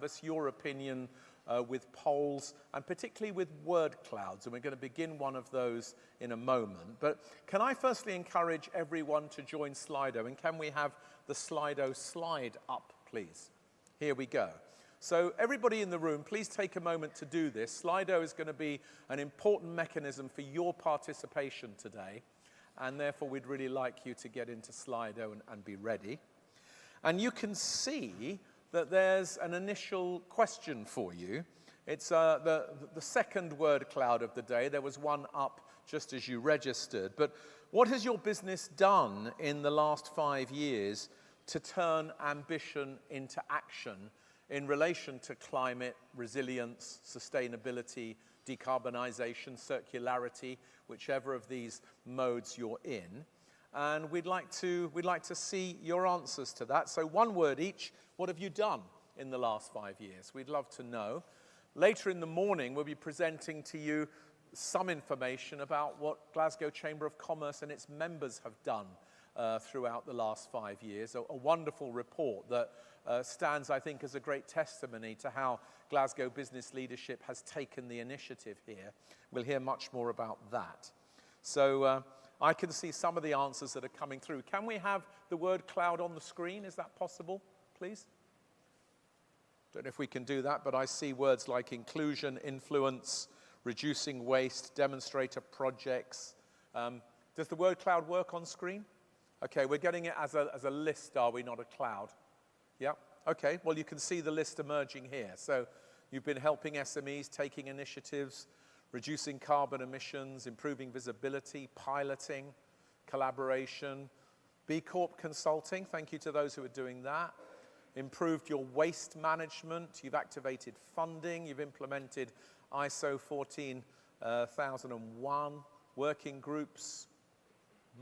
canvass your opinion with polls, and particularly with word clouds, and we're going to begin one of those in a moment. But can I firstly encourage everyone to join Slido, and can we have the Slido slide up, please? Here we go. So everybody in the room, please take a moment to do this. Slido is going to be an important mechanism for your participation today, and therefore we'd really like you to get into Slido and be ready. And you can see that there's an initial question for you. It's the second word cloud of the day. There was one up just as you registered. But what has your business done in the last 5 years to turn ambition into action in relation to climate, resilience, sustainability, decarbonisation, circularity, whichever of these modes you're in? And we'd like to see your answers to that. So one word each. What have you done in the last 5 years? We'd love to know. Later in the morning, we'll be presenting to you some information about what Glasgow Chamber of Commerce and its members have done throughout the last 5 years. A wonderful report that stands, I think, as a great testimony to how Glasgow business leadership has taken the initiative here. We'll hear much more about that. So I can see some of the answers that are coming through. Can we have the word cloud on the screen? Is that possible, please? Don't know if we can do that, but I see words like inclusion, influence, reducing waste, demonstrator projects. Does the word cloud work on screen? Okay, we're getting it as a list, are we, not a cloud? Yeah, okay, well you can see the list emerging here. So you've been helping SMEs, taking initiatives, reducing carbon emissions, improving visibility, piloting, collaboration, B Corp consulting, thank you to those who are doing that. Improved your waste management, you've activated funding, you've implemented ISO 14001, working groups,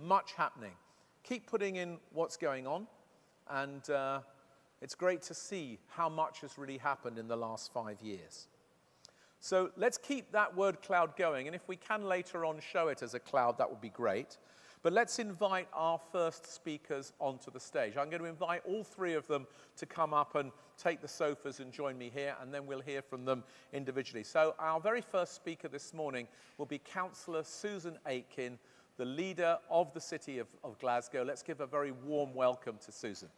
much happening. Keep putting in what's going on, and it's great to see how much has really happened in the last 5 years. So let's keep that word cloud going, and if we can later on show it as a cloud, that would be great. But let's invite our first speakers onto the stage. I'm going to invite all three of them to come up and take the sofas and join me here, and then we'll hear from them individually. So our very first speaker this morning will be Councillor Susan Aitken, the leader of the City of Glasgow. Let's give a very warm welcome to Susan.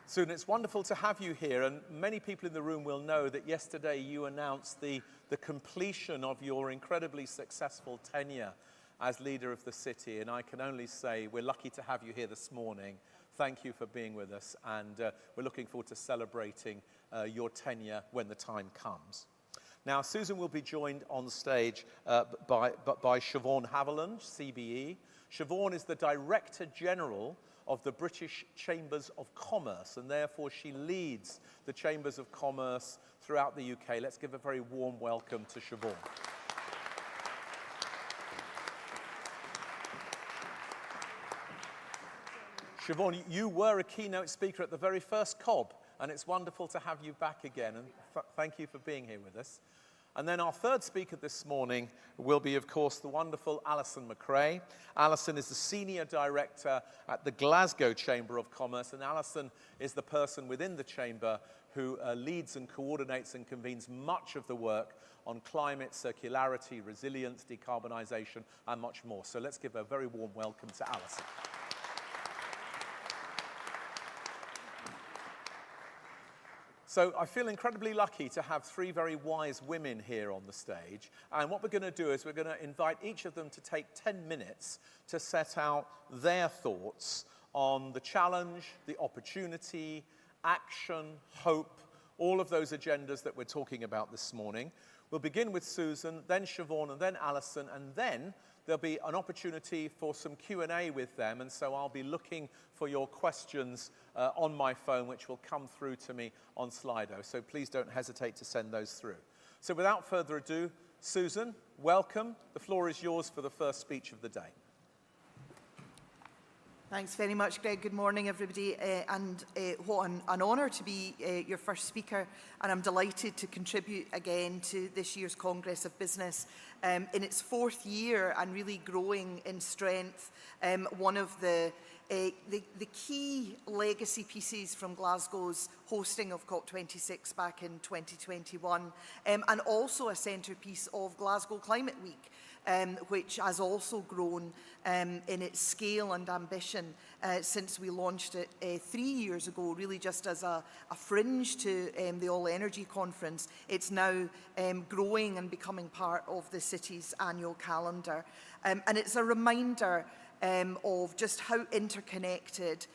Susan, it's wonderful to have you here, and many people in the room will know that yesterday you announced the completion of your incredibly successful tenure as leader of the city, and I can only say we're lucky to have you here this morning. Thank you for being with us, and we're looking forward to celebrating your tenure when the time comes. Now, Susan will be joined on stage by Shevaun Haviland, CBE. Shevaun is the Director General of the British Chambers of Commerce, and therefore she leads the Chambers of Commerce throughout the UK. Let's give a very warm welcome to Shevaun. Shevaun, you were a keynote speaker at the very first COB, and it's wonderful to have you back again, and thank you for being here with us. And then our third speaker this morning will be, of course, the wonderful Alison McRae. Alison is the Senior Director at the Glasgow Chamber of Commerce, and Alison is the person within the Chamber who leads and coordinates and convenes much of the work on climate, circularity, resilience, decarbonisation, and much more. So let's give a very warm welcome to Alison. So I feel incredibly lucky to have three very wise women here on the stage. And what we're going to do is we're going to invite each of them to take 10 minutes to set out their thoughts on the challenge, the opportunity, action, hope, all of those agendas that we're talking about this morning. We'll begin with Susan, then Shevaun, and then Alison, and then there'll be an opportunity for some Q&A with them, and so I'll be looking for your questions on my phone, which will come through to me on Slido, so please don't hesitate to send those through. So without further ado, Susan, welcome. The floor is yours for the first speech of the day. Thanks very much, Greg. Good morning, everybody. What an honour to be your first speaker. And I'm delighted to contribute again to this year's Congress of Business. In its 4th year and really growing in strength, one of the key legacy pieces from Glasgow's hosting of COP26 back in 2021, and also a centrepiece of Glasgow Climate Week, which has also grown in its scale and ambition since we launched it 3 years ago, really just as a fringe to the All Energy Conference. It's now growing and becoming part of the city's annual calendar. And it's a reminder of just how interconnected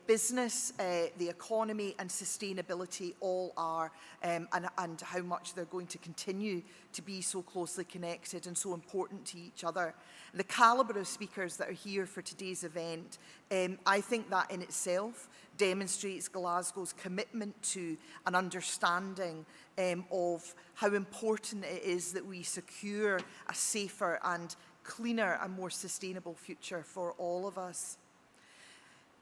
business, the economy and sustainability all are, and how much they're going to continue to be so closely connected and so important to each other. The calibre of speakers that are here for today's event, I think that in itself demonstrates Glasgow's commitment to an understanding of how important it is that we secure a safer and cleaner and more sustainable future for all of us.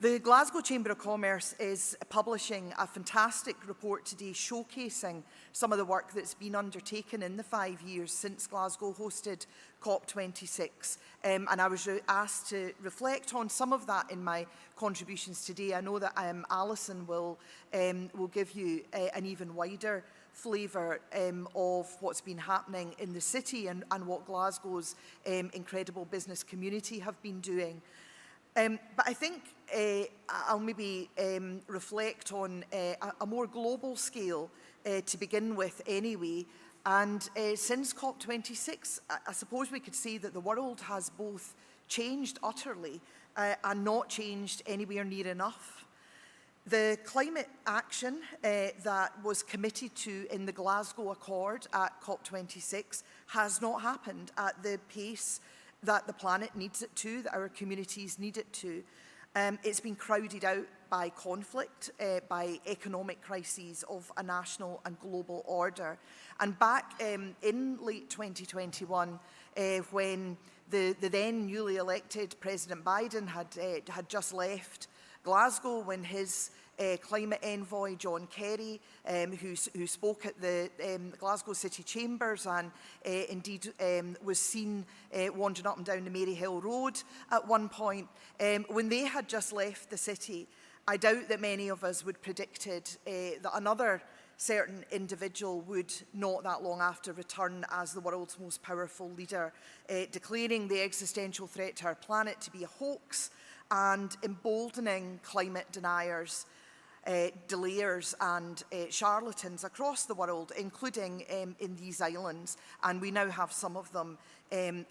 The Glasgow Chamber of Commerce is publishing a fantastic report today showcasing some of the work that's been undertaken in the 5 years since Glasgow hosted COP26. And I was asked to reflect on some of that in my contributions today. I know that Alison will give you an even wider flavour of what's been happening in the city and what Glasgow's incredible business community have been doing. But I think I'll maybe reflect on a more global scale to begin with anyway. And since COP26, I suppose we could say that the world has both changed utterly and not changed anywhere near enough. The climate action that was committed to in the Glasgow Accord at COP26 has not happened at the pace that the planet needs it to, that our communities need it to. It's been crowded out by conflict, by economic crises of a national and global order. And back in late 2021, when the then newly elected President Biden had just left Glasgow, when his climate envoy John Kerry, who spoke at the Glasgow City Chambers and indeed was seen wandering up and down the Maryhill Road at one point, when they had just left the city, I doubt that many of us would predicted that another certain individual would not that long after return as the world's most powerful leader, declaring the existential threat to our planet to be a hoax and emboldening climate deniers, delayers and charlatans across the world, including in these islands. And we now have some of them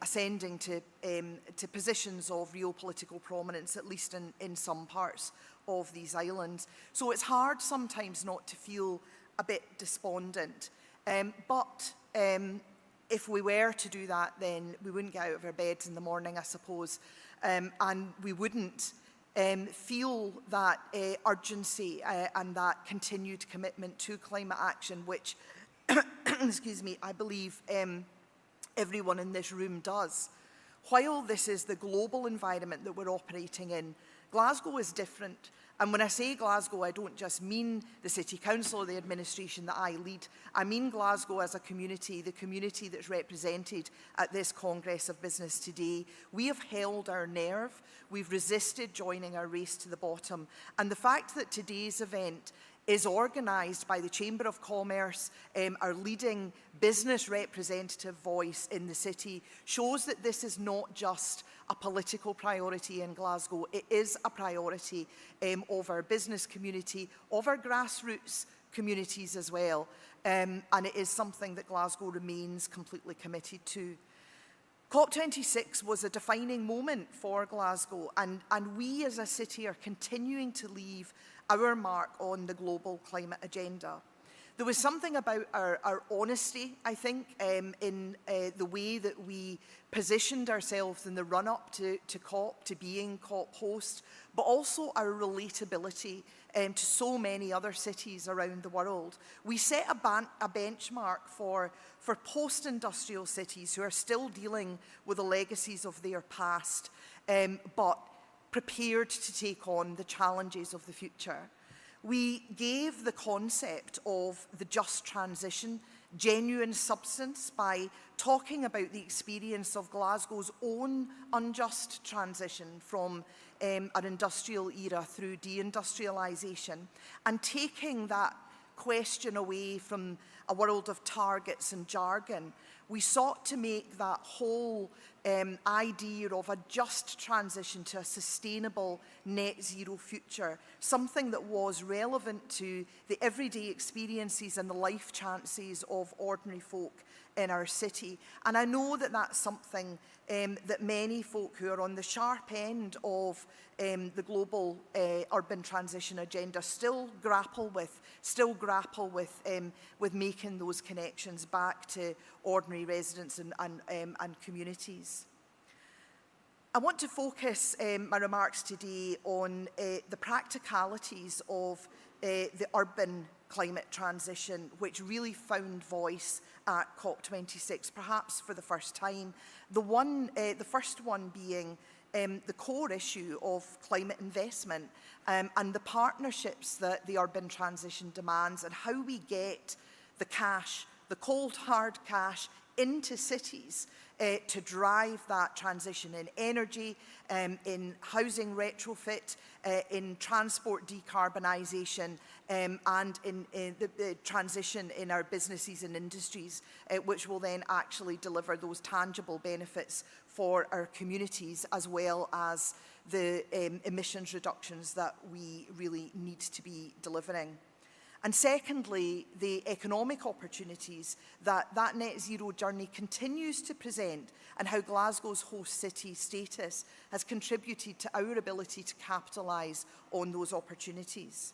ascending to positions of real political prominence, at least in some parts of these islands. So it's hard sometimes not to feel a bit despondent. But if we were to do that, then we wouldn't get out of our beds in the morning, I suppose, and we wouldn't feel that urgency and that continued commitment to climate action, which, excuse me, I believe everyone in this room does. While this is the global environment that we're operating in, Glasgow is different. And when I say Glasgow, I don't just mean the City Council or the administration that I lead. I mean Glasgow as a community, the community that's represented at this Congress of Business today. We have held our nerve. We've resisted joining our race to the bottom. And the fact that today's event is organised by the Chamber of Commerce, our leading business representative voice in the city, shows that this is not just a political priority in Glasgow. It is a priority of our business community, of our grassroots communities as well. And it is something that Glasgow remains completely committed to. COP26 was a defining moment for Glasgow, and we as a city are continuing to leave our mark on the global climate agenda. There was something about our honesty, I think, in the way that we positioned ourselves in the run-up to COP, to being COP host, but also our relatability to so many other cities around the world. We set a benchmark for post-industrial cities who are still dealing with the legacies of their past, but prepared to take on the challenges of the future. We gave the concept of the just transition genuine substance by talking about the experience of Glasgow's own unjust transition from an industrial era through deindustrialisation, and taking that question away from a world of targets and jargon. We sought to make that whole idea of a just transition to a sustainable net zero future something that was relevant to the everyday experiences and the life chances of ordinary folk in our city. And I know that that's something that many folk who are on the sharp end of the global urban transition agenda still grapple with making those connections back to ordinary residents and communities. I want to focus my remarks today on the practicalities of the urban climate transition, which really found voice at COP26, perhaps for the first time. The first one being the core issue of climate investment and the partnerships that the urban transition demands, and how we get the cash, the cold hard cash, into cities to drive that transition in energy, in housing retrofit, in transport decarbonisation, and in the transition in our businesses and industries, which will then actually deliver those tangible benefits for our communities, as well as the emissions reductions that we really need to be delivering. And secondly, the economic opportunities that that net zero journey continues to present, and how Glasgow's host city status has contributed to our ability to capitalise on those opportunities.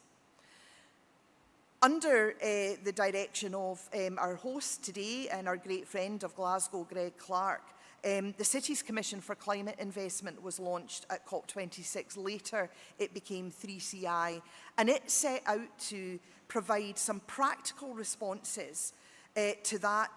Under the direction of our host today and our great friend of Glasgow, Greg Clark, the City's Commission for Climate Investment was launched at COP26. Later, it became 3CI, and it set out to provide some practical responses to that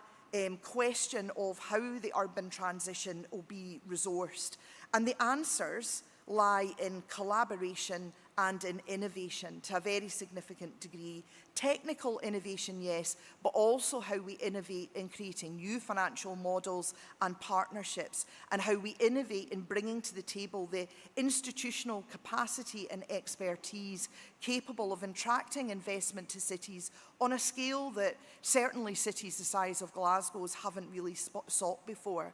question of how the urban transition will be resourced. And the answers lie in collaboration and in innovation to a very significant degree. Technical innovation, yes, but also how we innovate in creating new financial models and partnerships, and how we innovate in bringing to the table the institutional capacity and expertise capable of attracting investment to cities on a scale that certainly cities the size of Glasgow's haven't really sought before.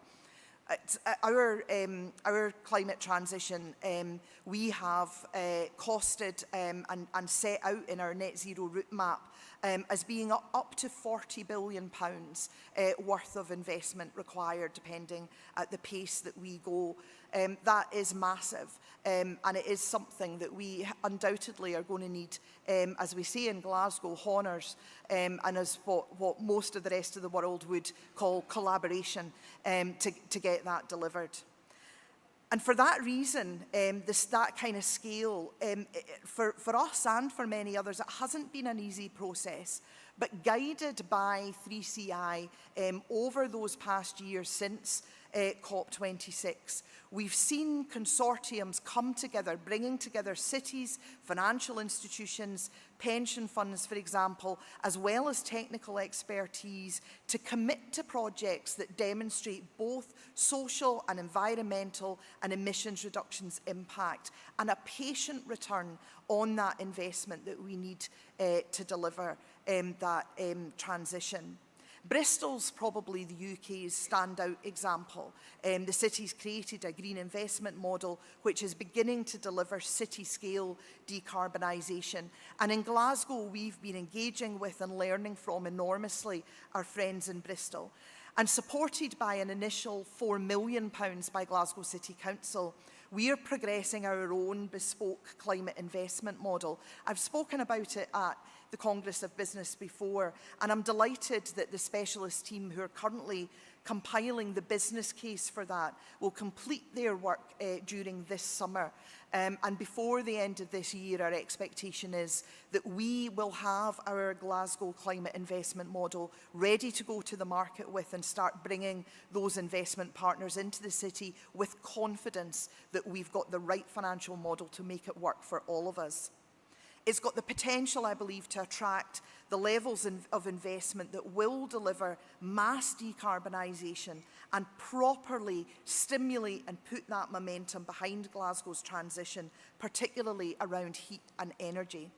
Our climate transition, we have costed and set out in our net zero route map as being up to £40 billion worth of investment required, depending at the pace that we go. That is massive, and it is something that we undoubtedly are going to need, as we say in Glasgow, honours, and as what most of the rest of the world would call collaboration, to get that delivered. And for that reason, that kind of scale, for us and for many others, it hasn't been an easy process. But guided by 3CI over those past years since COP26, we've seen consortiums come together, bringing together cities, financial institutions, pension funds, for example, as well as technical expertise, to commit to projects that demonstrate both social and environmental and emissions reductions impact, and a patient return on that investment that we need to deliver that transition. Bristol's probably the UK's standout example. The city's created a green investment model which is beginning to deliver city-scale decarbonisation. And in Glasgow, we've been engaging with and learning from enormously our friends in Bristol. And supported by an initial £4 million by Glasgow City Council, we are progressing our own bespoke climate investment model. I've spoken about it at the Congress of Business before, and I'm delighted that the specialist team who are currently compiling the business case for that, will complete their work during this summer. And before the end of this year, our expectation is that we will have our Glasgow climate investment model ready to go to the market with and start bringing those investment partners into the city with confidence that we've got the right financial model to make it work for all of us. It's got the potential, I believe, to attract the levels of investment that will deliver mass decarbonisation and properly stimulate and put that momentum behind Glasgow's transition, particularly around heat and energy.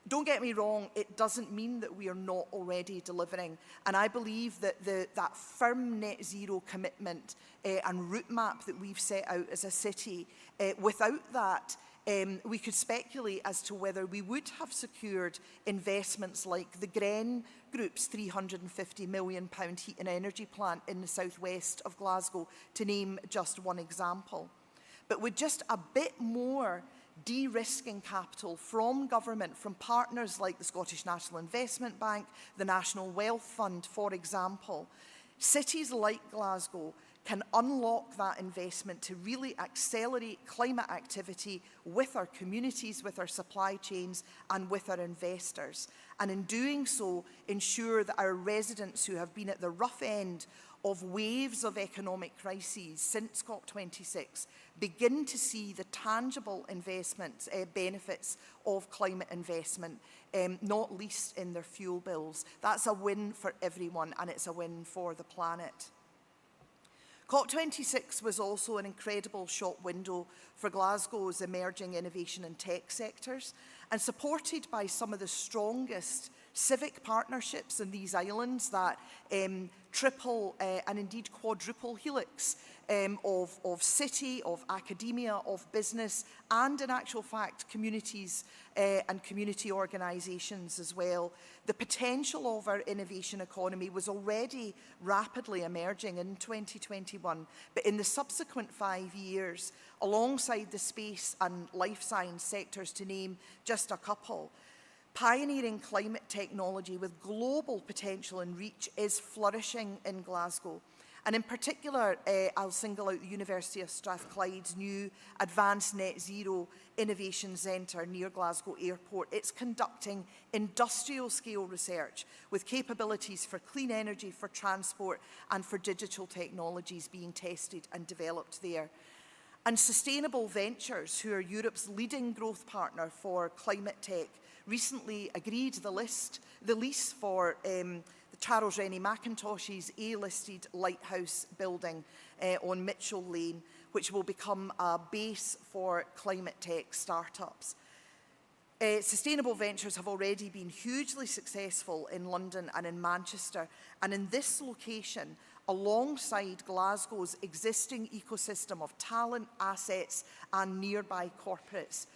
Don't get me wrong, it doesn't mean that we are not already delivering. And I believe that that firm net zero commitment and route map that we've set out as a city, without that, we could speculate as to whether we would have secured investments like the Gren Group's £350 million heat and energy plant in the southwest of Glasgow, to name just one example. But with just a bit more de-risking capital from government, from partners like the Scottish National Investment Bank, the National Wealth Fund, for example, cities like Glasgow can unlock that investment to really accelerate climate activity with our communities, with our supply chains, and with our investors. And in doing so, ensure that our residents who have been at the rough end of waves of economic crises since COP26 begin to see the tangible investment benefits of climate investment, not least in their fuel bills. That's a win for everyone, and it's a win for the planet. COP26 was also an incredible shop window for Glasgow's emerging innovation and tech sectors, and supported by some of the strongest civic partnerships in these islands, that triple and indeed quadruple helix of city, of academia, of business, and in actual fact communities and community organisations as well. The potential of our innovation economy was already rapidly emerging in 2021, but in the subsequent 5 years, alongside the space and life science sectors, to name just a couple, pioneering climate technology with global potential and reach is flourishing in Glasgow. And in particular, I'll single out the University of Strathclyde's new Advanced Net Zero Innovation Centre near Glasgow Airport. It's conducting industrial scale research with capabilities for clean energy, for transport, and for digital technologies being tested and developed there. And Sustainable Ventures, who are Europe's leading growth partner for climate tech, recently agreed the lease for the Charles Rennie Mackintosh's A-listed lighthouse building on Mitchell Lane, which will become a base for climate tech startups. Sustainable Ventures have already been hugely successful in London and in Manchester, and in this location, alongside Glasgow's existing ecosystem of talent, assets, and nearby corporates,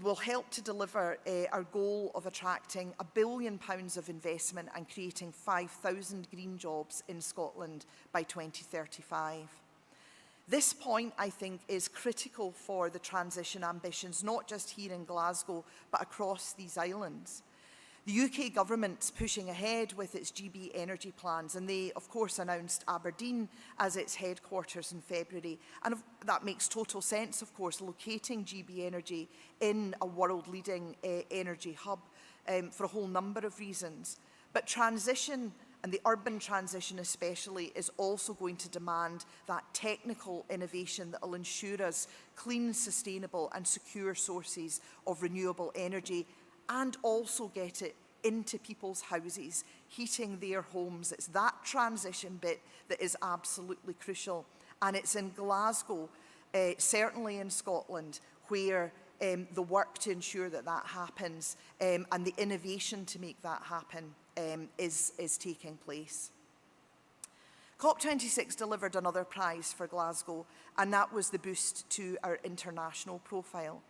will help to deliver our goal of attracting £1 billion of investment and creating 5,000 green jobs in Scotland by 2035. This point, I think, is critical for the transition ambitions, not just here in Glasgow, but across these islands. The UK government's pushing ahead with its GB energy plans, and they, of course, announced Aberdeen as its headquarters in February. And that makes total sense, of course, locating GB Energy in a world-leading energy hub for a whole number of reasons. But transition, and the urban transition especially, is also going to demand that technical innovation that will ensure us clean, sustainable and secure sources of renewable energy, and also get it into people's houses, heating their homes. It's that transition bit that is absolutely crucial. And it's in Glasgow, certainly in Scotland, where the work to ensure that that happens and the innovation to make that happen is taking place. COP26 delivered another prize for Glasgow, and that was the boost to our international profile.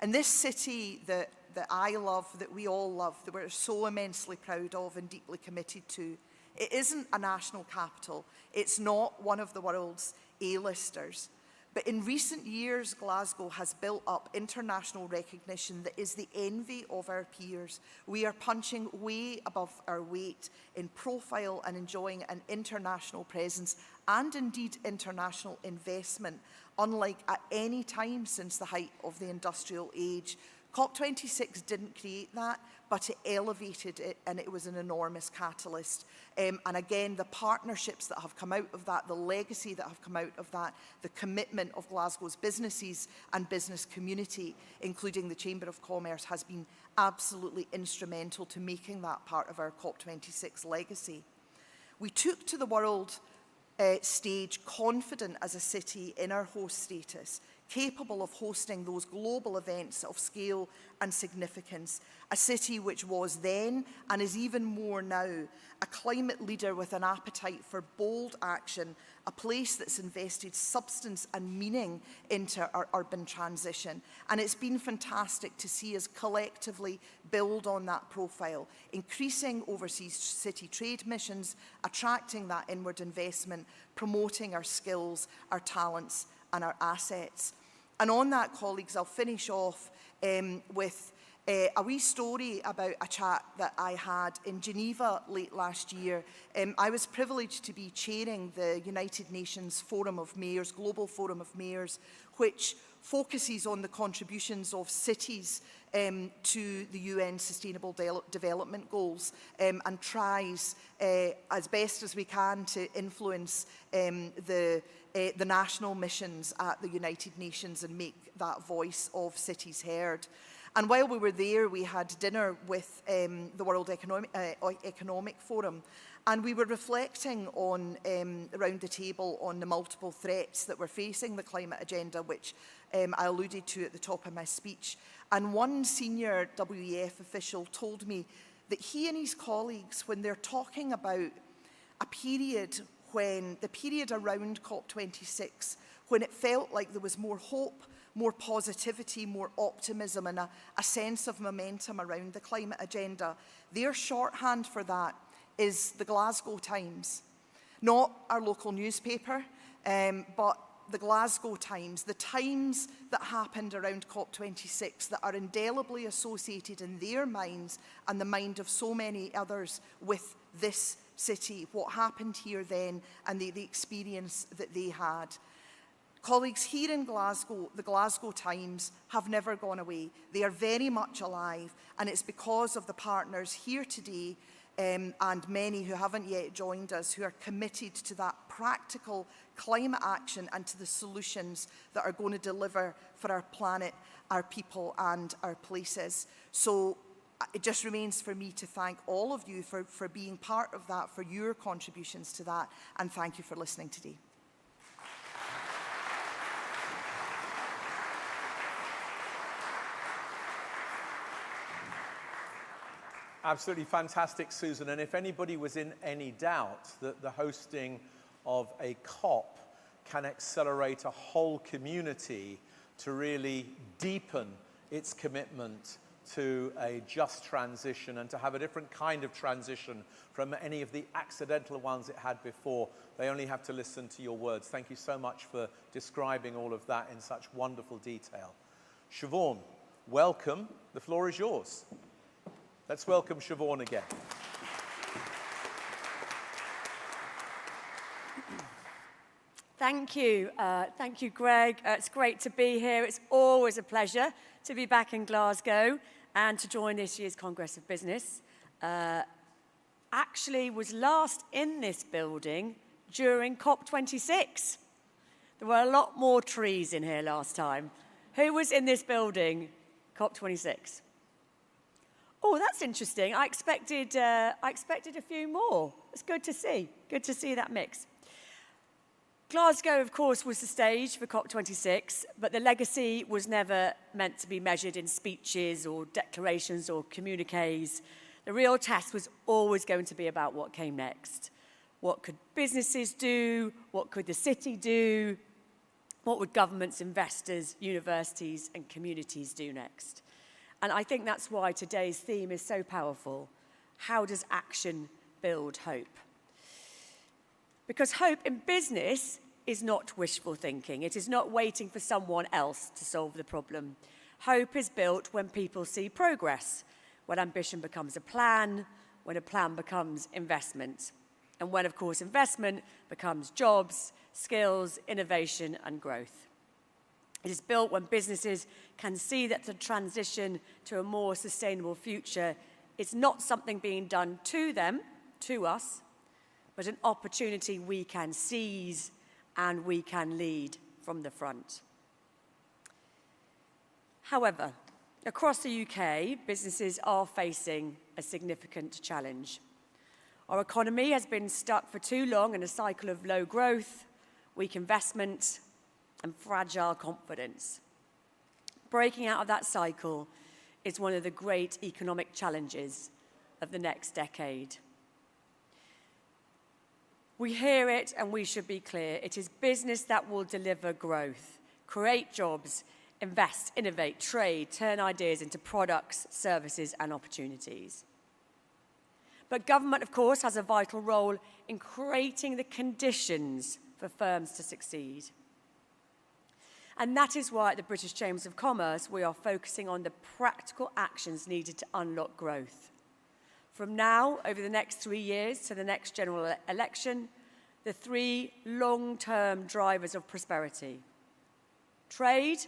And this city that I love, that we all love, that we're so immensely proud of and deeply committed to, it isn't a national capital. It's not one of the world's A-listers. But in recent years, Glasgow has built up international recognition that is the envy of our peers. We are punching way above our weight in profile and enjoying an international presence and indeed international investment, unlike at any time since the height of the industrial age. COP26 didn't create that, but it elevated it, and it was an enormous catalyst. And again, the partnerships that have come out of that, the legacy that have come out of that, the commitment of Glasgow's businesses and business community, including the Chamber of Commerce, has been absolutely instrumental to making that part of our COP26 legacy. We took to the world stage confident as a city in our host status, capable of hosting those global events of scale and significance, a city which was then, and is even more now, a climate leader with an appetite for bold action, a place that's invested substance and meaning into our urban transition. And it's been fantastic to see us collectively build on that profile, increasing overseas city trade missions, attracting that inward investment, promoting our skills, our talents, and our assets. And on that, colleagues, I'll finish off with a wee story about a chat that I had in Geneva late last year. I was privileged to be chairing the United Nations Forum of Mayors, Global Forum of Mayors, which focuses on the contributions of cities to the UN Sustainable Development Goals and tries as best as we can to influence the national missions at the United Nations and make that voice of cities heard. And while we were there, we had dinner with the World Economic Forum, and we were reflecting on, around the table, on the multiple threats that were facing the climate agenda, which I alluded to at the top of my speech. And one senior WEF official told me that he and his colleagues, when they're talking about a period when, the period around COP26, when it felt like there was more hope, more positivity, more optimism, and a sense of momentum around the climate agenda, their shorthand for that is the Glasgow Times. Not our local newspaper, but the Glasgow Times, the times that happened around COP26 that are indelibly associated in their minds and the mind of so many others with this city, what happened here then, and the experience that they had. Colleagues, here in Glasgow, the Glasgow Times have never gone away. They are very much alive, and it's because of the partners here today and many who haven't yet joined us, who are committed to that practical climate action and to the solutions that are going to deliver for our planet, our people and our places. So it just remains for me to thank all of you for being part of that, for your contributions to that, and thank you for listening today. Absolutely fantastic, Susan. And if anybody was in any doubt that the hosting of a COP can accelerate a whole community to really deepen its commitment to a just transition and to have a different kind of transition from any of the accidental ones it had before, they only have to listen to your words. Thank you so much for describing all of that in such wonderful detail. Shevaun, welcome. The floor is yours. Let's welcome Shevaun again. Thank you, Greg. It's great to be here. It's always a pleasure to be back in Glasgow and to join this year's Congress of Business. Actually was last in this building during COP26. There were a lot more trees in here last time. Who was in this building, COP26? Oh, that's interesting. I expected a few more. It's good to see. Good to see that mix. Glasgow, of course, was the stage for COP26, but the legacy was never meant to be measured in speeches or declarations or communiques. The real test was always going to be about what came next. What could businesses do? What could the city do? What would governments, investors, universities, and communities do next? And I think that's why today's theme is so powerful. How does action build hope? Because hope in business is not wishful thinking. It is not waiting for someone else to solve the problem. Hope is built when people see progress, when ambition becomes a plan, when a plan becomes investment, and when, of course, investment becomes jobs, skills, innovation, and growth. It is built when businesses can see that the transition to a more sustainable future is not something being done to them, to us, but an opportunity we can seize and we can lead from the front. However, across the UK, businesses are facing a significant challenge. Our economy has been stuck for too long in a cycle of low growth, weak investment, and fragile confidence. Breaking out of that cycle is one of the great economic challenges of the next decade. We hear it, and we should be clear. It is business that will deliver growth, create jobs, invest, innovate, trade, turn ideas into products, services, and opportunities. But government, of course, has a vital role in creating the conditions for firms to succeed. And that is why at the British Chambers of Commerce, we are focusing on the practical actions needed to unlock growth. From now, over the next 3 years to the next general election, the 3 long-term drivers of prosperity: trade,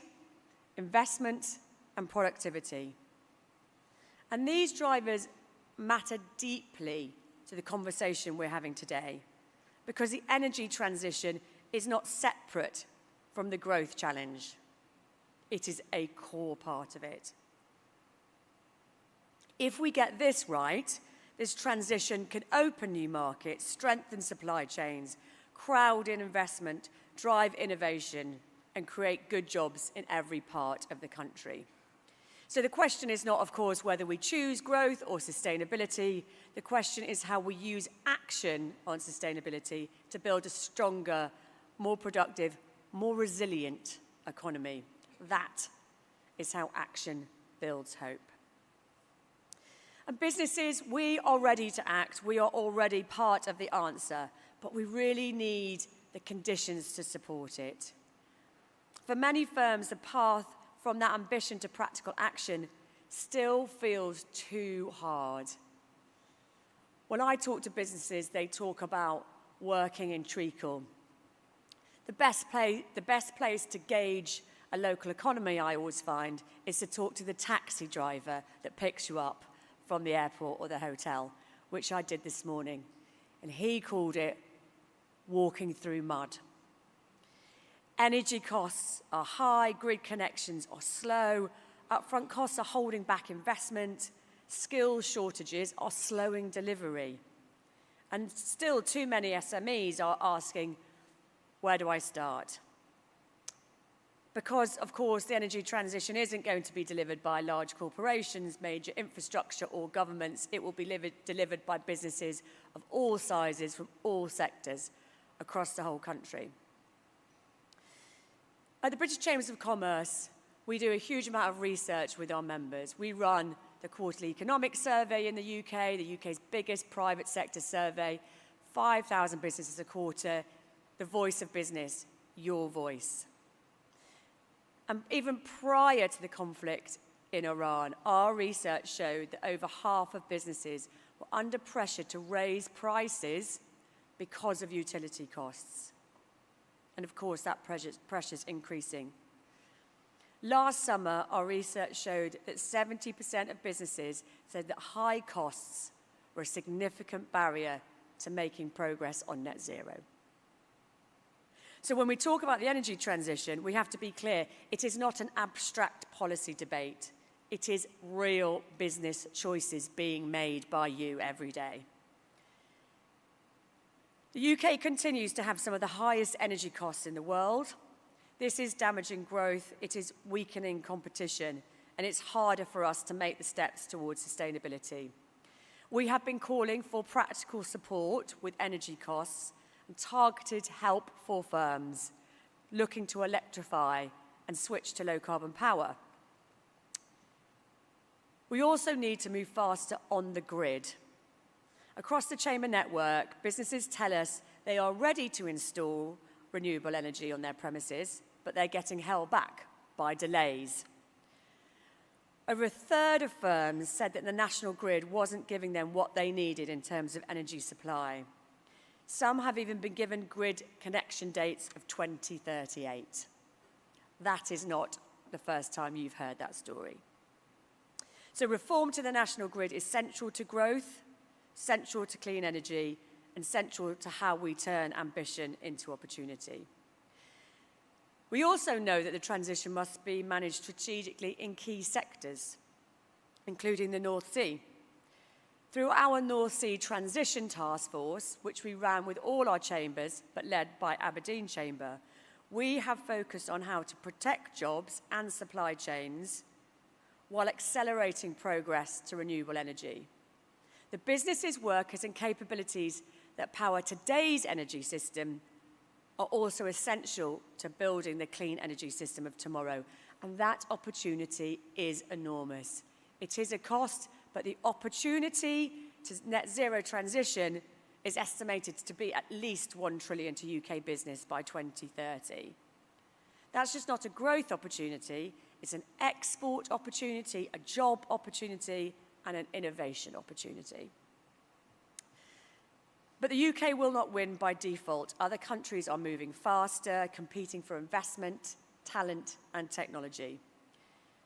investment, and productivity. And these drivers matter deeply to the conversation we're having today, because the energy transition is not separate from the growth challenge. It is a core part of it. If we get this right, this transition can open new markets, strengthen supply chains, crowd in investment, drive innovation, and create good jobs in every part of the country. So the question is not, of course, whether we choose growth or sustainability. The question is how we use action on sustainability to build a stronger, more productive, more resilient economy. That is how action builds hope. And businesses, we are ready to act. We are already part of the answer, but we really need the conditions to support it. For many firms, the path from that ambition to practical action still feels too hard. When I talk to businesses, they talk about working in treacle. The best place to gauge a local economy, I always find, is to talk to the taxi driver that picks you up from the airport or the hotel, which I did this morning. And he called it walking through mud. Energy costs are high, grid connections are slow, upfront costs are holding back investment, skills shortages are slowing delivery. And still too many SMEs are asking, where do I start? Because, of course, the energy transition isn't going to be delivered by large corporations, major infrastructure, or governments. It will be delivered by businesses of all sizes, from all sectors, across the whole country. At the British Chambers of Commerce, we do a huge amount of research with our members. We run the Quarterly Economic Survey in the UK's biggest private sector survey, 5,000 businesses a quarter, the voice of business, your voice. And even prior to the conflict in Iran, our research showed that over half of businesses were under pressure to raise prices because of utility costs. And of course, that pressure's increasing. Last summer, our research showed that 70% of businesses said that high costs were a significant barrier to making progress on net zero. So when we talk about the energy transition, we have to be clear, it is not an abstract policy debate. It is real business choices being made by you every day. The UK continues to have some of the highest energy costs in the world. This is damaging growth, it is weakening competition, and it's harder for us to make the steps towards sustainability. We have been calling for practical support with energy costs and targeted help for firms looking to electrify and switch to low-carbon power. We also need to move faster on the grid. Across the Chamber network, businesses tell us they are ready to install renewable energy on their premises, but they're getting held back by delays. Over a third of firms said that the national grid wasn't giving them what they needed in terms of energy supply. Some have even been given grid connection dates of 2038. That is not the first time you've heard that story. So reform to the national grid is central to growth, central to clean energy, and central to how we turn ambition into opportunity. We also know that the transition must be managed strategically in key sectors, including the North Sea. Through our North Sea Transition Task Force, which we ran with all our chambers, but led by Aberdeen Chamber, we have focused on how to protect jobs and supply chains while accelerating progress to renewable energy. The businesses, workers and capabilities that power today's energy system are also essential to building the clean energy system of tomorrow. And that opportunity is enormous. It is a cost, but the opportunity to net zero transition is estimated to be at least 1 trillion to UK business by 2030. That's just not a growth opportunity, it's an export opportunity, a job opportunity, and an innovation opportunity. But the UK will not win by default. Other countries are moving faster, competing for investment, talent, and technology.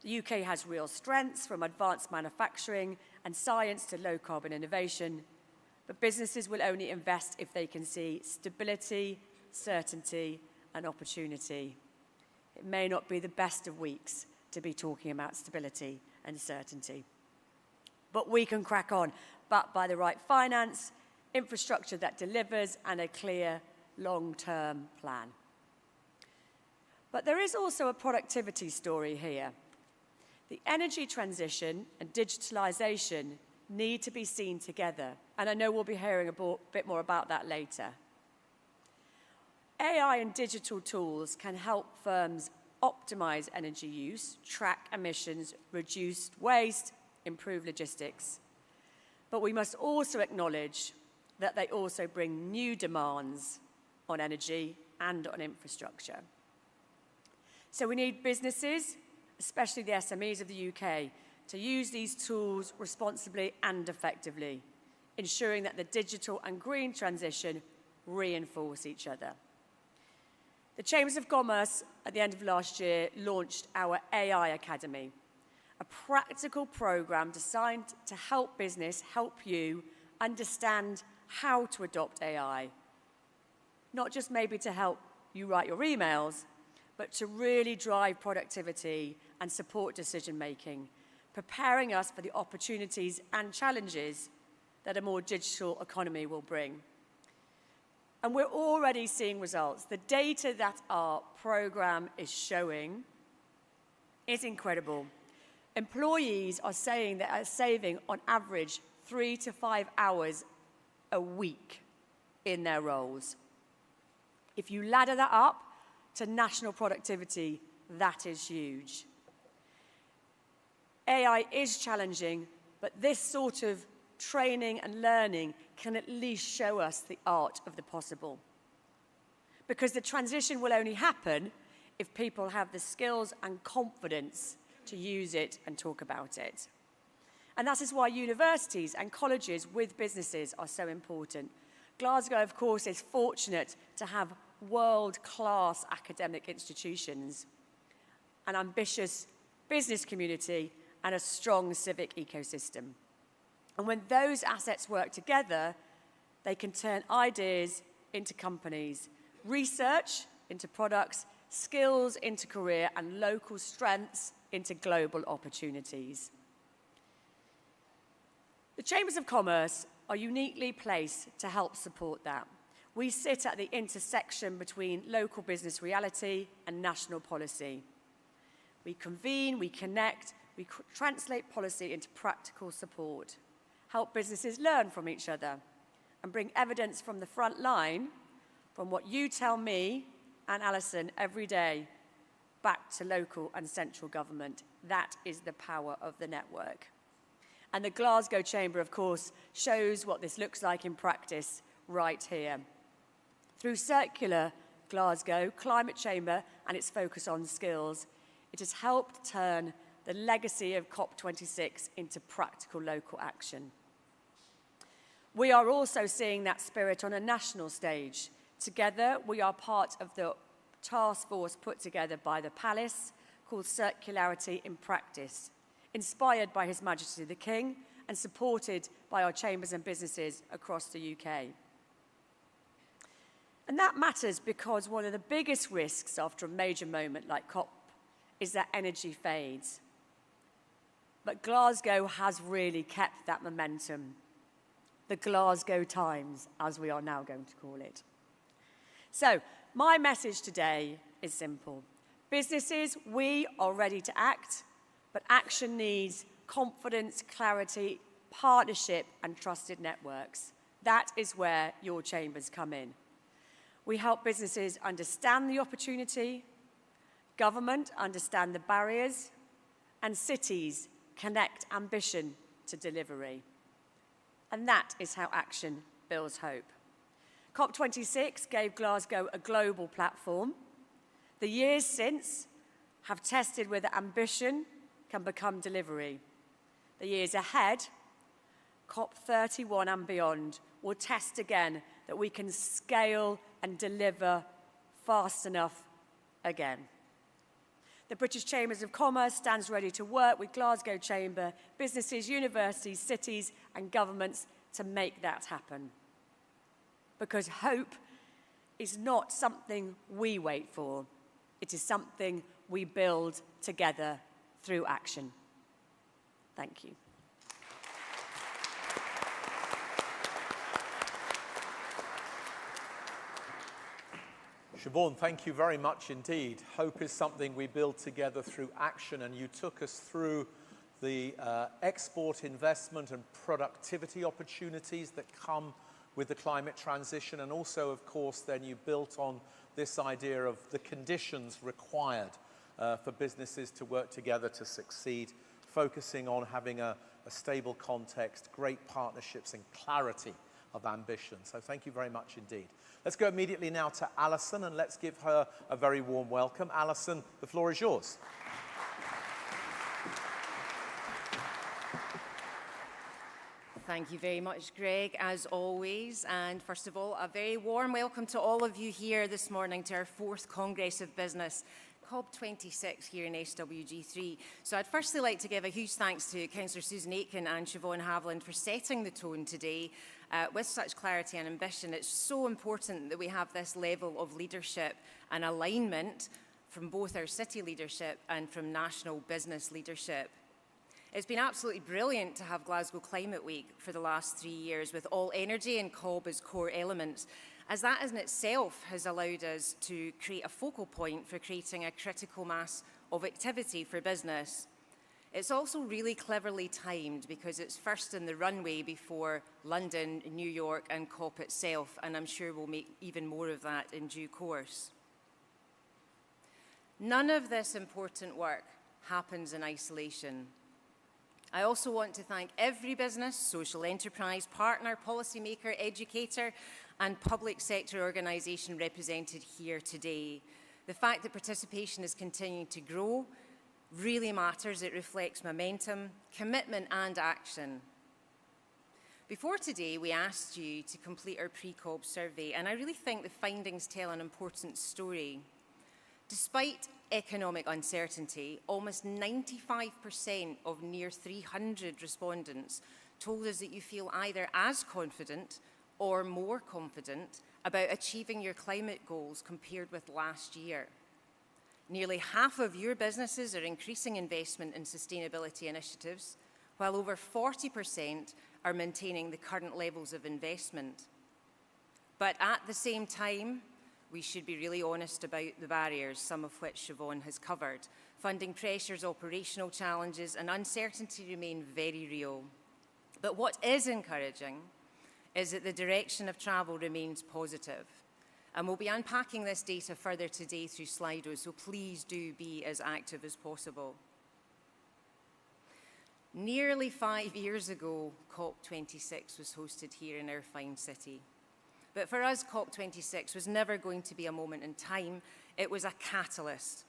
The UK has real strengths, from advanced manufacturing and science to low-carbon innovation, but businesses will only invest if they can see stability, certainty, and opportunity. It may not be the best of weeks to be talking about stability and certainty. But we can crack on, backed by the right finance, infrastructure that delivers, and a clear long-term plan. But there is also a productivity story here. The energy transition and digitalisation need to be seen together, and I know we'll be hearing a bit more about that later. AI and digital tools can help firms optimise energy use, track emissions, reduce waste, improve logistics. But we must also acknowledge that they also bring new demands on energy and on infrastructure. So we need businesses, especially the SMEs of the UK, to use these tools responsibly and effectively, ensuring that the digital and green transition reinforce each other. The Chambers of Commerce, at the end of last year, launched our AI Academy, a practical programme designed to help business help you understand how to adopt AI. Not just maybe to help you write your emails, but to really drive productivity and support decision-making, preparing us for the opportunities and challenges that a more digital economy will bring. And we're already seeing results. The data that our programme is showing is incredible. Employees are saying they are saving, on average, 3 to 5 hours a week in their roles. If you ladder that up to national productivity, that is huge. AI is challenging, but this sort of training and learning can at least show us the art of the possible. Because the transition will only happen if people have the skills and confidence to use it and talk about it. And that is why universities and colleges with businesses are so important. Glasgow, of course, is fortunate to have world-class academic institutions, an ambitious business community, and a strong civic ecosystem. And when those assets work together, they can turn ideas into companies, research into products, skills into career, and local strengths into global opportunities. The Chambers of Commerce are uniquely placed to help support that. We sit at the intersection between local business reality and national policy. We convene, we connect, we translate policy into practical support, help businesses learn from each other, and bring evidence from the front line, from what you tell me and Alison every day, back to local and central government. That is the power of the network. And the Glasgow Chamber, of course, shows what this looks like in practice right here. Through circular Glasgow Climate Chamber and its focus on skills, it has helped turn the legacy of COP26 into practical local action. We are also seeing that spirit on a national stage. Together, we are part of the task force put together by the Palace called Circularity in Practice, inspired by His Majesty the King and supported by our chambers and businesses across the UK. And that matters because one of the biggest risks after a major moment like COP is that energy fades. But Glasgow has really kept that momentum. The Glasgow Times, as we are now going to call it. So, my message today is simple. Businesses, we are ready to act, but action needs confidence, clarity, partnership, and trusted networks. That is where your chambers come in. We help businesses understand the opportunity, government understand the barriers, and cities connect ambition to delivery. And that is how action builds hope. COP26 gave Glasgow a global platform. The years since have tested whether ambition can become delivery. The years ahead, COP31 and beyond, will test again that we can scale and deliver fast enough again. The British Chambers of Commerce stands ready to work with Glasgow Chamber, businesses, universities, cities and governments to make that happen. Because hope is not something we wait for. It is something we build together through action. Thank you. Shevaun, thank you very much indeed. Hope is something we build together through action, and you took us through the export investment and productivity opportunities that come with the climate transition, and also, of course, then you built on this idea of the conditions required for businesses to work together to succeed, focusing on having a stable context, great partnerships and clarity of ambition. So thank you very much indeed. Let's go immediately now to Alison, and let's give her a very warm welcome. Alison, the floor is yours. Thank you very much, Greg, as always. And first of all, a very warm welcome to all of you here this morning to our 4th Congress of Business, COP26 here in SWG3. So I'd firstly like to give a huge thanks to Councillor Susan Aitken and Shevaun Haviland for setting the tone today with such clarity and ambition. It's so important that we have this level of leadership and alignment from both our city leadership and from national business leadership. It's been absolutely brilliant to have Glasgow Climate Week for the last 3 years with all energy and COB as core elements, as that in itself has allowed us to create a focal point for creating a critical mass of activity for business. It's also really cleverly timed because it's first in the runway before London, New York and COP itself, and I'm sure we'll make even more of that in due course. None of this important work happens in isolation. I also want to thank every business, social enterprise, partner, policymaker, educator and public sector organisation represented here today. The fact that participation is continuing to grow really matters. It reflects momentum, commitment and action. Before today, we asked you to complete our pre-COB survey, and I really think the findings tell an important story. Despite economic uncertainty, almost 95% of near 300 respondents told us that you feel either as confident or more confident about achieving your climate goals compared with last year. Nearly half of your businesses are increasing investment in sustainability initiatives, while over 40% are maintaining the current levels of investment. But at the same time, we should be really honest about the barriers, some of which Shevaun has covered. Funding pressures, operational challenges and uncertainty remain very real. But what is encouraging is that the direction of travel remains positive. And we'll be unpacking this data further today through Slido, so please do be as active as possible. Nearly 5 years ago, COP26 was hosted here in our fine city. But for us, COP26 was never going to be a moment in time. It was a catalyst.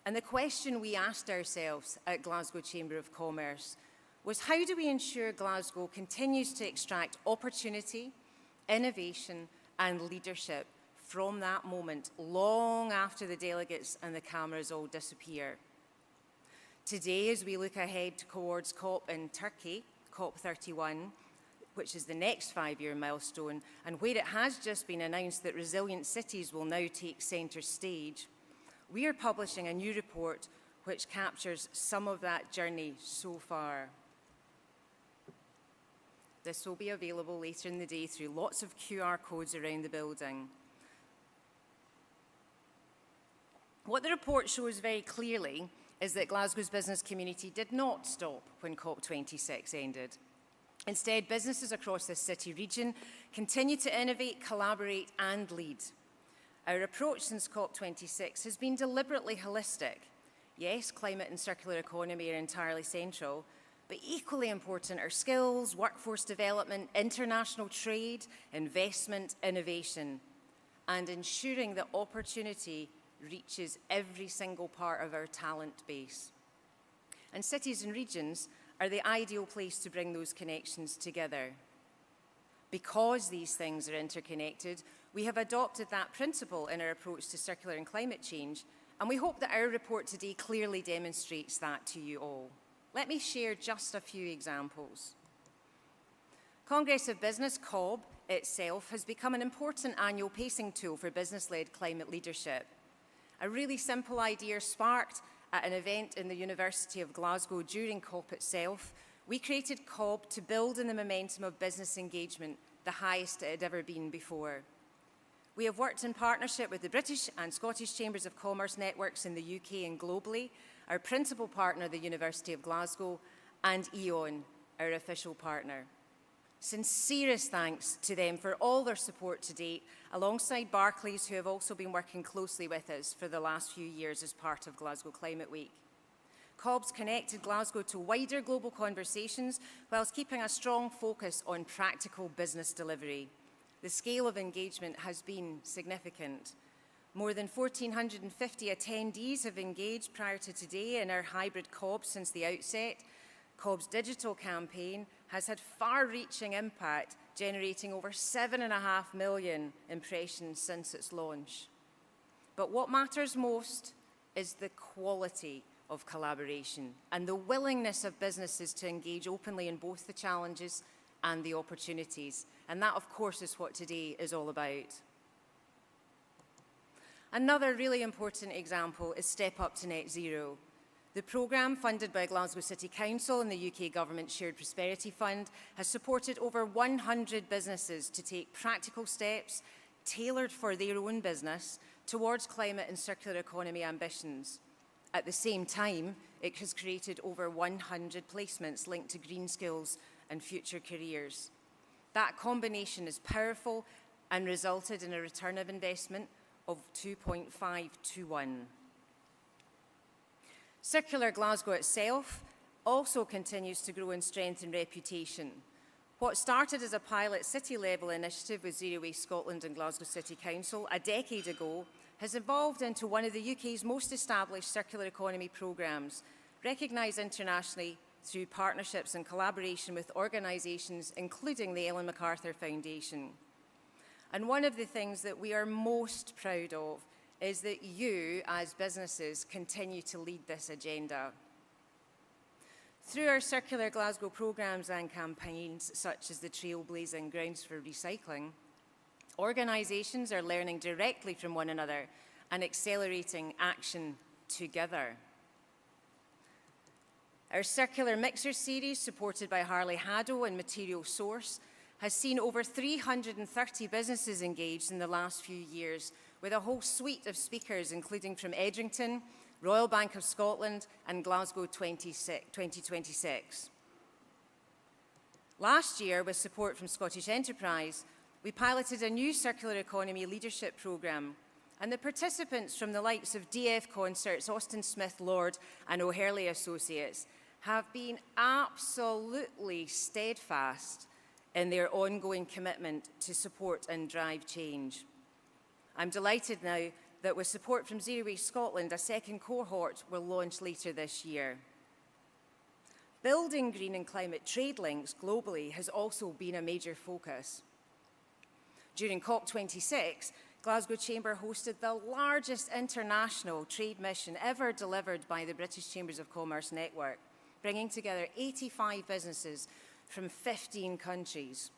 And the question we asked ourselves at Glasgow Chamber of Commerce was, how do we ensure Glasgow continues to extract opportunity, innovation and leadership from that moment, long after the delegates and the cameras all disappear? Today, as we look ahead towards COP in Turkey, COP31, which is the next 5-year milestone, and where it has just been announced that resilient cities will now take centre stage, we are publishing a new report which captures some of that journey so far. This will be available later in the day through lots of QR codes around the building. What the report shows very clearly is that Glasgow's business community did not stop when COP26 ended. Instead, businesses across this city region continue to innovate, collaborate and lead. Our approach since COP26 has been deliberately holistic. Yes, climate and circular economy are entirely central, but equally important are skills, workforce development, international trade, investment, innovation, and ensuring that opportunity reaches every single part of our talent base. And cities and regions are the ideal place to bring those connections together. Because these things are interconnected, we have adopted that principle in our approach to circular and climate change, and we hope that our report today clearly demonstrates that to you all. Let me share just a few examples. Congress of Business, COB, itself has become an important annual pacing tool for business-led climate leadership. A really simple idea sparked at an event in the University of Glasgow during COP itself. We created COB to build on the momentum of business engagement, the highest it had ever been before. We have worked in partnership with the British and Scottish Chambers of Commerce networks in the UK and globally, our principal partner, the University of Glasgow, and E.ON, our official partner. Sincerest thanks to them for all their support to date, alongside Barclays, who have also been working closely with us for the last few years as part of Glasgow Climate Week. COB's connected Glasgow to wider global conversations, whilst keeping a strong focus on practical business delivery. The scale of engagement has been significant. More than 1,450 attendees have engaged prior to today in our hybrid COB since the outset. COB's digital campaign has had far-reaching impact, generating over 7.5 million impressions since its launch. But what matters most is the quality of collaboration and the willingness of businesses to engage openly in both the challenges and the opportunities. And that, of course, is what today is all about. Another really important example is Step Up to Net Zero. The programme, funded by Glasgow City Council and the UK Government Shared Prosperity Fund, has supported over 100 businesses to take practical steps tailored for their own business towards climate and circular economy ambitions. At the same time, it has created over 100 placements linked to green skills and future careers. That combination is powerful and resulted in a return of investment of 2.5 to 1. Circular Glasgow itself also continues to grow in strength and reputation. What started as a pilot city-level initiative with Zero Waste Scotland and Glasgow City Council a decade ago has evolved into one of the UK's most established circular economy programmes, recognised internationally through partnerships and collaboration with organisations including the Ellen MacArthur Foundation. And one of the things that we are most proud of is that you, as businesses, continue to lead this agenda. Through our Circular Glasgow programmes and campaigns, such as the Trailblazing Grounds for Recycling, organisations are learning directly from one another and accelerating action together. Our Circular Mixer series, supported by Harley Haddo and Material Source, has seen over 330 businesses engaged in the last few years, with a whole suite of speakers, including from Edrington, Royal Bank of Scotland, and Glasgow 2026. Last year, with support from Scottish Enterprise, we piloted a new circular economy leadership programme, and the participants from the likes of DF Concerts, Austin Smith Lord, and O'Hurley Associates have been absolutely steadfast in their ongoing commitment to support and drive change. I'm delighted now that with support from Zero Waste Scotland, a second cohort will launch later this year. Building green and climate trade links globally has also been a major focus. During COP26, Glasgow Chamber hosted the largest international trade mission ever delivered by the British Chambers of Commerce network, bringing together 85 businesses from 15 countries.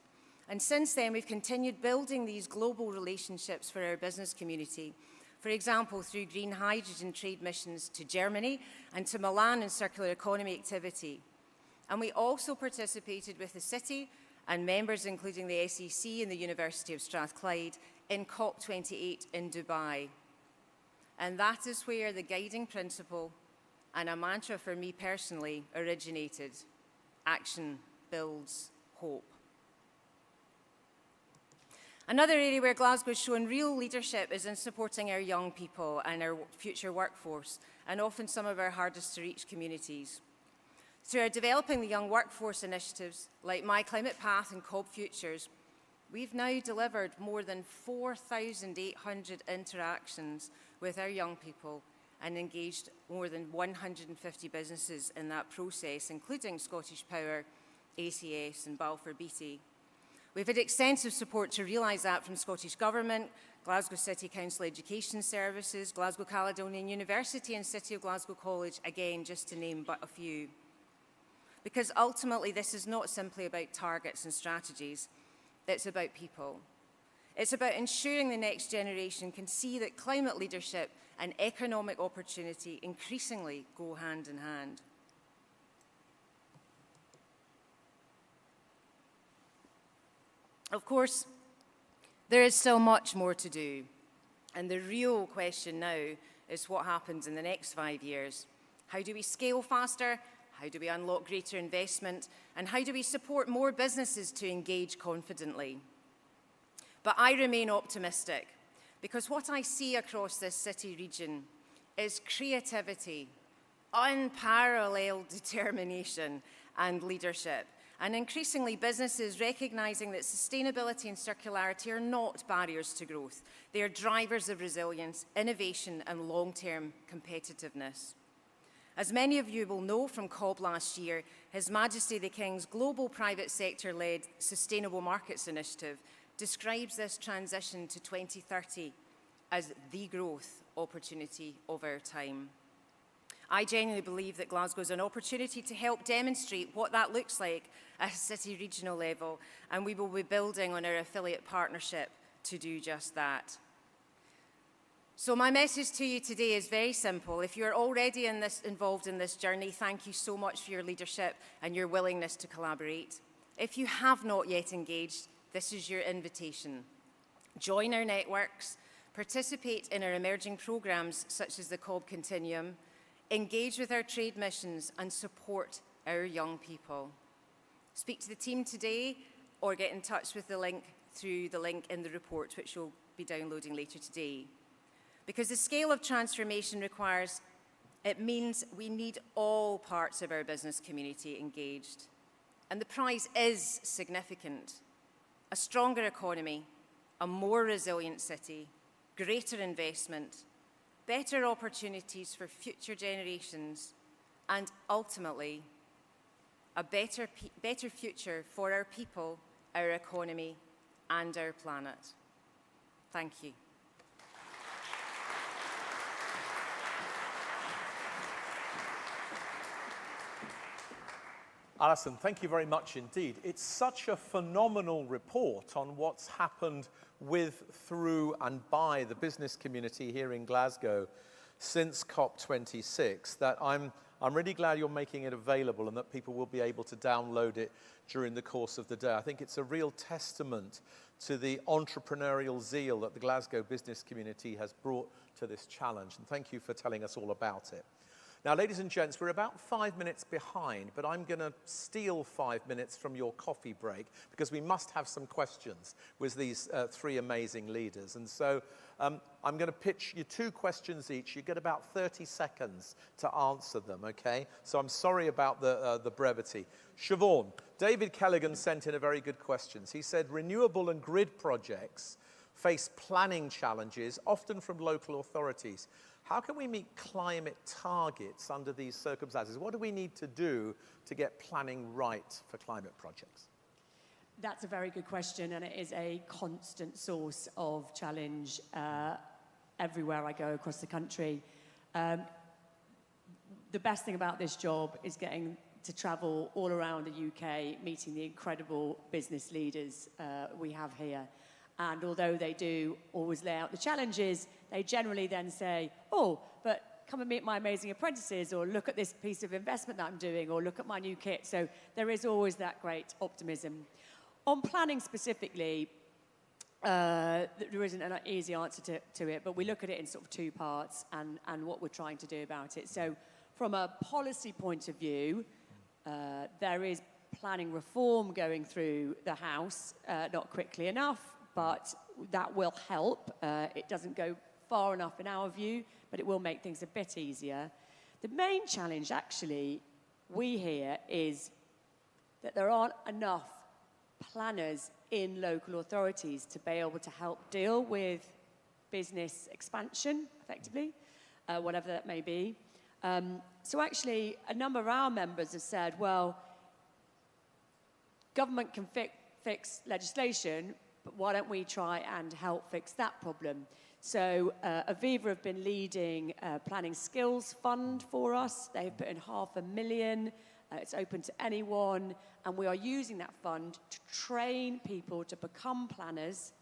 And since then, we've continued building these global relationships for our business community. For example, through green hydrogen trade missions to Germany and to Milan in circular economy activity. And we also participated with the city and members, including the SEC and the University of Strathclyde, in COP28 in Dubai. And that is where the guiding principle and a mantra for me personally originated: action builds hope. Another area where Glasgow has shown real leadership is in supporting our young people and our future workforce, and often some of our hardest to reach communities. Through our Developing the Young Workforce initiatives, like My Climate Path and COB Futures, we've now delivered more than 4,800 interactions with our young people and engaged more than 150 businesses in that process, including Scottish Power, ACS and Balfour Beatty. We've had extensive support to realise that from Scottish Government, Glasgow City Council Education Services, Glasgow Caledonian University and City of Glasgow College, again, just to name but a few. Because ultimately, this is not simply about targets and strategies, it's about people. It's about ensuring the next generation can see that climate leadership and economic opportunity increasingly go hand in hand. Of course, there is still much more to do, and the real question now is what happens in the next 5 years. How do we scale faster? How do we unlock greater investment? And how do we support more businesses to engage confidently? But I remain optimistic, because what I see across this city region is creativity, unparalleled determination and leadership, and increasingly businesses recognising that sustainability and circularity are not barriers to growth. They are drivers of resilience, innovation and long-term competitiveness. As many of you will know from COB last year, His Majesty the King's global private sector-led Sustainable Markets Initiative describes this transition to 2030 as the growth opportunity of our time. I genuinely believe that Glasgow is an opportunity to help demonstrate what that looks like at a city regional level, and we will be building on our affiliate partnership to do just that. So my message to you today is very simple. If you're already involved in this journey, thank you so much for your leadership and your willingness to collaborate. If you have not yet engaged, this is your invitation. Join our networks, participate in our emerging programmes such as the COB Continuum, engage with our trade missions and support our young people. Speak to the team today or get in touch with the link through the link in the report, which you'll be downloading later today. Because the scale of transformation it means we need all parts of our business community engaged. And the prize is significant. A stronger economy, a more resilient city, greater investment, better opportunities for future generations, and ultimately, a better future for our people, our economy, and our planet. Thank you. Alison, thank you very much indeed. It's such a phenomenal report on what's happened with, through and by the business community here in Glasgow since COP26 that I'm really glad you're making it available and that people will be able to download it during the course of the day. I think it's a real testament to the entrepreneurial zeal that the Glasgow business community has brought to this challenge. And thank you for telling us all about it. Now, ladies and gents, we're about 5 minutes behind, but I'm going to steal 5 minutes from your coffee break because we must have some questions with these three amazing leaders. And so I'm going to pitch you 2 questions each. You get about 30 seconds to answer them, okay? So I'm sorry about the brevity. Shevaun, David Kelligan sent in a very good question. He said, renewable and grid projects face planning challenges, often from local authorities. How can we meet climate targets under these circumstances? What do we need to do to get planning right for climate projects? That's a very good question, and it is a constant source of challenge everywhere I go across the country. The best thing about this job is getting to travel all around the UK, meeting the incredible business leaders we have here. And although they do always lay out the challenges, they generally then say, oh, but come and meet my amazing apprentices, or look at this piece of investment that I'm doing, or look at my new kit. So there is always that great optimism. On planning specifically, there isn't an easy answer to it, but we look at it in sort of 2 parts and what we're trying to do about it. So from a policy point of view, there is planning reform going through the House, not quickly enough, but that will help. It doesn't go far enough in our view, but it will make things a bit easier. The main challenge, actually, we hear is that there aren't enough planners in local authorities to be able to help deal with business expansion, effectively, whatever that may be. So actually, a number of our members have said, well, government can fix legislation, but why don't we try and help fix that problem? So Aviva have been leading a planning skills fund for us. They've put in £500,000. It's open to anyone. And we are using that fund to train people to become planners.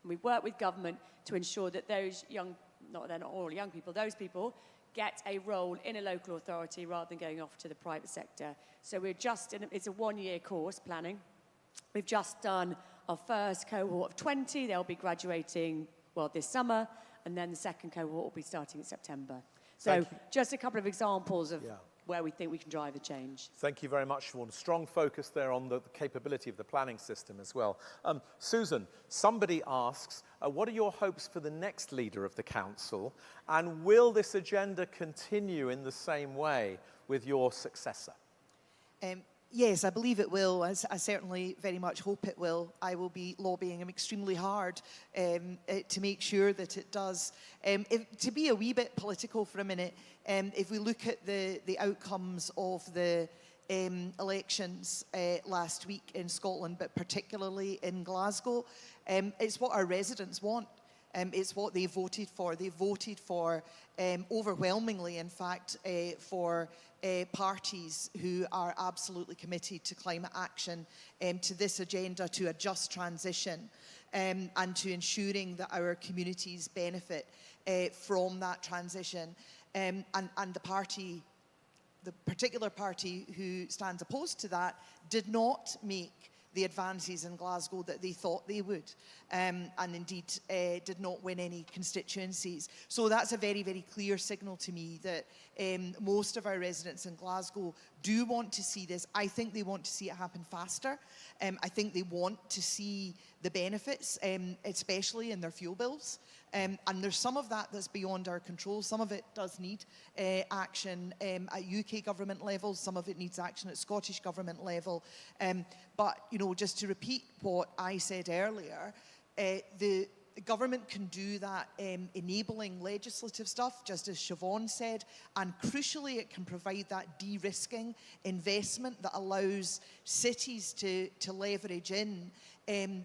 And we work with government to ensure that those young, they're not all young people, those people get a role in a local authority rather than going off to the private sector. So we're just it's a 1-year course, planning. We've just done our first cohort of 20. They'll be graduating, well, this summer, and then the second cohort will be starting in September. So just a couple of examples of where we think we can drive the change. Thank you very much, Shevaun. Strong focus there on the capability of the planning system as well. Susan, somebody asks, what are your hopes for the next leader of the council, and will this agenda continue in the same way with your successor? Yes, I believe it will. I certainly very much hope it will. I will be lobbying extremely hard to make sure that it does. To be a wee bit political for a minute, if we look at the outcomes of the elections last week in Scotland, but particularly in Glasgow, it's what our residents want. It's what they voted for. They voted for, overwhelmingly, in fact, for parties who are absolutely committed to climate action, to this agenda, to a just transition, and to ensuring that our communities benefit from that transition. And the particular party who stands opposed to that, did not make the advances in Glasgow that they thought they would, and indeed did not win any constituencies. So that's a very, very clear signal to me that most of our residents in Glasgow do want to see this. I think they want to see it happen faster. I think they want to see the benefits, especially in their fuel bills. And there's some of that that's beyond our control. Some of it does need action at UK government level. Some of it needs action at Scottish government level. But, you know, just to repeat what I said earlier, the government can do that enabling legislative stuff, just as Shevaun said, and crucially it can provide that de-risking investment that allows cities to leverage in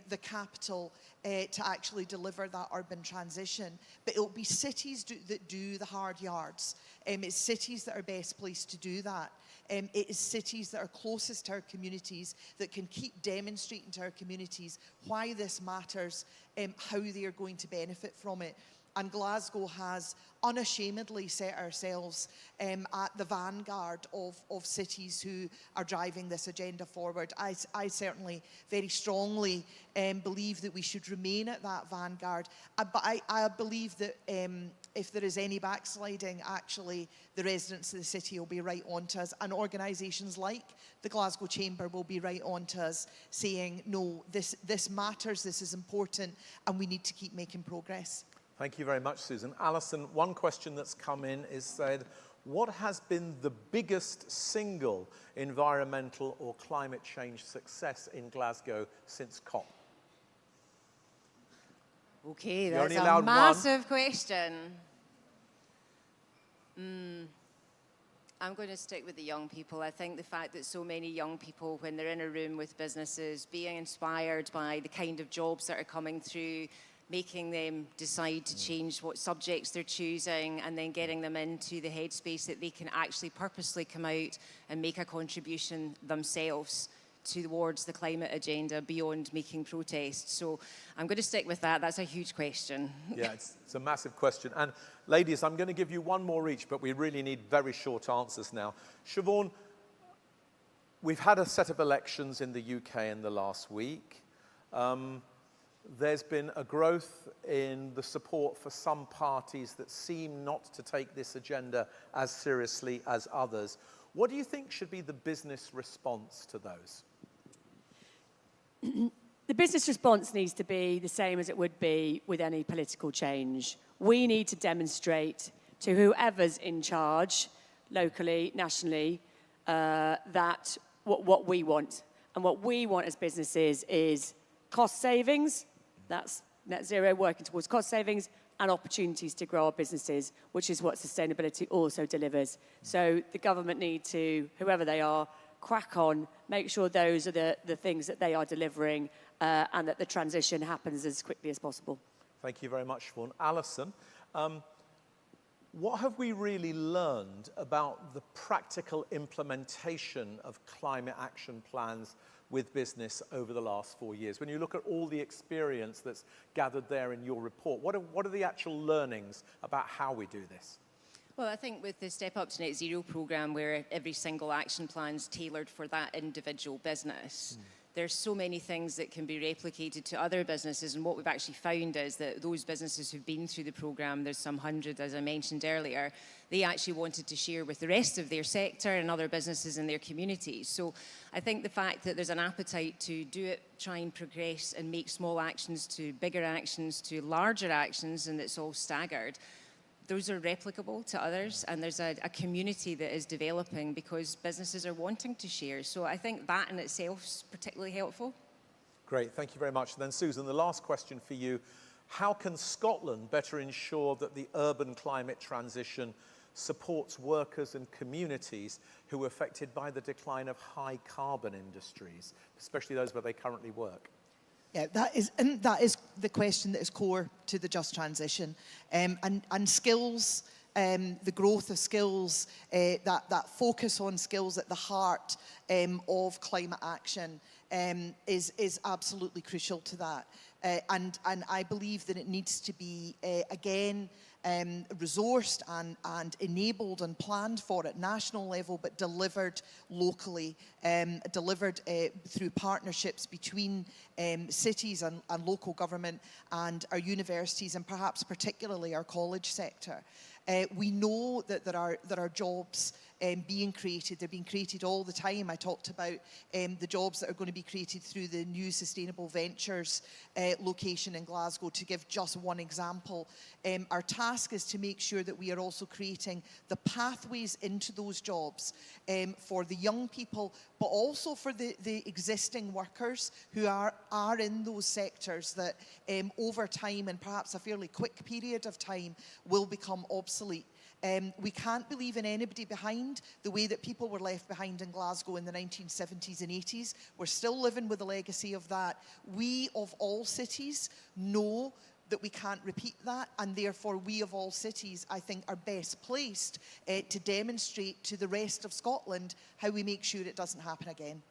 the capital to actually deliver that urban transition. But it'll be cities that do the hard yards. It's cities that are best placed to do that. It is cities that are closest to our communities that can keep demonstrating to our communities why this matters, how they are going to benefit from it. and Glasgow has unashamedly set ourselves at the vanguard of cities who are driving this agenda forward. I certainly very strongly believe that we should remain at that vanguard, but I believe that if there is any backsliding, actually the residents of the city will be right onto us, and organisations like the Glasgow Chamber will be right onto us saying, no, this matters, this is important, and we need to keep making progress. Thank you very much, Susan. Alison, one question that's come in is said, what has been the biggest single environmental or climate change success in Glasgow since COP? Okay, You're that's only allowed a massive question. I'm going to stick with the young people. I think the fact that so many young people, when they're in a room with businesses, being inspired by the kind of jobs that are coming through, making them decide to change what subjects they're choosing, and then getting them into the headspace that they can actually purposely come out and make a contribution themselves towards the climate agenda beyond making protests. So I'm going to stick with that. That's a huge question. Yeah, it's a massive question. And ladies, I'm going to give you one more each, but we really need very short answers now. Shevaun, we've had a set of elections in the UK in the last week. There's been a growth in the support for some parties that seem not to take this agenda as seriously as others. What do you think should be the business response to those? The business response needs to be the same as it would be with any political change. We need to demonstrate to whoever's in charge, locally, nationally, that what we want. And what we want as businesses is cost savings, that's net zero, working towards cost savings, and opportunities to grow our businesses, which is what sustainability also delivers. So the government need to, whoever they are, crack on, make sure those are the things that they are delivering, and that the transition happens as quickly as possible. Thank you very much, Shevaun. Alison, what have we really learned about the practical implementation of climate action plans with business over the last 4 years? When you look at all the experience that's gathered there in your report, what are the actual learnings about how we do this? Well, I think with the Step Up to Net Zero programme, where every single action plan is tailored for that individual business, there's so many things that can be replicated to other businesses. And what we've actually found is that those businesses who've been through the programme, there's some 100, as I mentioned earlier, they actually wanted to share with the rest of their sector and other businesses in their communities. So I think the fact that there's an appetite to do it, try and progress and make small actions to bigger actions to larger actions, and it's all staggered, those are replicable to others, and there's a community that is developing because businesses are wanting to share. So I think that in itself is particularly helpful. Great, thank you very much. And then Susan, the last question for you. How can Scotland better ensure that the urban climate transition supports workers and communities who are affected by the decline of high carbon industries, especially those where they currently work? Yeah, that is the question that is core to the just transition. And skills, the growth of skills, that focus on skills at the heart of climate action is absolutely crucial to that. And I believe that it needs to be, again, resourced and enabled and planned for at national level, but delivered locally, delivered through partnerships between cities and local government and our universities, and perhaps particularly our college sector. We know that there are jobs being created. They're being created all the time. I talked about the jobs that are going to be created through the new Sustainable Ventures location in Glasgow, to give just one example. Our task is to make sure that we are also creating the pathways into those jobs for the young people, but also for the existing workers who are in those sectors that over time, and perhaps a fairly quick period of time, will become obsolete. We can't be leaving anybody behind the way that people were left behind in Glasgow in the 1970s and 80s. We're still living with the legacy of that. We, of all cities, know that we can't repeat that, and therefore we, of all cities, I think, are best placed to demonstrate to the rest of Scotland how we make sure it doesn't happen again.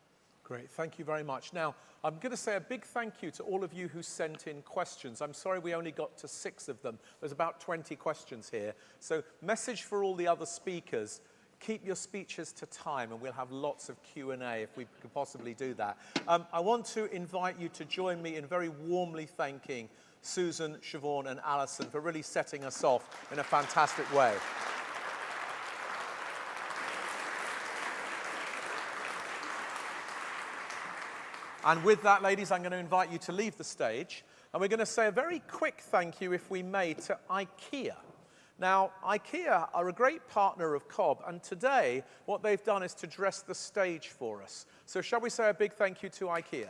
Great, thank you very much. Now, I'm going to say a big thank you to all of you who sent in questions. I'm sorry we only got to 6 of them. There's about 20 questions here. So, message for all the other speakers, keep your speeches to time and we'll have lots of Q&A if we could possibly do that. I want to invite you to join me in very warmly thanking Susan, Shevaun and Alison for really setting us off in a fantastic way. And with that, ladies, I'm going to invite you to leave the stage. And we're going to say a very quick thank you, if we may, to IKEA. Now, IKEA are a great partner of COB, and today what they've done is to dress the stage for us. So shall we say a big thank you to IKEA?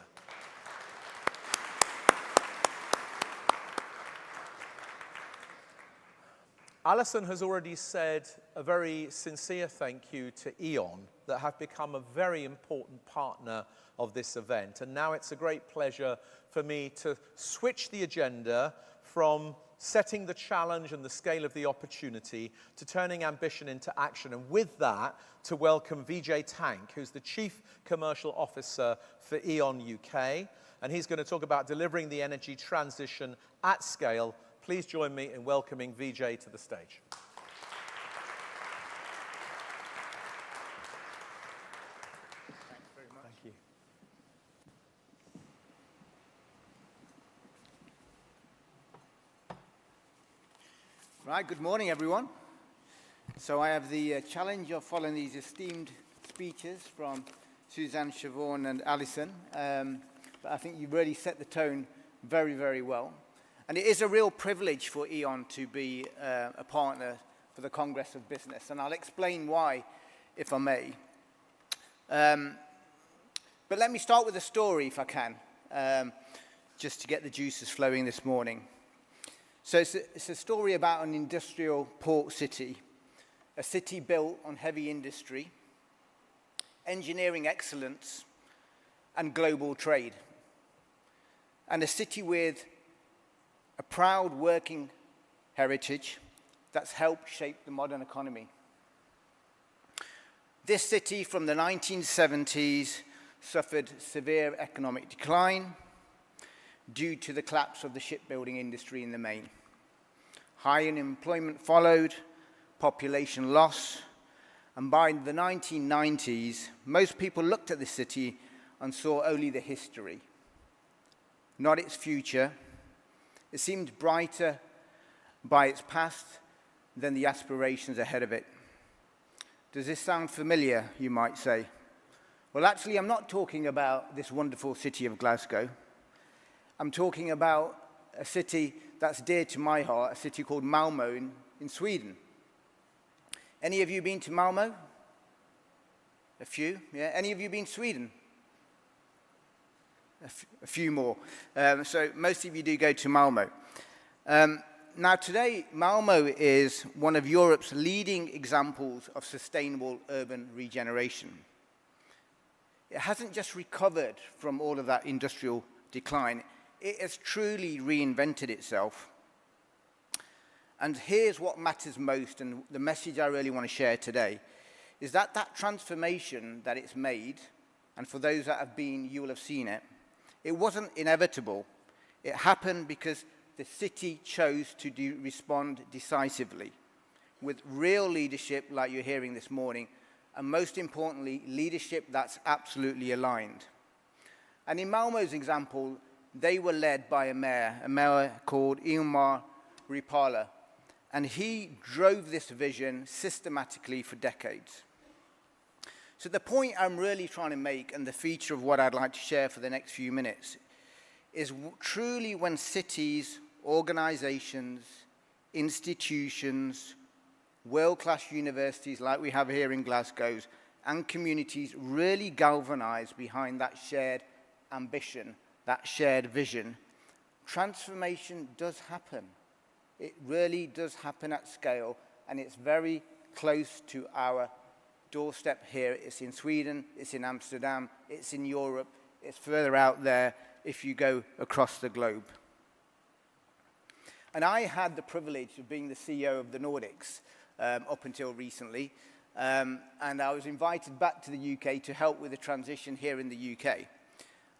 Alison has already said a very sincere thank you to E.ON that have become a very important partner of this event. And now it's a great pleasure for me to switch the agenda from setting the challenge and the scale of the opportunity to turning ambition into action. And with that, to welcome Vijay, who's the Chief Commercial Officer for E.ON UK. And he's going to talk about delivering the energy transition at scale. Please join me in welcoming Vijay to the stage. Thanks very much. Thank you. Right, good morning, everyone. So I have the challenge of following these esteemed speeches from Suzanne, Shevaun and Alison. But I think you've really set the tone very, very well. And it is a real privilege for E.ON to be a partner for the Congress of Business. And I'll explain why, if I may. But let me start with a story, if I can, just to get the juices flowing this morning. So it's a story about an industrial port city, a city built on heavy industry, engineering excellence, and global trade. And a city with a proud working heritage that's helped shape the modern economy. This city from the 1970s suffered severe economic decline due to the collapse of the shipbuilding industry in the main. High unemployment followed, population loss, and by the 1990s, most people looked at the city and saw only the history, not its future. It seemed brighter by its past than the aspirations ahead of it. Does this sound familiar, you might say? Well, actually, I'm not talking about this wonderful city of Glasgow. I'm talking about a city that's dear to my heart, a city called Malmö in Sweden. Any of you been to Malmö? A few, yeah? Any of you been to Sweden? A few more. So most of you do go to Malmö. Now today, Malmö is one of Europe's leading examples of sustainable urban regeneration. It hasn't just recovered from all of that industrial decline. It has truly reinvented itself. And here's what matters most, and the message I really want to share today, is that that transformation that it's made, and for those that have been, you will have seen it, it wasn't inevitable. It happened because the city chose to respond decisively with real leadership like you're hearing this morning, and most importantly, leadership that's absolutely aligned. And in Malmö's example, they were led by a mayor called Ilmar Reepalu, and he drove this vision systematically for decades. So the point I'm really trying to make, and the feature of what I'd like to share for the next few minutes, is truly when cities, organizations, institutions, world-class universities like we have here in Glasgow, and communities really galvanize behind that shared ambition, that shared vision, transformation does happen. It really does happen at scale, and it's very close to our doorstep here. It's in Sweden, it's in Amsterdam, it's in Europe, it's further out there if you go across the globe. And I had the privilege of being the CEO of the Nordics up until recently. And I was invited back to the UK to help with the transition here in the UK.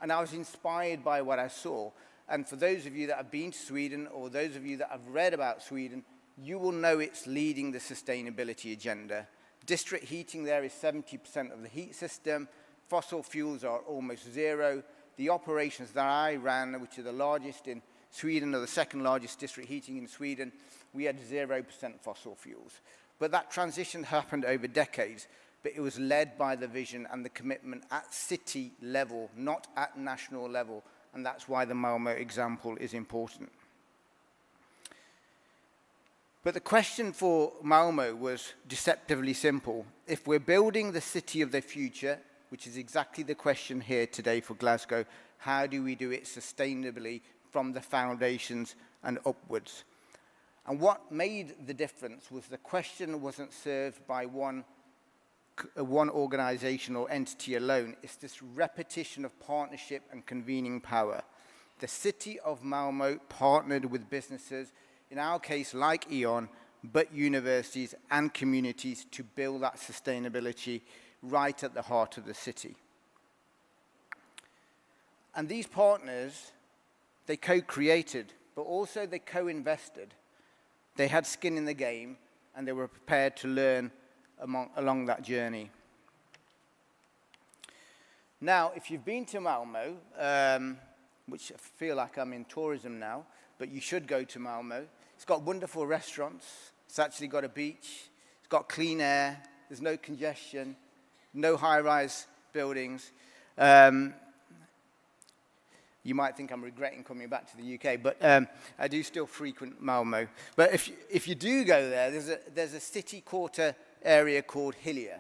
And I was inspired by what I saw. And for those of you that have been to Sweden, or those of you that have read about Sweden, you will know it's leading the sustainability agenda. District heating there is 70% of the heat system. Fossil fuels are almost zero. The operations that I ran, which are the largest in Sweden, or the second largest district heating in Sweden, we had 0% fossil fuels. But that transition happened over decades, but it was led by the vision and the commitment at city level, not at national level, and that's why the Malmo example is important. But the question for Malmo was deceptively simple. If we're building the city of the future, which is exactly the question here today for Glasgow, how do we do it sustainably from the foundations and upwards? And what made the difference was the question wasn't served by one organisation or entity alone. It's this repetition of partnership and convening power. The city of Malmo partnered with businesses, in our case like E.ON, but universities and communities, to build that sustainability right at the heart of the city. And these partners, they co-created, but also they co-invested. They had skin in the game, and they were prepared to learn along that journey. Now, if you've been to Malmo, which I feel like I'm in tourism now, but you should go to Malmo. It's got wonderful restaurants. It's actually got a beach. It's got clean air. There's no congestion, no high-rise buildings. You might think I'm regretting coming back to the UK, but I do still frequent Malmo. But if you do go there, there's a city quarter area called Hillier.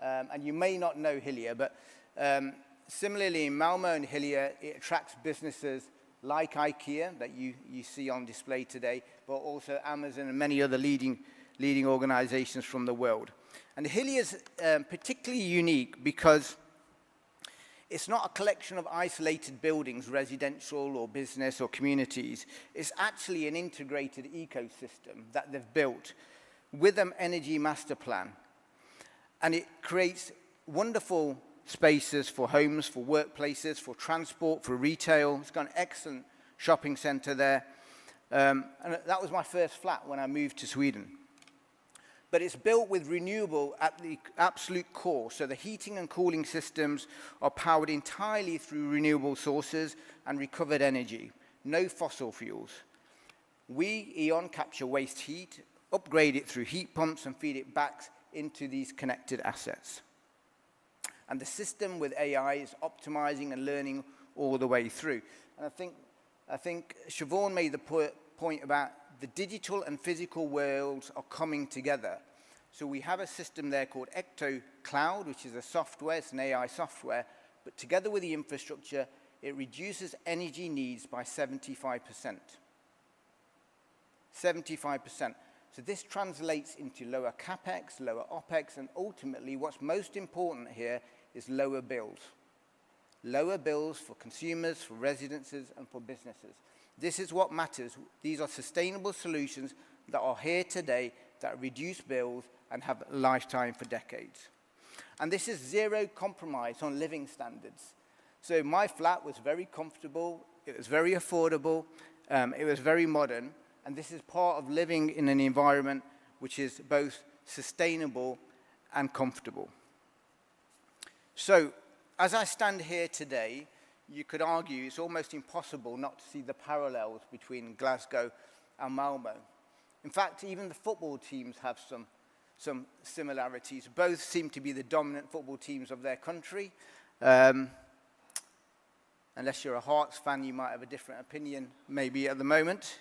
And you may not know Hillier, but similarly in Malmo and Hillier, it attracts businesses like IKEA that you see on display today, but also Amazon and many other leading organizations from the world. And Hillier is particularly unique because it's not a collection of isolated buildings, residential or business or communities. It's actually an integrated ecosystem that they've built with an energy master plan. And it creates wonderful spaces for homes, for workplaces, for transport, for retail. It's got an excellent shopping centre there. And that was my first flat when I moved to Sweden. But it's built with renewable at the absolute core. So the heating and cooling systems are powered entirely through renewable sources and recovered energy. No fossil fuels. We, E.ON, capture waste heat, upgrade it through heat pumps and feed it back into these connected assets. And the system with AI is optimizing and learning all the way through. And I think Shevaun made the point about the digital and physical worlds are coming together. So we have a system there called Ecto Cloud, which is a software, it's an AI software, but together with the infrastructure, it reduces energy needs by 75%. 75%. So this translates into lower CapEx, lower OpEx, and ultimately what's most important here is lower bills. Lower bills for consumers, for residences, and for businesses. This is what matters. These are sustainable solutions that are here today that reduce bills and have a lifetime for decades. And this is zero compromise on living standards. So my flat was very comfortable, it was very affordable, it was very modern, and this is part of living in an environment which is both sustainable and comfortable. So, as I stand here today, you could argue it's almost impossible not to see the parallels between Glasgow and Malmo. In fact, even the football teams have some similarities. Both seem to be the dominant football teams of their country. Unless you're a Hearts fan, you might have a different opinion maybe at the moment.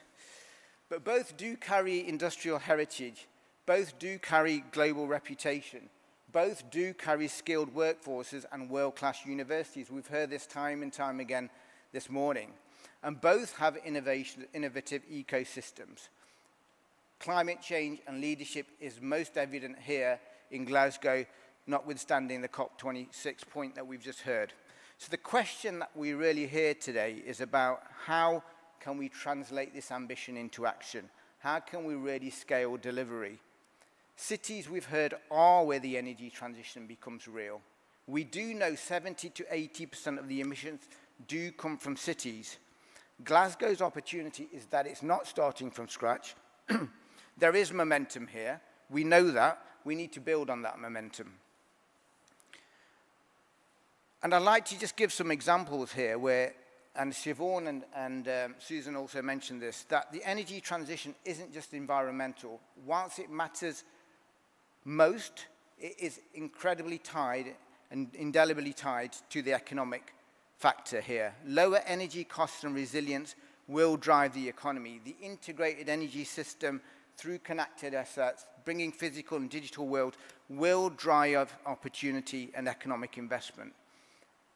But both do carry industrial heritage. Both do carry global reputation. Both do carry skilled workforces and world-class universities. We've heard this time and time again this morning. And both have innovative ecosystems. Climate change and leadership is most evident here in Glasgow, notwithstanding the COP26 point that we've just heard. So the question that we really hear today is about how can we translate this ambition into action? How can we really scale delivery? Cities, we've heard, are where the energy transition becomes real. We do know 70 to 80% of the emissions do come from cities. Glasgow's opportunity is that it's not starting from scratch. There is momentum here. We know that. We need to build on that momentum. And I'd like to just give some examples here where, and Shevaun and Susan also mentioned this, that the energy transition isn't just environmental. Whilst it matters most, it is incredibly tied and indelibly tied to the economic factor here. Lower energy costs and resilience will drive the economy. The integrated energy system through connected assets, bringing physical and digital world, will drive opportunity and economic investment.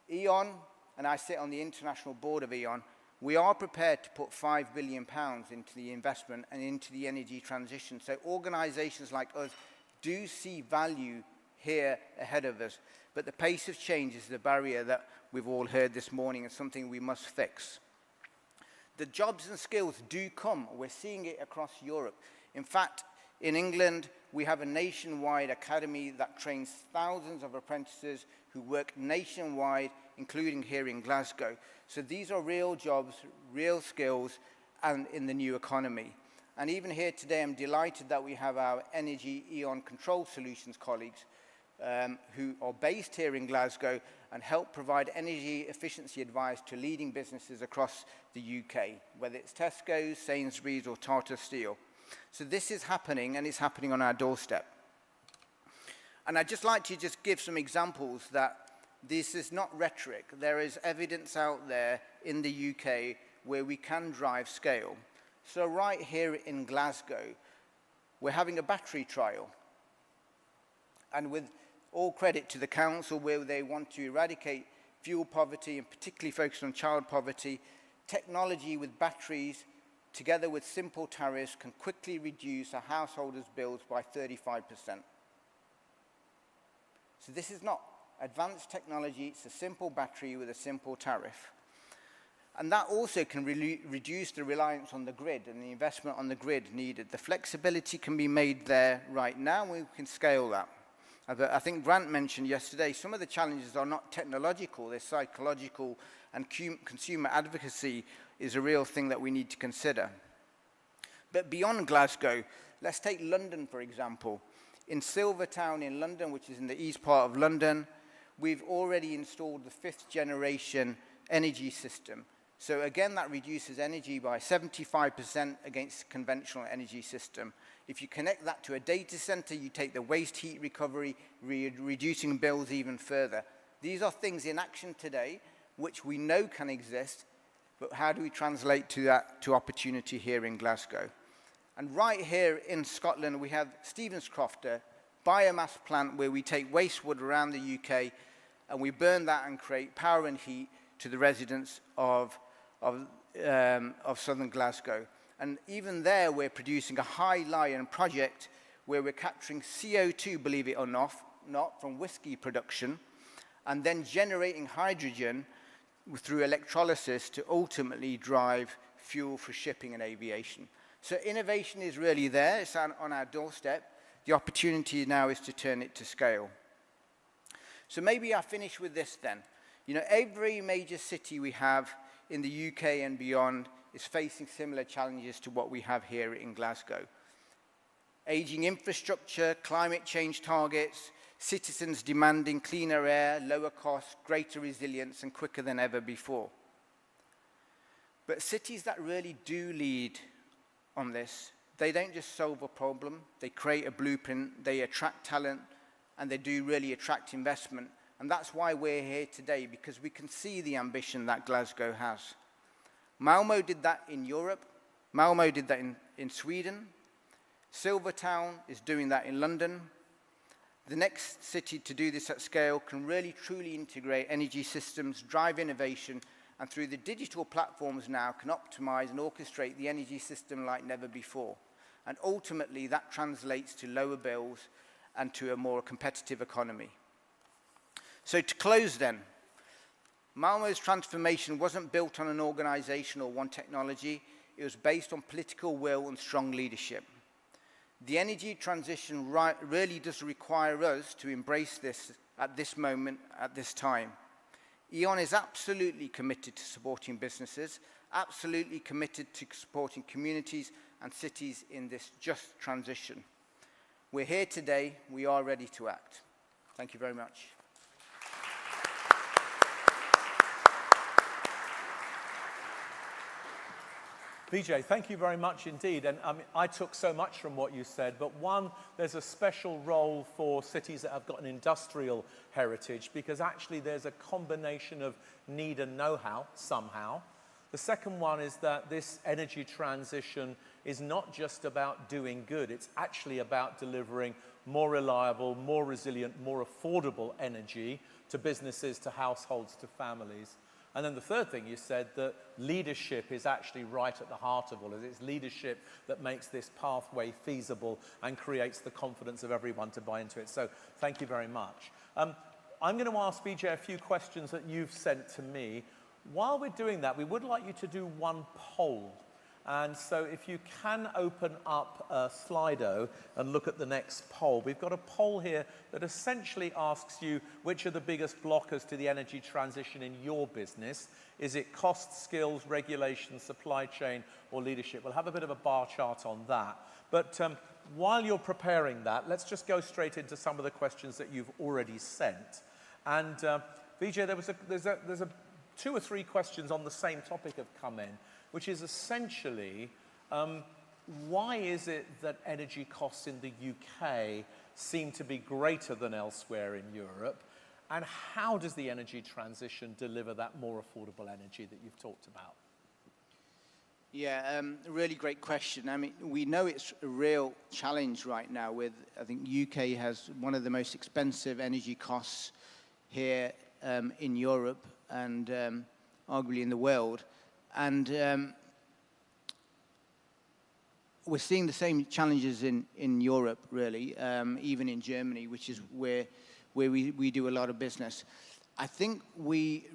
E.ON, and I sit on the international board of E.ON, we are prepared to put £5 billion into the investment and into the energy transition. So organisations like us do see value here ahead of us. But the pace of change is the barrier that we've all heard this morning and something we must fix. The jobs and skills do come. We're seeing it across Europe. In fact, in England, we have a nationwide academy that trains thousands of apprentices who work nationwide, including here in Glasgow. So these are real jobs, real skills, and in the new economy. And even here today, I'm delighted that we have our Energy E.ON Control Solutions colleagues who are based here in Glasgow and help provide energy efficiency advice to leading businesses across the UK, whether it's Tesco's, Sainsbury's, or Tata Steel. So this is happening, and it's happening on our doorstep. And I'd just like to just give some examples that this is not rhetoric. There is evidence out there in the UK where we can drive scale. So right here in Glasgow, we're having a battery trial. And with all credit to the council, where they want to eradicate fuel poverty and particularly focus on child poverty, technology with batteries together with simple tariffs can quickly reduce a householder's bills by 35%. So this is not advanced technology, it's a simple battery with a simple tariff. And that also can reduce the reliance on the grid and the investment on the grid needed. The flexibility can be made there right now, and we can scale that. I think Grant mentioned yesterday, some of the challenges are not technological, they're psychological, and consumer advocacy is a real thing that we need to consider. But beyond Glasgow, let's take London, for example. In Silvertown in London, which is in the east part of London, we've already installed the 5th generation energy system. So again, that reduces energy by 75% against conventional energy system. If you connect that to a data center, you take the waste heat recovery, reducing bills even further. These are things in action today, which we know can exist, but how do we translate to opportunity here in Glasgow? And right here in Scotland, we have Stevenscroft, a biomass plant where we take wastewood around the UK and we burn that and create power and heat to the residents of southern Glasgow. And even there, we're producing a high lion project where we're capturing CO2, believe it or not, from whiskey production, and then generating hydrogen through electrolysis to ultimately drive fuel for shipping and aviation. So innovation is really there, it's on our doorstep. The opportunity now is to turn it to scale. So maybe I'll finish with this then. You know, every major city we have in the UK and beyond is facing similar challenges to what we have here in Glasgow. Aging infrastructure, climate change targets, citizens demanding cleaner air, lower costs, greater resilience, and quicker than ever before. But cities that really do lead on this, they don't just solve a problem, they create a blueprint, they attract talent, and they do really attract investment. And that's why we're here today, because we can see the ambition that Glasgow has. Malmö did that in Europe. Malmö did that in Sweden. Silvertown is doing that in London. The next city to do this at scale can really truly integrate energy systems, drive innovation, and through the digital platforms now can optimize and orchestrate the energy system like never before. And ultimately, that translates to lower bills and to a more competitive economy. So to close then, Malmö's transformation wasn't built on an organization or one technology. It was based on political will and strong leadership. The energy transition really does require us to embrace this at this moment, at this time. E.ON is absolutely committed to supporting businesses, absolutely committed to supporting communities and cities in this just transition. We're here today, we are ready to act. Thank you very much. Vijay, thank you very much indeed. And I took so much from what you said, but one, there's a special role for cities that have got an industrial heritage, because actually there's a combination of need and know-how somehow. The second one is that this energy transition is not just about doing good, it's actually about delivering more reliable, more resilient, more affordable energy to businesses, to households, to families. And then the third thing you said, that leadership is actually right at the heart of all of it. It's leadership that makes this pathway feasible and creates the confidence of everyone to buy into it. So thank you very much. I'm going to ask Vijay a few questions that you've sent to me. While we're doing that, we would like you to do one poll. And so if you can open up Slido and look at the next poll. We've got a poll here that essentially asks you which are the biggest blockers to the energy transition in your business. Is it cost, skills, regulation, supply chain, or leadership? We'll have a bit of a bar chart on that. But while you're preparing that, let's just go straight into some of the questions that you've already sent. And Vijay, there's two or three questions on the same topic have come in, which is essentially, why is it that energy costs in the UK seem to be greater than elsewhere in Europe? And how does the energy transition deliver that more affordable energy that you've talked about? Yeah, really great question. I mean, we know it's a real challenge right now with, I think UK has one of the most expensive energy costs here in Europe and arguably in the world. And we're seeing the same challenges in Europe, really, even in Germany, which is where we do a lot of business. I think we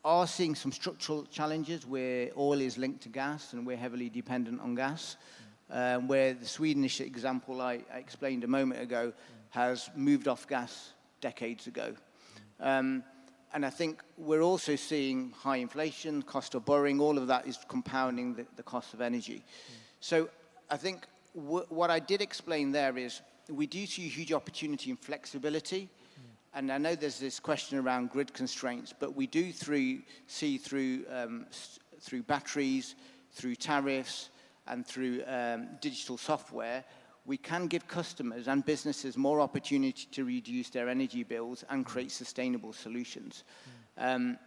are seeing some structural challenges where oil is linked to gas and we're heavily dependent on gas, where the Swedish example I explained a moment ago has moved off gas decades ago. And I think we're also seeing high inflation, cost of borrowing, all of that is compounding the cost of energy. So I think what I did explain there is we do see a huge opportunity in flexibility. And I know there's this question around grid constraints, but we do see through batteries, through tariffs, and through digital software, we can give customers and businesses more opportunity to reduce their energy bills and create sustainable solutions. And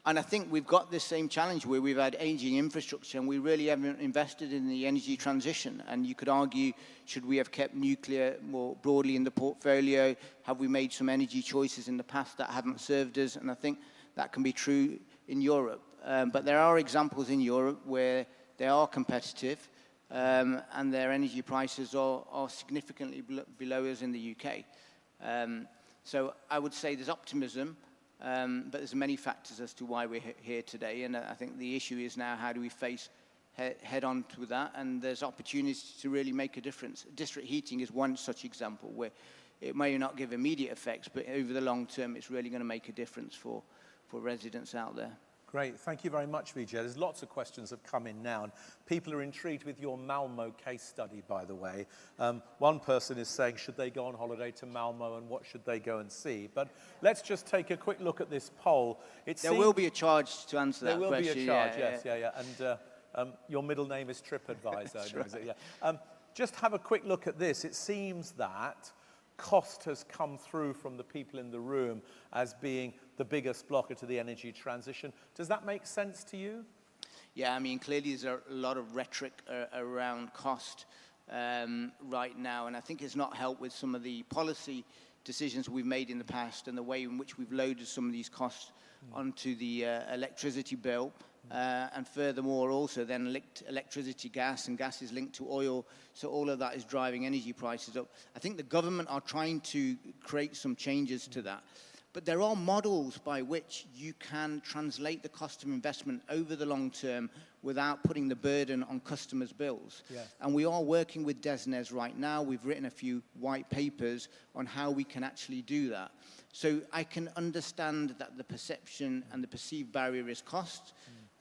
I think we've got this same challenge where we've had aging infrastructure and we really haven't invested in the energy transition. And you could argue, should we have kept nuclear more broadly in the portfolio? Have we made some energy choices in the past that haven't served us? And I think that can be true in Europe. But there are examples in Europe where they are competitive and their energy prices are significantly below us in the UK. So I would say there's optimism. But there's many factors as to why we're here today, and I think the issue is now how do we face head-on to that, and there's opportunities to really make a difference. District heating is one such example where it may not give immediate effects, but over the long term it's really going to make a difference for residents out there. Great, thank you very much, Vijay. There's lots of questions have come in now, and people are intrigued with your Malmo case study, by the way. One person is saying, should they go on holiday to Malmo and what should they go and see? But let's just take a quick look at this poll. There will be a charge to answer that question. There will be a charge, yes, yeah. And your middle name is TripAdvisor, That's is it? right. Yeah. Just have a quick look at this. It seems that cost has come through from the people in the room as being the biggest blocker to the energy transition. Does that make sense to you? Yeah, I mean, clearly there's a lot of rhetoric around cost right now, and I think it's not helped with some of the policy decisions we've made in the past and the way in which we've loaded some of these costs onto the electricity bill. And furthermore, also then linked electricity, gas, and gas is linked to oil. So all of that is driving energy prices up. I think the government are trying to create some changes to that. But there are models by which you can translate the cost of investment over the long term without putting the burden on customers' bills. Yes. And we are working with DESNZ right now. We've written a few white papers on how we can actually do that. So I can understand that the perception and the perceived barrier is cost,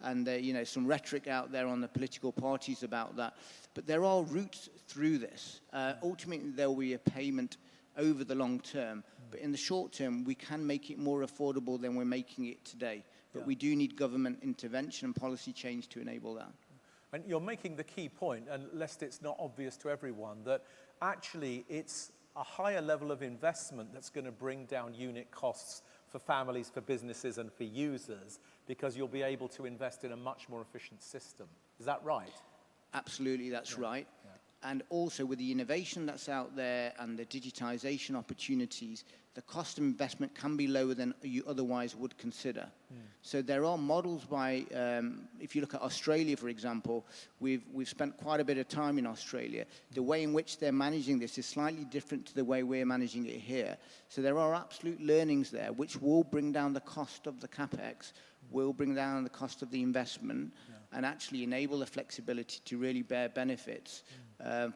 and you know, some rhetoric out there on the political parties about that. But there are routes through this. Ultimately, there will be a payment over the long term, but in the short term, we can make it more affordable than we're making it today. But we do need government intervention and policy change to enable that. And you're making the key point, and lest it's not obvious to everyone, that actually it's a higher level of investment that's going to bring down unit costs for families, for businesses, and for users, because you'll be able to invest in a much more efficient system. Is that right? Absolutely, that's right. Yeah. And also with the innovation that's out there and the digitization opportunities, the cost of investment can be lower than you otherwise would consider. So there are models by, if you look at Australia, for example, we've spent quite a bit of time in Australia. The way in which they're managing this is slightly different to the way we're managing it here. So there are absolute learnings there which will bring down the cost of the capex, will bring down the cost of the investment, and actually enable the flexibility to really bear benefits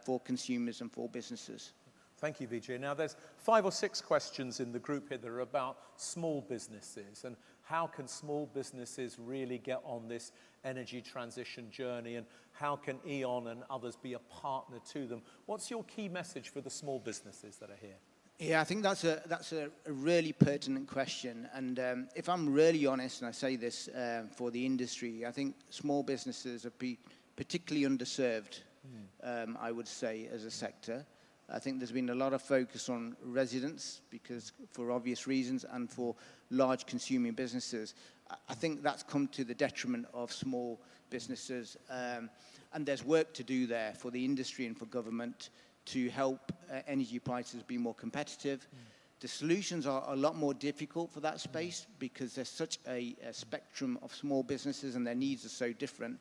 for consumers and for businesses. Thank you, Vijay. Now, there's 5 or 6 questions in the group here that are about small businesses and how can small businesses really get on this energy transition journey, and how can E.ON and others be a partner to them? What's your key message for the small businesses that are here? Yeah, I think that's a really pertinent question. And if I'm really honest, and I say this for the industry, I think small businesses are particularly underserved, I would say, as a sector. I think there's been a lot of focus on residents, because for obvious reasons, and for large consuming businesses. I think that's come to the detriment of small businesses. And there's work to do there for the industry and for government to help energy prices be more competitive. The solutions are a lot more difficult for that space because there's such a spectrum of small businesses and their needs are so different.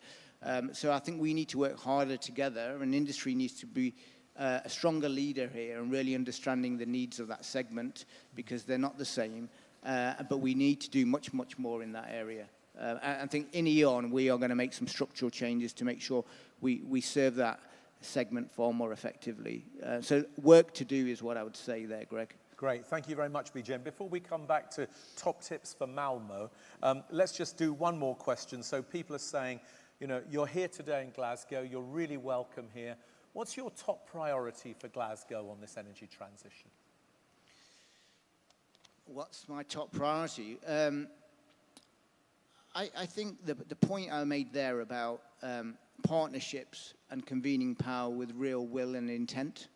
So I think we need to work harder together, and industry needs to be a stronger leader here and really understanding the needs of that segment, because they're not the same. But we need to do much, much more in that area. I think in E.ON, we are going to make some structural changes to make sure we serve that segment far more effectively. So work to do is what I would say there, Greg. Great, thank you very much, Vijay. And before we come back to top tips for Malmo, let's just do one more question. So people are saying, you know, you're here today in Glasgow, you're really welcome here. What's your top priority for Glasgow on this energy transition? What's my top priority? I think the point I made there about partnerships and convening power with real will and intent,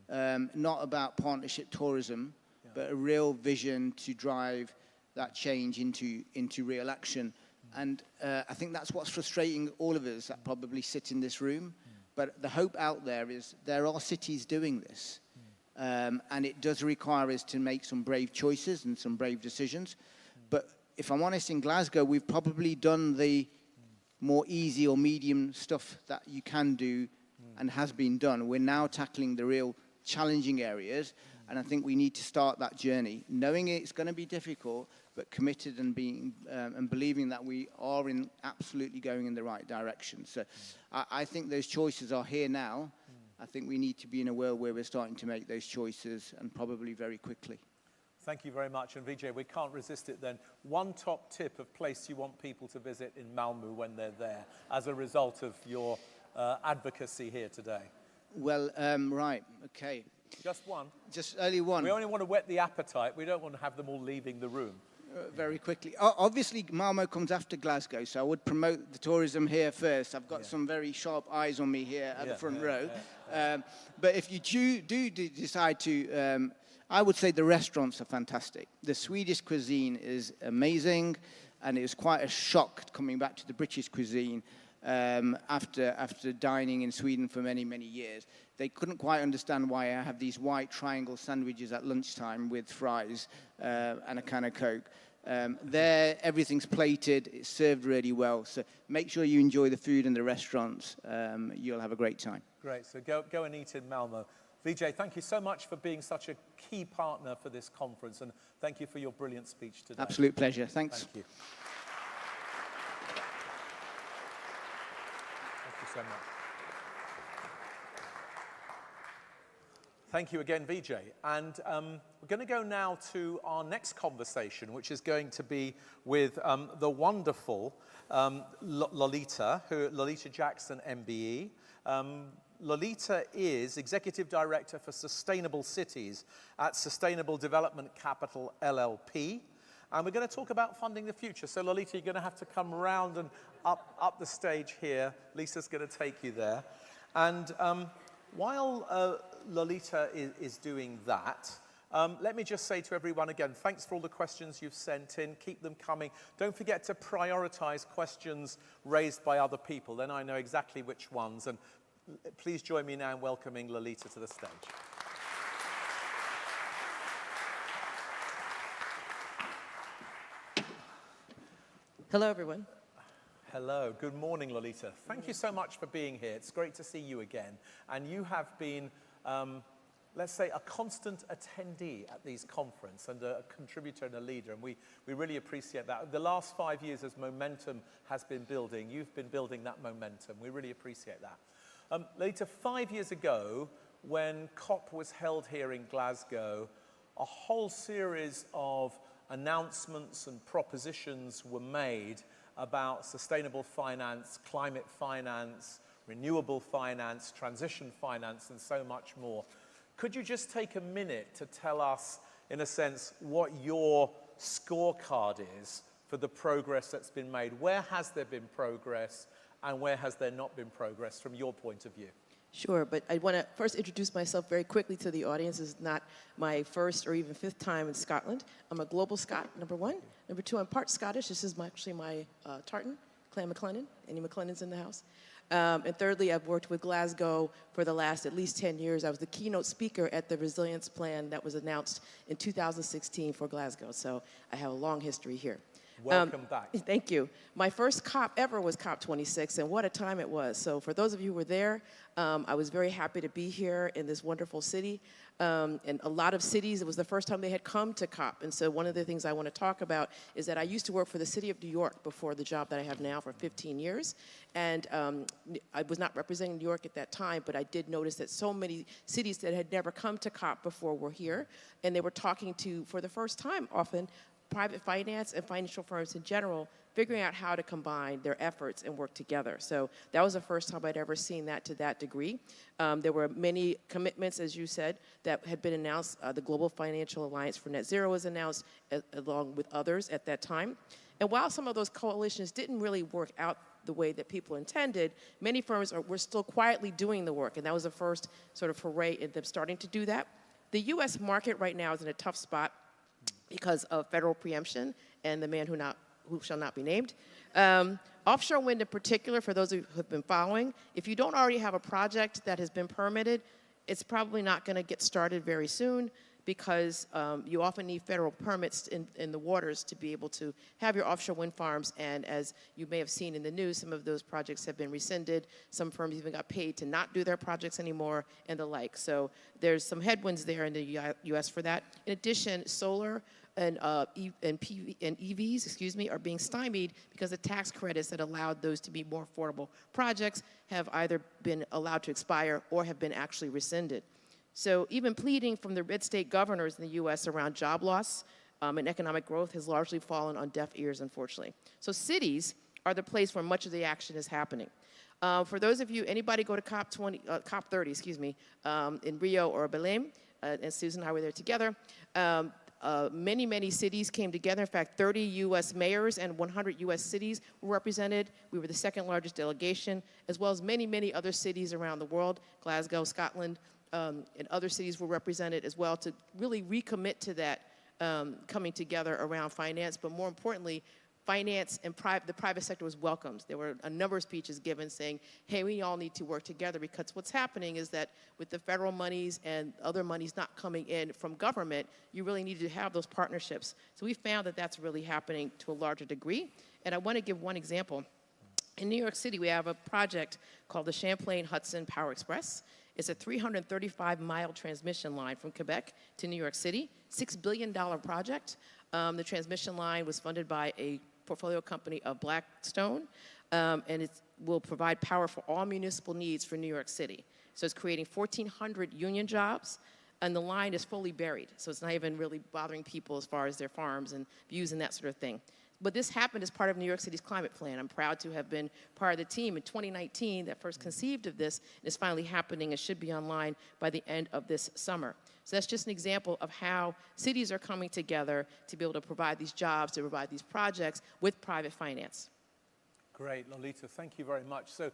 not about partnership tourism, but a real vision to drive that change into real action. And I think that's what's frustrating all of us that probably sit in this room. But the hope out there is there are cities doing this. And it does require us to make some brave choices and some brave decisions. But if I'm honest, in Glasgow, we've probably done the more easy or medium stuff that you can do and has been done. We're now tackling the real challenging areas. And I think we need to start that journey, knowing it's going to be difficult, but committed and being and believing that we are absolutely going in the right direction. So I think those choices are here now. I think we need to be in a world where we're starting to make those choices, and probably very quickly. Thank you very much. And Vijay, we can't resist it then. One top tip of place you want people to visit in Malmo when they're there as a result of your advocacy here today? Well, right, okay. Just one? Just only one. We only want to whet the appetite. We don't want to have them all leaving the room. Very quickly. Obviously, Malmo comes after Glasgow, so I would promote the tourism here first. I've got some very sharp eyes on me here at the front row. But if you do decide to, I would say the restaurants are fantastic. The Swedish cuisine is amazing, and it was quite a shock coming back to the British cuisine after dining in Sweden for many, many years. They couldn't quite understand why I have these white triangle sandwiches at lunchtime with fries and a can of Coke. There, everything's plated, it's served really well. So make sure you enjoy the food in the restaurants. You'll have a great time. Great, so go and eat in Malmo. Vijay, thank you so much for being such a key partner for this conference and Thank you for your brilliant speech today. Absolute pleasure. Thanks. Thank you. Thank you so much. Thank you again, Vijay. And we're going to go now to our next conversation, which is going to be with the wonderful Lolita Jackson, MBE. Lolita is Executive Director for Sustainable Cities at Sustainable Development Capital, LLP. And we're going to talk about funding the future. So, Lolita, you're going to have to come round and up the stage here. Lisa's going to take you there. And while Lolita is doing that, let me just say to everyone again, thanks for all the questions you've sent in. Keep them coming. Don't forget to prioritize questions raised by other people. Then I know exactly which ones. And please join me now in welcoming Lolita to the stage. Hello, everyone. Hello, good morning, Lolita. Thank you so much for being here. It's great to see you again. And you have been, let's say, a constant attendee at these conferences and a contributor and a leader, and we really appreciate that. The last 5 years as momentum has been building, you've been building that momentum. We really appreciate that. Lolita, 5 years ago, when COP was held here in Glasgow, a whole series of announcements and propositions were made about sustainable finance, climate finance, renewable finance, transition finance, and so much more. Could you just take a minute to tell us, in a sense, what your scorecard is for the progress that's been made? Where has there been progress, and where has there not been progress from your point of view? Sure, but I want to first introduce myself very quickly to the audience. It's not my first or even fifth time in Scotland. I'm a global Scot, number one. Number two, I'm part Scottish. This is actually my tartan, Clan McLennan. Any McLennans in the house? And thirdly, I've worked with Glasgow for the last at least 10 years. I was the keynote speaker at the resilience plan that was announced in 2016 for Glasgow. So I have a long history here. Welcome back. Thank you. My first COP ever was COP26, and what a time it was. So for those of you who were there, I was very happy to be here in this wonderful city. And a lot of cities, it was the first time they had come to COP. And so one of the things I want to talk about is that I used to work for the city of New York before the job that I have now for 15 years. And I was not representing New York at that time, but I did notice that so many cities that had never come to COP before were here. And they were talking to, for the first time often, private finance and financial firms in general, figuring out how to combine their efforts and work together. So that was the first time I'd ever seen that to that degree. There were many commitments, as you said, that had been announced. The Global Financial Alliance for Net Zero was announced, along with others at that time. And while some of those coalitions didn't really work out the way that people intended, many firms were still quietly doing the work, and that was the first sort of foray in them starting to do that. The U.S. market right now is in a tough spot because of federal preemption and the man who shall not be named. Offshore wind in particular, for those of you who have been following, if you don't already have a project that has been permitted, it's probably not going to get started very soon because you often need federal permits in the waters to be able to have your offshore wind farms. And as you may have seen in the news, some of those projects have been rescinded. Some firms even got paid to not do their projects anymore and the like. So there's some headwinds there in the U.S. for that. In addition, solar and EVs, are being stymied because the tax credits that allowed those to be more affordable projects have either been allowed to expire or have been actually rescinded. So even pleading from the red state governors in the U.S. around job loss and economic growth has largely fallen on deaf ears, unfortunately. So cities are the place where much of the action is happening. For those of you, anybody go to COP30, in Rio or Belém, and Susan and I were there together. Many cities came together. In fact, 30 U.S. mayors and 100 U.S. cities were represented. We were the second largest delegation, as well as many other cities around the world. Glasgow, Scotland, and other cities were represented as well to really recommit to that coming together around finance. But more importantly, finance and the private sector was welcomed. There were a number of speeches given saying, hey, we all need to work together, because what's happening is that with the federal monies and other monies not coming in from government, you really need to have those partnerships. So we found that that's really happening to a larger degree. And I want to give one example. In New York City, we have a project called the Champlain Hudson Power Express. It's a 335-mile transmission line from Quebec to New York City, $6 billion project. The transmission line was funded by a portfolio company of Blackstone, and it will provide power for all municipal needs for New York City. So it's creating 1,400 union jobs, and the line is fully buried. So it's not even really bothering people as far as their farms and views and that sort of thing. But this happened as part of New York City's climate plan. I'm proud to have been part of the team in 2019 that first conceived of this, and it's finally happening and should be online by the end of this summer. So that's just an example of how cities are coming together to be able to provide these jobs, to provide these projects with private finance. Great, Lolita, thank you very much. So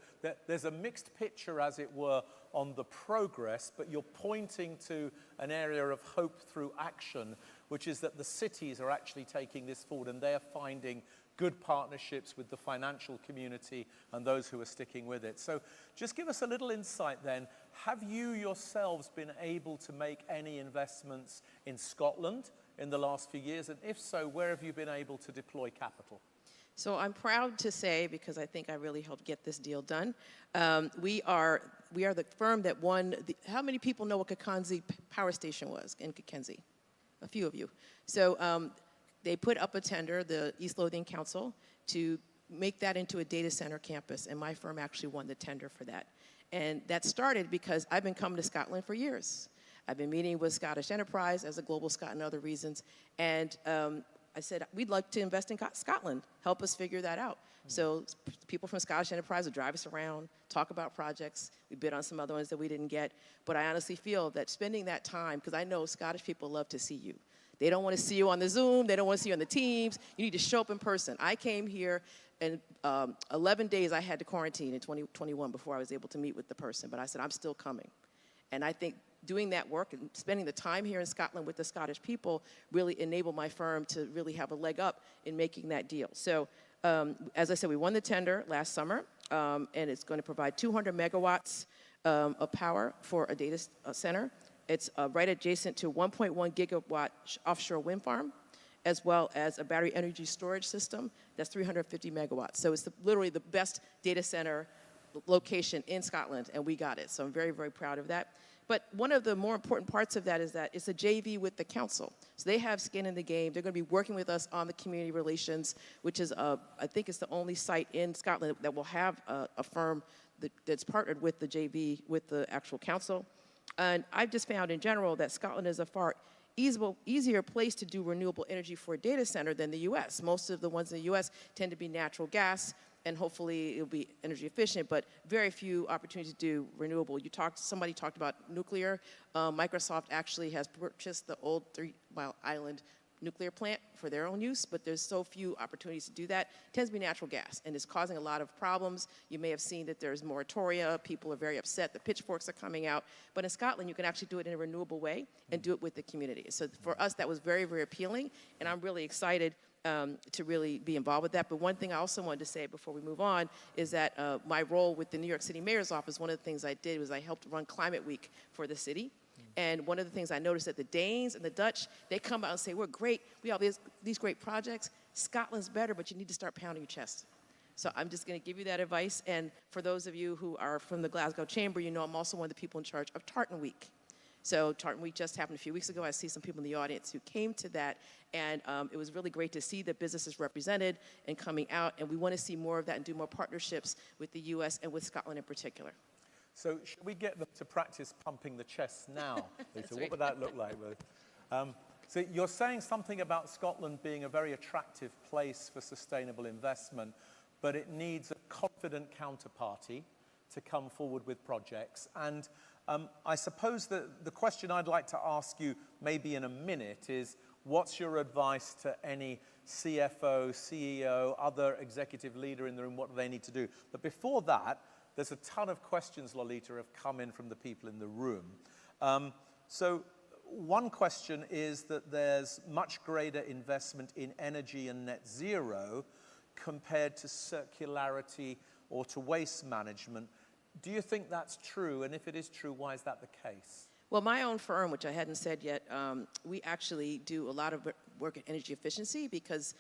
there's a mixed picture, as it were, on the progress, but you're pointing to an area of hope through action, which is that the cities are actually taking this forward and they are finding good partnerships with the financial community and those who are sticking with it. So just give us a little insight then. Have you yourselves been able to make any investments in Scotland in the last few years? And if so, where have you been able to deploy capital? So I'm proud to say, because I think I really helped get this deal done, we are the firm that won. How many people know what Kikanzi Power Station was in Kikanzi? A few of you. So they put up a tender, the East Lothian Council, to make that into a data center campus, and my firm actually won the tender for that. And that started because I've been coming to Scotland for years. I've been meeting with Scottish Enterprise as a Global Scot and other reasons, and I said, we'd like to invest in Scotland. Help us figure that out. So people from Scottish Enterprise would drive us around, talk about projects. We bid on some other ones that we didn't get. But I honestly feel that spending that time, because I know Scottish people love to see you. They don't want to see you on the Zoom. They don't want to see you on the Teams. You need to show up in person. I came here, and 11 days I had to quarantine in 2021 before I was able to meet with the person. But I said, I'm still coming. And I think doing that work and spending the time here in Scotland with the Scottish people really enabled my firm to really have a leg up in making that deal. So as I said, we won the tender last summer, and it's going to provide 200 megawatts of power for a data center. It's right adjacent to 1.1 gigawatt offshore wind farm, as well as a battery energy storage system that's 350 megawatts. So it's literally the best data center location in Scotland, and we got it. So I'm very, very proud of that. But one of the more important parts of that is that it's a JV with the council. So they have skin in the game. They're going to be working with us on the community relations, which is, I think it's the only site in Scotland that will have a firm that's partnered with the JV, with the actual council. And I've just found in general that Scotland is a far easier place to do renewable energy for a data center than the US. Most of the ones in the US tend to be natural gas, and hopefully it'll be energy efficient, but very few opportunities to do renewable. Somebody talked about nuclear. Microsoft actually has purchased the old 3 Mile Island nuclear plant for their own use, but there's so few opportunities to do that. It tends to be natural gas, and it's causing a lot of problems. You may have seen that there's moratoria. People are very upset. The pitchforks are coming out. But in Scotland, you can actually do it in a renewable way and do it with the community. So for us, that was very, very appealing, and I'm really excited to really be involved with that. But one thing I also wanted to say before we move on is that my role with the New York City Mayor's Office, one of the things I did was I helped run Climate Week for the city. And one of the things I noticed that the Danes and the Dutch, they come out and say, we're great, we have these great projects. Scotland's better, but you need to start pounding your chest. So I'm just going to give you that advice. And for those of you who are from the Glasgow Chamber, you know I'm also one of the people in charge of Tartan Week. So Tartan Week just happened a few weeks ago. I see some people in the audience who came to that, and it was really great to see the businesses represented and coming out, and we want to see more of that and do more partnerships with the U.S. and with Scotland in particular. So should we get them to practice pumping the chest now, Lisa? Right. What would that look like? So you're saying something about Scotland being a very attractive place for sustainable investment, but it needs a confident counterparty to come forward with projects. And I suppose that the question I'd like to ask you maybe in a minute is, what's your advice to any CFO, CEO, other executive leader in the room? What do they need to do? But before that, there's a ton of questions, Lolita, have come in from the people in the room. So one question is that there's much greater investment in energy and net zero compared to circularity or to waste management. Do you think that's true? And if it is true, why is that the case? Well, my own firm, which I hadn't said yet, we actually do a lot of work in energy efficiency because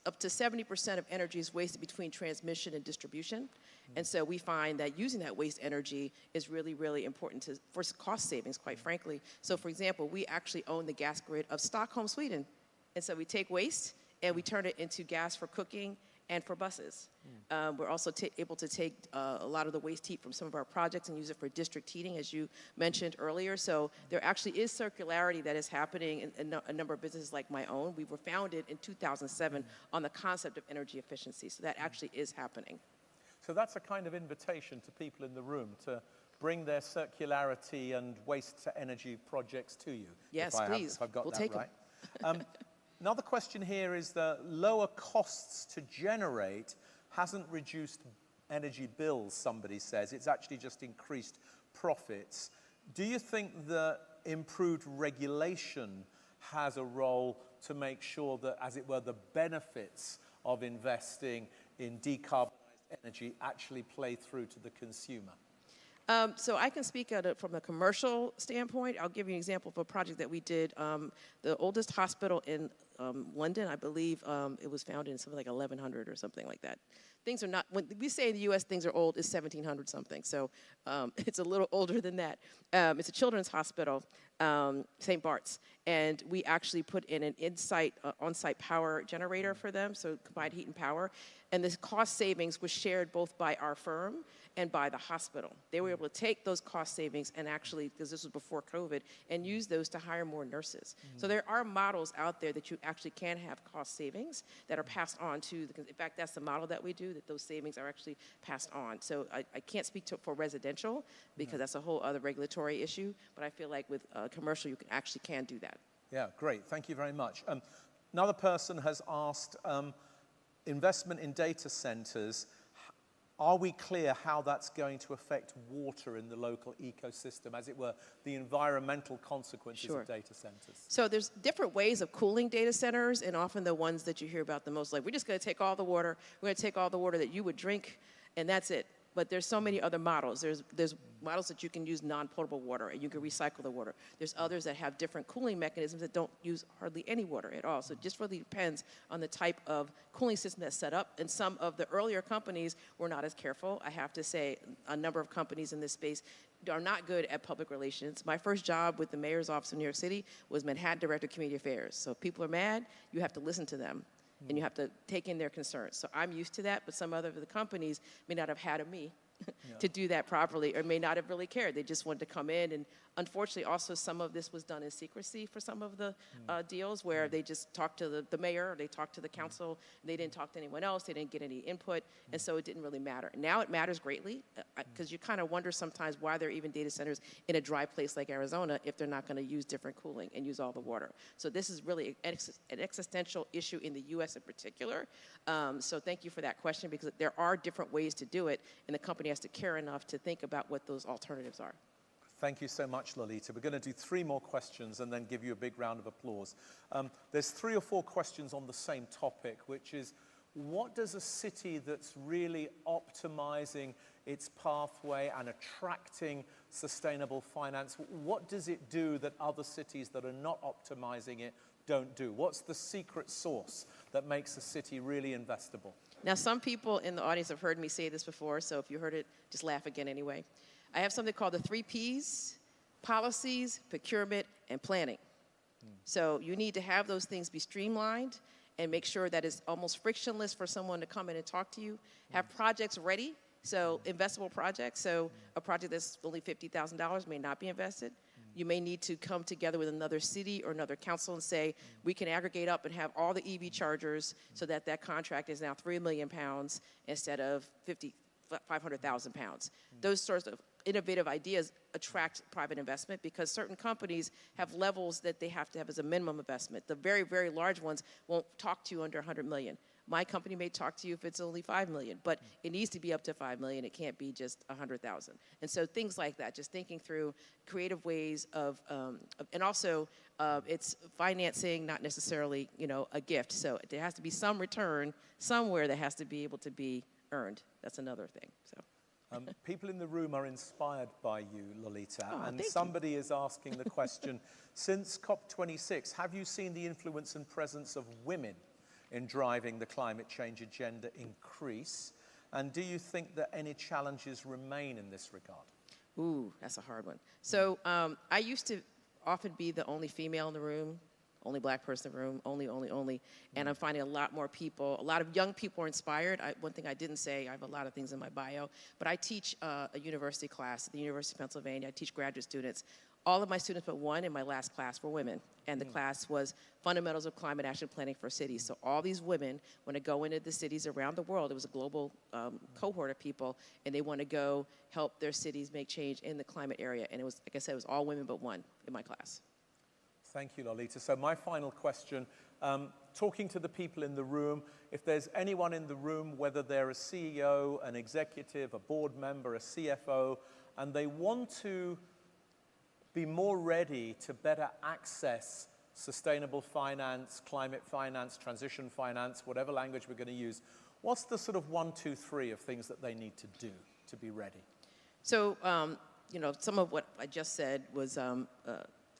up to 70% of energy is wasted between transmission and distribution. And so we find that using that waste energy is really, really important for cost savings, quite frankly. So for example, we actually own the gas grid of Stockholm, Sweden. And so we take waste and we turn it into gas for cooking and for buses. We're also able to take a lot of the waste heat from some of our projects and use it for district heating, as you mentioned earlier. So there actually is circularity that is happening in a number of businesses like my own. We were founded in 2007 on the concept of energy efficiency. So that actually is happening. So that's a kind of invitation to people in the room to bring their circularity and waste-to-energy projects to you. Yes, please. If I've got we'll that take right. them. Another question here is the lower costs to generate hasn't reduced energy bills, somebody says. It's actually just increased profits. Do you think that improved regulation has a role to make sure that, as it were, the benefits of investing in decarbonized energy actually play through to the consumer? So I can speak from a commercial standpoint. I'll give you an example of a project that we did. The oldest hospital in London, I believe it was founded in something like 1100 or something like that. Things are not, when we say in the U.S. things are old, it's 1700 something. So it's a little older than that. It's a children's hospital, St. Bart's. And we actually put in an on-site power generator for them, so combined heat and power. And the cost savings was shared both by our firm and by the hospital. They were able to take those cost savings and actually, because this was before COVID, and use those to hire more nurses. So there are models out there that you actually can have cost savings that are passed on to the, in fact, that's the model that we do, that those savings are actually passed on. So I can't speak for residential because that's a whole other regulatory issue, but I feel like with commercial, you can do that. Yeah, great. Thank you very much. Another person has asked, investment in data centers, are we clear how that's going to affect water in the local ecosystem, as it were, the environmental consequences of data centers? So there's different ways of cooling data centers, and often the ones that you hear about the most, like we're just going to take all the water, we're going to take all the water that you would drink, and that's it. But there's so many other models. There's models that you can use non-potable water and you can recycle the water. There's others that have different cooling mechanisms that don't use hardly any water at all. So it just really depends on the type of cooling system that's set up. And some of the earlier companies were not as careful. I have to say a number of companies in this space are not good at public relations. My first job with the mayor's office in New York City was Manhattan Director of Community Affairs. So if people are mad, you have to listen to them. And you have to take in their concerns. So I'm used to that, but some other of the companies may not have had me to do that properly, or may not have really cared. They just wanted to come in, and unfortunately also some of this was done in secrecy for some of the deals, where they just talked to the mayor, or they talked to the council, and they didn't talk to anyone else, they didn't get any input, and so it didn't really matter. Now it matters greatly, because you kind of wonder sometimes why there are even data centers in a dry place like Arizona if they're not going to use different cooling and use all the water. So this is really an existential issue in the U.S. in particular. So thank you for that question, because there are different ways to do it, and the company has to care enough to think about what those alternatives are. Thank you so much, Lolita. We're going to do 3 more questions and then give you a big round of applause. There's 3 or 4 questions on the same topic, which is, what does a city that's really optimizing its pathway and attracting sustainable finance, what does it do that other cities that are not optimizing it don't do? What's the secret sauce that makes a city really investable? Now, some people in the audience have heard me say this before, so if you heard it, just laugh again anyway. I have something called the 3 Ps: policies, procurement, and planning. So you need to have those things be streamlined and make sure that it's almost frictionless for someone to come in and talk to you. Have projects ready, so investable projects. So a project that's only $50,000 may not be invested. You may need to come together with another city or another council and say, we can aggregate up and have all the EV chargers so that that contract is now £3 million instead of 500,000 pounds. Those sorts of innovative ideas attract private investment, because certain companies have levels that they have to have as a minimum investment. The very, very large ones won't talk to you under 100 million. My company may talk to you if it's only 5 million, but it needs to be up to 5 million. It can't be just 100,000. And so things like that, just thinking through creative ways of and also it's financing, not necessarily, a gift. So there has to be some return somewhere that has to be able to be earned. That's another thing. So. People in the room are inspired by you, Lolita, Oh, and thank you. somebody is asking the question, since COP26, have you seen the influence and presence of women in driving the climate change agenda increase? And do you think that any challenges remain in this regard? Ooh, that's a hard one. So I used to often be the only female in the room, only black person in the room, only. And I'm finding a lot more people, a lot of young people are inspired. One thing I didn't say, I have a lot of things in my bio, but I teach a university class at the University of Pennsylvania. I teach graduate students. All of my students but one in my last class were women. And the class was Fundamentals of Climate Action Planning for Cities. So all these women want to go into the cities around the world. It was a global cohort of people, and they want to go help their cities make change in the climate area. And it was, like I said, it was all women but one in my class. Thank you, Lolita. So my final question, talking to the people in the room, if there's anyone in the room, whether they're a CEO, an executive, a board member, a CFO, and they want to be more ready to better access sustainable finance, climate finance, transition finance, whatever language we're going to use, what's the sort of 1, 2, 3 of things that they need to do to be ready? So, you know, some of what I just said was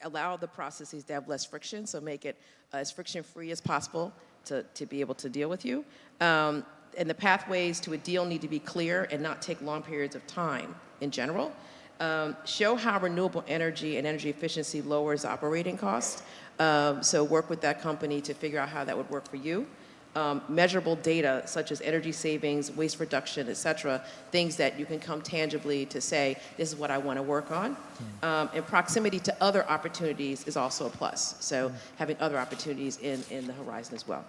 allow the processes to have less friction, so make it as friction-free as possible to be able to deal with you. And the pathways to a deal need to be clear and not take long periods of time in general. Show how renewable energy and energy efficiency lowers operating costs. So work with that company to figure out how that would work for you. Measurable data such as energy savings, waste reduction, et cetera, things that you can come tangibly to say, this is what I want to work on. And proximity to other opportunities is also a plus. So having other opportunities in the horizon as well.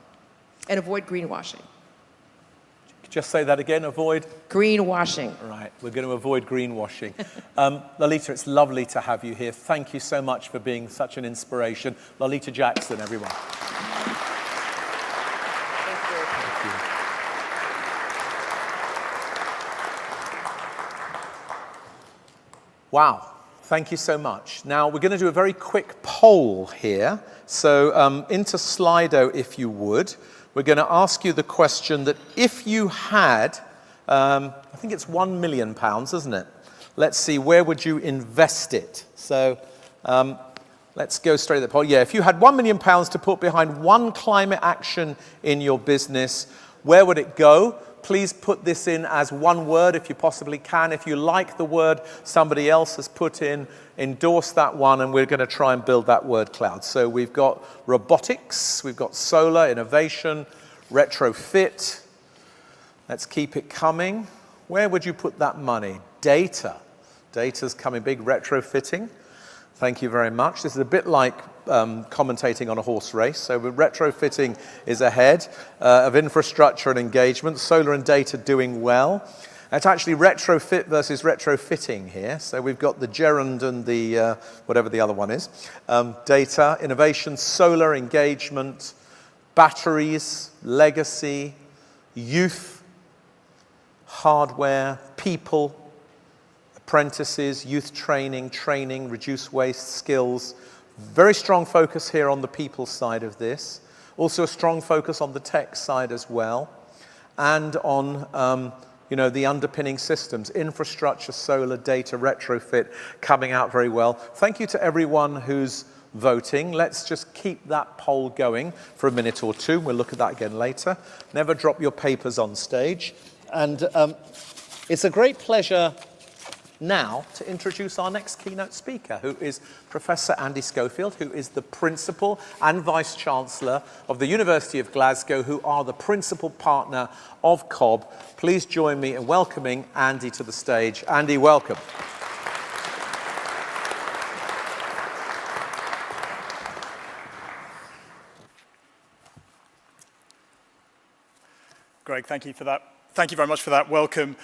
And avoid greenwashing. Just say that again, avoid? Greenwashing. Right, we're going to avoid greenwashing. Lolita, it's lovely to have you here. Thank you so much for being such an inspiration. Lolita Jackson, everyone. Wow, thank you so much. Now, we're going to do a very quick poll here. So into Slido, if you would. We're going to ask you the question that if you had, I think it's £1 million, isn't it? Let's see, where would you invest it? So let's go straight to the poll. Yeah, if you had £1 million to put behind one climate action in your business, where would it go? Please put this in as one word if you possibly can. If you like the word somebody else has put in, endorse that one, and we're going to try and build that word cloud. So we've got robotics, we've got solar, innovation, retrofit. Let's keep it coming. Where would you put that money? Data. Data's coming big. Retrofitting. Thank you very much. This is a bit like commentating on a horse race. So retrofitting is ahead of infrastructure and engagement. Solar and data doing well. It's actually retrofit versus retrofitting here. So we've got the gerund and the whatever the other one is. Data, innovation, solar, engagement, batteries, legacy, youth, hardware, people, apprentices, youth training, reduce waste, skills. Very strong focus here on the people side of this. Also a strong focus on the tech side as well. And on the underpinning systems, infrastructure, solar, data, retrofit, coming out very well. Thank you to everyone who's voting. Let's just keep that poll going for a minute or two. We'll look at that again later. Never drop your papers on stage. And it's a great pleasure now to introduce our next keynote speaker, who is Professor Andy Schofield, who is the Principal and Vice-Chancellor of the University of Glasgow, who are the principal partner of COB. Please join me in welcoming Andy to the stage. Andy, welcome. Greg, thank you for that. Thank you very much for that welcome.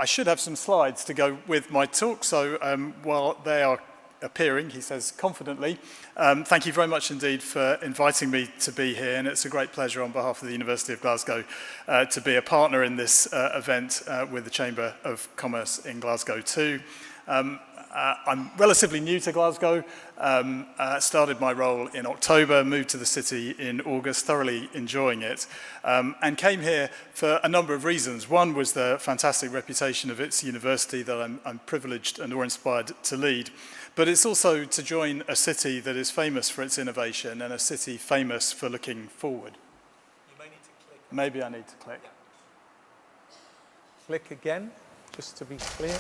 I should have some slides to go with my talk, so while they are appearing, he says confidently, thank you very much indeed for inviting me to be here, and it's a great pleasure on behalf of the University of Glasgow to be a partner in this event with the Chamber of Commerce in Glasgow too. I'm relatively new to Glasgow, started my role in October, moved to the city in August, thoroughly enjoying it, and came here for a number of reasons. One was the fantastic reputation of its university that I'm privileged and awe-inspired to lead, but it's also to join a city that is famous for its innovation and a city famous for looking forward. You may need to click. Maybe I need to click. Click again, just to be clear.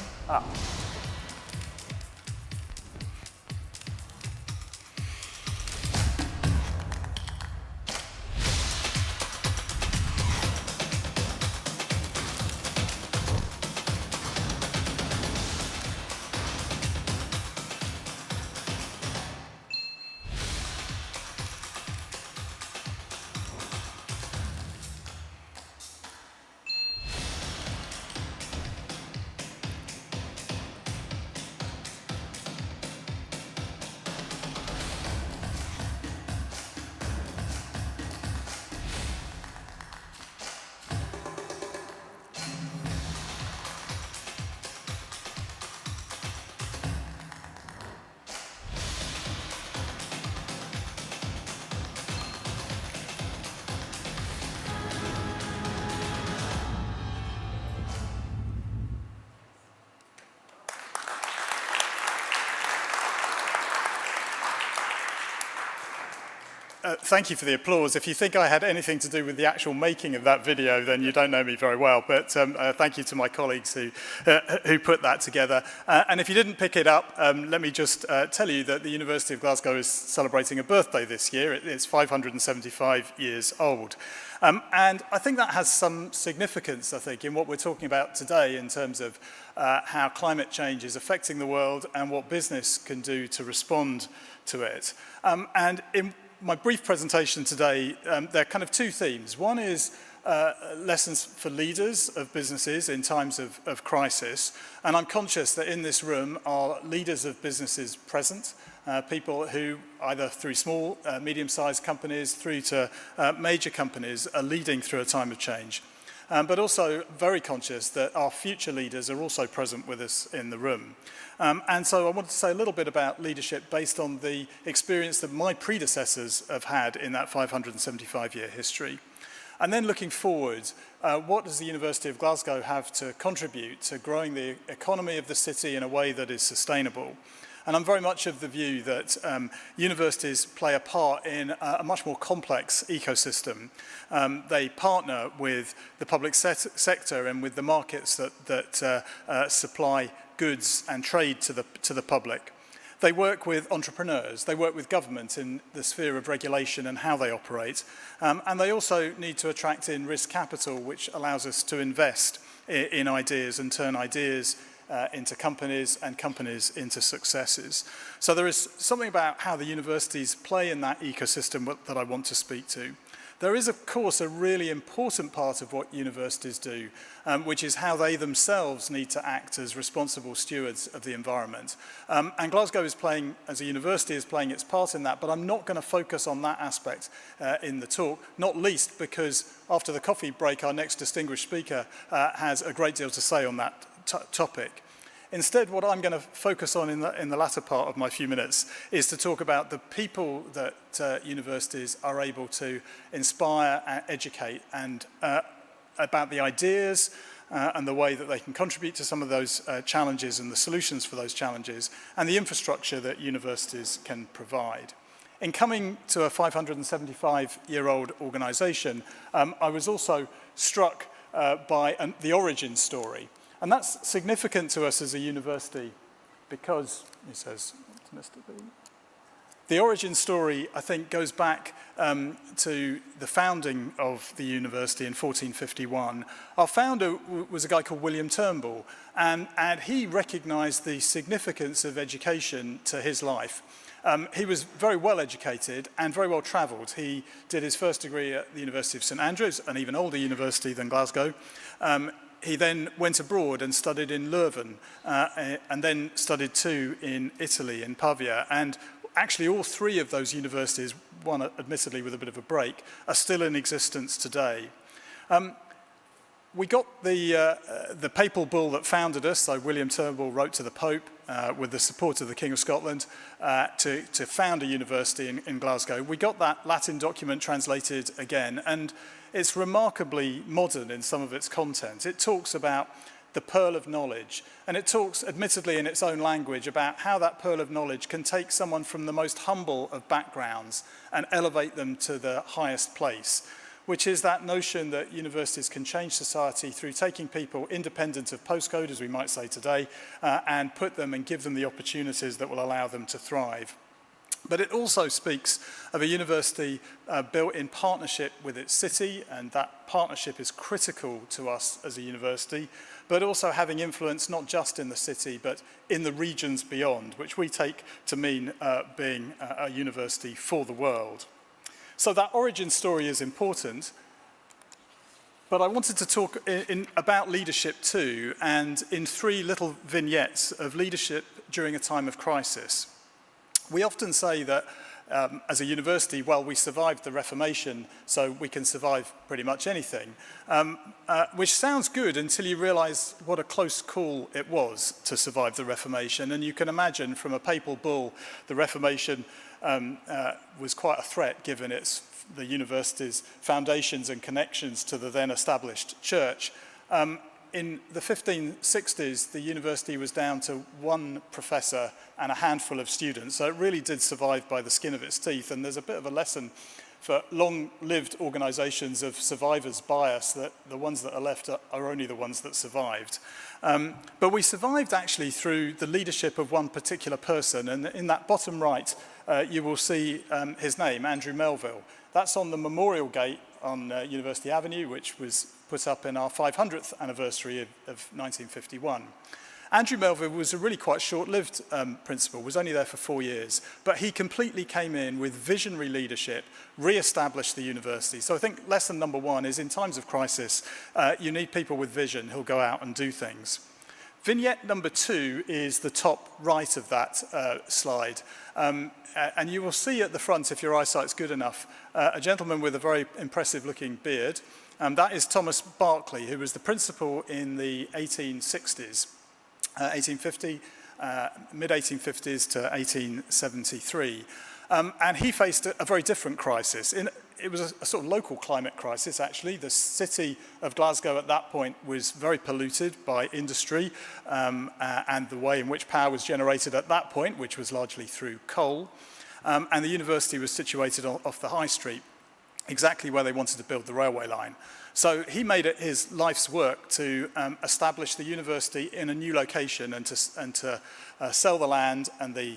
Thank you for the applause. If you think I had anything to do with the actual making of that video, then you don't know me very well. But thank you to my colleagues who put that together. And if you didn't pick it up, let me just tell you that the University of Glasgow is celebrating a birthday this year. It's 575 years old. And I think that has some significance, I think, in what we're talking about today in terms of how climate change is affecting the world and what business can do to respond to it. And in my brief presentation today, there are kind of two themes. One is lessons for leaders of businesses in times of crisis. And I'm conscious that in this room are leaders of businesses present, people who either through small, medium-sized companies through to major companies are leading through a time of change. But also very conscious that our future leaders are also present with us in the room. And so I wanted to say a little bit about leadership based on the experience that my predecessors have had in that 575-year history. And then looking forward, what does the University of Glasgow have to contribute to growing the economy of the city in a way that is sustainable? And I'm very much of the view that universities play a part in a much more complex ecosystem. They partner with the public sector and with the markets that supply goods and trade to the public. They work with entrepreneurs, they work with government in the sphere of regulation and how they operate. And they also need to attract in risk capital, which allows us to invest in ideas and turn ideas into companies and companies into successes. So there is something about how the universities play in that ecosystem that I want to speak to. There is, of course, a really important part of what universities do, which is how they themselves need to act as responsible stewards of the environment. And Glasgow is playing, as a university, is playing its part in that, but I'm not going to focus on that aspect in the talk, not least because after the coffee break, our next distinguished speaker has a great deal to say on that topic. Instead, what I'm going to focus on in the latter part of my few minutes is to talk about the people that universities are able to inspire and educate, and about the ideas and the way that they can contribute to some of those challenges and the solutions for those challenges, and the infrastructure that universities can provide. In coming to a 575-year-old organisation, I was also struck by the origin story. And that's significant to us as a university because, he says, the origin story, I think, goes back to the founding of the university in 1451. Our founder was a guy called William Turnbull, and he recognised the significance of education to his life. He was very well educated and very well travelled. He did his first degree at the University of St Andrews, an even older university than Glasgow. He then went abroad and studied in Leuven, and then studied too in Italy, in Pavia. And actually all three of those universities, one admittedly with a bit of a break, are still in existence today. We got the papal bull that founded us, so William Turnbull wrote to the Pope with the support of the King of Scotland to found a university in Glasgow. We got that Latin document translated again, and it's remarkably modern in some of its content. It talks about the pearl of knowledge, and it talks, admittedly in its own language, about how that pearl of knowledge can take someone from the most humble of backgrounds and elevate them to the highest place, which is that notion that universities can change society through taking people independent of postcode, as we might say today, and put them and give them the opportunities that will allow them to thrive. But it also speaks of a university built in partnership with its city, and that partnership is critical to us as a university, but also having influence not just in the city, but in the regions beyond, which we take to mean being a university for the world. So that origin story is important, but I wanted to talk about leadership too, and in 3 little vignettes of leadership during a time of crisis. We often say that as a university, well, we survived the Reformation, so we can survive pretty much anything, which sounds good until you realise what a close call it was to survive the Reformation. And you can imagine from a papal bull, the Reformation was quite a threat given the university's foundations and connections to the then established church. In the 1560s, the university was down to 1 professor and a handful of students, so it really did survive by the skin of its teeth, and there's a bit of a lesson for long-lived organisations of survivor's bias, that the ones that are left are only the ones that survived. But we survived actually through the leadership of one particular person, and in that bottom right, you will see his name, Andrew Melville. That's on the Memorial Gate on University Avenue, which was put up in our 500th anniversary of 1951. Andrew Melville was a really quite short-lived principal, was only there for 4 years, but he completely came in with visionary leadership, re-established the university. So I think lesson number 1 is in times of crisis, you need people with vision who'll go out and do things. Vignette number 2 is the top right of that slide. And you will see at the front, if your eyesight's good enough, a gentleman with a very impressive looking beard. That is Thomas Berkeley, who was the principal in the 1860s, 1850, mid-1850s to 1873. And he faced a very different crisis. It was a sort of local climate crisis, actually. The city of Glasgow at that point was very polluted by industry and the way in which power was generated at that point, which was largely through coal. And the university was situated off the high street, exactly where they wanted to build the railway line. So he made it his life's work to establish the university in a new location and to sell the land and the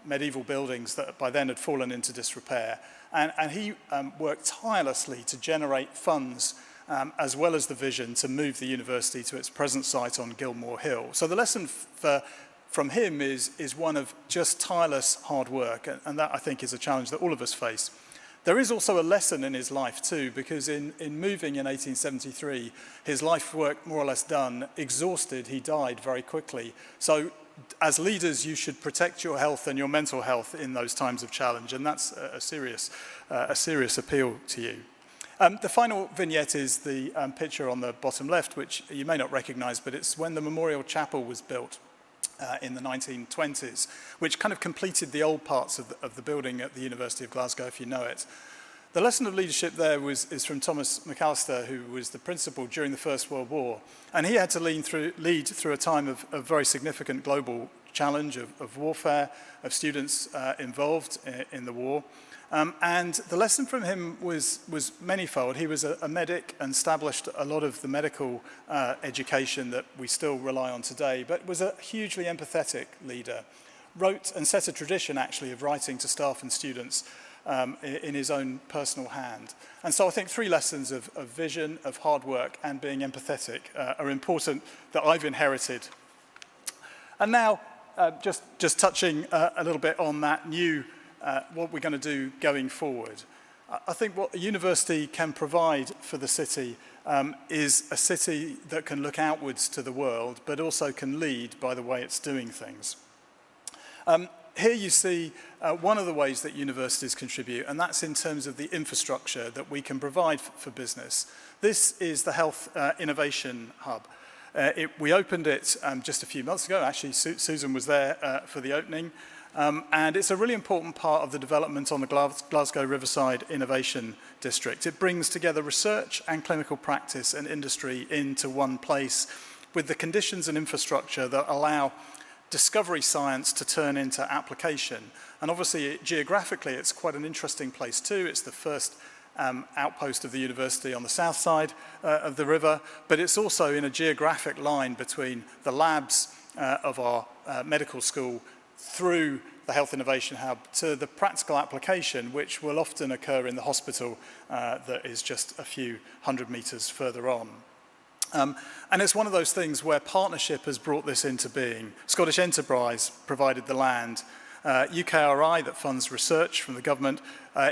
medieval buildings that by then had fallen into disrepair. And he worked tirelessly to generate funds as well as the vision to move the university to its present site on Gilmore Hill. So the lesson from him is one of just tireless hard work, and that I think is a challenge that all of us face. There is also a lesson in his life too, because in moving in 1873, his life work more or less done, exhausted, he died very quickly. So as leaders, you should protect your health and your mental health in those times of challenge, and that's a serious appeal to you. The final vignette is the picture on the bottom left, which you may not recognize, but it's when the Memorial Chapel was built in the 1920s, which kind of completed the old parts of the building at the University of Glasgow, if you know it. The lesson of leadership there is from Thomas McAllister, who was the principal during the First World War. And he had to lead through a time of very significant global challenge, of warfare, of students involved in the war. And the lesson from him was manifold. He was a medic and established a lot of the medical education that we still rely on today, but was a hugely empathetic leader. Wrote and set a tradition, actually, of writing to staff and students in his own personal hand. And so I think 3 lessons of vision, of hard work, and being empathetic are important that I've inherited. And now, just touching a little bit on that new what we're going to do going forward. I think what a university can provide for the city is a city that can look outwards to the world, but also can lead by the way it's doing things. Here you see one of the ways that universities contribute, and that's in terms of the infrastructure that we can provide for business. This is the Health Innovation Hub. We opened it just a few months ago. Actually, Susan was there for the opening. And it's a really important part of the development on the Glasgow Riverside Innovation District. It brings together research and clinical practice and industry into one place with the conditions and infrastructure that allow discovery science to turn into application. And obviously, geographically, it's quite an interesting place too. It's the first outpost of the university on the south side of the river, but it's also in a geographic line between the labs of our medical school through the Health Innovation Hub to the practical application, which will often occur in the hospital that is just a few hundred metres further on. And it's one of those things where partnership has brought this into being. Scottish Enterprise provided the land. UKRI, that funds research from the government,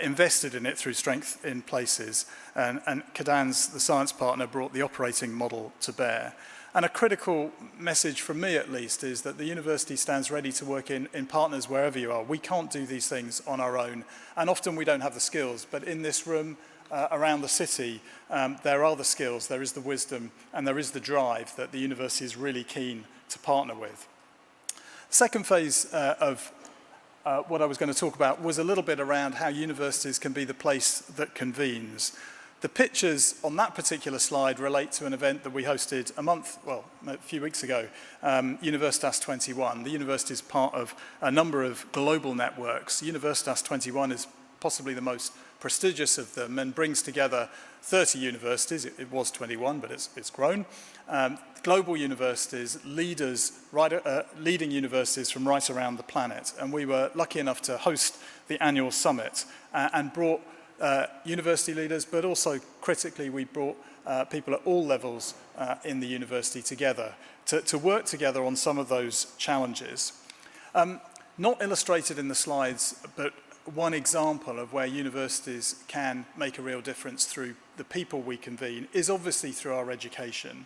invested in it through Strength in Places. And Cadans, the science partner, brought the operating model to bear. And a critical message from me, at least, is that the university stands ready to work in partners wherever you are. We can't do these things on our own, and often we don't have the skills. But in this room, around the city, there are the skills, there is the wisdom, and there is the drive that the university is really keen to partner with. Second phase of what I was going to talk about was a little bit around how universities can be the place that convenes. The pictures on that particular slide relate to an event that we hosted a few weeks ago, Universitas 21. The university is part of a number of global networks. Universitas 21 is possibly the most prestigious of them and brings together 30 universities. It was 21, but it's grown. Global universities, leading universities from right around the planet. And we were lucky enough to host the annual summit and brought university leaders, but also critically we brought people at all levels in the university together to work together on some of those challenges. Not illustrated in the slides, but one example of where universities can make a real difference through the people we convene is obviously through our education.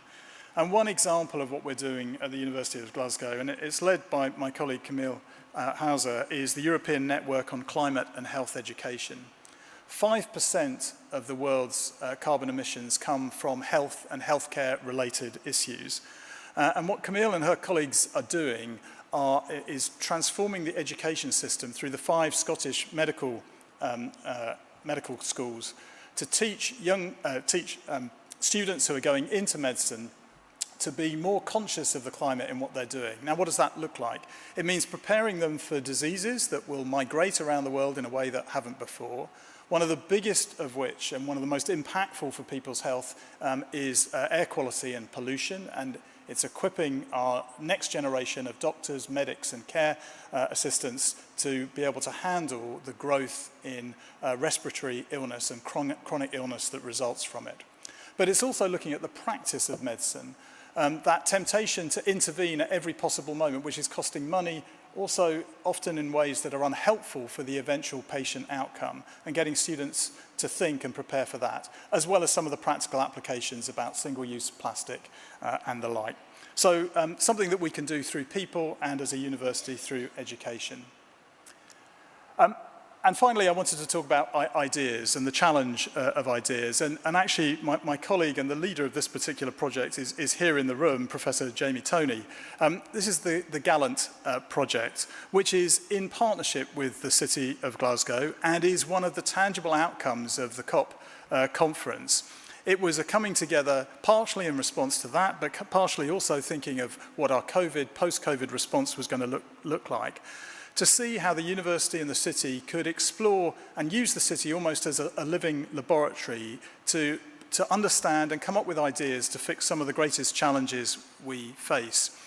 And one example of what we're doing at the University of Glasgow, and it's led by my colleague Camille Hauser, is the European Network on Climate and Health Education. 5% of the world's carbon emissions come from health and healthcare related issues. And what Camille and her colleagues are doing is transforming the education system through the 5 Scottish medical schools to teach students who are going into medicine to be more conscious of the climate in what they're doing. Now, what does that look like? It means preparing them for diseases that will migrate around the world in a way that haven't before. One of the biggest of which, and one of the most impactful for people's health, is air quality and pollution, and it's equipping our next generation of doctors, medics, and care assistants to be able to handle the growth in respiratory illness and chronic illness that results from it. But it's also looking at the practice of medicine, that temptation to intervene at every possible moment, which is costing money, also often in ways that are unhelpful for the eventual patient outcome, and getting students to think and prepare for that, as well as some of the practical applications about single-use plastic and the like. So something that we can do through people and as a university through education. And finally, I wanted to talk about ideas and the challenge of ideas. And actually, my colleague and the leader of this particular project is here in the room, Professor Jamie Toney. This is the Gallant project, which is in partnership with the City of Glasgow and is one of the tangible outcomes of the COP conference. It was a coming together partially in response to that, but partially also thinking of what our post-COVID response was going to look like, to see how the university and the city could explore and use the city almost as a living laboratory to understand and come up with ideas to fix some of the greatest challenges we face.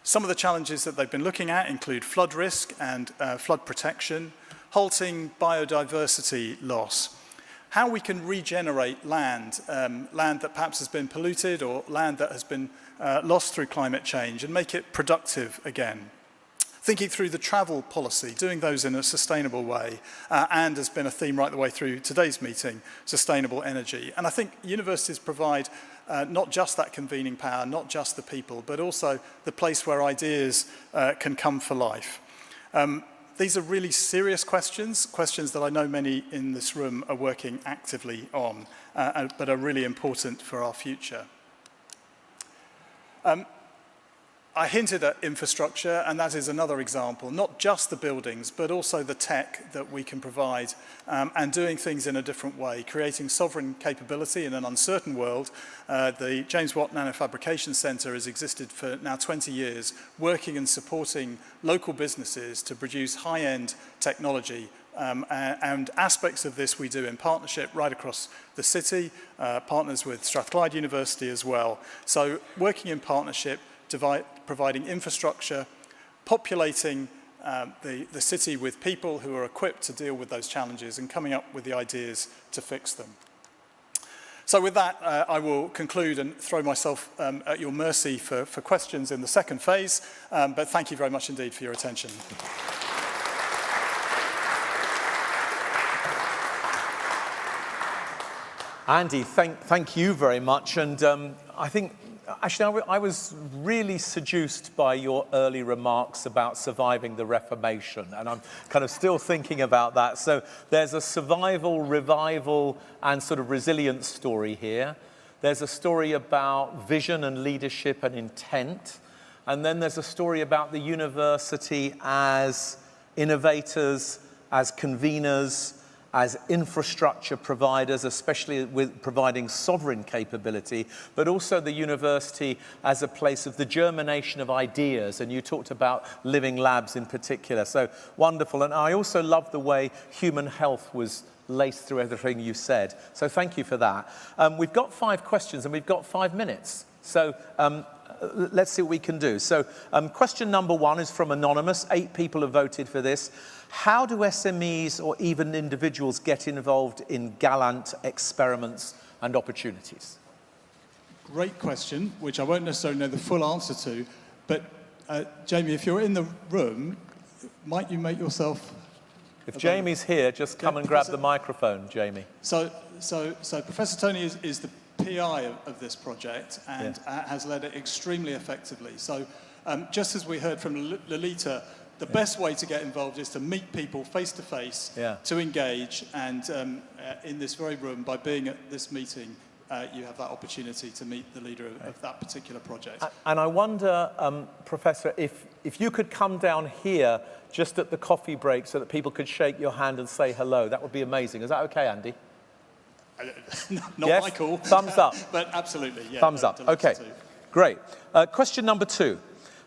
Some of the challenges that they've been looking at include flood risk and flood protection, halting biodiversity loss, how we can regenerate land, land that perhaps has been polluted or land that has been lost through climate change, and make it productive again. Thinking through the travel policy, doing those in a sustainable way, and has been a theme right the way through today's meeting, sustainable energy. And I think universities provide not just that convening power, not just the people, but also the place where ideas can come for life. these are really serious questions, questions that I know many in this room are working actively on, but are really important for our future. I hinted at infrastructure, and that is another example, not just the buildings, but also the tech that we can provide, and doing things in a different way, creating sovereign capability in an uncertain world. The James Watt Nanofabrication Centre has existed for now 20 years, working and supporting local businesses to produce high-end technology. And aspects of this we do in partnership right across the city, partners with Strathclyde University as well. So working in partnership, providing infrastructure, populating the city with people who are equipped to deal with those challenges and coming up with the ideas to fix them. So with that, I will conclude and throw myself at your mercy for questions in the second phase, but thank you very much indeed for your attention. Andy, thank you very much. And I think, actually, I was really seduced by your early remarks about surviving the Reformation. And I'm kind of still thinking about that. So there's a survival, revival, and sort of resilience story here. There's a story about vision and leadership and intent. And then there's a story about the university as innovators, as conveners, as infrastructure providers, especially with providing sovereign capability, but also the university as a place of the germination of ideas. And you talked about living labs in particular. So wonderful. And I also love the way human health was laced through everything you said. So thank you for that. We've got 5 questions and we've got 5 minutes. So let's see what we can do. So question number 1 is from Anonymous. 8 people have voted for this. How do SMEs or even individuals get involved in Gallant experiments and opportunities? Great question, which I won't necessarily know the full answer to, but Jamie, if you're in the room, might you make yourself... If Jamie's here, just come and grab the microphone, Jamie. So Professor Tony is the PI of this project and has led it extremely effectively. So just as we heard from Lolita, the best way to get involved is to meet people face to face, to engage, and in this very room, by being at this meeting, you have that opportunity to meet the leader of that particular project. And I wonder, Professor, if you could come down here just at the coffee break so that people could shake your hand and say hello, that would be amazing. Is that okay, Andy? Not my call. Thumbs up. But absolutely, yeah. Thumbs up. Okay, great. Question number 2.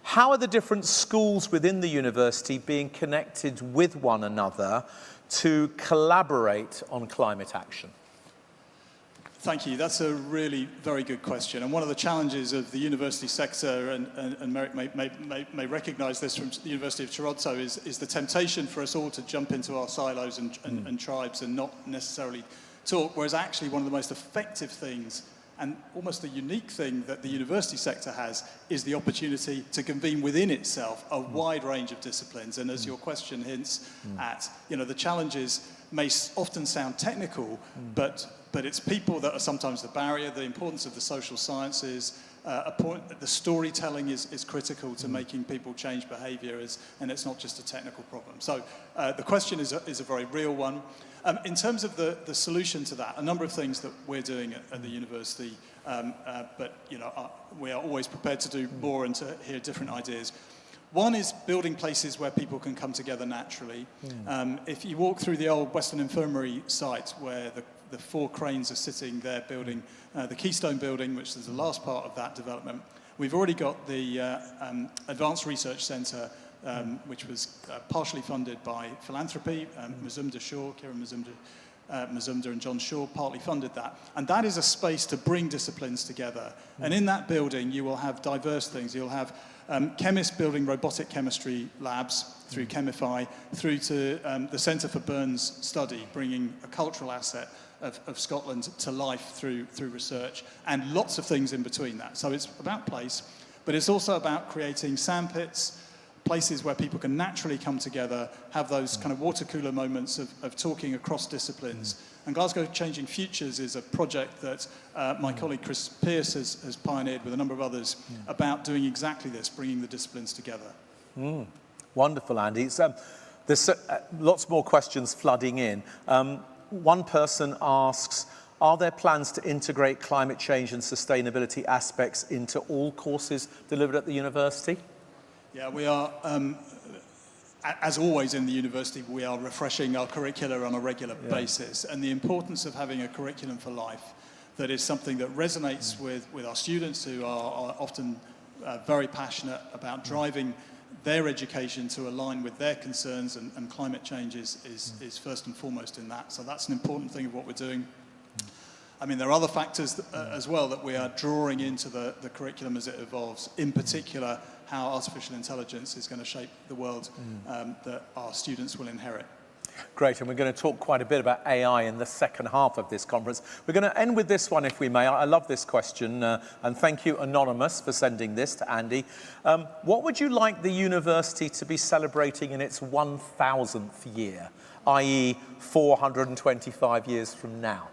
How are the different schools within the university being connected with one another to collaborate on climate action? Thank you. That's a really very good question. And one of the challenges of the university sector, and Merrick may recognise this from the University of Toronto, is the temptation for us all to jump into our silos and tribes and not necessarily talk, whereas actually one of the most effective things and almost a unique thing that the university sector has is the opportunity to convene within itself a wide range of disciplines. And as your question hints at, the challenges may often sound technical, but it's people that are sometimes the barrier. The importance of the social sciences, the storytelling is critical to making people change behaviour, and it's not just a technical problem. So the question is a very real one. In terms of the solution to that, a number of things that we're doing at the university, but we are always prepared to do more and to hear different ideas. One is building places where people can come together naturally. If you walk through the old Western Infirmary site where the 4 cranes are sitting there building the Keystone building, which is the last part of that development, we've already got the Advanced Research Centre, which was partially funded by philanthropy. Mazumdar Shaw, Kieran Mazumdar and John Shaw partly funded that. And that is a space to bring disciplines together. And in that building, you will have diverse things. You'll have chemists building robotic chemistry labs through Chemify, through to the Centre for Burns Study, bringing a cultural asset of Scotland to life through research, and lots of things in between that. So it's about place, but it's also about creating sandpits, places where people can naturally come together, have those kind of water cooler moments of talking across disciplines. And Glasgow Changing Futures is a project that my colleague Chris Pearce has pioneered with a number of others about doing exactly this, bringing the disciplines together. Wonderful, Andy. There's lots more questions flooding in. One person asks, are there plans to integrate climate change and sustainability aspects into all courses delivered at the university? Yeah, we are, as always in the university, we are refreshing our curricula on a regular basis. And the importance of having a curriculum for life that is something that resonates with our students, who are often very passionate about driving their education to align with their concerns, and climate change is first and foremost in that. So that's an important thing of what we're doing. I mean, there are other factors as well that we are drawing into the curriculum as it evolves, in particular how artificial intelligence is going to shape the world that our students will inherit. Great, and we're going to talk quite a bit about AI in the second half of this conference. We're going to end with this one, if we may. I love this question, and thank you, Anonymous, for sending this to Andy. What would you like the university to be celebrating in its 1,000th year, i.e. 425 years from now?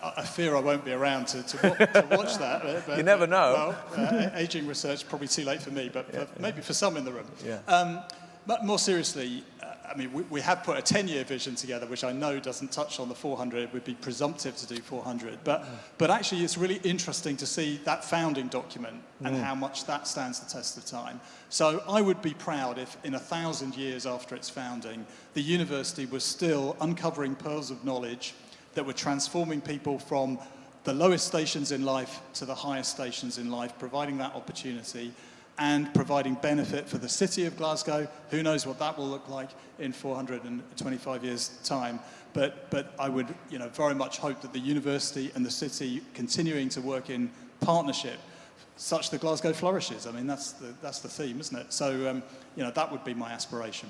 I fear I won't be around to watch that. But, you never know. Well, ageing research, probably too late for me, but maybe for some in the room. Yeah. But more seriously, I mean, we have put a 10-year vision together, which I know doesn't touch on the 400. It would be presumptive to do 400. But actually, it's really interesting to see that founding document and how much that stands the test of time. So I would be proud if in 1,000 years after its founding, the university was still uncovering pearls of knowledge that were transforming people from the lowest stations in life to the highest stations in life, providing that opportunity and providing benefit for the city of Glasgow. Who knows what that will look like in 425 years' time. But I would very much hope that the university and the city continuing to work in partnership, such that Glasgow flourishes. I mean, that's the theme, isn't it? So, that would be my aspiration.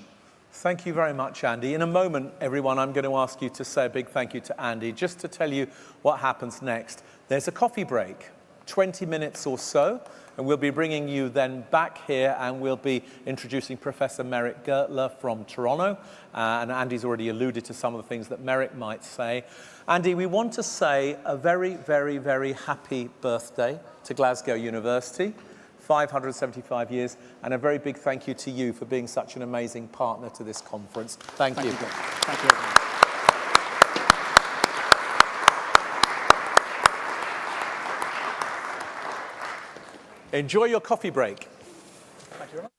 Thank you very much, Andy. In a moment, everyone, I'm going to ask you to say a big thank you to Andy. Just to tell you what happens next, there's a coffee break, 20 minutes or so, and we'll be bringing you then back here, and we'll be introducing Professor Merrick Gertler from Toronto. And Andy's already alluded to some of the things that Merrick might say. Andy, we want to say a very, very, very happy birthday to Glasgow University. 575 years, and a very big thank you to you for being such an amazing partner to this conference. Thank you. Thank you. Enjoy your coffee break. Thank you very much.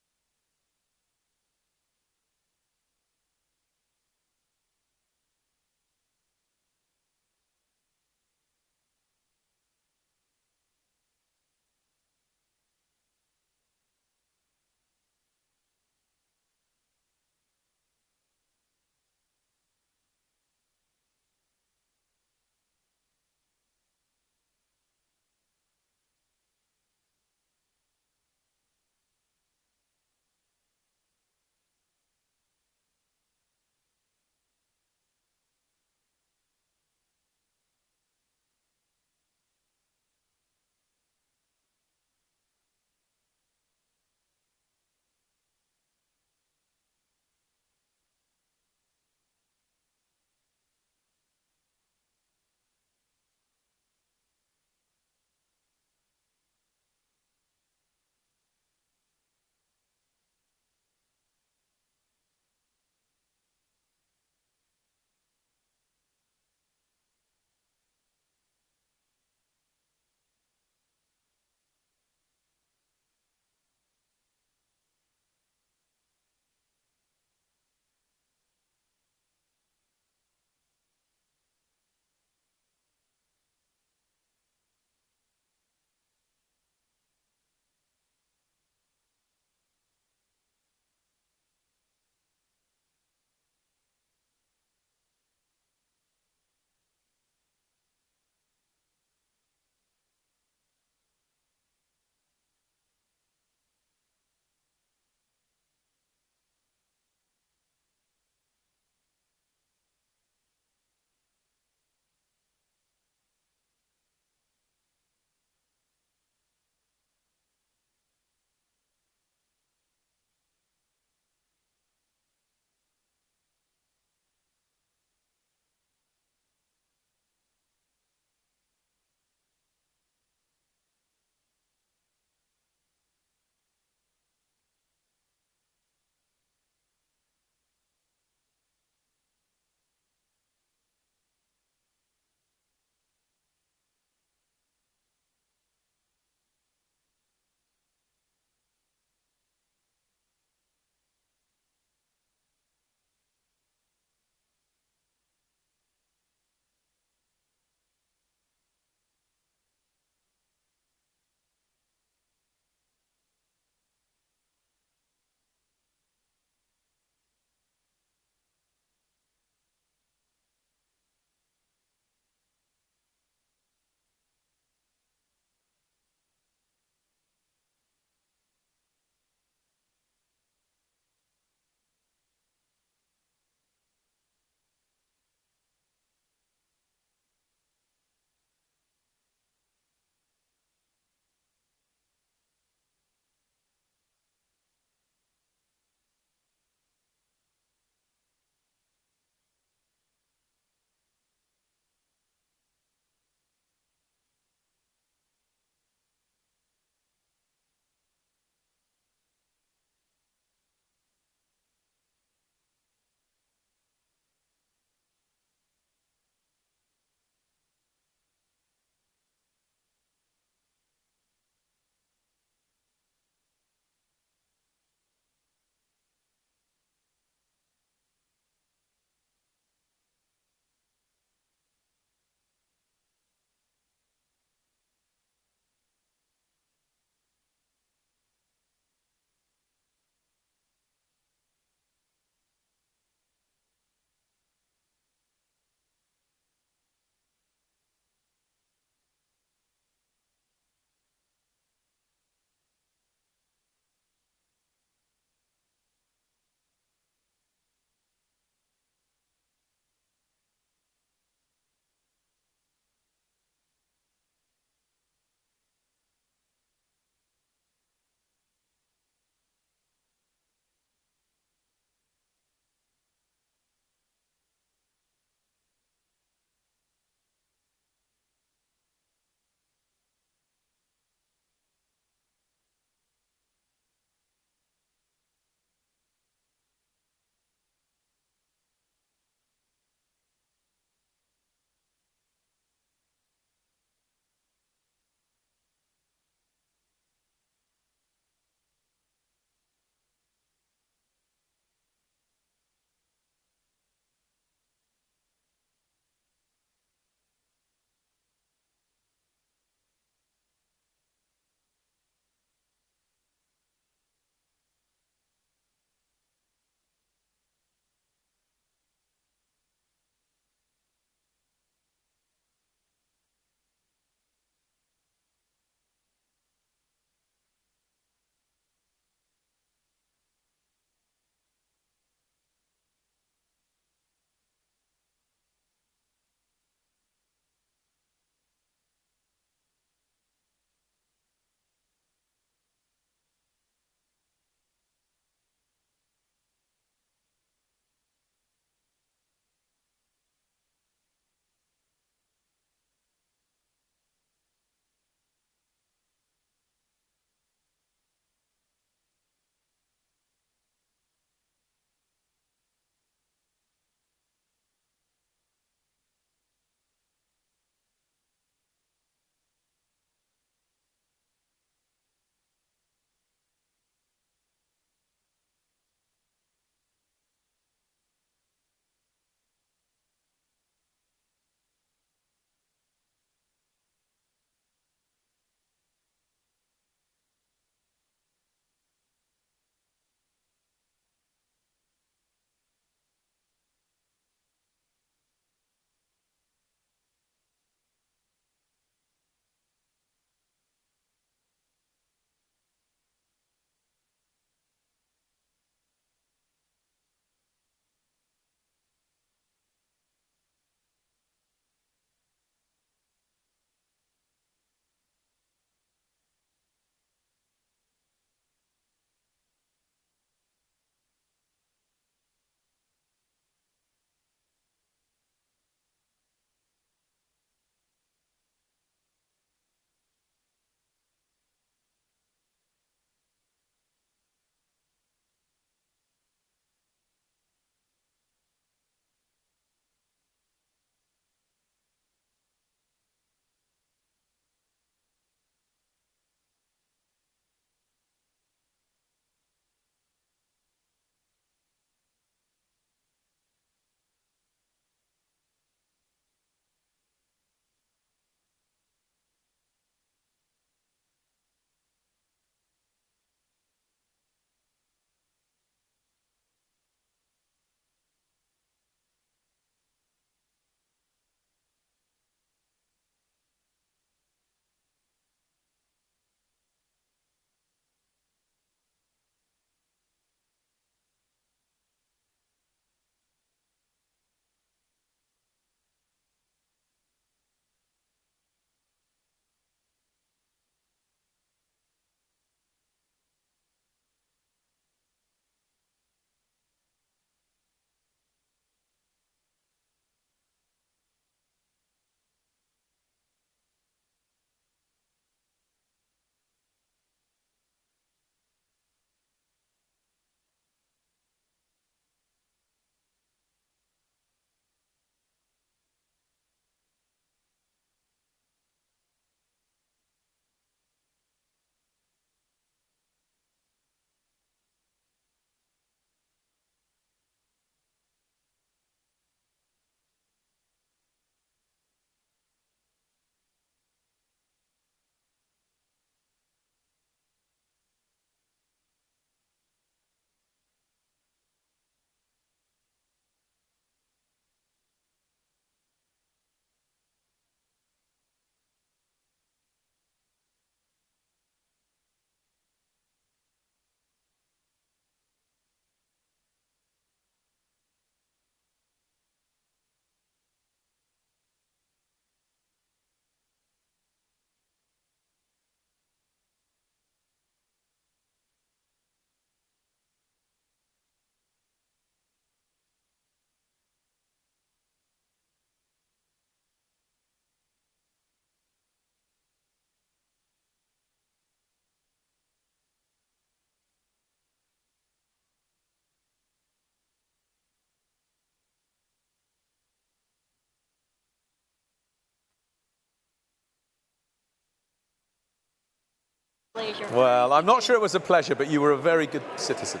Pleasure. Well, I'm not sure it was a pleasure, but you were a very good citizen.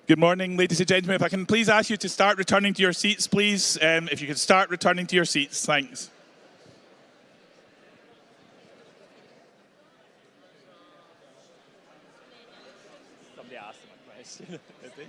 Good morning, ladies and gentlemen. If I can please ask you to start returning to your seats, please. If you could start returning to your seats, thanks. Somebody asked him a question, did they?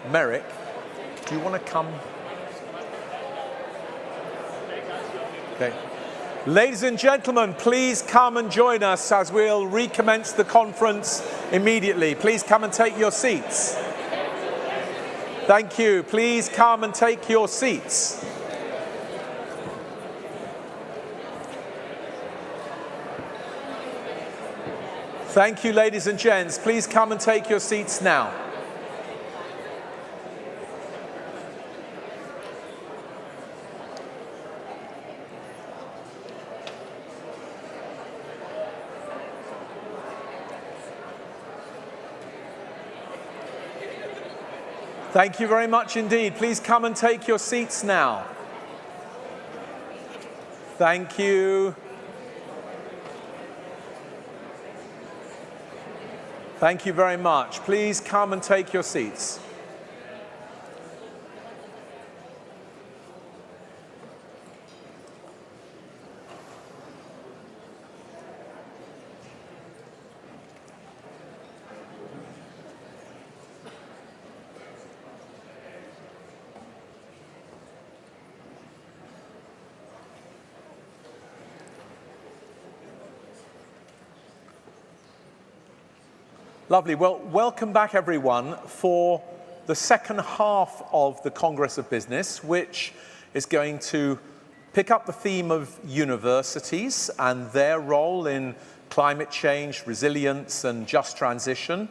Merrick, do you want to come? Okay. Ladies and gentlemen, please come and join us as we'll recommence the conference immediately. Please come and take your seats. Thank you. Please come and take your seats. Thank you, ladies and gents. Please come and take your seats now. Thank you very much indeed. Please come and take your seats now. Thank you. Thank you very much. Please come and take your seats. Lovely. Well, welcome back, everyone, for the second half of the Congress of Business, which is going to pick up the theme of universities and their role in climate change, resilience, and just transition.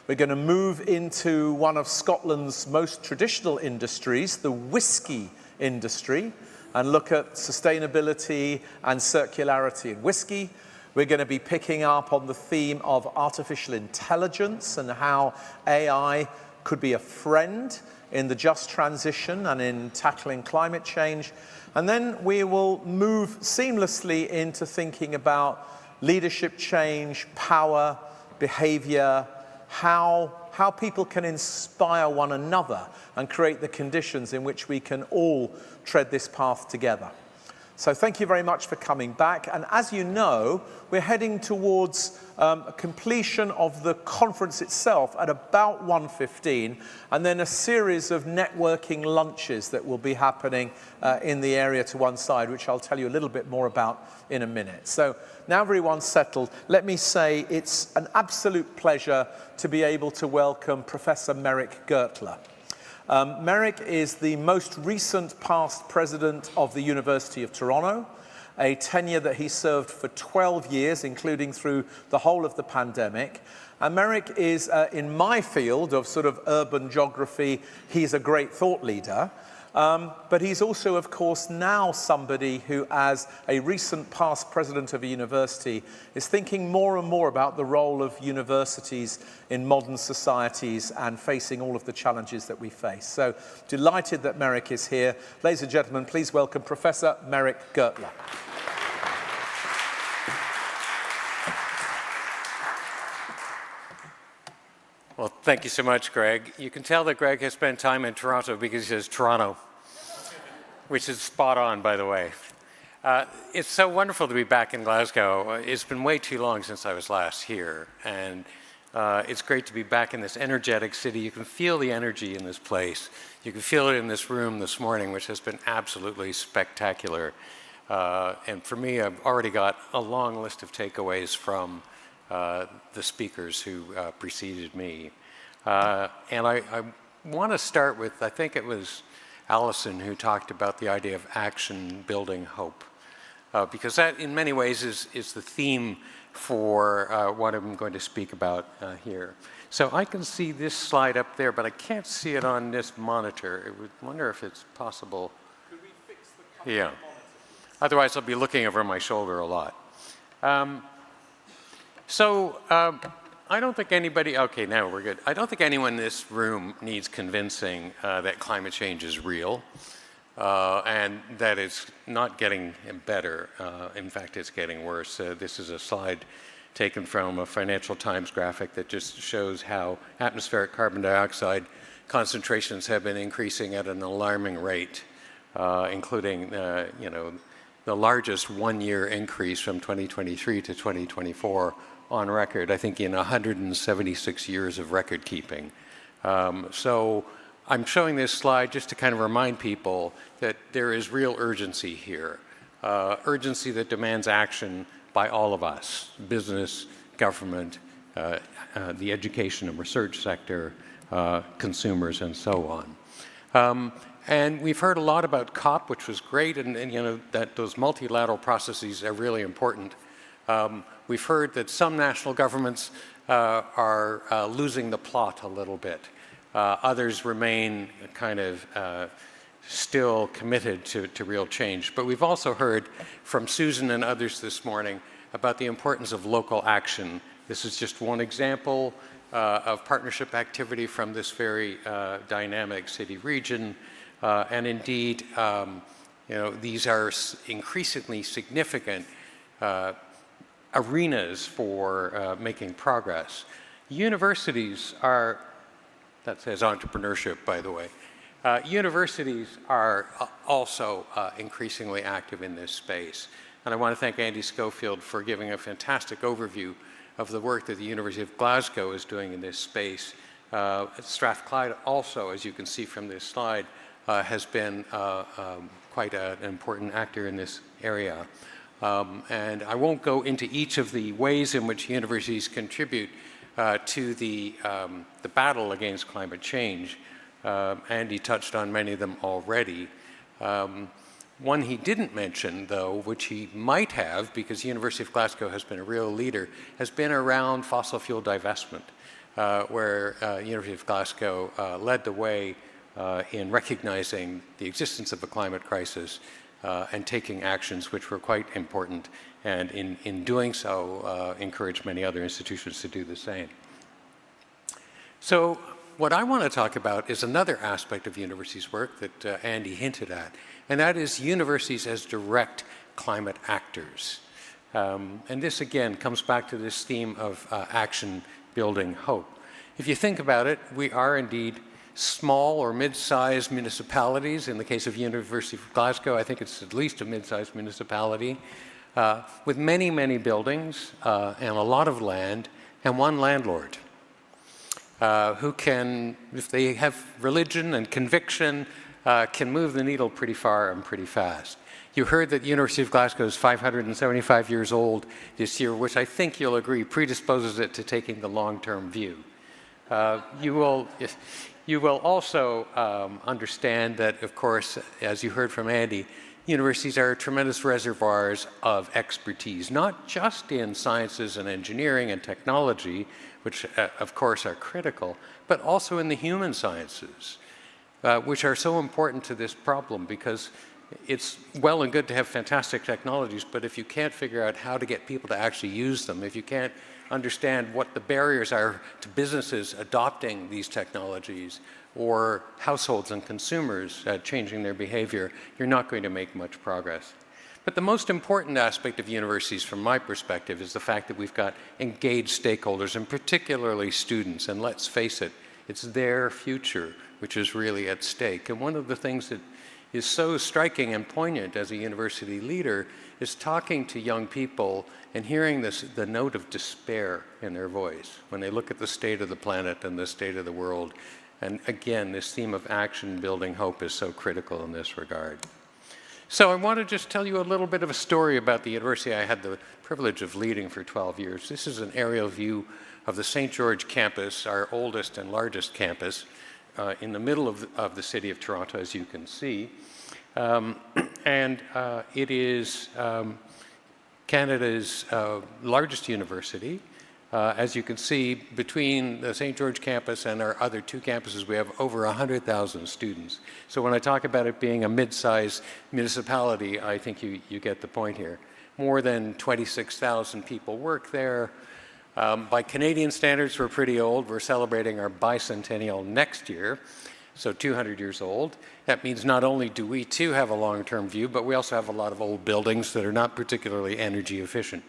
We're going to move into one of Scotland's most traditional industries, the whisky industry, and look at sustainability and circularity in whisky. We're going to be picking up on the theme of artificial intelligence and how AI could be a friend in the just transition and in tackling climate change. And then we will move seamlessly into thinking about leadership change, power, behavior, how people can inspire one another and create the conditions in which we can all tread this path together. So thank you very much for coming back. And as you know, we're heading towards completion of the conference itself at about 1:15, and then a series of networking lunches that will be happening in the area to one side, which I'll tell you a little bit more about in a minute. So now everyone's settled, let me say it's an absolute pleasure to be able to welcome Professor Merrick Gertler. Merrick is the most recent past president of the University of Toronto, a tenure that he served for 12 years, including through the whole of the pandemic. And Merrick is, in my field of sort of urban geography, he's a great thought leader. But he's also, of course, now somebody who, as a recent past president of a university, is thinking more and more about the role of universities in modern societies and facing all of the challenges that we face. So delighted that Merrick is here. Ladies and gentlemen, please welcome Professor Merrick Gertler. Well, thank you so much, Greg. You can tell that Greg has spent time in Toronto because he says Toronto, which is spot on, by the way. It's so wonderful to be back in Glasgow. It's been way too long since I was last here, and it's great to be back in this energetic city. You can feel the energy in this place. You can feel it in this room this morning, which has been absolutely spectacular. And for me, I've already got a long list of takeaways from the speakers who preceded me. And I want to start with, I think it was Alison who talked about the idea of action building hope, because that in many ways is the theme for what I'm going to speak about here. So I can see this slide up there, but I can't see it on this monitor. I would wonder if it's possible. Could we fix the color Yeah. Otherwise, I'll be looking over my shoulder a lot. I don't think anybody, okay, now we're good. I don't think anyone in this room needs convincing that climate change is real and that it's not getting better. In fact, it's getting worse. This is a slide taken from a Financial Times graphic that just shows how atmospheric carbon dioxide concentrations have been increasing at an alarming rate, including, the largest one-year increase from 2023 to 2024 on record, I think in 176 years of record keeping. So I'm showing this slide just to kind of remind people that there is real urgency here, urgency that demands action by all of us, business, government, the education and research sector, consumers, and so on. And we've heard a lot about COP, which was great, and that those multilateral processes are really important. We've heard that some national governments are losing the plot a little bit. Others remain kind of still committed to real change. But we've also heard from Susan and others this morning about the importance of local action. This is just one example of partnership activity from this very dynamic city region. And indeed, these are increasingly significant arenas for making progress. Universities are, that says entrepreneurship, by the way. Universities are also increasingly active in this space. And I want to thank Andy Schofield for giving a fantastic overview of the work that the University of Glasgow is doing in this space. Strathclyde also, as you can see from this slide, has been quite an important actor in this area. And I won't go into each of the ways in which universities contribute to the battle against climate change. Andy touched on many of them already. One he didn't mention, though, which he might have, because the University of Glasgow has been a real leader, has been around fossil fuel divestment, where University of Glasgow led the way in recognizing the existence of a climate crisis and taking actions which were quite important, and in doing so, encouraged many other institutions to do the same. So what I want to talk about is another aspect of universities' work that Andy hinted at, and that is universities as direct climate actors. And this, again, comes back to this theme of action building hope. If you think about it, we are indeed small or mid-sized municipalities. In the case of University of Glasgow, I think it's at least a mid-sized municipality, with many, many buildings and a lot of land, and one landlord who can, if they have religion and conviction, can move the needle pretty far and pretty fast. You heard that the University of Glasgow is 575 years old this year, which I think you'll agree predisposes it to taking the long-term view. You will also understand that, of course, as you heard from Andy, universities are tremendous reservoirs of expertise, not just in sciences and engineering and technology, which of course are critical, but also in the human sciences, which are so important to this problem, because it's well and good to have fantastic technologies, but if you can't figure out how to get people to actually use them, if you can't understand what the barriers are to businesses adopting these technologies or households and consumers changing their behavior, you're not going to make much progress. But the most important aspect of universities from my perspective is the fact that we've got engaged stakeholders, and particularly students, and let's face it, it's their future which is really at stake. And one of the things that is so striking and poignant as a university leader is talking to young people and hearing the note of despair in their voice when they look at the state of the planet and the state of the world. And again, this theme of action building hope is so critical in this regard. So I want to just tell you a little bit of a story about the university I had the privilege of leading for 12 years. This is an aerial view of the St. George campus, our oldest and largest campus, in the middle of the city of Toronto, as you can see. It is Canada's largest university. As you can see, between the St. George campus and our other two campuses, we have over 100,000 students. So when I talk about it being a mid-sized municipality, I think you get the point here. More than 26,000 people work there. By Canadian standards, we're pretty old. We're celebrating our bicentennial next year, so 200 years old. That means not only do we too have a long-term view, but we also have a lot of old buildings that are not particularly energy efficient.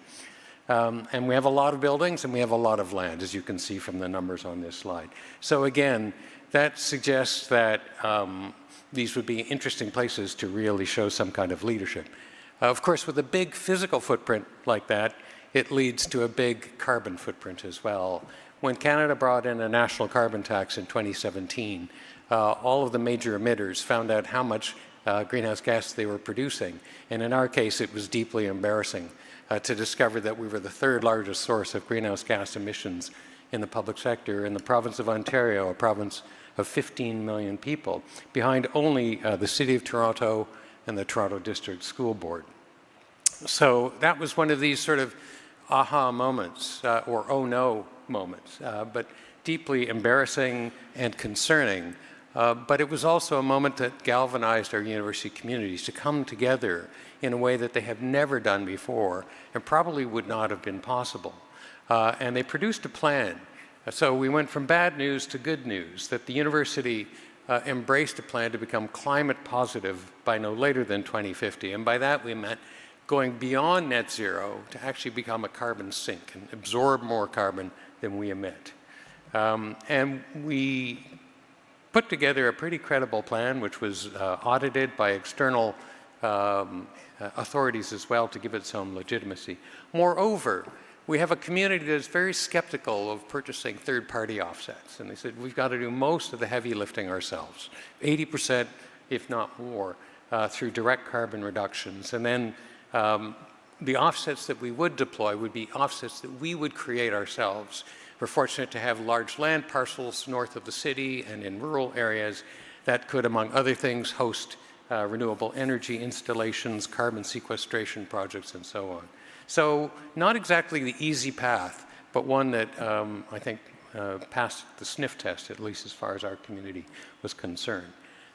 And we have a lot of buildings and we have a lot of land, as you can see from the numbers on this slide. So again, that suggests that these would be interesting places to really show some kind of leadership. Of course, with a big physical footprint like that, it leads to a big carbon footprint as well. When Canada brought in a national carbon tax in 2017, all of the major emitters found out how much greenhouse gas they were producing. And in our case, it was deeply embarrassing to discover that we were the third largest source of greenhouse gas emissions in the public sector in the province of Ontario, a province of 15 million people, behind only the City of Toronto and the Toronto District School Board. So that was one of these sort of aha moments, or oh no moments, but deeply embarrassing and concerning. But it was also a moment that galvanized our university communities to come together in a way that they have never done before and probably would not have been possible. And they produced a plan. So we went from bad news to good news, that the university embraced a plan to become climate positive by no later than 2050. And by that we meant going beyond net zero to actually become a carbon sink and absorb more carbon than we emit. And we put together a pretty credible plan, which was audited by external authorities as well to give it some legitimacy. Moreover, we have a community that is very skeptical of purchasing third-party offsets. And they said, we've got to do most of the heavy lifting ourselves, 80%, if not more, through direct carbon reductions. And then the offsets that we would deploy would be offsets that we would create ourselves. We're fortunate to have large land parcels north of the city and in rural areas that could, among other things, host renewable energy installations, carbon sequestration projects, and so on. So not exactly the easy path, but one that I think passed the sniff test, at least as far as our community was concerned.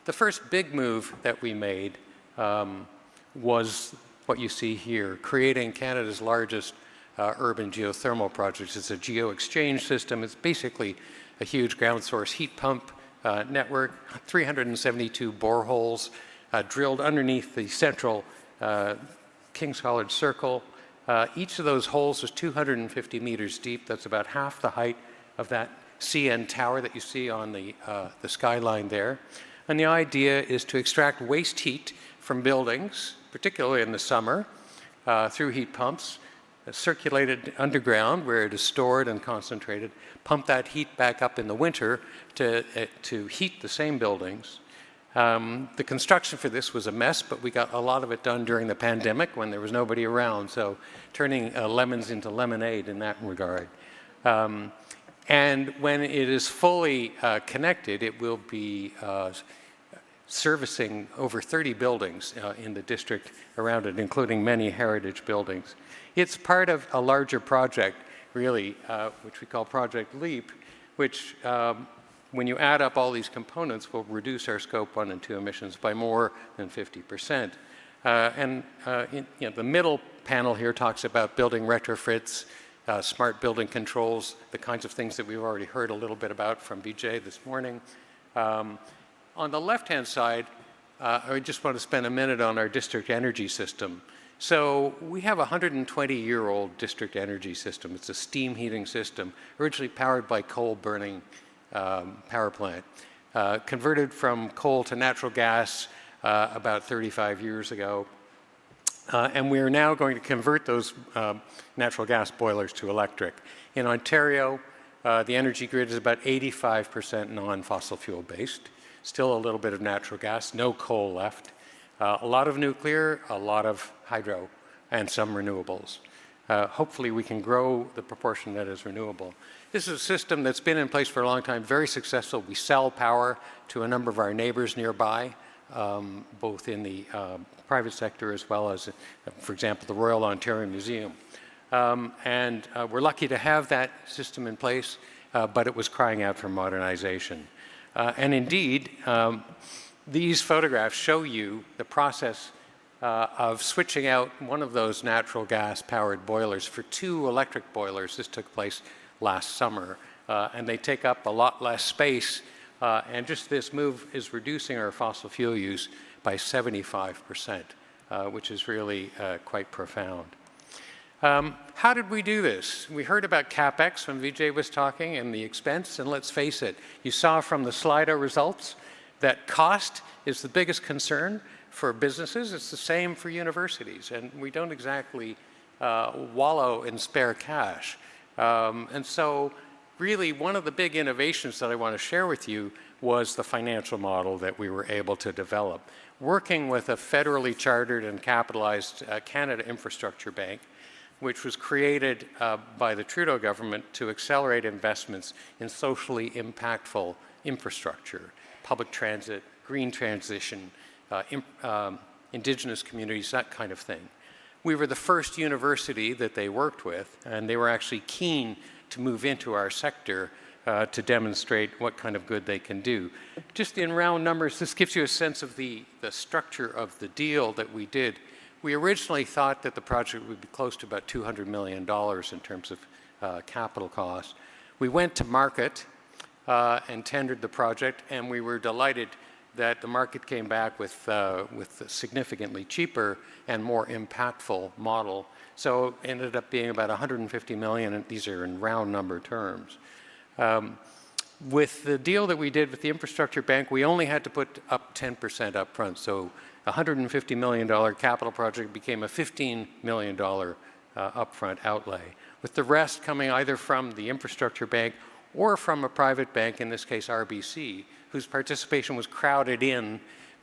The first big move that we made was what you see here, creating Canada's largest urban geothermal project. It's a geo-exchange system. It's basically a huge ground source heat pump network, 372 boreholes drilled underneath the central King's College Circle. Each of those holes is 250 meters deep. That's about half the height of that CN tower that you see on the skyline there. And the idea is to extract waste heat from buildings, particularly in the summer, through heat pumps, circulate it underground where it is stored and concentrated, pump that heat back up in the winter to heat the same buildings. The construction for this was a mess, but we got a lot of it done during the pandemic when there was nobody around, so turning lemons into lemonade in that regard. And when it is fully connected, it will be servicing over 30 buildings in the district around it, including many heritage buildings. It's part of a larger project, really, which we call Project LEAP, which when you add up all these components, will reduce our Scope 1 and 2 emissions by more than 50%. The middle panel here talks about building retrofits, smart building controls, the kinds of things that we've already heard a little bit about from Vijay this morning. On the left-hand side, I just want to spend a minute on our district energy system. So we have a 120-year-old district energy system. It's a steam heating system, originally powered by coal-burning power plant, converted from coal to natural gas about 35 years ago. And we are now going to convert those natural gas boilers to electric. In Ontario, the energy grid is about 85% non-fossil fuel based. Still a little bit of natural gas, no coal left. A lot of nuclear, a lot of hydro, and some renewables. Hopefully we can grow the proportion that is renewable. This is a system that's been in place for a long time, very successful. We sell power to a number of our neighbors nearby, both in the private sector as well as, for example, the Royal Ontario Museum. We're lucky to have that system in place, but it was crying out for modernization. And indeed, these photographs show you the process of switching out one of those natural gas-powered boilers for 2 electric boilers. This took place last summer, and they take up a lot less space, and just this move is reducing our fossil fuel use by 75%, which is really quite profound. How did we do this? We heard about CapEx when Vijay was talking and the expense, and let's face it, you saw from the Slido results that cost is the biggest concern for businesses. It's the same for universities, and we don't exactly wallow in spare cash. And so really one of the big innovations that I want to share with you was the financial model that we were able to develop. Working with a federally chartered and capitalized Canada Infrastructure Bank, which was created by the Trudeau government to accelerate investments in socially impactful infrastructure, public transit, green transition, Indigenous communities, that kind of thing. We were the first university that they worked with, and they were actually keen to move into our sector to demonstrate what kind of good they can do. Just in round numbers, this gives you a sense of the structure of the deal that we did. We originally thought that the project would be close to about $200 million in terms of capital costs. We went to market and tendered the project, and we were delighted that the market came back with a significantly cheaper and more impactful model. So it ended up being about $150 million, and these are in round number terms. With the deal that we did with the Infrastructure Bank, we only had to put up 10% up front. So a $150 million capital project became a $15 million upfront outlay, with the rest coming either from the Infrastructure Bank or from a private bank, in this case RBC, whose participation was crowded in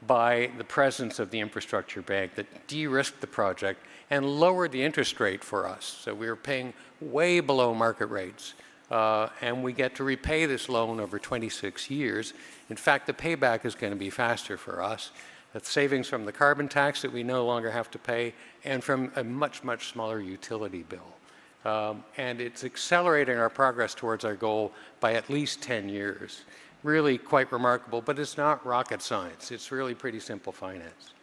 by the presence of the Infrastructure Bank that de-risked the project and lowered the interest rate for us. So we were paying way below market rates. And we get to repay this loan over 26 years. In fact, the payback is going to be faster for us. That's savings from the carbon tax that we no longer have to pay, and from a much, much smaller utility bill. And it's accelerating our progress towards our goal by at least 10 years. Really quite remarkable, but it's not rocket science. It's really pretty simple finance.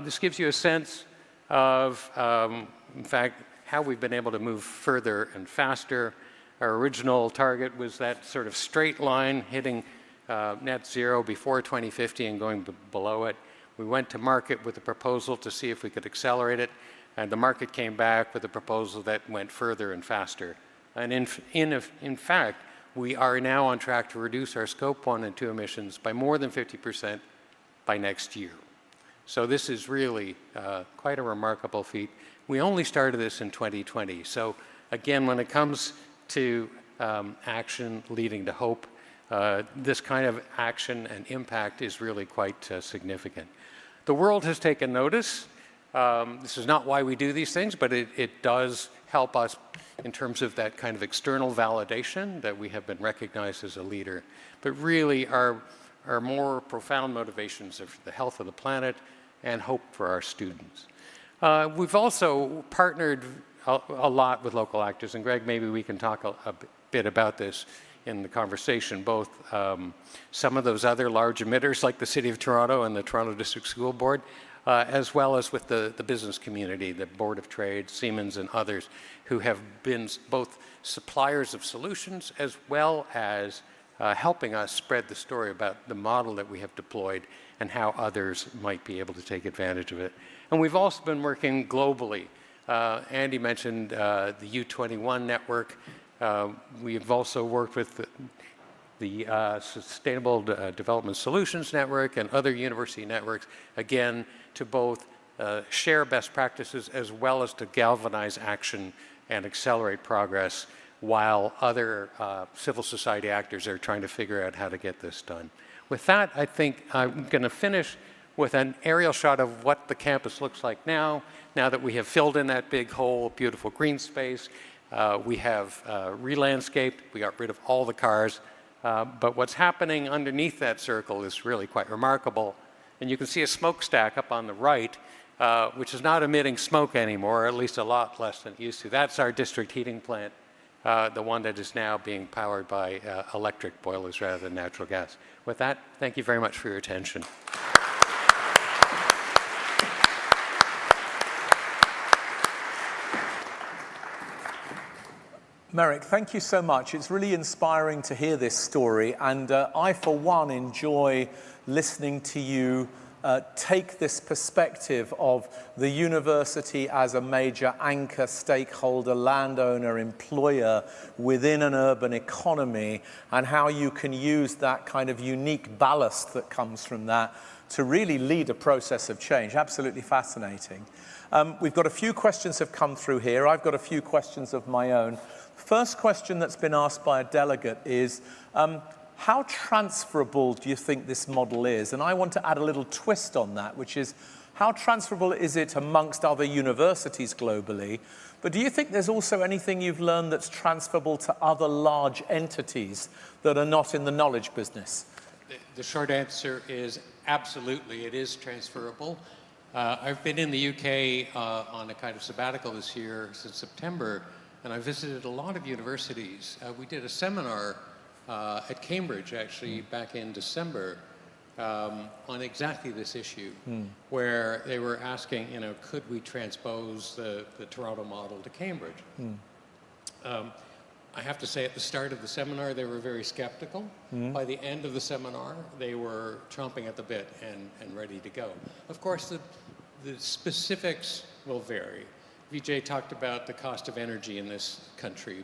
This gives you a sense of, in fact, how we've been able to move further and faster. Our original target was that sort of straight line hitting net zero before 2050 and going below it. We went to market with a proposal to see if we could accelerate it, and the market came back with a proposal that went further and faster. And in fact, we are now on track to reduce our Scope 1 and 2 emissions by more than 50% by next year. So this is really quite a remarkable feat. We only started this in 2020. So again, when it comes to action leading to hope, this kind of action and impact is really quite significant. The world has taken notice. This is not why we do these things, but it does help us in terms of that kind of external validation that we have been recognized as a leader. But really our more profound motivations are for the health of the planet and hope for our students. We've also partnered a lot with local actors, and Greg, maybe we can talk a bit about this in the conversation, both some of those other large emitters like the City of Toronto and the Toronto District School Board, as well as with the business community, the Board of Trade, Siemens and others, who have been both suppliers of solutions as well as helping us spread the story about the model that we have deployed and how others might be able to take advantage of it. And we've also been working globally. Andy mentioned the U21 network. We've also worked with the Sustainable Development Solutions Network and other university networks, again, to both share best practices as well as to galvanize action and accelerate progress while other civil society actors are trying to figure out how to get this done. With that, I think I'm going to finish with an aerial shot of what the campus looks like now that we have filled in that big hole, beautiful green space. We have re-landscaped, we got rid of all the cars, but what's happening underneath that circle is really quite remarkable. And you can see a smokestack up on the right, which is not emitting smoke anymore, or at least a lot less than it used to. That's our district heating plant, the one that is now being powered by electric boilers rather than natural gas. With that, thank you very much for your attention. Merrick, thank you so much. It's really inspiring to hear this story, and I, for one, enjoy listening to you take this perspective of the university as a major anchor, stakeholder, landowner, employer within an urban economy, and how you can use that kind of unique ballast that comes from that to really lead a process of change. Absolutely fascinating. We've got a few questions have come through here. I've got a few questions of my own. First question that's been asked by a delegate is, how transferable do you think this model is? And I want to add a little twist on that, which is, how transferable is it amongst other universities globally? But do you think there's also anything you've learned that's transferable to other large entities that are not in the knowledge business? The short answer is absolutely, it is transferable. I've been in the UK on a kind of sabbatical this year since September, and I visited a lot of universities. We did a seminar at Cambridge, actually, back in December, on exactly this issue, where they were asking, you know, could we transpose the Toronto model to Cambridge? I have to say, at the start of the seminar, they were very skeptical. By the end of the seminar, they were chomping at the bit and ready to go. Of course, the specifics will vary. Vijay talked about the cost of energy in this country.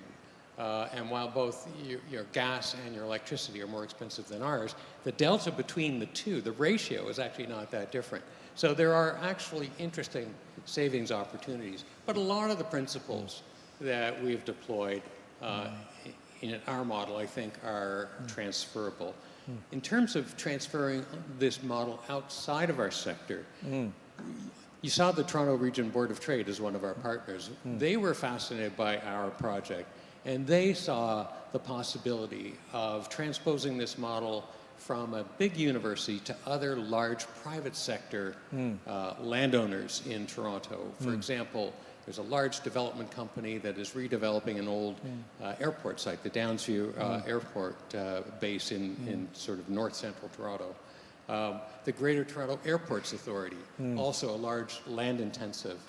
And while both your gas and your electricity are more expensive than ours, the delta between the two, the ratio, is actually not that different. So there are actually interesting savings opportunities. But a lot of the principles that we've deployed in our model, I think, are transferable. In terms of transferring this model outside of our sector, you saw the Toronto Region Board of Trade as one of our partners. They were fascinated by our project, and they saw the possibility of transposing this model from a big university to other large private sector landowners in Toronto. For example, there's a large development company that is redeveloping an old airport site, the Downsview Airport base in sort of north central Toronto. The Greater Toronto Airports Authority, also a large land-intensive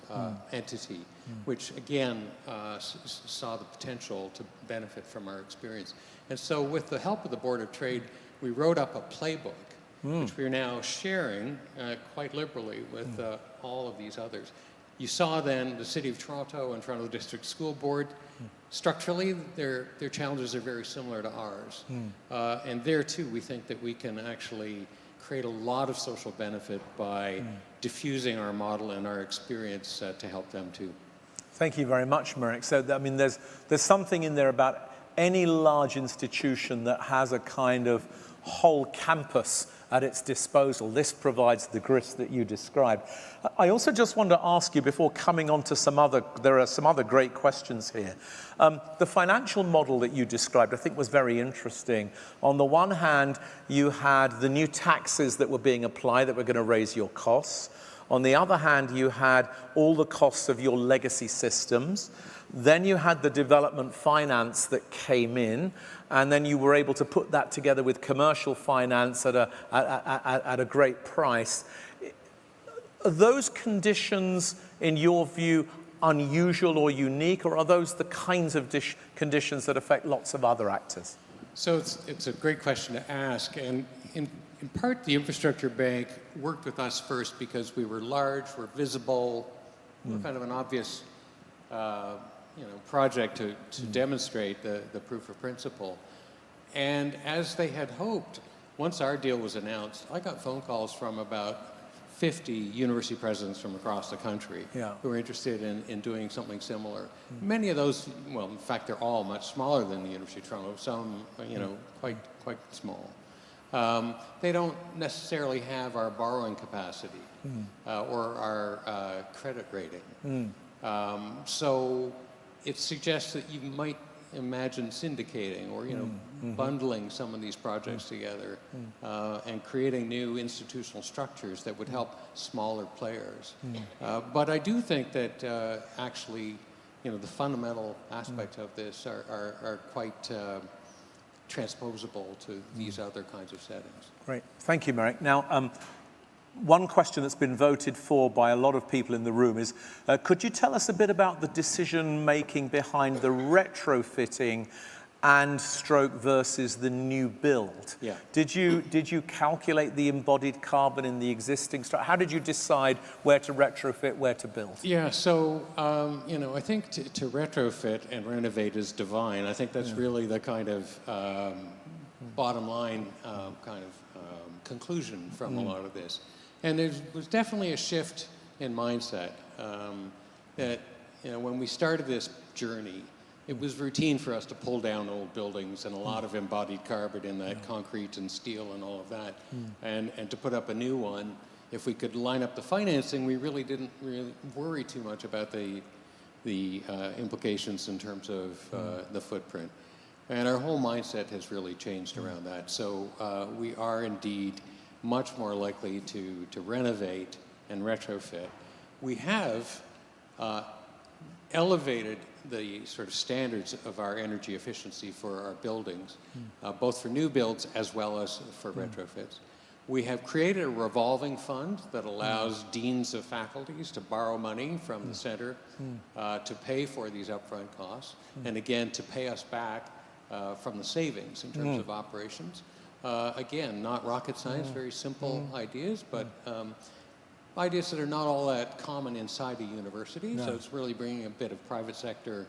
entity, which again saw the potential to benefit from our experience. And so with the help of the Board of Trade, we wrote up a playbook, which we're now sharing quite liberally with all of these others. You saw then the City of Toronto and Toronto District School Board. Structurally, their challenges are very similar to ours. And there too, we think that we can actually create a lot of social benefit by diffusing our model and our experience to help them too. Thank you very much, Merrick. So, I mean, there's something in there about any large institution that has a kind of whole campus at its disposal. This provides the grist that you described. I also just want to ask you, before coming on to there are some other great questions here. The financial model that you described, I think, was very interesting. On the one hand, you had the new taxes that were being applied that were going to raise your costs. On the other hand, you had all the costs of your legacy systems. Then you had the development finance that came in, and then you were able to put that together with commercial finance at a great price. Are those conditions, in your view, unusual or unique, or are those the kinds of conditions that affect lots of other actors? So it's a great question to ask, and in part the Infrastructure Bank worked with us first because we were large, we're visible, we're kind of an obvious project to demonstrate the proof of principle. And as they had hoped, once our deal was announced, I got phone calls from about 50 university presidents from across the country who were interested in doing something similar. Many of those, well, in fact, they're all much smaller than the University of Toronto, some, quite small. they don't necessarily have our borrowing capacity or our credit rating. So it suggests that you might imagine syndicating or, bundling some of these projects together and creating new institutional structures that would help smaller players. But I do think that actually, the fundamental aspects of this are quite transposable to these other kinds of settings. Great. Thank you, Merrick. Now, one question that's been voted for by a lot of people in the room is, could you tell us a bit about the decision-making behind the retrofitting and stroke versus the new build? Yeah. Did you calculate the embodied carbon in the existing structure? How did you decide where to retrofit, where to build? Yeah, so, I think to retrofit and renovate is divine. I think that's really the kind of bottom line conclusion from a lot of this. And there was definitely a shift in mindset that, when we started this journey, it was routine for us to pull down old buildings and a lot of embodied carbon in that concrete and steel and all of that. And to put up a new one, if we could line up the financing, we really didn't worry too much about the implications in terms of the footprint. And our whole mindset has really changed around that. So we are indeed much more likely to renovate and retrofit. We have elevated the sort of standards of our energy efficiency for our buildings, both for new builds as well as for retrofits. We have created a revolving fund that allows deans of faculties to borrow money from the center to pay for these upfront costs, and again, to pay us back from the savings in terms of operations. Again, not rocket science, very simple ideas, but ideas that are not all that common inside a university. So it's really bringing a bit of private sector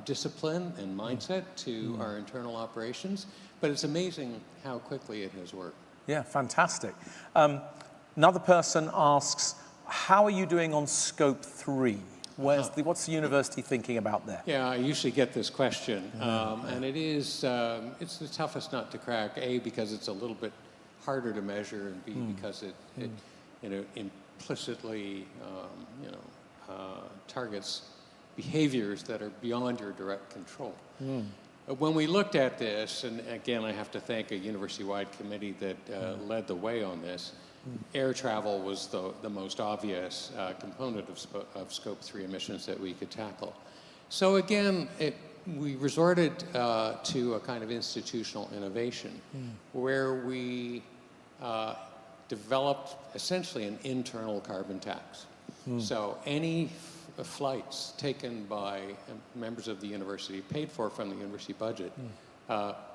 discipline and mindset to our internal operations. But it's amazing how quickly it has worked. Yeah, fantastic. Another person asks, how are you doing on scope 3? What's the university thinking about there? Yeah, I usually get this question, and it's the toughest nut to crack. A, because it's a little bit harder to measure, and B, because it implicitly targets behaviors that are beyond your direct control. When we looked at this, and again, I have to thank a university-wide committee that led the way on this. Air travel was the most obvious component of Scope 3 emissions that we could tackle. So again, we resorted to a kind of institutional innovation where we developed essentially an internal carbon tax. So any flights taken by members of the university, paid for from the university budget,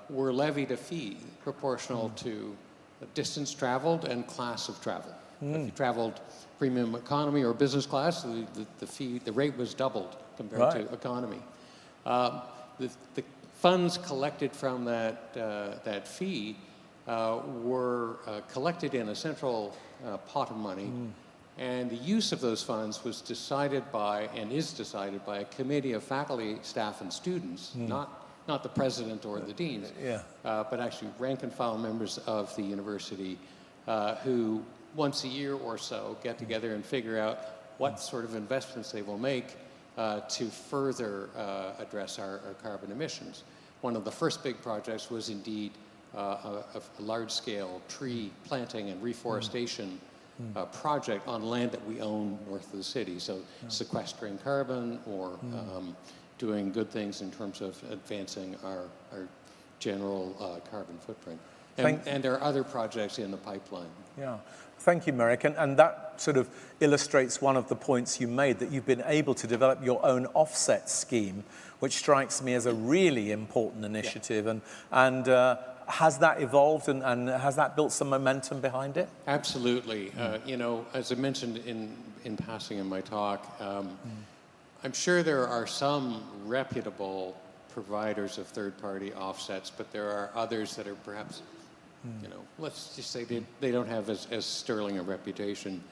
were levied a fee proportional to distance traveled and class of travel. If you traveled premium economy or business class, the rate was doubled compared to economy. The funds collected from that fee were collected in a central pot of money, and the use of those funds was decided by, and is decided by, a committee of faculty, staff, and students, not the president or the deans, but actually rank and file members of the university who once a year or so get together and figure out what sort of investments they will make to further address our carbon emissions. One of the first big projects was indeed a large-scale tree planting and reforestation project on land that we own north of the city. So sequestering carbon or doing good things in terms of advancing our general carbon footprint. And there are other projects in the pipeline. Yeah, thank you, Merrick. And that sort of illustrates one of the points you made, that you've been able to develop your own offset scheme, which strikes me as a really important initiative. And has that evolved and has that built some momentum behind it? Absolutely. As I mentioned in passing in my talk, I'm sure there are some reputable providers of third-party offsets, but there are others that are perhaps, let's just say they don't have as sterling a reputation.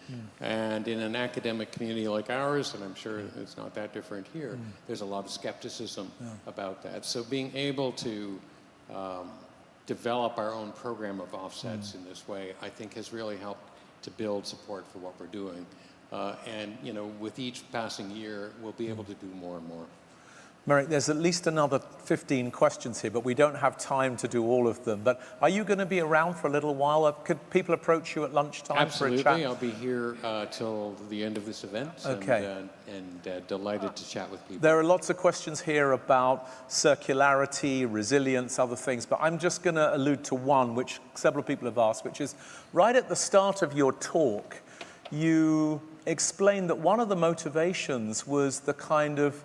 And in an academic community like ours, and I'm sure it's not that different here, there's a lot of skepticism about that. So being able to develop our own program of offsets in this way, I think has really helped to build support for what we're doing. And, you know, with each passing year, we'll be able to do more and more. Merrick, there's at least another 15 questions here, but we don't have time to do all of them. But are you going to be around for a little while? Could people approach you at lunchtime Absolutely. for a chat? I'll be here till the end of this event. Okay. And delighted to chat with people. There are lots of questions here about circularity, resilience, other things, but I'm just going to allude to one which several people have asked, which is right at the start of your talk, you explained that one of the motivations was the kind of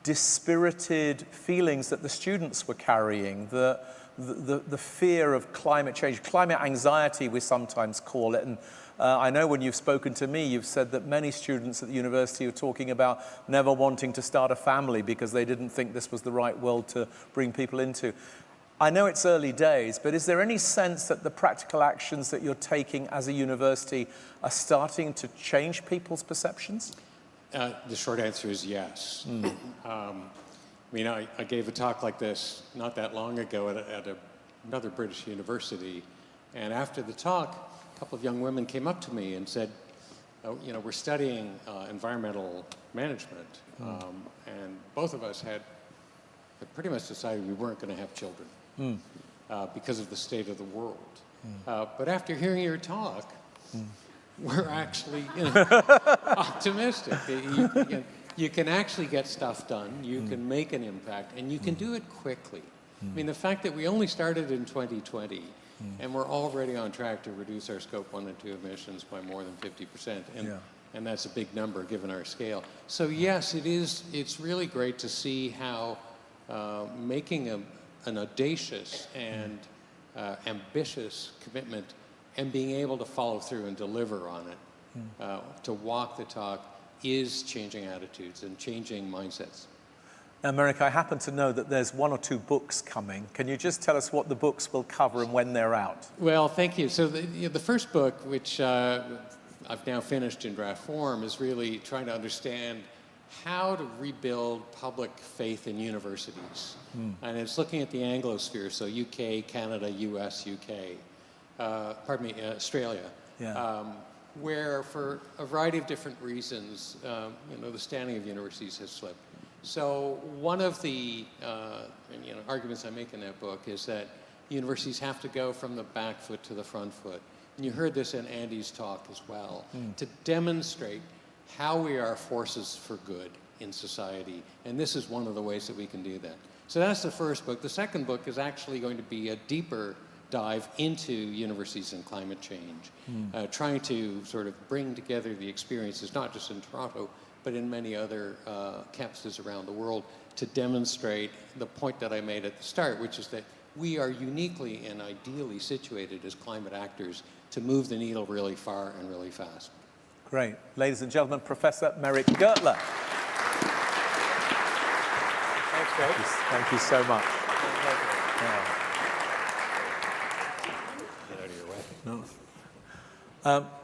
dispirited feelings that the students were carrying, the fear of climate change, climate anxiety we sometimes call it. And I know when you've spoken to me, you've said that many students at the university are talking about never wanting to start a family because they didn't think this was the right world to bring people into. I know it's early days, but is there any sense that the practical actions that you're taking as a university are starting to change people's perceptions? The short answer is yes. I mean, I gave a talk like this not that long ago at another British university, and after the talk, a couple of young women came up to me and said, oh, you know, we're studying environmental management, and both of us had pretty much decided we weren't going to have children because of the state of the world. But after hearing your talk, we're actually optimistic. You can actually get stuff done, you can make an impact, and you can do it quickly. I mean, the fact that we only started in 2020, and we're already on track to reduce our Scope 1 and 2 emissions by more than 50%, and that's a big number given our scale. So yes, it's really great to see how making an audacious and ambitious commitment and being able to follow through and deliver on it, to walk the talk, is changing attitudes and changing mindsets. Now, Merrick, I happen to know that there's 1 or 2 books coming. Can you just tell us what the books will cover and when they're out? Well, thank you. So the first book, which I've now finished in draft form, is really trying to understand how to rebuild public faith in universities. And it's looking at the Anglosphere, so UK, Canada, US, UK. Australia, where for a variety of different reasons, you know, the standing of universities has slipped. So one of the arguments I make in that book is that universities have to go from the back foot to the front foot. And you heard this in Andy's talk as well, to demonstrate how we are forces for good in society. And this is one of the ways that we can do that. So that's the first book. The second book is actually going to be a deeper dive into universities and climate change, trying to sort of bring together the experiences, not just in Toronto, but in many other campuses around the world, to demonstrate the point that I made at the start, which is that we are uniquely and ideally situated as climate actors to move the needle really far and really fast. Great. Ladies and gentlemen, Professor Merrick Gertler. Thanks, Greg. Thank you so much.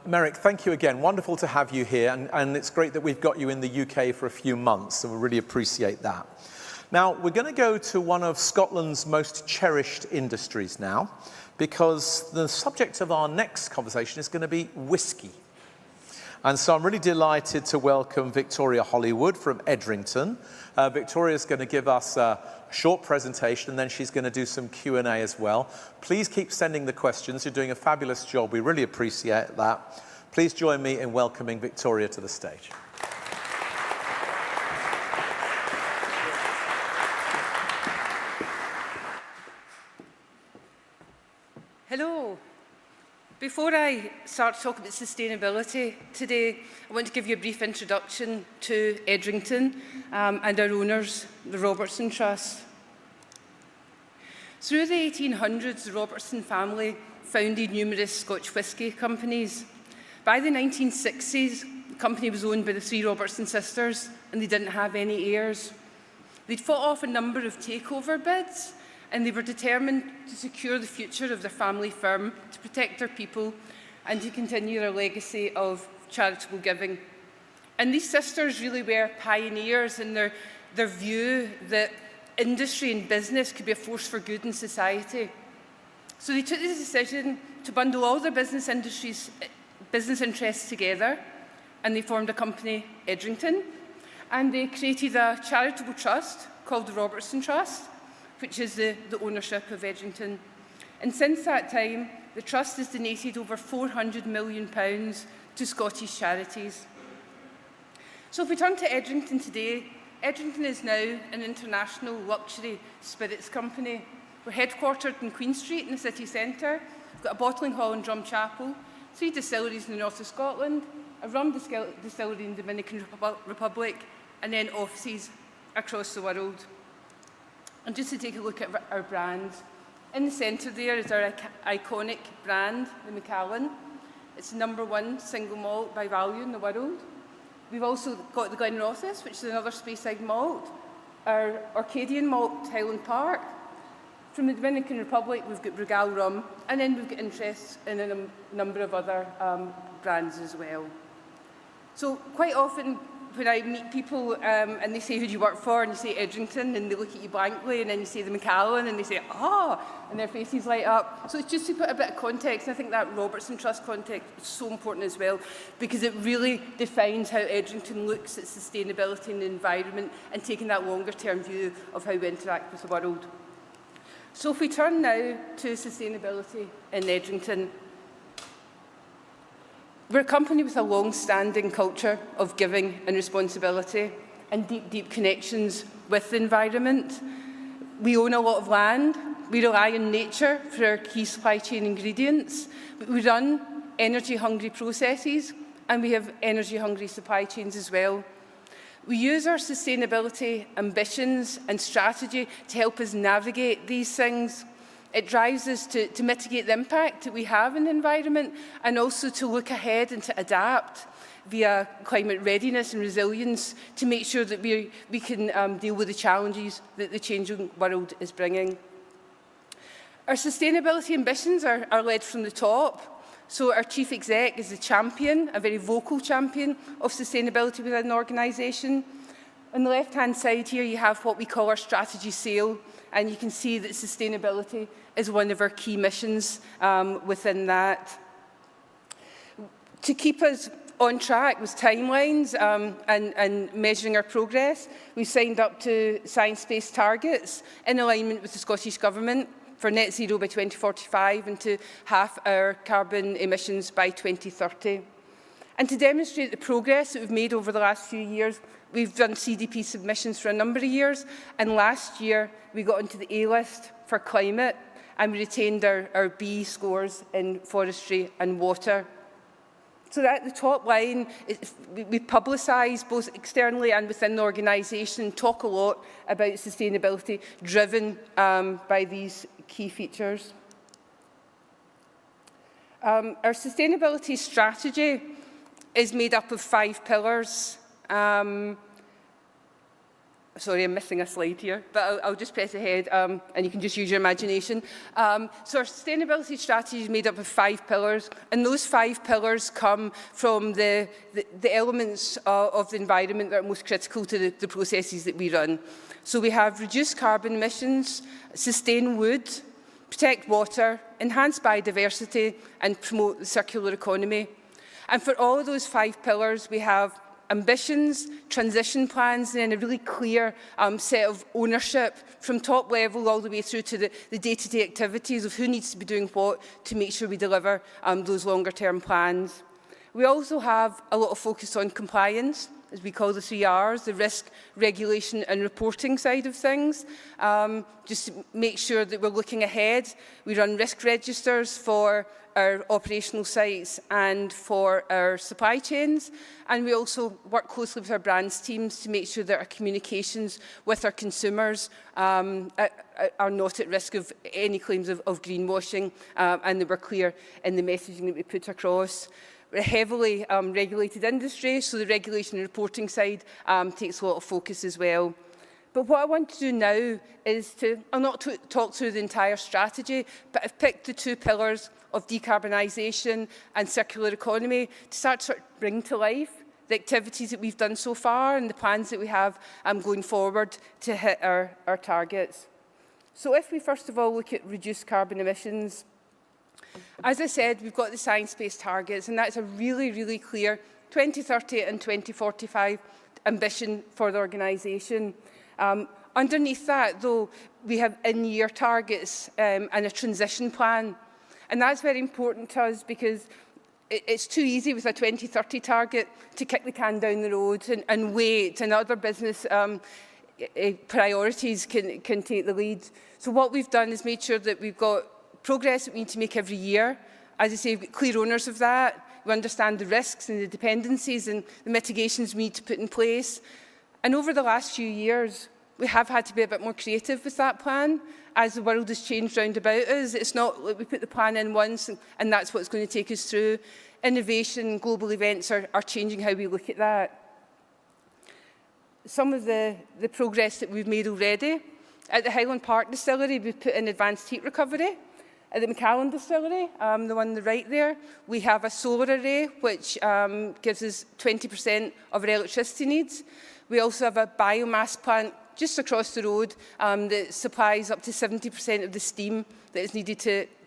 Merrick, thank you again. Wonderful to have you here, and it's great that we've got you in the UK for a few months, so we really appreciate that. Now, we're going to go to one of Scotland's most cherished industries now, because the subject of our next conversation is going to be whiskey. And so I'm really delighted to welcome Victoria Hollywood from Edrington. Victoria's going to give us a short presentation, and then she's going to do some Q&A as well. Please keep sending the questions. You're doing a fabulous job. We really appreciate that. Please join me in welcoming Victoria to the stage. Hello. Before I start to talk about sustainability today, I want to give you a brief introduction to Edrington and our owners, the Robertson Trust. Through the 1800s, the Robertson family founded numerous Scotch whisky companies. By the 1960s, the company was owned by the 3 Robertson sisters, and they didn't have any heirs. They'd fought off a number of takeover bids, and they were determined to secure the future of their family firm, to protect their people, and to continue their legacy of charitable giving. And these sisters really were pioneers in their view that industry and business could be a force for good in society. So they took the decision to bundle all their business interests together, and they formed a company, Edrington, and they created a charitable trust called the Robertson Trust, which is the ownership of Edrington. And since that time, the trust has donated over £400 million to Scottish charities. So if we turn to Edrington today, Edrington is now an international luxury spirits company. We're headquartered in Queen Street in the city centre. We've got a bottling hall in Drumchapel, 3 distilleries in the north of Scotland, a rum distillery in the Dominican Republic, and then offices across the world. And just to take a look at our brands, in the centre there is our iconic brand, the Macallan. It's the #1 single malt by value in the world. We've also got the Glenrothes, which is another Speyside malt, our Orcadian malt, Highland Park. From the Dominican Republic, we've got Brugal rum, and then we've got interests in a number of other brands as well. So quite often, when I meet people and they say, who do you work for? And you say Edrington, and they look at you blankly, and then you say the Macallan, and they say, and their faces light up. So it's just to put a bit of context, and I think that Robertson Trust context is so important as well, because it really defines how Edrington looks at sustainability and the environment, and taking that longer-term view of how we interact with the world. So if we turn now to sustainability in Edrington, we're a company with a long-standing culture of giving and responsibility and deep, deep connections with the environment. We own a lot of land. We rely on nature for our key supply chain ingredients. But we run energy-hungry processes, and we have energy-hungry supply chains as well. We use our sustainability ambitions and strategy to help us navigate these things. It drives us to mitigate the impact that we have in the environment, and also to look ahead and to adapt via climate readiness and resilience to make sure that we can deal with the challenges that the changing world is bringing. Our sustainability ambitions are led from the top. So our Chief Exec is a champion, a very vocal champion of sustainability within the organisation. On the left-hand side here, you have what we call our strategy sail, and you can see that sustainability is one of our key missions within that. To keep us on track with timelines and measuring our progress, we signed up to science-based targets in alignment with the Scottish Government for net zero by 2045 and to halve our carbon emissions by 2030. And to demonstrate the progress that we've made over the last few years, we've done CDP submissions for a number of years, and last year we got onto the A list for climate, and we retained our B scores in forestry and water. So at the top line, we publicise both externally and within the organisation, talk a lot about sustainability driven by these key features. Our sustainability strategy is made up of 5 pillars. Sorry, I'm missing a slide here, but I'll just press ahead and you can just use your imagination. So our sustainability strategy is made up of 5 pillars, and those 5 pillars come from the elements of the environment that are most critical to the processes that we run. So we have reduce carbon emissions, sustain wood, protect water, enhance biodiversity, and promote the circular economy. And for all of those 5 pillars, we have ambitions, transition plans, and then a really clear set of ownership from top level all the way through to the day-to-day activities of who needs to be doing what to make sure we deliver those longer-term plans. We also have a lot of focus on compliance, as we call the 3 Rs, the risk, regulation and reporting side of things, just to make sure that we're looking ahead. We run risk registers for our operational sites and for our supply chains, and we also work closely with our brands teams to make sure that our communications with our consumers are not at risk of any claims of greenwashing, and that we're clear in the messaging that we put across. We're a heavily regulated industry, so the regulation and reporting side takes a lot of focus as well. But what I want to do now is I'll not talk through the entire strategy, but I've picked the 2 pillars of decarbonisation and circular economy to start to bring to life the activities that we've done so far and the plans that we have going forward to hit our targets. So if we first of all look at reduced carbon emissions, As I said, we've got the science-based targets, and that's a really, really clear 2030 and 2045 ambition for the organisation. Underneath that, though, we have in-year targets and a transition plan. And that's very important to us because it's too easy with a 2030 target to kick the can down the road and wait, and other business priorities can take the lead. So what we've done is made sure that we've got progress that we need to make every year. As I say, we've got clear owners of that. We understand the risks and the dependencies and the mitigations we need to put in place. And over the last few years, we have had to be a bit more creative with that plan as the world has changed round about us. It's not like we put the plan in once and that's what's going to take us through. Innovation, global events are changing how we look at that. Some of the progress that we've made already. At the Highland Park distillery, we've put in advanced heat recovery. At the McRae distillery, the one on the right there, we have a solar array which gives us 20% of our electricity needs. We also have a biomass plant just across the road that supplies up to 70% of the steam that is needed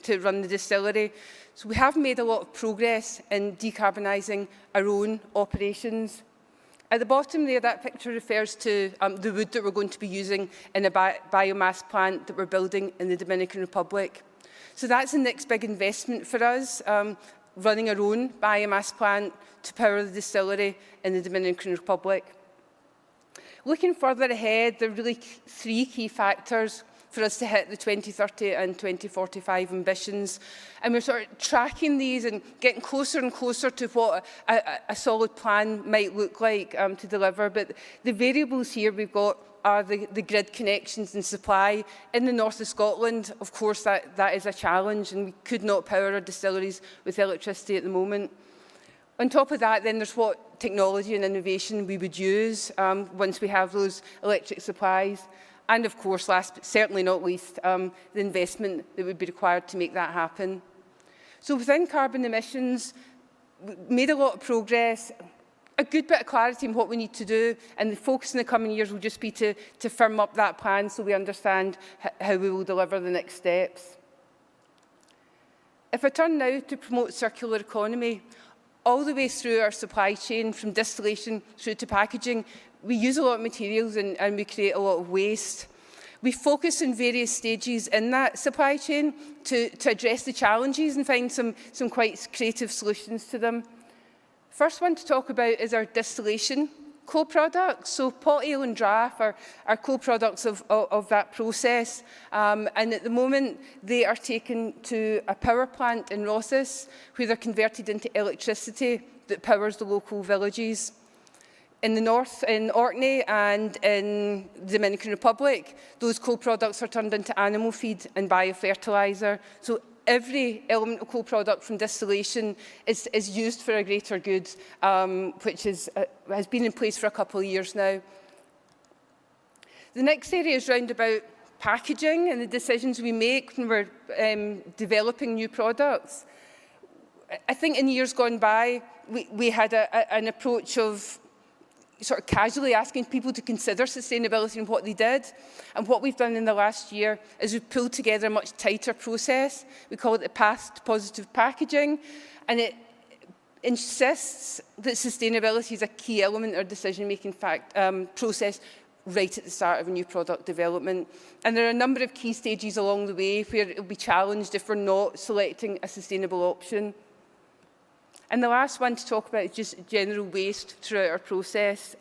to run the distillery. So we have made a lot of progress in decarbonising our own operations. At the bottom there, that picture refers to the wood that we're going to be using in a biomass plant that we're building in the Dominican Republic. So that's the next big investment for us, running our own biomass plant to power the distillery in the Dominican Republic. Looking further ahead, there are really three key factors for us to hit the 2030 and 2045 ambitions. And we're sort of tracking these and getting closer and closer to what a solid plan might look like to deliver. But the variables here we've got are the grid connections and supply. In the north of Scotland, of course, that is a challenge, and we could not power our distilleries with electricity at the moment. On top of that, then there's what technology and innovation we would use once we have those electric supplies. And of course, last but certainly not least, the investment that would be required to make that happen. So within carbon emissions, we made a lot of progress, a good bit of clarity on what we need to do, and the focus in the coming years will just be to firm up that plan so we understand how we will deliver the next steps. If I turn now to promote circular economy, all the way through our supply chain, from distillation through to packaging, we use a lot of materials and we create a lot of waste. We focus on various stages in that supply chain to address the challenges and find some quite creative solutions to them. First one to talk about is our distillation co-products. So pot ale and draff are co-products of that process. And at the moment, they are taken to a power plant in Rothes, where they're converted into electricity that powers the local villages. In the north, in Orkney and in the Dominican Republic, those co-products are turned into animal feed and biofertiliser. So every element of co-product from distillation is used for a greater good, which has been in place for a couple of years now. The next area is round about packaging and the decisions we make when we're developing new products. I think in years gone by, we had an approach of sort of casually asking people to consider sustainability and what they did. And what we've done in the last year is we've pulled together a much tighter process. We call it the Path to Positive Packaging. And it insists that sustainability is a key element of our decision-making process right at the start of a new product development. And there are a number of key stages along the way where it will be challenged if we're not selecting a sustainable option. And the last one to talk about is just general waste throughout our process,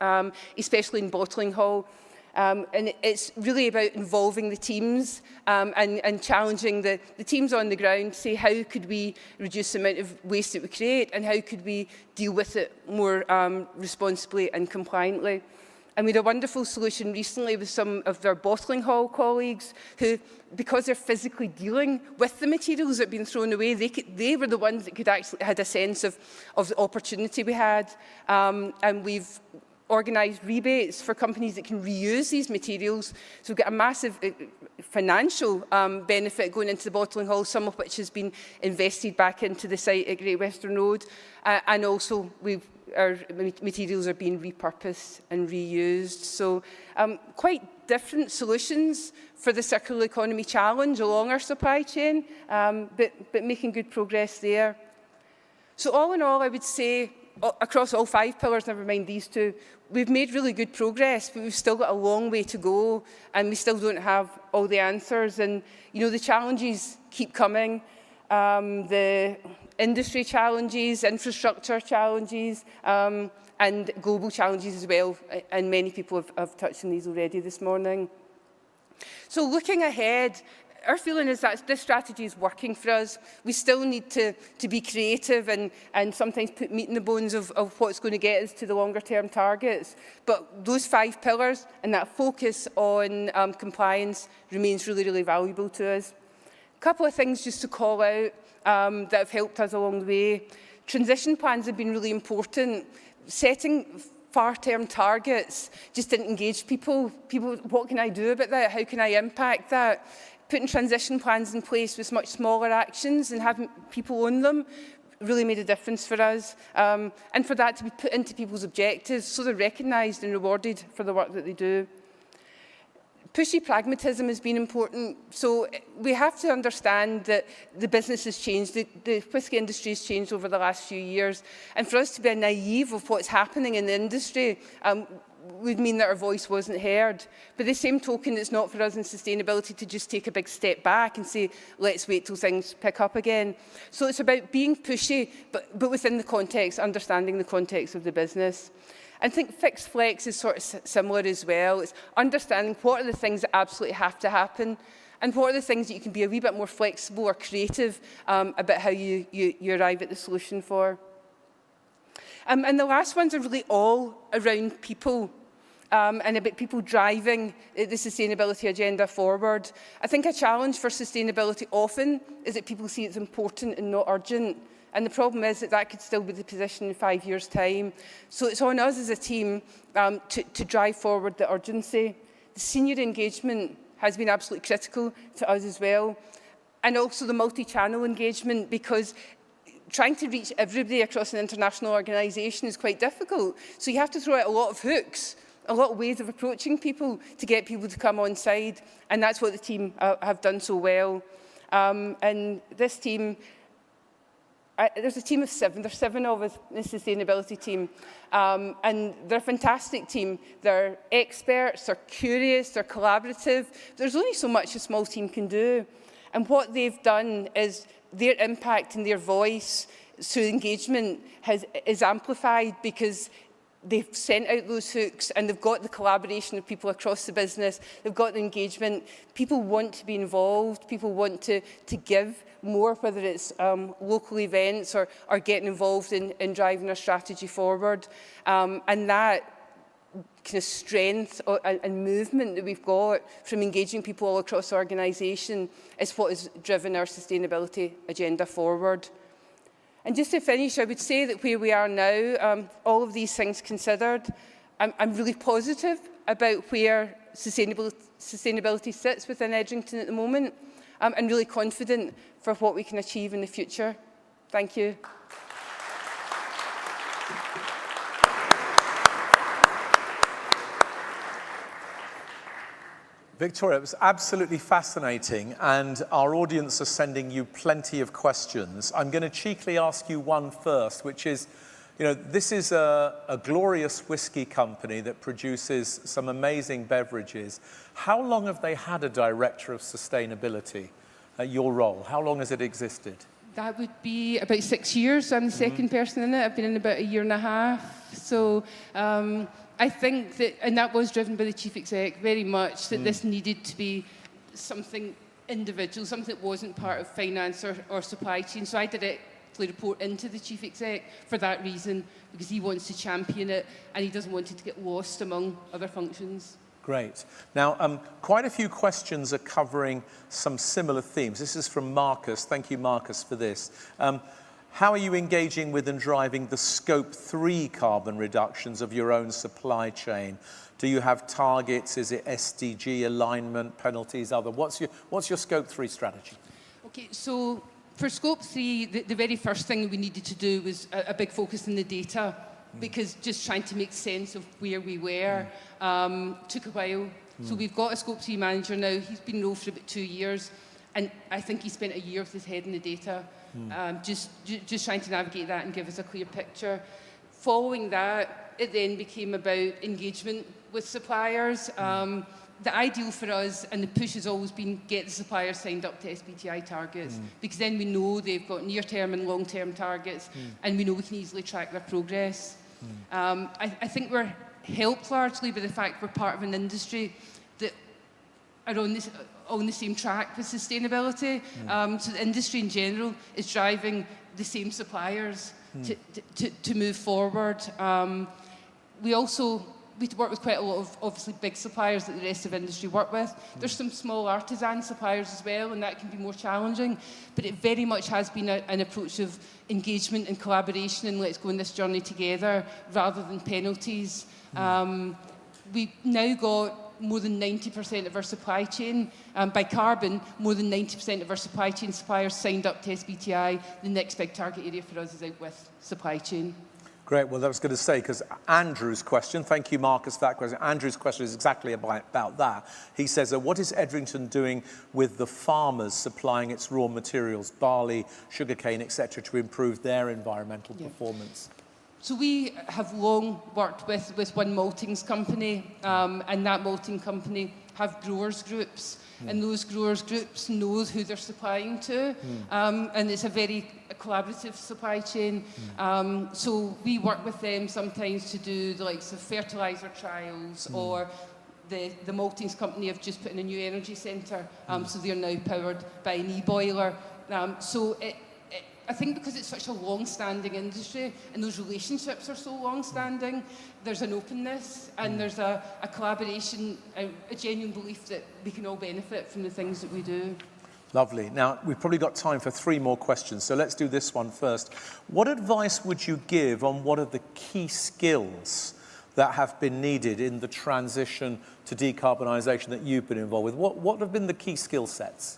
especially in bottling hall. And it's really about involving the teams and challenging the teams on the ground to say how could we reduce the amount of waste that we create and how could we deal with it more responsibly and compliantly. And we had a wonderful solution recently with some of our bottling hall colleagues who, because they're physically dealing with the materials that have been thrown away, they were the ones that could actually had a sense of the opportunity we had. And we've organised rebates for companies that can reuse these materials. So we've got a massive financial benefit going into the bottling hall, some of which has been invested back into the site at Great Western Road. And also our materials are being repurposed and reused. So quite different solutions for the circular economy challenge along our supply chain, but making good progress there. So all in all, I would say, across all 5 pillars, never mind these 2, we've made really good progress, but we've still got a long way to go, and we still don't have all the answers. And, you know, the challenges keep coming. The industry challenges, infrastructure challenges, and global challenges as well. And many people have touched on these already this morning. So looking ahead, our feeling is that this strategy is working for us. We still need to be creative and sometimes put meat in the bones of what's going to get us to the longer term targets. But those 5 pillars and that focus on compliance remains really, really valuable to us. A couple of things just to call out that have helped us along the way. Transition plans have been really important. Setting far-term targets just didn't engage people. What can I do about that? How can I impact that? Putting transition plans in place with much smaller actions and having people own them really made a difference for us. And for that to be put into people's objectives so they're recognised and rewarded for the work that they do. Pushy pragmatism has been important. So we have to understand that the business has changed. The whisky industry has changed over the last few years. And for us to be naive of what's happening in the industry would mean that our voice wasn't heard. By the same token, it's not for us in sustainability to just take a big step back and say, let's wait till things pick up again. So it's about being pushy, but within the context, understanding the context of the business. I think fixed flex is sort of similar as well. It's understanding what are the things that absolutely have to happen and what are the things that you can be a wee bit more flexible or creative about how you arrive at the solution for. And the last ones are really all around people and about people driving the sustainability agenda forward. I think a challenge for sustainability often is that people see it's important and not urgent. And the problem is that that could still be the position in 5 years' time. So it's on us as a team to drive forward the urgency. The senior engagement has been absolutely critical to us as well. And also the multi-channel engagement, because trying to reach everybody across an international organisation is quite difficult. So you have to throw out a lot of hooks, a lot of ways of approaching people to get people to come on side. And that's what the team have done so well. And this team, there's a team of 7. There's 7 of us in the sustainability team. And they're a fantastic team. They're experts, they're curious, they're collaborative. There's only so much a small team can do. And what they've done is their impact and their voice through engagement is amplified because they've sent out those hooks and they've got the collaboration of people across the business. They've got the engagement. People want to be involved. People want to give more, whether it's local events or getting involved in driving our strategy forward. And that kind of strength and movement that we've got from engaging people all across the organisation is what has driven our sustainability agenda forward. And just to finish, I would say that where we are now, all of these things considered, I'm really positive about where sustainability sits within Edrington at the moment. I'm really confident for what we can achieve in the future. Thank you. Victoria, it was absolutely fascinating, and our audience are sending you plenty of questions. I'm going to cheekily ask you one first, which is, you know, this is a glorious whisky company that produces some amazing beverages. How long have they had a director of sustainability at your role? How long has it existed? That would be about 6 years. I'm the second person in it. I've been in about 1.5 years. So I think that, and that was driven by the Chief Exec very much, that this needed to be something individual, something that wasn't part of finance or supply chain. So I directly report into the Chief Exec for that reason, because he wants to champion it and he doesn't want it to get lost among other functions. Great. Now, quite a few questions are covering some similar themes. This is from Marcus. Thank you, Marcus, for this. how are you engaging with and driving the Scope 3 carbon reductions of your own supply chain? Do you have targets? Is it SDG alignment, penalties, other? What's your Scope 3 strategy? Okay, so for Scope 3, the very first thing we needed to do was a big focus on the data, because just trying to make sense of where we were took a while. So we've got a Scope 3 manager now. He's been in role for about 2 years, and I think he spent a year with his head in the data, just trying to navigate that and give us a clear picture. Following that, it then became about engagement with suppliers. The ideal for us, and the push has always been, get the suppliers signed up to SBTI targets, because then we know they've got near-term and long-term targets, and we know we can easily track their progress. I think we're helped largely by the fact we're part of an industry that are on the same track with sustainability. So the industry in general is driving the same suppliers to move forward. We work with quite a lot of obviously big suppliers that the rest of industry work with. There's some small artisan suppliers as well, and that can be more challenging. But it very much has been an approach of engagement and collaboration, and let's go on this journey together rather than penalties. We've now got more than 90% of our supply chain, by carbon, more than 90% of our supply chain suppliers signed up to SBTI. The next big target area for us is out with supply chain. Great. Well, I was going to say, because Andrew's question, thank you, Marcus, for that question. Andrew's question is exactly about that. He says, what is Edrington doing with the farmers supplying its raw materials, barley, sugarcane, etc., to improve their environmental performance? So we have long worked with one maltings company, and that malting company have growers groups, and those growers groups know who they're supplying to, and it's a very collaborative supply chain. So we work with them sometimes to do the likes of fertiliser trials, or the maltings company have just put in a new energy centre, so they're now powered by an e-boiler. I think because it's such a long-standing industry and those relationships are so long-standing, there's an openness and there's a collaboration, a genuine belief that we can all benefit from the things that we do. Lovely. Now, we've probably got time for 3 more questions, so let's do this one first. What advice would you give on what are the key skills that have been needed in the transition to decarbonisation that you've been involved with? What have been the key skill sets?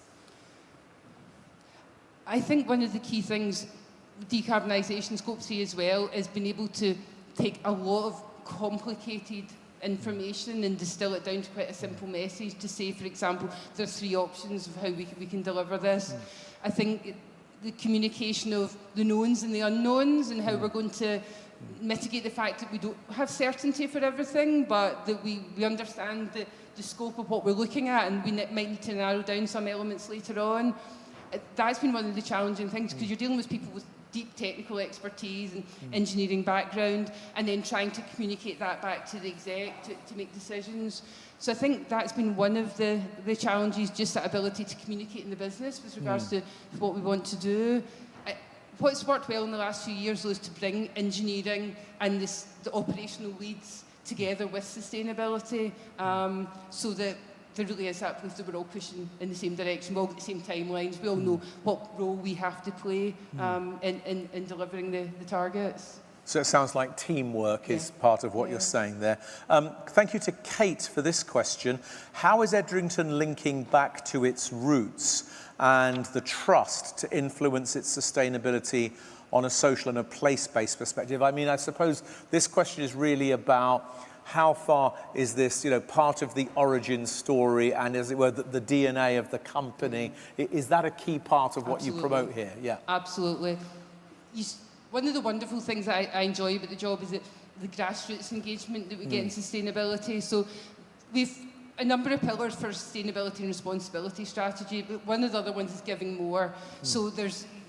I think one of the key things, decarbonisation, Scope 3 as well, is being able to take a lot of complicated information and distill it down to quite a simple message to say, for example, there's 3 options of how we can deliver this. I think the communication of the knowns and the unknowns and how we're going to mitigate the fact that we don't have certainty for everything, but that we understand the scope of what we're looking at, and we might need to narrow down some elements later on. That's been one of the challenging things, because you're dealing with people with deep technical expertise and engineering background, and then trying to communicate that back to the exec to make decisions. So I think that's been one of the challenges, just that ability to communicate in the business with regards to what we want to do. What's worked well in the last few years is to bring engineering and the operational leads together with sustainability, so that there really is that belief that we're all pushing in the same direction, we all got the same timelines, we all know what role we have to play in delivering the targets. So it sounds like teamwork is part of what you're saying there. Thank you to Kate for this question. How is Edrington linking back to its roots and the trust to influence its sustainability on a social and a place-based perspective? I mean, I suppose this question is really about how far is this, part of the origin story and, as it were, the DNA of the company? Is that a key part of what you promote here? Yeah. Absolutely. One of the wonderful things that I enjoy about the job is the grassroots engagement that we get in sustainability. So we've a number of pillars for sustainability and responsibility strategy, but one of the other ones is giving more. So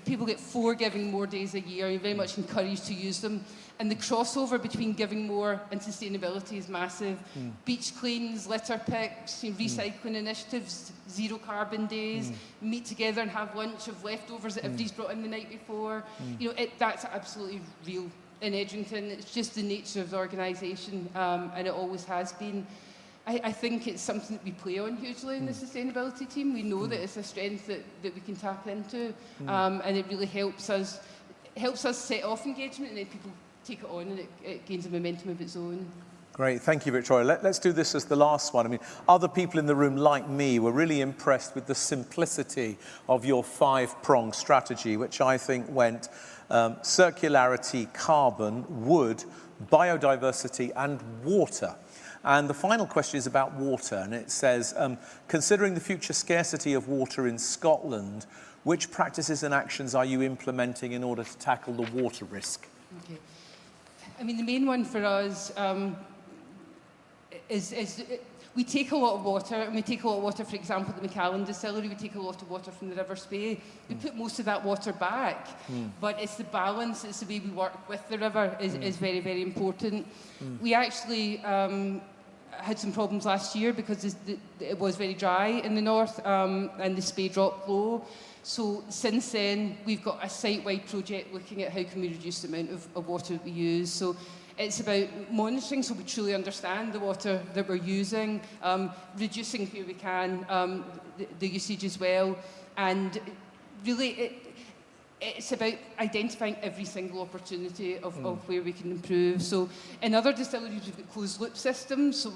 people get 4 giving more days a year. You're very much encouraged to use them. And the crossover between giving more and sustainability is massive. Beach cleans, litter picks, recycling initiatives, 0 carbon days, meet together and have lunch of leftovers that everybody's brought in the night before. That's absolutely real in Edrington. It's just the nature of the organisation, and it always has been. I think it's something that we play on hugely in the sustainability team. We know that it's a strength that we can tap into, and it really helps us helps us set off engagement, and then people take it on, and it gains a momentum of its own. Great, thank you, Victoria. Let's do this as the last one. I mean, other people in the room like me were really impressed with the simplicity of your 5-pronged strategy, which I think went circularity, carbon, wood, biodiversity and water. And the final question is about water, and it says, considering the future scarcity of water in Scotland, which practices and actions are you implementing in order to tackle the water risk? Okay. I mean, the main one for us is we take a lot of water, and we take a lot of water, for example, at the McRae distillery, we take a lot of water from the River Spey. We put most of that water back, but it's the balance, it's the way we work with the river is very, very important. We actually had some problems last year because it was very dry in the north, and the Spey dropped low. So since then, we've got a site-wide project looking at how can we reduce the amount of water that we use. So it's about monitoring so we truly understand the water that we're using, reducing where we can the usage as well. And really, it's about identifying every single opportunity of where we can improve. So in other distilleries, we've got closed loop systems, so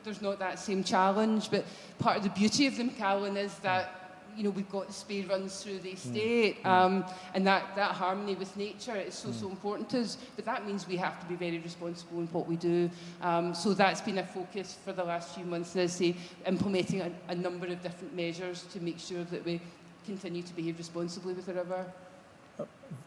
there's not that same challenge. But part of the beauty of the McRae is that we've got the Spey runs through the estate, and that harmony with nature is so important to us. But that means we have to be very responsible in what we do. So that's been a focus for the last few months, implementing a number of different measures to make sure that we continue to behave responsibly with the river.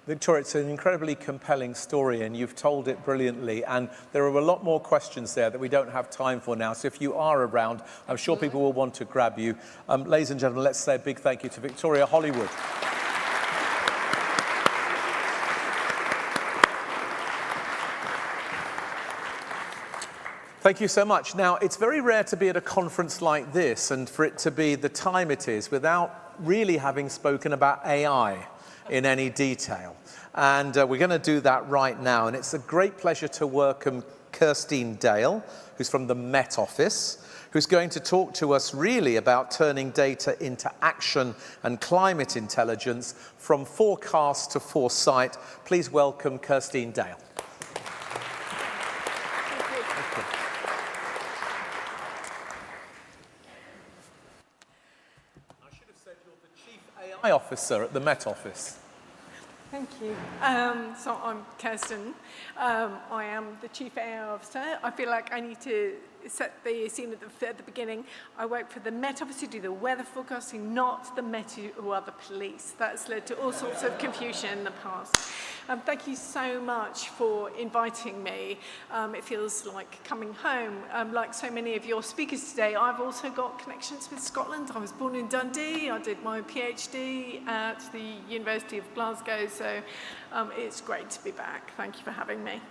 Victoria, it's an incredibly compelling story, and you've told it brilliantly, and there are a lot more questions there that we don't have time for now, so if you are around, I'm sure people will want to grab you. Ladies and gentlemen, let's say a big thank you to Victoria Hollywood. Thank you so much. Now, it's very rare to be at a conference like this and for it to be the time it is without really having spoken about AI in any detail. And we're going to do that right now. And it's a great pleasure to welcome Kirstine Dale, who's from the Met Office, who's going to talk to us really about turning data into action and climate intelligence from forecast to foresight. Please welcome Kirstine Dale. AI officer at the Met Office. Thank you. So I'm Kirsten. I am the Chief AI Officer. I feel like I need to set the scene at the beginning. I work for the Met Office to do the weather forecasting, not the Met who are the police. That's led to all sorts of confusion in the past. Thank you so much for inviting me. It feels like coming home. Like so many of your speakers today, I've also got connections with Scotland. I was born in Dundee. I did my PhD at the University of Glasgow, so it's great to be back. Thank you for having me.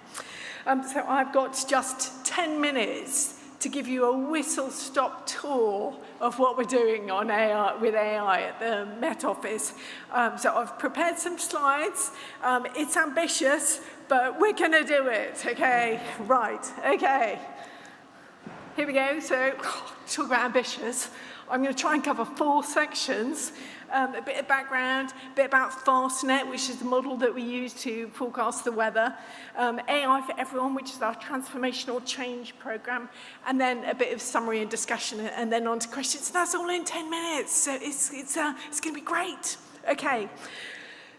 So I've got just 10 minutes to give you a whistle-stop tour of what we're doing on AI, with AI at the Met Office. So I've prepared some slides. It's ambitious, but we're going to do it, okay? Right, okay. Here we go. So, talk about ambitious. I'm going to try and cover 4 sections. A bit of background, a bit about FastNet, which is the model that we use to forecast the weather, AI for Everyone, which is our transformational change program, and then a bit of summary and discussion, and then on to questions. That's all in 10 minutes, so it's going to be great. Okay.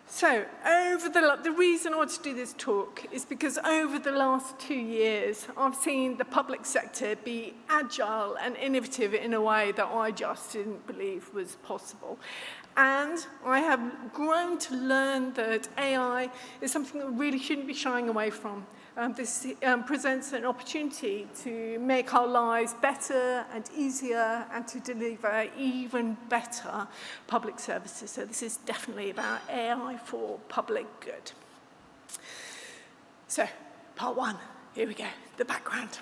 So, the reason I want to do this talk is because over the last 2 years, I've seen the public sector be agile and innovative in a way that I just didn't believe was possible. And I have grown to learn that AI is something that we really shouldn't be shying away from. This presents an opportunity to make our lives better and easier and to deliver even better public services. So this is definitely about AI for public good. So, part 1, here we go, the background.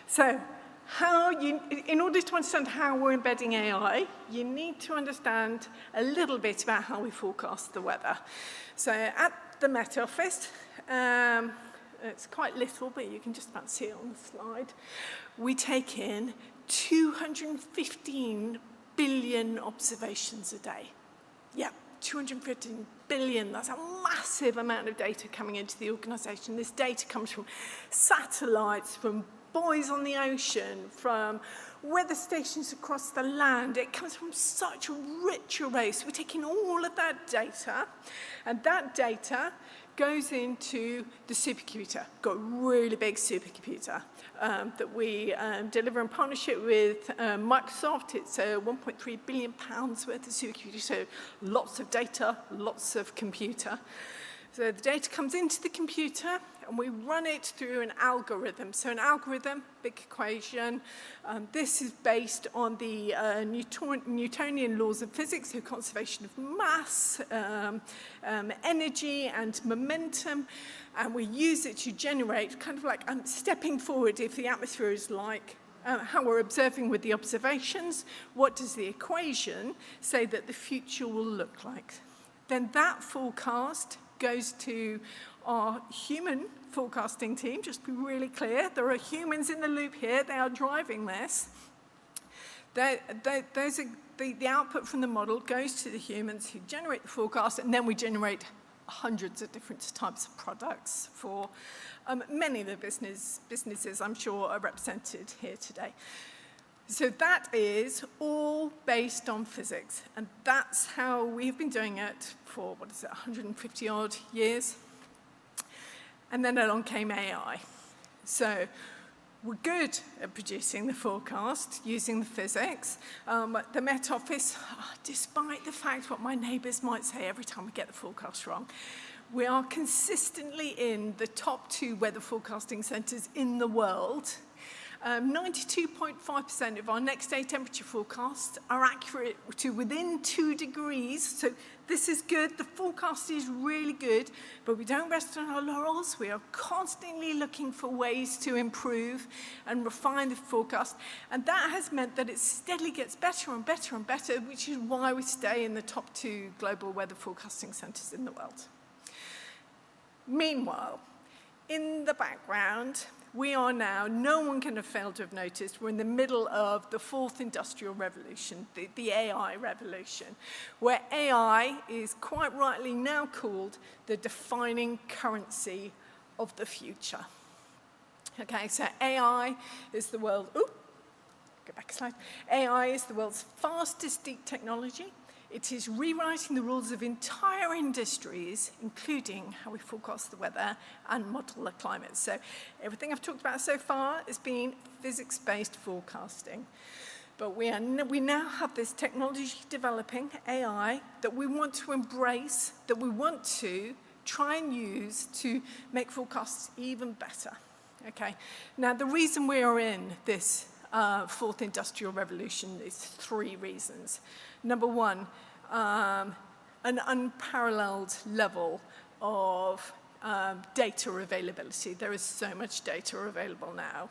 So, in order to understand how we're embedding AI, you need to understand a little bit about how we forecast the weather. So at the Met Office, it's quite little, but you can just about see it on the slide, we take in 215 billion observations a day. Yeah, 215 billion. That's a massive amount of data coming into the organisation. This data comes from satellites, from buoys on the ocean, from weather stations across the land. It comes from such a rich array. So we're taking all of that data, and that data goes into the supercomputer. Got a really big supercomputer that we deliver in partnership with Microsoft. It's a £1.3 billion worth of supercomputer, so lots of data, lots of computer. So the data comes into the computer, and we run it through an algorithm. So an algorithm, big equation. This is based on the Newtonian laws of physics, so conservation of mass, energy, and momentum. And we use it to generate kind of like stepping forward if the atmosphere is like how we're observing with the observations. What does the equation say that the future will look like? Then that forecast goes to our human forecasting team. Just to be really clear, there are humans in the loop here. They are driving this. The output from the model goes to the humans who generate the forecast, and then we generate hundreds of different types of products for many of the businesses I'm sure are represented here today. So that is all based on physics, and that's how we've been doing it for, 150 odd years. And then along came AI. So we're good at producing the forecast using the physics. The Met Office, despite the fact what my neighbours might say every time we get the forecast wrong, we are consistently in the top 2 weather forecasting centres in the world. 92.5% of our next day temperature forecasts are accurate to within 2 degrees. So this is good. The forecast is really good, but we don't rest on our laurels. We are constantly looking for ways to improve and refine the forecast. And that has meant that it steadily gets better and better and better, which is why we stay in the top 2 global weather forecasting centres in the world. Meanwhile, in the background, we are now, no one can have failed to have noticed, we're in the middle of the 4th industrial revolution, the AI revolution, where AI is quite rightly now called the defining currency of the future. Okay, so AI is the world, go back a slide. AI is the world's fastest deep technology. It is rewriting the rules of entire industries, including how we forecast the weather and model the climate. So everything I've talked about so far has been physics-based forecasting. But we now have this technology developing, AI, that we want to embrace, that we want to try and use to make forecasts even better. Okay. Now, the reason we are in this 4th industrial revolution is 3 reasons. Number 1, an unparalleled level of data availability. There is so much data available now.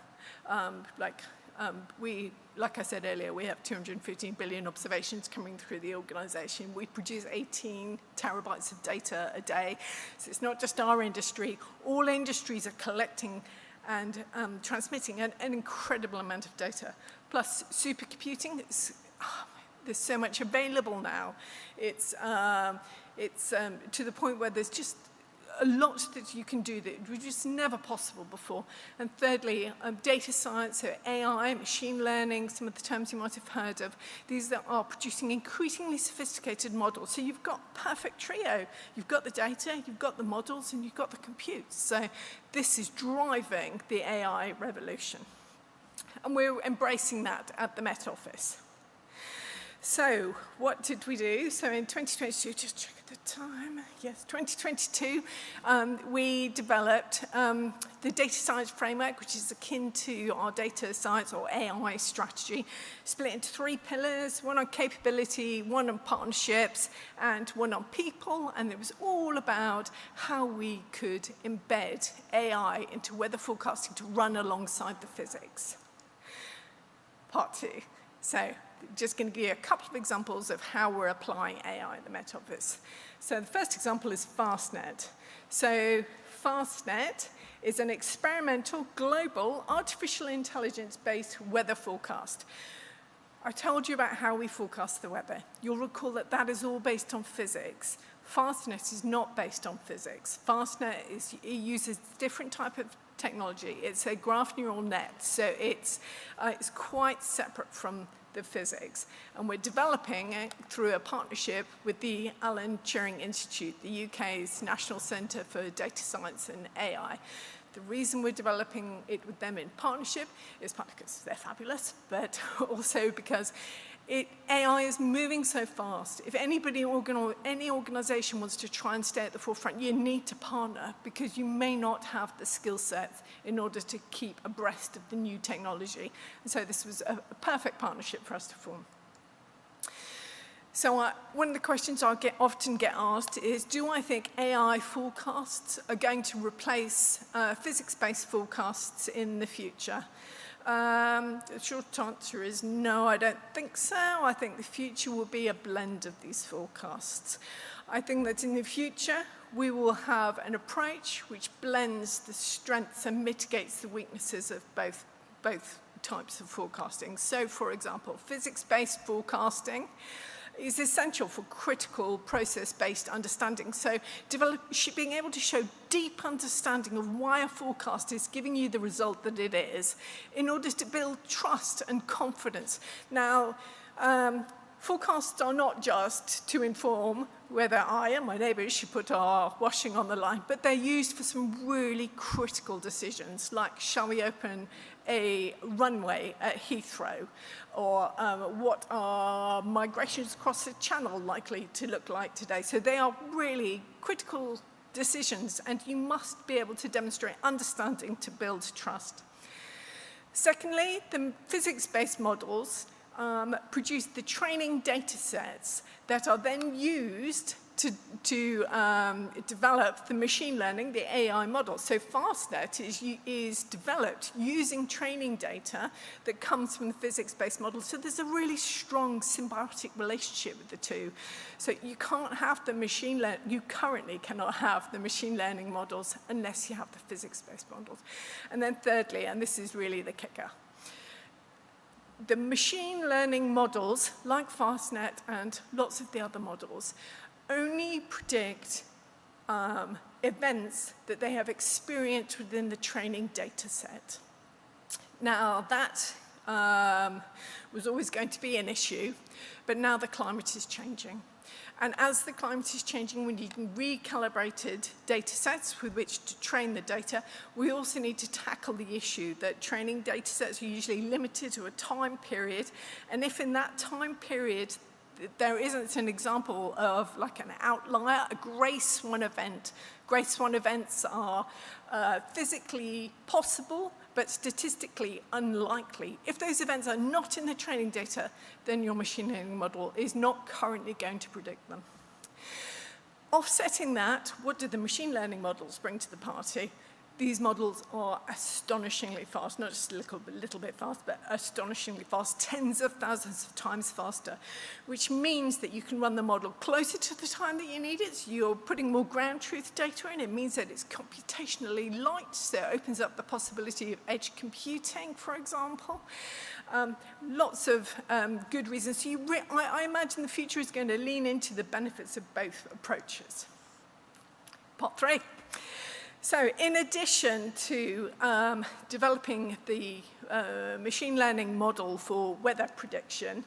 Like I said earlier, we have 215 billion observations coming through the organisation. We produce 18 terabytes of data a day. So it's not just our industry. All industries are collecting and transmitting an incredible amount of data. Plus supercomputing, there's so much available now. It's to the point where there's just a lot that you can do that was just never possible before. And thirdly, data science, so AI, machine learning, some of the terms you might have heard of, these that are producing increasingly sophisticated models. So you've got perfect trio. You've got the data, you've got the models, and you've got the compute. So this is driving the AI revolution. And we're embracing that at the Met Office. So what did we do? So in 2022, just check the time. Yes, 2022, we developed the data science framework, which is akin to our data science or AI strategy, split into 3 pillars, 1 on capability, 1 on partnerships, and 1 on people. And it was all about how we could embed AI into weather forecasting to run alongside the physics. Part 2. So just going to give you a couple of examples of how we're applying AI at the Met Office. So the first example is FastNet. So FastNet is an experimental, global, artificial intelligence-based weather forecast. I told you about how we forecast the weather. You'll recall that that is all based on physics. FastNet is not based on physics. FastNet uses different type of technology. It's a graph neural net, so it's quite separate from the physics. And we're developing it through a partnership with the Alan Turing Institute, the UK's National Centre for Data Science and AI. The reason we're developing it with them in partnership is partly because they're fabulous, but also because AI is moving so fast. If any organization wants to try and stay at the forefront, you need to partner because you may not have the skill sets in order to keep abreast of the new technology. And so this was a perfect partnership for us to form. So one of the questions I often get asked is, do I think AI forecasts are going to replace physics-based forecasts in the future? The short answer is no, I don't think so. I think the future will be a blend of these forecasts. I think that in the future, we will have an approach which blends the strengths and mitigates the weaknesses of both types of forecasting. So, for example, physics-based forecasting is essential for critical process-based understanding. So being able to show deep understanding of why a forecast is giving you the result that it is in order to build trust and confidence. Now, forecasts are not just to inform whether I and my neighbours should put our washing on the line, but they're used for some really critical decisions, like shall we open a runway at Heathrow, or what are migrations across the channel likely to look like today. So they are really critical decisions, and you must be able to demonstrate understanding to build trust. Secondly, the physics-based models produce the training data sets that are then used to develop the machine learning, the AI model. So FastNet is developed using training data that comes from the physics-based model. So there's a really strong symbiotic relationship with the two. So you can't have the machine learning, you currently cannot have the machine learning models unless you have the physics-based models. And then thirdly, and this is really the kicker, the machine learning models, like FastNet and lots of the other models, only predict events that they have experienced within the training data set. Now, that was always going to be an issue, but now the climate is changing. And as the climate is changing, we need recalibrated data sets with which to train the data. We also need to tackle the issue that training data sets are usually limited to a time period. And if in that time period there isn't an example of like an outlier, a grey swan event. Grey swan events are physically possible, but statistically unlikely. If those events are not in the training data, then your machine learning model is not currently going to predict them. Offsetting that, what do the machine learning models bring to the party? These models are astonishingly fast, not just a little bit fast, but astonishingly fast, tens of thousands of times faster, which means that you can run the model closer to the time that you need it. So you're putting more ground truth data in. It means that it's computationally light, so it opens up the possibility of edge computing, for example. Lots of good reasons. So I imagine the future is going to lean into the benefits of both approaches. Part 3. So in addition to developing the machine learning model for weather prediction,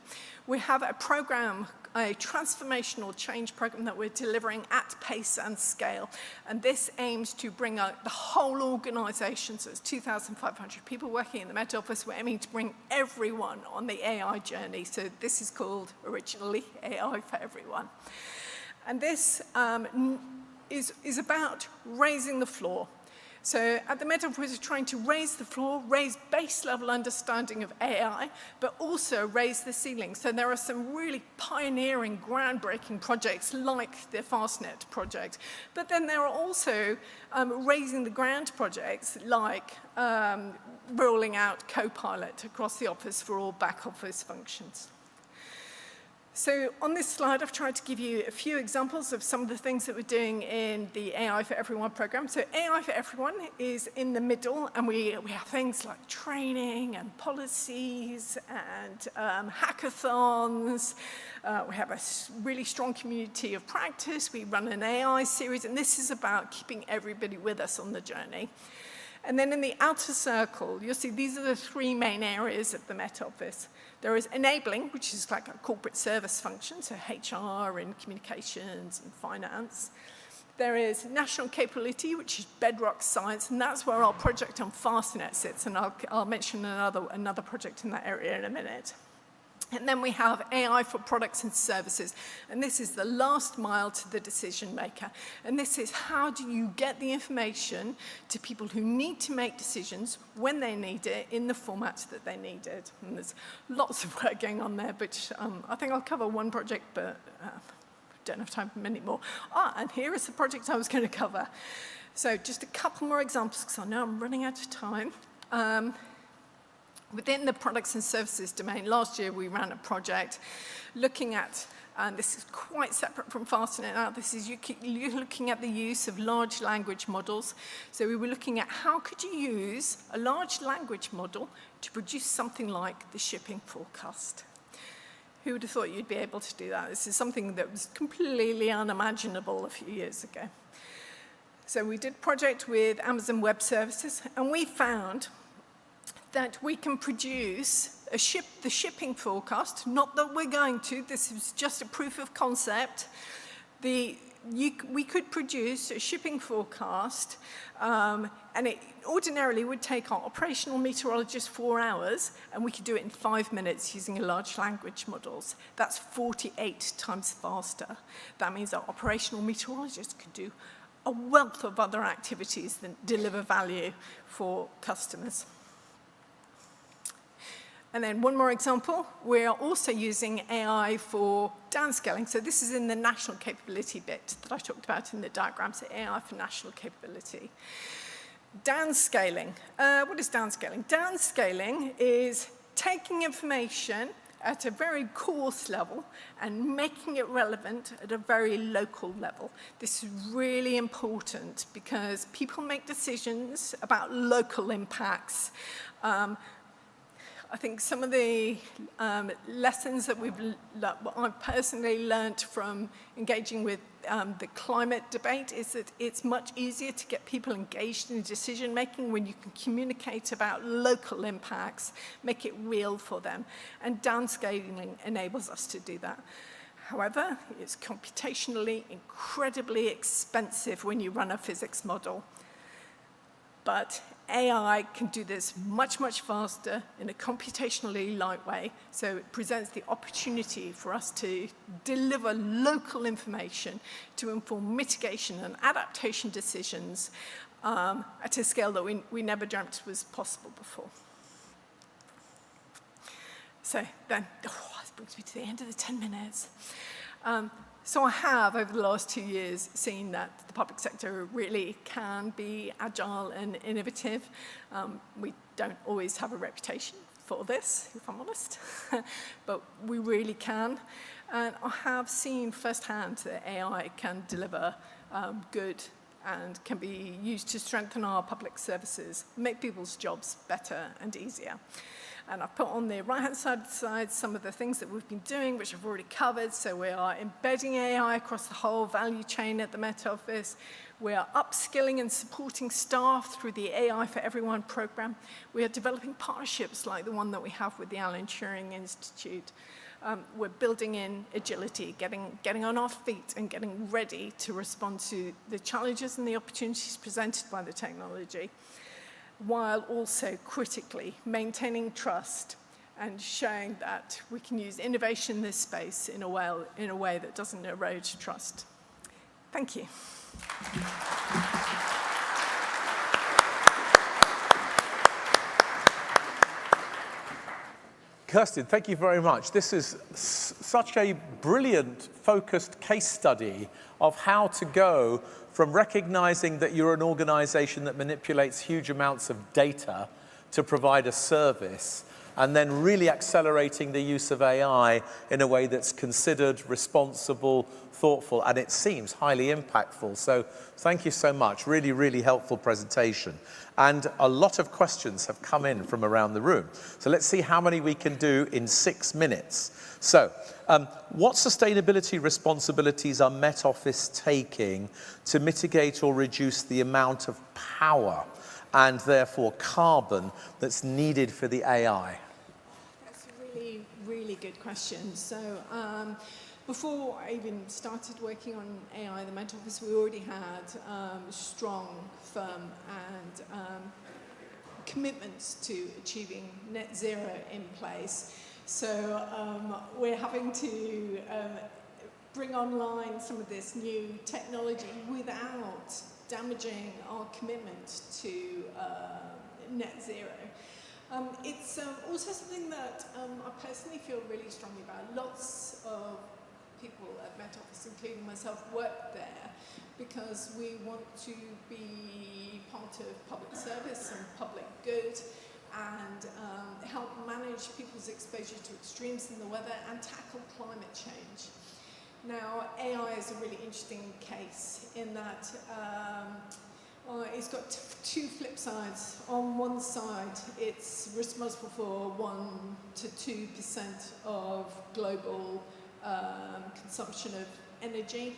we have a program, a transformational change program that we're delivering at pace and scale. And this aims to bring out the whole organization, so it's 2,500 people working in the Met Office. We're aiming to bring everyone on the AI journey. So this is called originally AI for Everyone. And this is about raising the floor. So at the Met Office, we're trying to raise the floor, raise base level understanding of AI, but also raise the ceiling. So there are some really pioneering, groundbreaking projects like the FastNet project. But then there are also raising the ground projects like rolling out Copilot across the office for all back office functions. So on this slide, I've tried to give you a few examples of some of the things that we're doing in the AI for Everyone program. So AI for Everyone is in the middle, and we have things like training and policies and hackathons. We have a really strong community of practice. We run an AI series, and this is about keeping everybody with us on the journey. And then in the outer circle, you'll see these are the three main areas of the Met Office. There is enabling, which is like a corporate service function, so HR and communications and finance. There is national capability, which is bedrock science, and that's where our project on FastNet sits, and I'll mention another project in that area in a minute. And then we have AI for products and services. And this is the last mile to the decision maker. And this is how do you get the information to people who need to make decisions when they need it in the format that they need it. And there's lots of work going on there, but I think I'll cover one project, but don't have time for many more. And here is the project I was going to cover. So just a couple more examples, because I know I'm running out of time. Within the products and services domain, last year we ran a project looking at, and this is quite separate from FastNet now, this is you're looking at the use of large language models. So we were looking at how could you use a large language model to produce something like the shipping forecast. Who would have thought you'd be able to do that? This is something that was completely unimaginable a few years ago. So we did a project with Amazon Web Services, and we found that we can produce the shipping forecast, not that we're going to, this is just a proof of concept. We could produce a shipping forecast, and it ordinarily would take our operational meteorologist 4 hours, and we could do it in 5 minutes using large language models. That's 48 times faster. That means our operational meteorologists could do a wealth of other activities that deliver value for customers. And then one more example, we're also using AI for downscaling. So this is in the national capability bit that I talked about in the diagram, so AI for national capability. Downscaling, what is downscaling? Downscaling is taking information at a very coarse level and making it relevant at a very local level. This is really important because people make decisions about local impacts. I think some of the lessons that I've personally learned from engaging with the climate debate is that it's much easier to get people engaged in decision making when you can communicate about local impacts, make it real for them. And downscaling enables us to do that. However, it's computationally incredibly expensive when you run a physics model. But AI can do this much, much faster in a computationally light way. So it presents the opportunity for us to deliver local information to inform mitigation and adaptation decisions at a scale that we never dreamt was possible before. So then, this brings me to the end of the 10 minutes. So I have, over the last 2 years, seen that the public sector really can be agile and innovative. We don't always have a reputation for this, if I'm honest, but we really can. And I have seen firsthand that AI can deliver good and can be used to strengthen our public services, make people's jobs better and easier. And I've put on the right-hand side of the slide some of the things that we've been doing, which I've already covered. So we are embedding AI across the whole value chain at the Met Office. We are upskilling and supporting staff through the AI for Everyone program. We are developing partnerships like the one that we have with the Alan Turing Institute. We're building in agility, getting on our feet and getting ready to respond to the challenges and the opportunities presented by the technology, while also critically maintaining trust and showing that we can use innovation in this space in a way that doesn't erode trust. Thank you. Kirsten, thank you very much. This is such a brilliant, focused case study of how to go from recognizing that you're an organization that manipulates huge amounts of data to provide a service, and then really accelerating the use of AI in a way that's considered, responsible, thoughtful, and it seems highly impactful. So thank you so much. Really, really helpful presentation. And a lot of questions have come in from around the room. So let's see how many we can do in 6 minutes. So, what sustainability responsibilities are Met Office taking to mitigate or reduce the amount of power and therefore carbon that's needed for the AI? That's a really, really good question. So before I even started working on AI, the Met Office, we already had strong, firm and commitments to achieving net zero in place. So we're having to bring online some of this new technology without damaging our commitment to net zero. It's also something that I personally feel really strongly about. Lots of people at Met Office, including myself, work there because we want to be part of public service and public good and help manage people's exposure to extremes in the weather and tackle climate change. Now, AI is a really interesting case in that it's got two flip sides. On one side, it's responsible for 1 to 2% of global consumption of energy.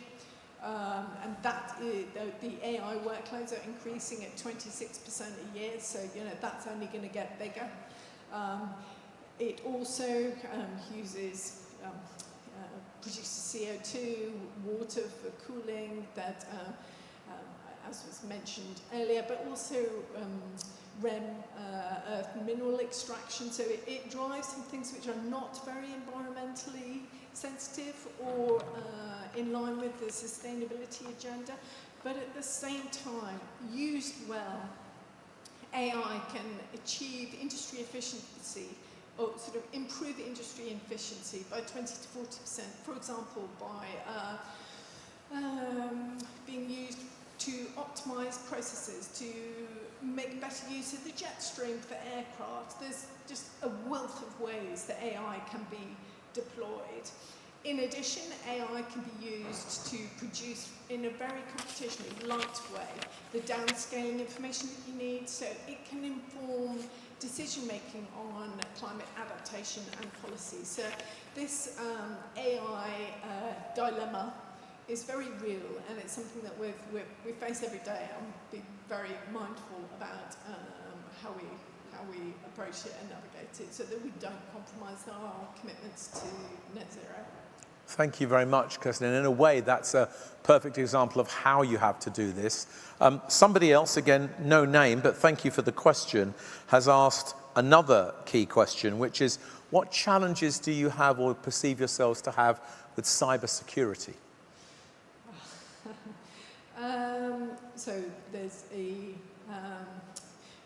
And that is, the AI workloads are increasing at 26% a year, so that's only going to get bigger. It also uses produces CO2, water for cooling, that as was mentioned earlier, but also REM, earth mineral extraction. So it drives some things which are not very environmentally sensitive or in line with the sustainability agenda, but at the same time, used well, AI can achieve industry efficiency or sort of improve industry efficiency by 20 to 40%, for example, by being used to optimize processes, to make better use of the jet stream for aircraft. There's just a wealth of ways that AI can be deployed. In addition, AI can be used to produce, in a very computationally light way, the downscaling information that you need, so it can inform decision-making on climate adaptation and policy. So this AI dilemma is very real, and it's something that we face every day, and be very mindful about how we approach it and navigate it, so that we don't compromise our commitments to net zero. Thank you very much, Kirsten. And in a way, that's a perfect example of how you have to do this. Somebody else, again, no name, but thank you for the question, has asked another key question, which is, what challenges do you have or perceive yourselves to have with cybersecurity? So there's a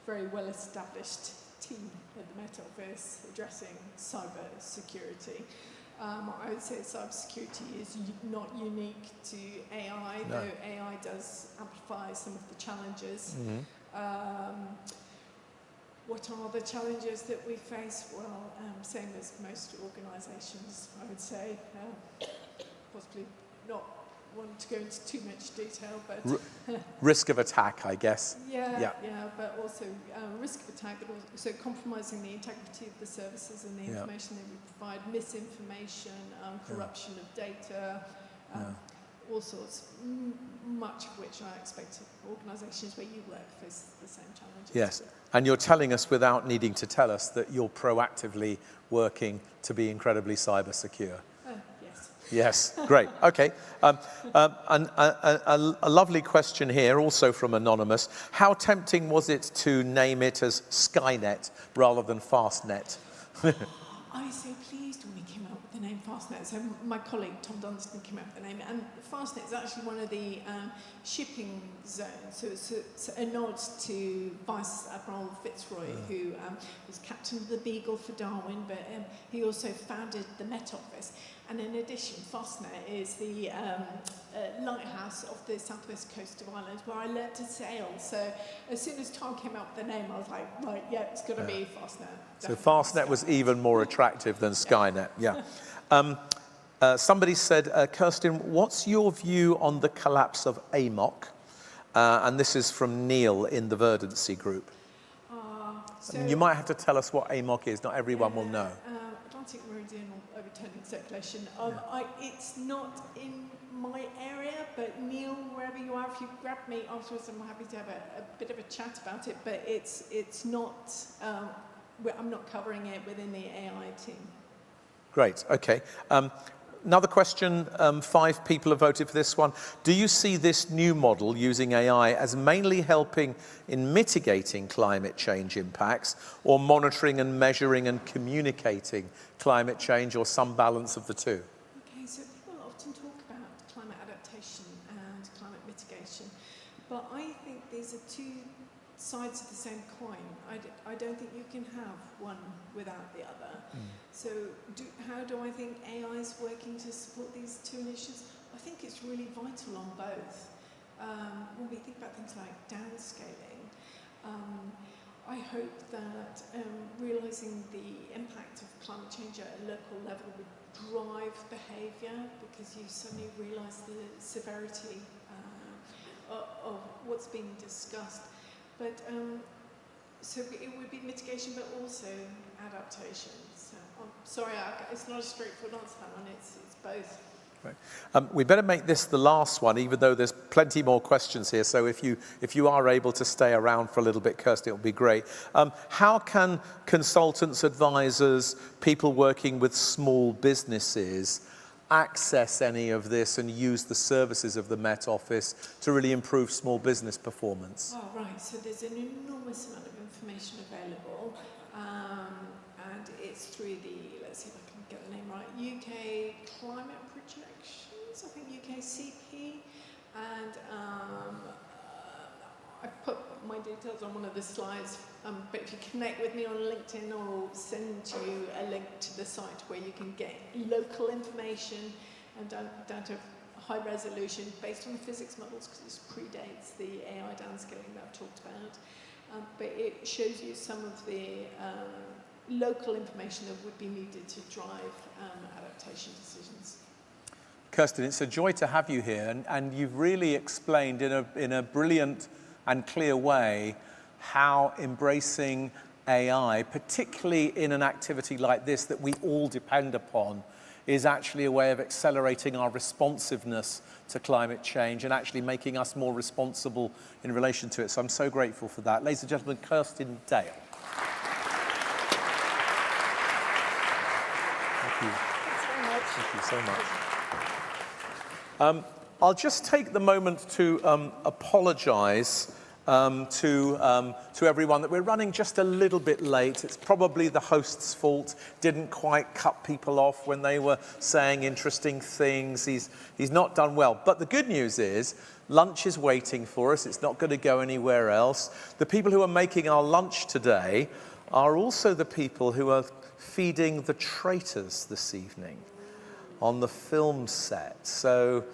very well-established team at the Met Office addressing cyber security. I would say cybersecurity is not unique to AI, no. Though AI does amplify some of the challenges. Mm-hmm. What are the challenges that we face? Well, same as most organisations, I would say. Possibly not want to go into too much detail, but risk of attack, I guess. Yeah, but also risk of attack, but also compromising the integrity of the services and the information that we provide, misinformation, corruption of data, all sorts, much of which I expect organisations where you work face the same challenges. Yes, and you're telling us without needing to tell us that you're proactively working to be incredibly cyber secure. Yes, great. Okay. A lovely question here, also from Anonymous. How tempting was it to name it as Skynet rather than Fastnet? I was so pleased when we came up with the name Fastnet. So my colleague Tom Dunstan came up with the name, and Fastnet is actually one of the shipping zones. So it's a nod to Vice Admiral Fitzroy, who was captain of the Beagle for Darwin, but he also founded the Met Office. And in addition, Fastnet is the lighthouse of the southwest coast of Ireland, where I learnt to sail. So as soon as Tom came up with the name, I was like, right, yeah, it's going to be Fastnet. So Fastnet was even more attractive than Skynet, yeah. Somebody said, Kirsten, what's your view on the collapse of AMOC? And this is from Neil in the Verdancy group. You might have to tell us what AMOC is. Not everyone will know. Atlantic Meridional Overturning Circulation. It's not in my area, but Neil, wherever you are, if you grab me afterwards, I'm happy to have a bit of a chat about it. But it's not. I'm not covering it within the AI team. Great. Okay. Another question, 5 people have voted for this one. Do you see this new model using AI as mainly helping in mitigating climate change impacts, or monitoring and measuring and communicating climate change, or some balance of the two? Okay, so people often talk about climate adaptation and climate mitigation, but I think these are two sides of the same coin. I don't think you can have one without the other. So how do I think AI is working to support these two initiatives? I think it's really vital on both. When we think about things like downscaling, I hope that realising the impact of climate change at a local level would drive behaviour, because you suddenly realise the severity of what's being discussed. But so it would be mitigation, but also adaptation. So I'm sorry, it's not a straightforward answer, that one. It's both. Right. We better make this the last one, even though there's plenty more questions here. So if you are able to stay around for a little bit, Kirsty, it would be great. How can consultants, advisors, people working with small businesses access any of this and use the services of the Met Office to really improve small business performance? Oh, right. So there's an enormous amount of information available, and it's through the, let's see if I can get the name right, UK Climate Projections, I think UKCP, and I put my details on one of the slides, but if you connect with me on LinkedIn, I'll send you a link to the site where you can get local information and down to high resolution based on physics models, because this predates the AI downscaling that I've talked about. But it shows you some of the local information that would be needed to drive adaptation decisions. Kirsten, it's a joy to have you here, and you've really explained in a brilliant and clear way how embracing AI, particularly in an activity like this that we all depend upon, is actually a way of accelerating our responsiveness to climate change and actually making us more responsible in relation to it. So I'm so grateful for that. Ladies and gentlemen, Kirsten Dale. Thank you. Thanks very much. Thank you so much. I'll just take the moment to apologise to everyone that we're running just a little bit late. It's probably the host's fault. Didn't quite cut people off when they were saying interesting things. He's not done well. But the good news is lunch is waiting for us. It's not going to go anywhere else. The people who are making our lunch today are also the people who are feeding the traitors this evening on the film set. So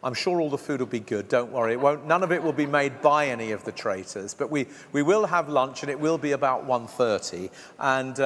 I'm sure all the food will be good, don't worry. None of it will be made by any of the traitors, but we will have lunch, and it will be about 1:30, and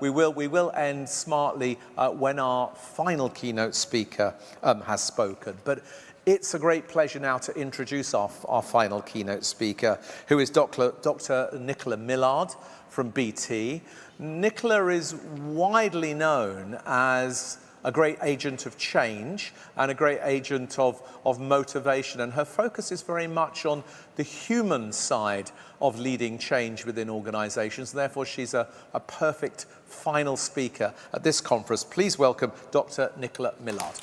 we will end smartly when our final keynote speaker has spoken. But it's a great pleasure now to introduce our final keynote speaker, who is Dr. Nicola Millard from BT. Nicola is widely known as a great agent of change and a great agent of motivation. And her focus is very much on the human side of leading change within organizations. Therefore, she's a perfect final speaker at this conference. Please welcome Dr. Nicola Millard.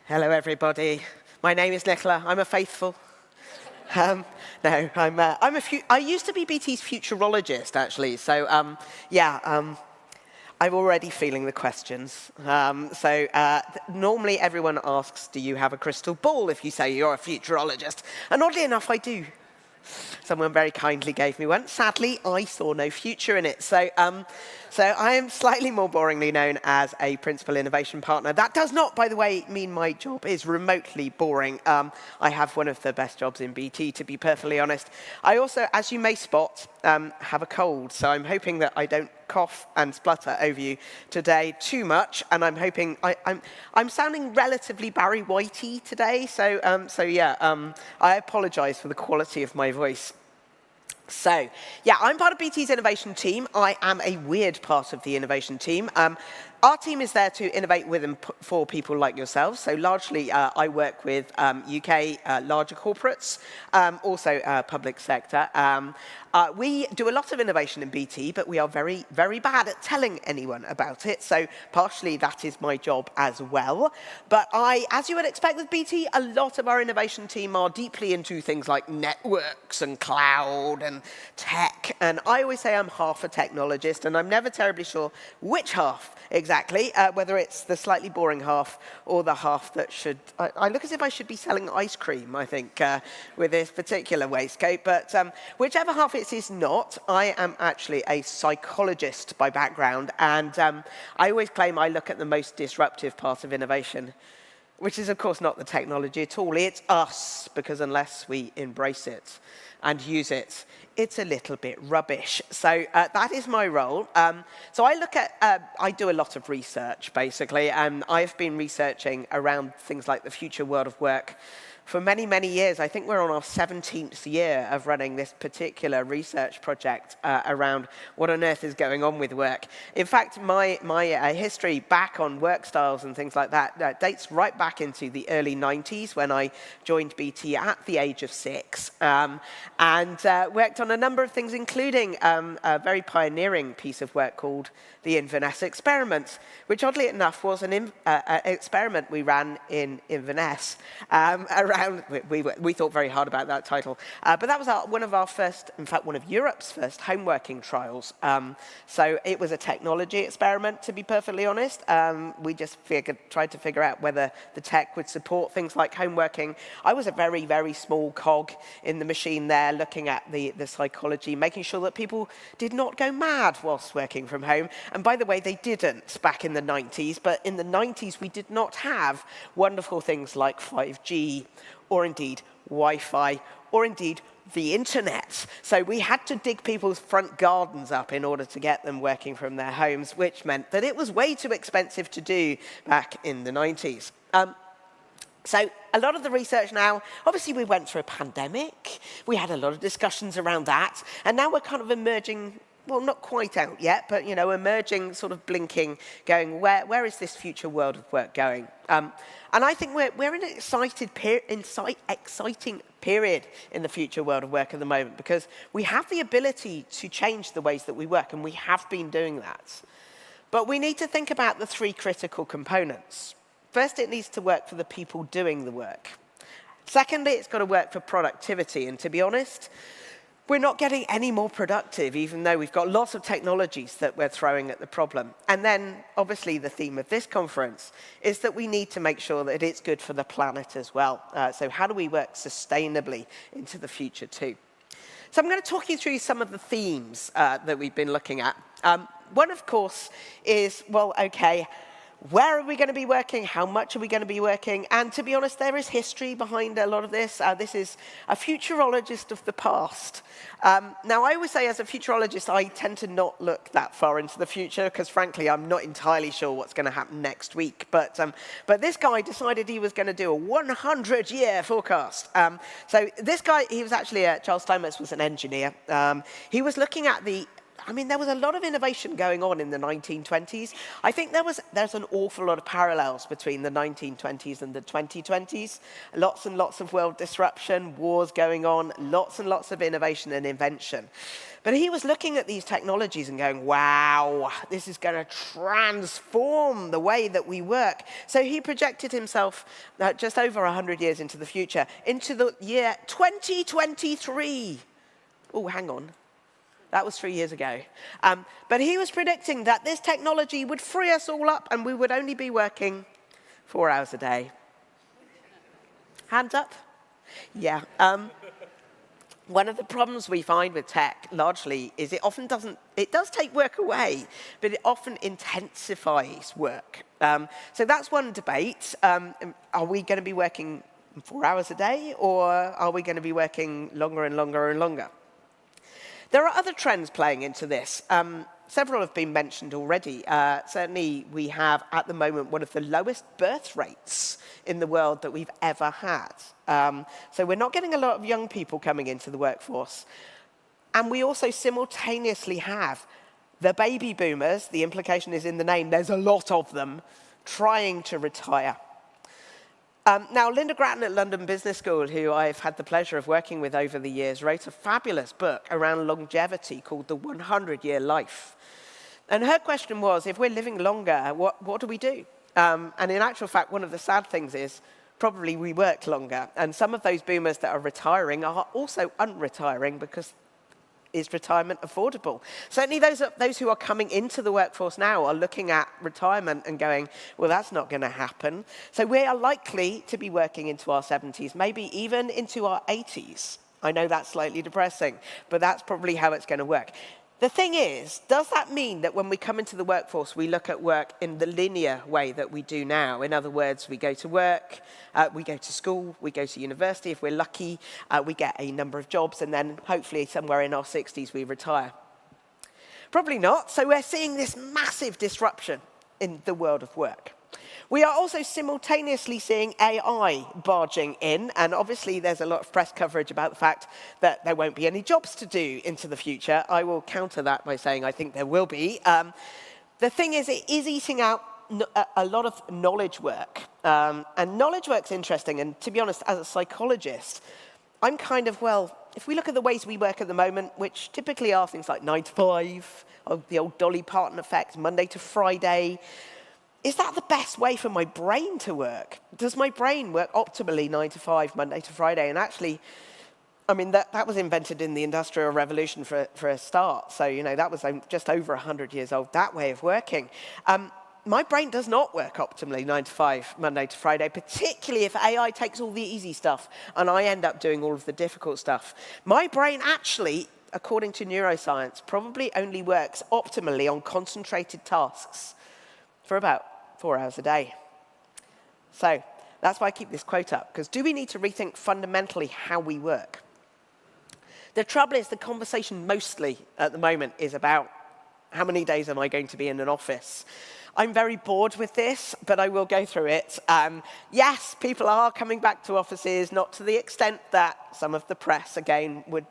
Hello, everybody. My name is Nicola. I'm a faithful. No, I used to be BT's futurologist, actually. So, I'm already feeling the questions. Normally everyone asks, do you have a crystal ball if you say you're a futurologist? And oddly enough, I do. Someone very kindly gave me one. Sadly, I saw no future in it. So I am slightly more boringly known as a principal innovation partner. That does not, by the way, mean my job is remotely boring. I have one of the best jobs in BT, to be perfectly honest. I also, as you may spot, have a cold. So I'm hoping that I don't cough and splutter over you today too much. And I'm hoping, I'm sounding relatively Barry Whitey today. I apologize for the quality of my voice. So, I'm part of BT's innovation team. I am a weird part of the innovation team. Our team is there to innovate with and for people like yourselves. So largely, I work with UK larger corporates, also public sector. We do a lot of innovation in BT, but we are very, very bad at telling anyone about it. So partially, that is my job as well. But as you would expect with BT, a lot of our innovation team are deeply into things like networks and cloud and tech. And I always say I'm half a technologist, and I'm never terribly sure which half exactly, whether it's the slightly boring half or the half that should... I look as if I should be selling ice cream, I think, with this particular waistcoat. But whichever half it is not, I am actually a psychologist by background. And I always claim I look at the most disruptive part of innovation, which is, of course, not the technology at all. It's us, because unless we embrace it and use it, it's a little bit rubbish. So that is my role. So I do a lot of research, basically. I've been researching around things like the future world of work for many, many years. I think we're on our 17th year of running this particular research project around what on earth is going on with work. In fact, my history back on work styles and things like that dates right back into the early 90s when I joined BT at the age of 6 and worked on a number of things, including a very pioneering piece of work called the Inverness experiment, which oddly enough was an experiment we ran in Inverness around, we thought very hard about that title, but that was one of our first, in fact, one of Europe's first home working trials. So it was a technology experiment, to be perfectly honest. We just tried to figure out whether the tech would support things like home working. I was a very, very small cog in the machine there, looking at the psychology, making sure that people did not go mad whilst working from home. And by the way, they didn't back in the 90s, but in the 90s we did not have wonderful things like 5G, or indeed Wi-Fi, or indeed the internet. So we had to dig people's front gardens up in order to get them working from their homes, which meant that it was way too expensive to do back in the 90s. So a lot of the research now, obviously we went through a pandemic, we had a lot of discussions around that, and now we're kind of emerging, well, not quite out yet, but, emerging, sort of blinking, going, where is this future world of work going? And I think we're in an exciting period in the future world of work at the moment, because we have the ability to change the ways that we work, and we have been doing that. But we need to think about the 3 critical components. First, it needs to work for the people doing the work. Secondly, it's got to work for productivity, and to be honest, we're not getting any more productive, even though we've got lots of technologies that we're throwing at the problem. And then, obviously, the theme of this conference is that we need to make sure that it's good for the planet as well. So how do we work sustainably into the future too? So I'm going to talk you through some of the themes that we've been looking at. One, of course, is, well, okay, where are we going to be working? How much are we going to be working? And to be honest, there is history behind a lot of this. This is a futurologist of the past. Now, I always say as a futurologist, I tend to not look that far into the future because, frankly, I'm not entirely sure what's going to happen next week. But this guy decided he was going to do a 100-year forecast. So this guy, he was actually, Charles Steinmetz was an engineer. He was looking at the I mean, there was a lot of innovation going on in the 1920s. I think there's an awful lot of parallels between the 1920s and the 2020s. Lots and lots of world disruption, wars going on, lots and lots of innovation and invention. But he was looking at these technologies and going, wow, this is going to transform the way that we work. So he projected himself just over 100 years into the future, into the year 2023. Oh, hang on. That was 3 years ago. But he was predicting that this technology would free us all up and we would only be working 4 hours a day. Hands up? Yeah. One of the problems we find with tech, largely, is it does take work away, but it often intensifies work. So that's one debate. Are we going to be working 4 hours a day, or are we going to be working longer and longer and longer? There are other trends playing into this. Several have been mentioned already. Certainly, we have, at the moment, one of the lowest birth rates in the world that we've ever had. So we're not getting a lot of young people coming into the workforce. And we also simultaneously have the baby boomers, the implication is in the name, there's a lot of them, trying to retire. Now, Linda Grattan at London Business School, who I've had the pleasure of working with over the years, wrote a fabulous book around longevity called The 100-Year Life. And her question was, if we're living longer, what do we do? And in actual fact, one of the sad things is probably we work longer. And some of those boomers that are retiring are also unretiring because is retirement affordable? Certainly those who are coming into the workforce now are looking at retirement and going, well, that's not going to happen. So we are likely to be working into our 70s, maybe even into our 80s. I know that's slightly depressing, but that's probably how it's going to work. The thing is, does that mean that when we come into the workforce, we look at work in the linear way that we do now? In other words, we go to work, we go to school, we go to university. If we're lucky, we get a number of jobs, and then hopefully somewhere in our 60s, we retire. Probably not. So we're seeing this massive disruption in the world of work. We are also simultaneously seeing AI barging in, and obviously there's a lot of press coverage about the fact that there won't be any jobs to do into the future. I will counter that by saying I think there will be. The thing is, it is eating out a lot of knowledge work. And knowledge work's interesting, and to be honest, as a psychologist, I'm kind of, well, if we look at the ways we work at the moment, which typically are things like 9 to 5, or the old Dolly Parton effect, Monday to Friday, is that the best way for my brain to work? Does my brain work optimally 9 to 5, Monday to Friday? And actually, I mean, that was invented in the Industrial Revolution for a start. So, you know, that was just over 100 years old, that way of working. My brain does not work optimally 9 to 5, Monday to Friday, particularly if AI takes all the easy stuff and I end up doing all of the difficult stuff. My brain actually, according to neuroscience, probably only works optimally on concentrated tasks for about 4 hours a day. So that's why I keep this quote up, because do we need to rethink fundamentally how we work? The trouble is the conversation mostly at the moment is about how many days am I going to be in an office? I'm very bored with this, but I will go through it. Yes, people are coming back to offices, not to the extent that some of the press, again, would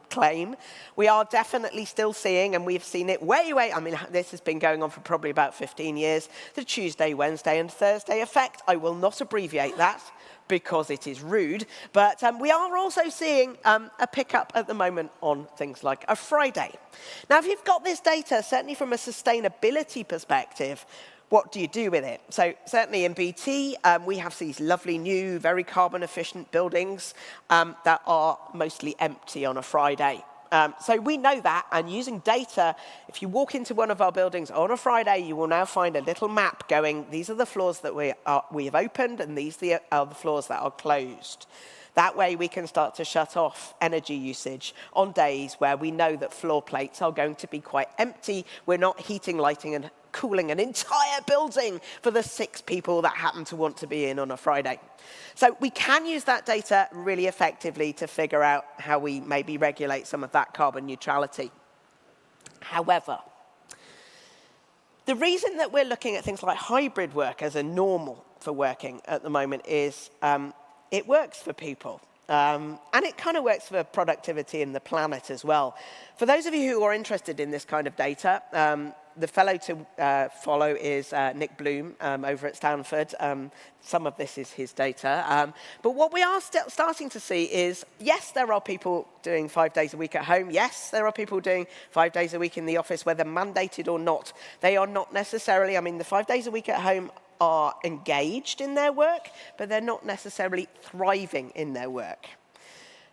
claim. We are definitely still seeing, and we've seen it way, I mean, this has been going on for probably about 15 years, the Tuesday, Wednesday, and Thursday effect. I will not abbreviate that, because it is rude, but we are also seeing a pickup at the moment on things like a Friday. Now, if you've got this data, certainly from a sustainability perspective, what do you do with it? So certainly in BT, we have these lovely new, very carbon efficient buildings that are mostly empty on a Friday. So we know that, and using data, if you walk into one of our buildings on a Friday, you will now find a little map going, these are the floors that we have opened, and these are the floors that are closed. That way we can start to shut off energy usage on days where we know that floor plates are going to be quite empty. We're not heating, lighting, and cooling an entire building for the 6 people that happen to want to be in on a Friday. So we can use that data really effectively to figure out how we maybe regulate some of that carbon neutrality. However, the reason that we're looking at things like hybrid work as a normal for working at the moment is it works for people. And it kind of works for productivity and the planet as well. For those of you who are interested in this kind of data, the fellow to follow is Nick Bloom over at Stanford. Some of this is his data. But what we are starting to see is, yes, there are people doing 5 days a week at home. Yes, there are people doing 5 days a week in the office, whether mandated or not. They are not necessarily, I mean, the 5 days a week at home are engaged in their work, but they're not necessarily thriving in their work.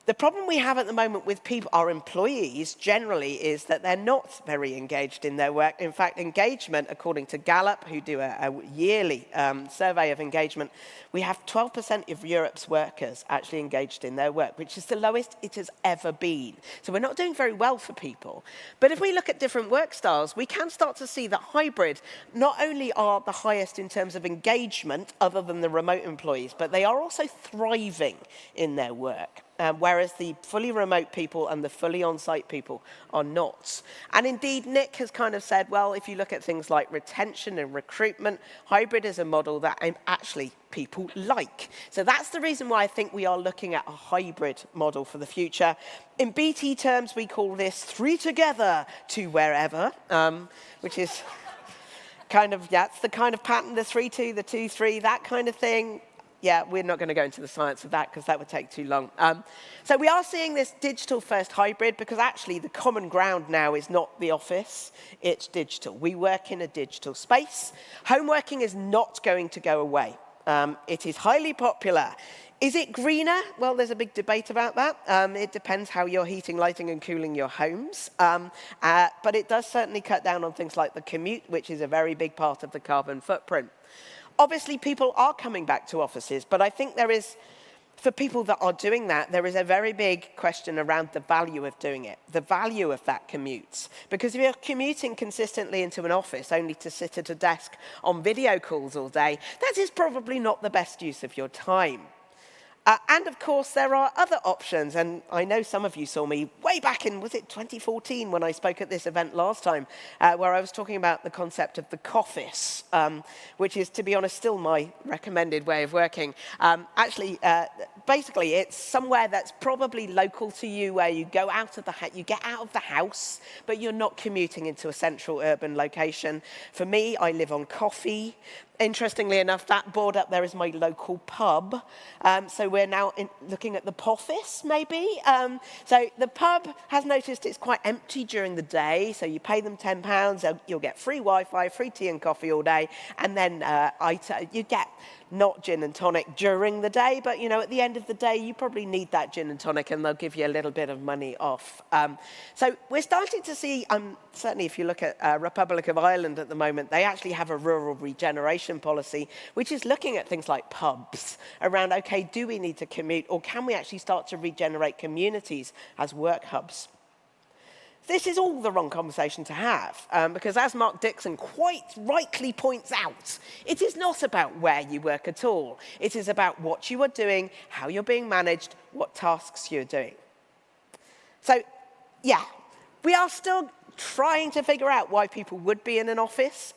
The problem we have at the moment with people, our employees generally, is that they're not very engaged in their work. In fact, engagement, according to Gallup, who do a yearly survey of engagement, we have 12% of Europe's workers actually engaged in their work, which is the lowest it has ever been. So we're not doing very well for people. But if we look at different work styles, we can start to see that hybrid not only are the highest in terms of engagement, other than the remote employees, but they are also thriving in their work. Whereas the fully remote people and the fully on-site people are not. And indeed, Nick has kind of said, well, if you look at things like retention and recruitment, hybrid is a model that actually people like. So that's the reason why I think we are looking at a hybrid model for the future. In BT terms, we call this 3 together, 2 wherever, which is kind of, yeah, it's the kind of pattern, the 3-2, the 2-3, that kind of thing. Yeah, we're not going to go into the science of that because that would take too long. So we are seeing this digital-first hybrid because actually the common ground now is not the office, it's digital. We work in a digital space. Home working is not going to go away. It is highly popular. Is it greener? Well, there's a big debate about that. It depends how you're heating, lighting, and cooling your homes. But it does certainly cut down on things like the commute, which is a very big part of the carbon footprint. Obviously, people are coming back to offices, but I think there is, for people that are doing that, there is a very big question around the value of doing it, the value of that commute. Because if you're commuting consistently into an office only to sit at a desk on video calls all day, that is probably not the best use of your time. And of course, there are other options, and I know some of you saw me way back in, was it 2014, when I spoke at this event last time, where I was talking about the concept of the coffice, which is, to be honest, still my recommended way of working. Basically, it's somewhere that's probably local to you, where you go out of you get out of the house, but you're not commuting into a central urban location. For me, I live on Coffee. Interestingly enough, that board up there is my local pub. So we're now looking at the Poffice, maybe. So the pub has noticed it's quite empty during the day. So you pay them £10, you'll get free Wi-Fi, free tea and coffee all day. And then you get not gin and tonic during the day, but you know, at the end of the day, you probably need that gin and tonic, and they'll give you a little bit of money off. So we're starting to see, certainly if you look at Republic of Ireland at the moment, they actually have a rural regeneration policy, which is looking at things like pubs around, okay, do we need to commute, or can we actually start to regenerate communities as work hubs? This is all the wrong conversation to have, because as Mark Dixon quite rightly points out, it is not about where you work at all. It is about what you are doing, how you're being managed, what tasks you're doing. So, yeah, we are still trying to figure out why people would be in an office.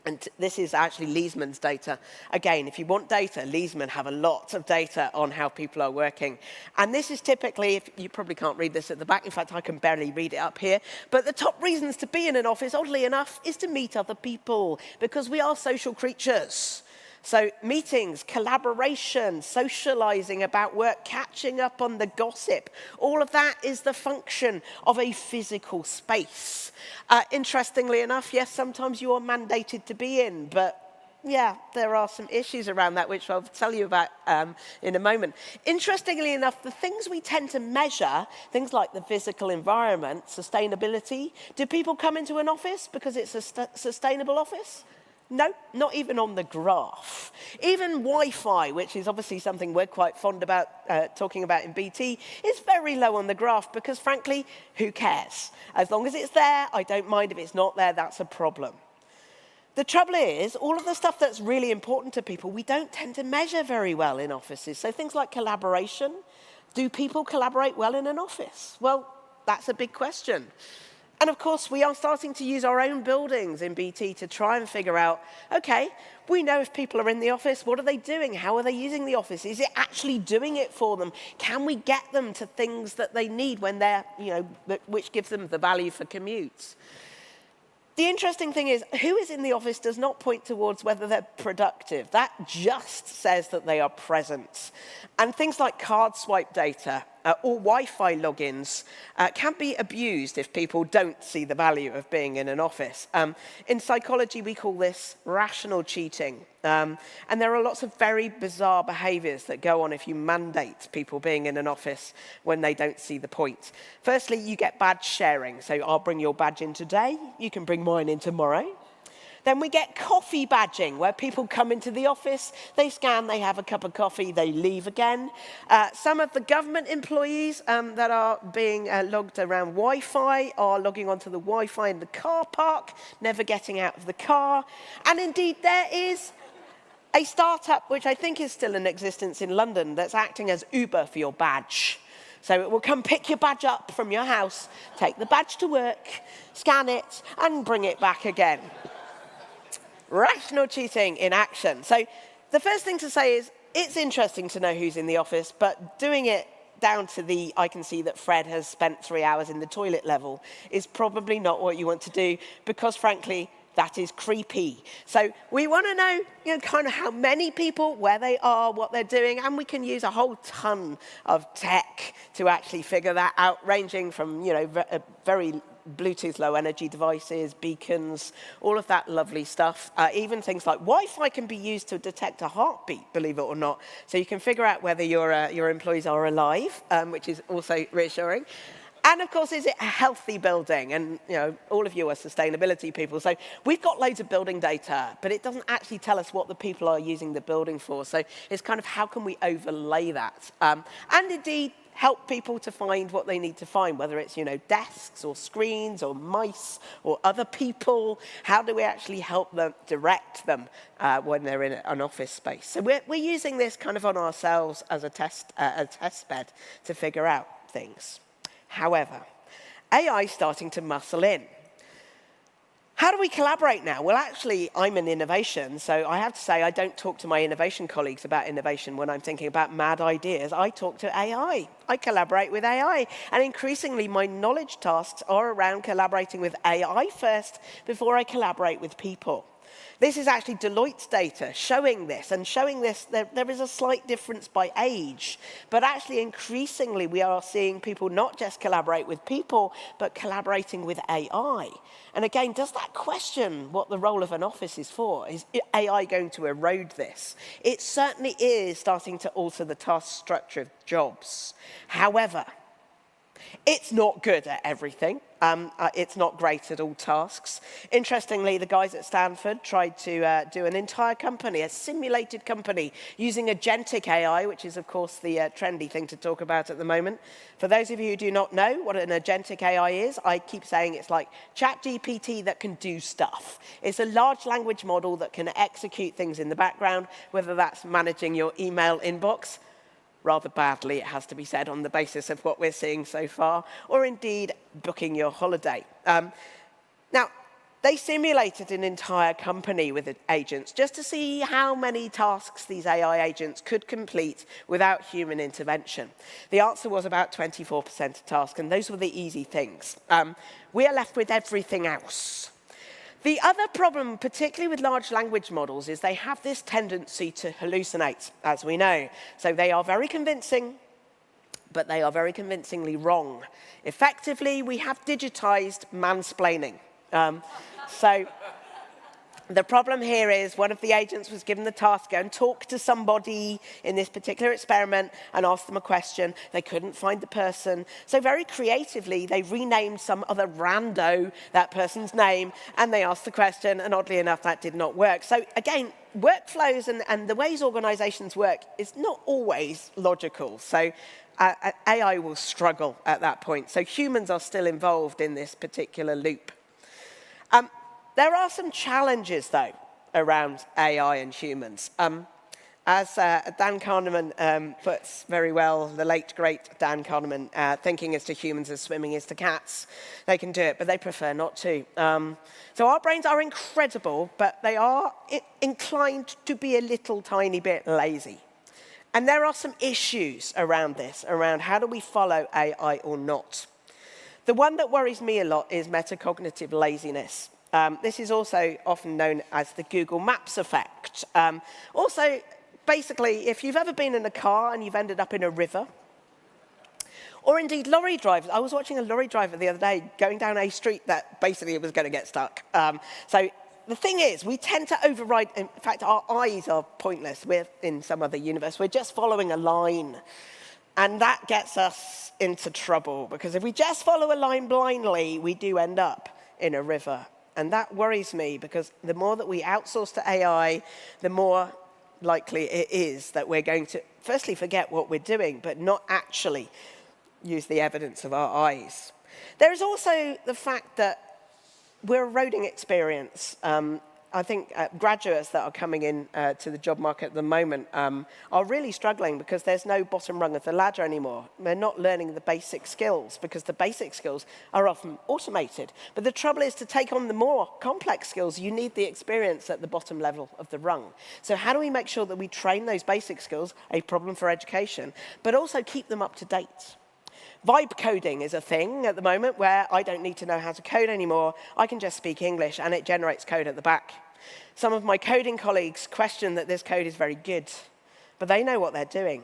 And this is actually Leesman's data. Again, if you want data, Leesman have a lot of data on how people are working. And this is typically, you probably can't read this at the back. In fact, I can barely read it up here. But the top reasons to be in an office, oddly enough, is to meet other people, because we are social creatures. So meetings, collaboration, socializing about work, catching up on the gossip, all of that is the function of a physical space. Interestingly enough, yes, sometimes you are mandated to be in, but yeah, there are some issues around that, which I'll tell you about in a moment. Interestingly enough, the things we tend to measure, things like the physical environment, sustainability, do people come into an office because it's a sustainable office? No, not even on the graph. Even Wi-Fi, which is obviously something we're quite fond about talking about in BT, is very low on the graph because, frankly, who cares? As long as it's there, I don't mind. If it's not there, that's a problem. The trouble is, all of the stuff that's really important to people, we don't tend to measure very well in offices. So things like collaboration. Do people collaborate well in an office? Well, that's a big question. And of course, we are starting to use our own buildings in BT to try and figure out, okay, we know if people are in the office, what are they doing? How are they using the office? Is it actually doing it for them? Can we get them to things that they need when they're, which gives them the value for commutes? The interesting thing is, who is in the office does not point towards whether they're productive. That just says that they are present. And things like card swipe data or Wi-Fi logins can be abused if people don't see the value of being in an office. In psychology, we call this rational cheating. And there are lots of very bizarre behaviours that go on if you mandate people being in an office when they don't see the point. Firstly, you get badge sharing. So I'll bring your badge in today. You can bring mine in tomorrow. Then we get coffee badging, where people come into the office, they scan, they have a cup of coffee, they leave again. Some of the government employees that are being logged around Wi-Fi are logging onto the Wi-Fi in the car park, never getting out of the car. And indeed, there is a startup, which I think is still in existence in London, that's acting as Uber for your badge. So it will come pick your badge up from your house, take the badge to work, scan it, and bring it back again. Rational cheating in action. So the first thing to say is, it's interesting to know who's in the office, but doing it down to the, I can see that Fred has spent 3 hours in the toilet level is probably not what you want to do, because frankly, that is creepy. So we want to know, kind of how many people, where they are, what they're doing, and we can use a whole ton of tech to actually figure that out, ranging from, very Bluetooth low energy devices, beacons, all of that lovely stuff. Even things like Wi-Fi can be used to detect a heartbeat, believe it or not. So you can figure out whether your employees are alive, which is also reassuring. And of course, is it a healthy building? And all of you are sustainability people, so we've got loads of building data, but it doesn't actually tell us what the people are using the building for. So it's kind of how can we overlay that? And indeed, help people to find what they need to find, whether it's, desks or screens or mice or other people. How do we actually help them, direct them when they're in an office space? So we're using this kind of on ourselves as a test bed to figure out things. However, AI is starting to muscle in. How do we collaborate now? Well, actually, I'm in innovation, so I have to say I don't talk to my innovation colleagues about innovation when I'm thinking about mad ideas. I talk to AI. I collaborate with AI. And increasingly, my knowledge tasks are around collaborating with AI first before I collaborate with people. This is actually Deloitte's data showing this, and showing this, there is a slight difference by age. But actually, increasingly, we are seeing people not just collaborate with people, but collaborating with AI. And again, does that question what the role of an office is for? Is AI going to erode this? It certainly is starting to alter the task structure of jobs. However, it's not good at everything. It's not great at all tasks. Interestingly, the guys at Stanford tried to do an entire company, a simulated company, using agentic AI, which is, of course, the trendy thing to talk about at the moment. For those of you who do not know what an agentic AI is, I keep saying it's like ChatGPT that can do stuff. It's a large language model that can execute things in the background, whether that's managing your email inbox, rather badly, it has to be said, on the basis of what we're seeing so far, or indeed booking your holiday. Now, they simulated an entire company with agents just to see how many tasks these AI agents could complete without human intervention. The answer was about 24% of tasks, and those were the easy things. We are left with everything else. The other problem, particularly with large language models, is they have this tendency to hallucinate, as we know. So they are very convincing, but they are very convincingly wrong. Effectively, we have digitized mansplaining. So the problem here is one of the agents was given the task, go and talk to somebody in this particular experiment and ask them a question. They couldn't find the person. So very creatively, they renamed some other rando that person's name, and they asked the question, and oddly enough, that did not work. So again, workflows and the ways organizations work is not always logical. So AI will struggle at that point. So humans are still involved in this particular loop. There are some challenges, though, around AI and humans. As Dan Kahneman puts very well, the late, great Dan Kahneman, thinking is to humans as swimming is to cats. They can do it, but they prefer not to. So our brains are incredible, but they are inclined to be a little tiny bit lazy. And there are some issues around this, around how do we follow AI or not. The one that worries me a lot is metacognitive laziness. This is also often known as the Google Maps effect. Also, basically, if you've ever been in a car and you've ended up in a river, or indeed lorry drivers. I was watching a lorry driver the other day going down a street that basically was going to get stuck. So the thing is, we tend to override, in fact, our eyes are pointless. We're in some other universe. We're just following a line. And that gets us into trouble, because if we just follow a line blindly, we do end up in a river. And that worries me, because the more that we outsource to AI, the more likely it is that we're going to, firstly, forget what we're doing, but not actually use the evidence of our eyes. There is also the fact that we're eroding experience. I think graduates that are coming in to the job market at the moment are really struggling because there's no bottom rung of the ladder anymore. They're not learning the basic skills because the basic skills are often automated. But the trouble is, to take on the more complex skills, you need the experience at the bottom level of the rung. So how do we make sure that we train those basic skills, a problem for education, but also keep them up to date? Vibe coding is a thing at the moment where I don't need to know how to code anymore. I can just speak English and it generates code at the back. Some of my coding colleagues question that this code is very good, but they know what they're doing.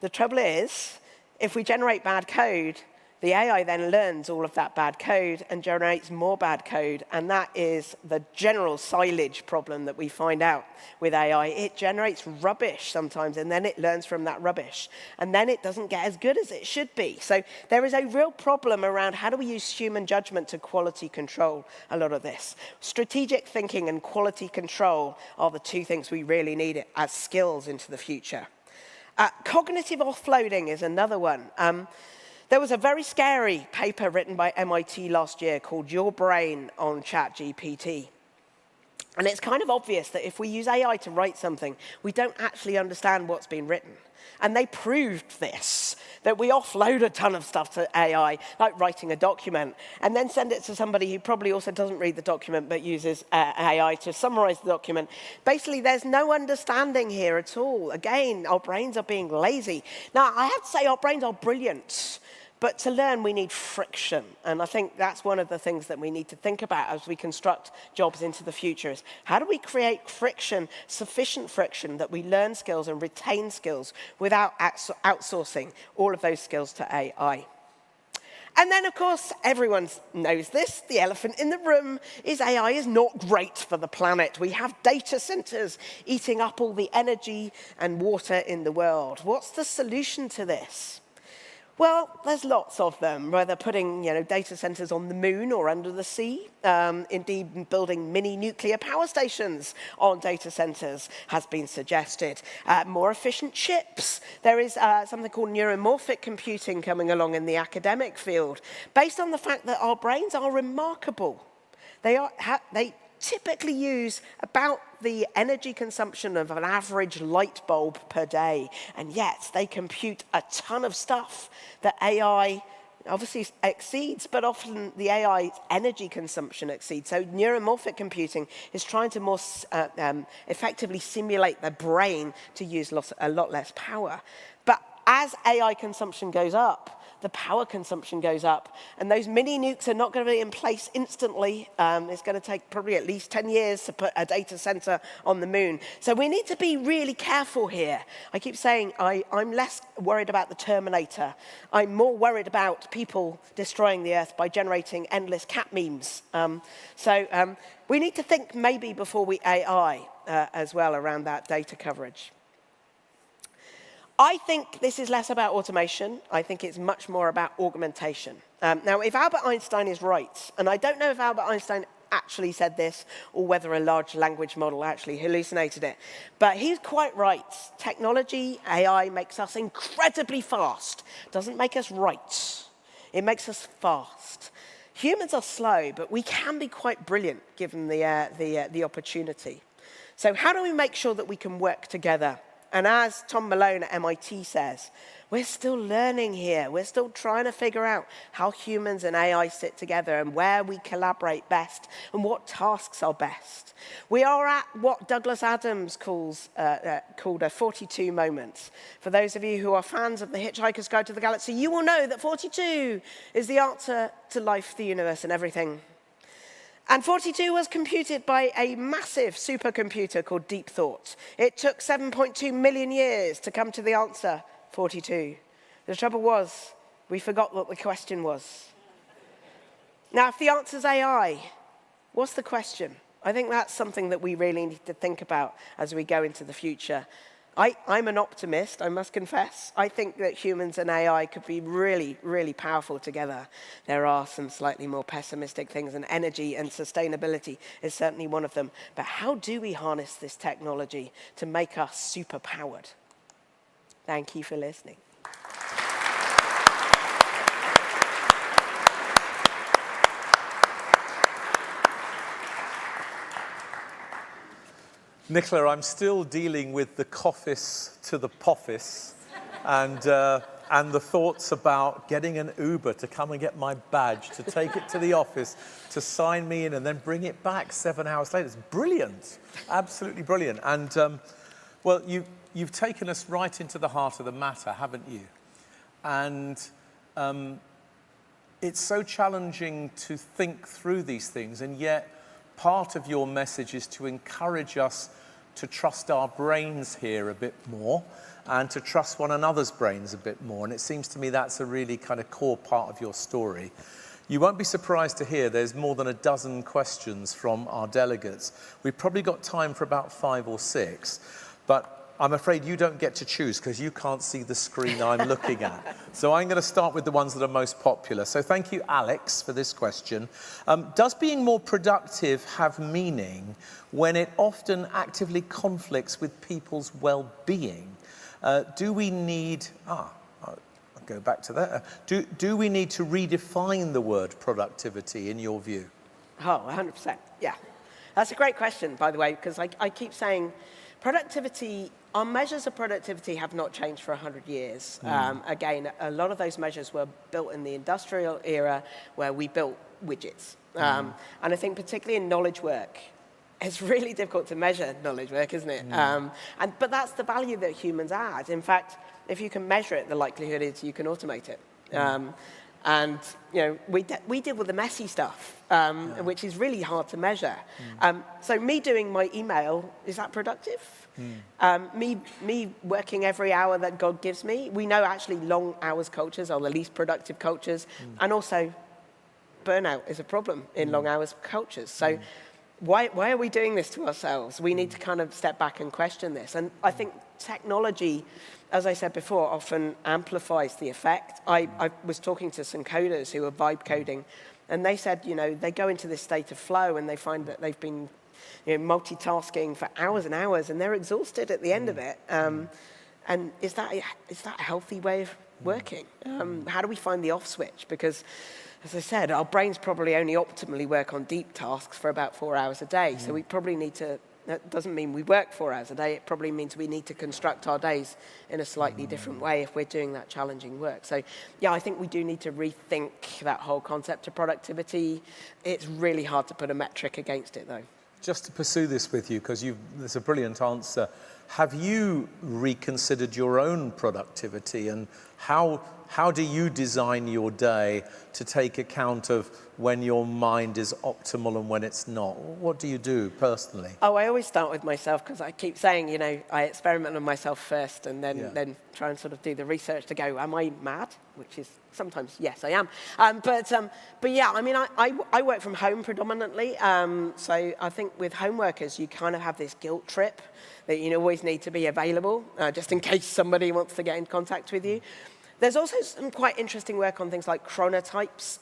The trouble is, if we generate bad code, the AI then learns all of that bad code and generates more bad code, and that is the general silage problem that we find out with AI. It generates rubbish sometimes, and then it learns from that rubbish, and then it doesn't get as good as it should be. So there is a real problem around how do we use human judgment to quality control a lot of this. Strategic thinking and quality control are the two things we really need as skills into the future. Cognitive offloading is another one. There was a very scary paper written by MIT last year called Your Brain on ChatGPT. And it's kind of obvious that if we use AI to write something, we don't actually understand what's been written. And they proved this, that we offload a ton of stuff to AI, like writing a document, and then send it to somebody who probably also doesn't read the document but uses AI to summarize the document. Basically, there's no understanding here at all. Again, our brains are being lazy. Now, I have to say our brains are brilliant. But to learn, we need friction. And I think that's one of the things that we need to think about as we construct jobs into the future is how do we create friction, sufficient friction, that we learn skills and retain skills without outsourcing all of those skills to AI. And then, of course, everyone knows this. The elephant in the room is AI is not great for the planet. We have data centers eating up all the energy and water in the world. What's the solution to this? Well, there's lots of them, whether putting data centers on the moon or under the sea. Indeed, building mini nuclear power stations on data centers has been suggested. More efficient chips. There is something called neuromorphic computing coming along in the academic field, based on the fact that our brains are remarkable. They typically use about the energy consumption of an average light bulb per day, and yet they compute a ton of stuff that AI obviously exceeds, but often the AI's energy consumption exceeds. So neuromorphic computing is trying to more effectively simulate the brain to use a lot less power. But as AI consumption goes up, the power consumption goes up. And those mini nukes are not going to be in place instantly. It's going to take probably at least 10 years to put a data center on the moon. So we need to be really careful here. I keep saying I'm less worried about the Terminator. I'm more worried about people destroying the Earth by generating endless cat memes. So we need to think maybe before we AI as well around that data coverage. I think this is less about automation. I think it's much more about augmentation. Now, if Albert Einstein is right, and I don't know if Albert Einstein actually said this or whether a large language model actually hallucinated it, but he's quite right. Technology, AI, makes us incredibly fast. Doesn't make us right. It makes us fast. Humans are slow, but we can be quite brilliant given the opportunity. So how do we make sure that we can work together? And as Tom Malone at MIT says, we're still learning here. We're still trying to figure out how humans and AI sit together and where we collaborate best and what tasks are best. We are at what Douglas Adams called a 42 moments. For those of you who are fans of The Hitchhiker's Guide to the Galaxy, you will know that 42 is the answer to life, the universe, and everything. And 42 was computed by a massive supercomputer called Deep Thought. It took 7.2 million years to come to the answer 42. The trouble was, we forgot what the question was. Now, if the answer's AI, what's the question? I think that's something that we really need to think about as we go into the future. I'm an optimist, I must confess. I think that humans and AI could be really, really powerful together. There are some slightly more pessimistic things, and energy and sustainability is certainly one of them. But how do we harness this technology to make us super-powered? Thank you for listening. Nicola, I'm still dealing with the coffice to the poffice and the thoughts about getting an Uber to come and get my badge, to take it to the office, to sign me in and then bring it back 7 hours later. It's brilliant, absolutely brilliant. And, well, you've taken us right into the heart of the matter, haven't you? And it's so challenging to think through these things, and yet part of your message is to encourage us to trust our brains here a bit more and to trust one another's brains a bit more. And it seems to me that's a really kind of core part of your story. You won't be surprised to hear there's more than a dozen questions from our delegates. We've probably got time for about 5 or 6, but I'm afraid you don't get to choose because you can't see the screen I'm looking at. So I'm going to start with the ones that are most popular. So thank you, Alex, for this question. Does being more productive have meaning when it often actively conflicts with people's well-being? Do we need... I'll go back to that. Do we need to redefine the word productivity in your view? Oh, 100%, yeah. That's a great question, by the way, because I keep saying productivity, our measures of productivity have not changed for 100 years. Again, a lot of those measures were built in the industrial era where we built widgets. And I think particularly in knowledge work, it's really difficult to measure knowledge work, isn't it? But that's the value that humans add. In fact, if you can measure it, the likelihood is you can automate it. And you know, we deal with the messy stuff, which is really hard to measure. So me doing my email, is that productive? Me working every hour that God gives me, we know actually long hours cultures are the least productive cultures, and also burnout is a problem in long hours cultures. So why are we doing this to ourselves? We need to kind of step back and question this. And I think technology, as I said before, often amplifies the effect. I was talking to some coders who are vibe coding, and they said, you know, they go into this state of flow and they find that they've been multitasking for hours and hours, and they're exhausted at the end of it. And is that a healthy way of working? How do we find the off switch? Because, as I said, our brains probably only optimally work on deep tasks for about 4 hours a day. So we probably need to, that doesn't mean we work 4 hours a day. It probably means we need to construct our days in a slightly different way if we're doing that challenging work. So, yeah, I think we do need to rethink that whole concept of productivity. It's really hard to put a metric against it, though. Just to pursue this with you, because there's a brilliant answer. Have you reconsidered your own productivity, and how do you design your day to take account of when your mind is optimal and when it's not? What do you do personally? Oh, I always start with myself, because I keep saying, you know, I experiment on myself first and then try and sort of do the research to go, am I mad? Which is sometimes, yes, I am. But yeah, I mean, I work from home predominantly. So I think with home workers, you kind of have this guilt trip that you always need to be available, just in case somebody wants to get in contact with you. There's also some quite interesting work on things like chronotypes.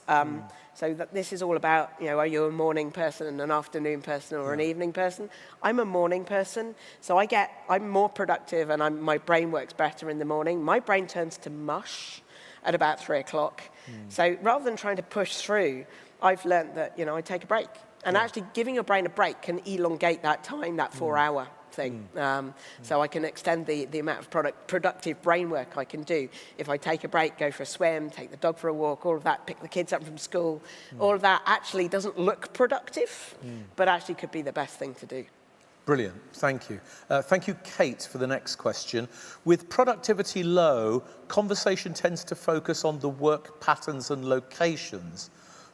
So that this is all about, you know, are you a morning person, an afternoon person, or an evening person? I'm a morning person, so I'm more productive and my brain works better in the morning. My brain turns to mush at about 3 o'clock. So rather than trying to push through, I've learned that, you know, I take a break. And actually giving your brain a break can elongate that time, that 4-hour thing. So I can extend the amount of productive brain work I can do. If I take a break, go for a swim, take the dog for a walk, all of that, pick the kids up from school, all of that actually doesn't look productive, but actually could be the best thing to do. Brilliant, thank you. Thank you, Kate, for the next question. With productivity low, conversation tends to focus on the work patterns and locations.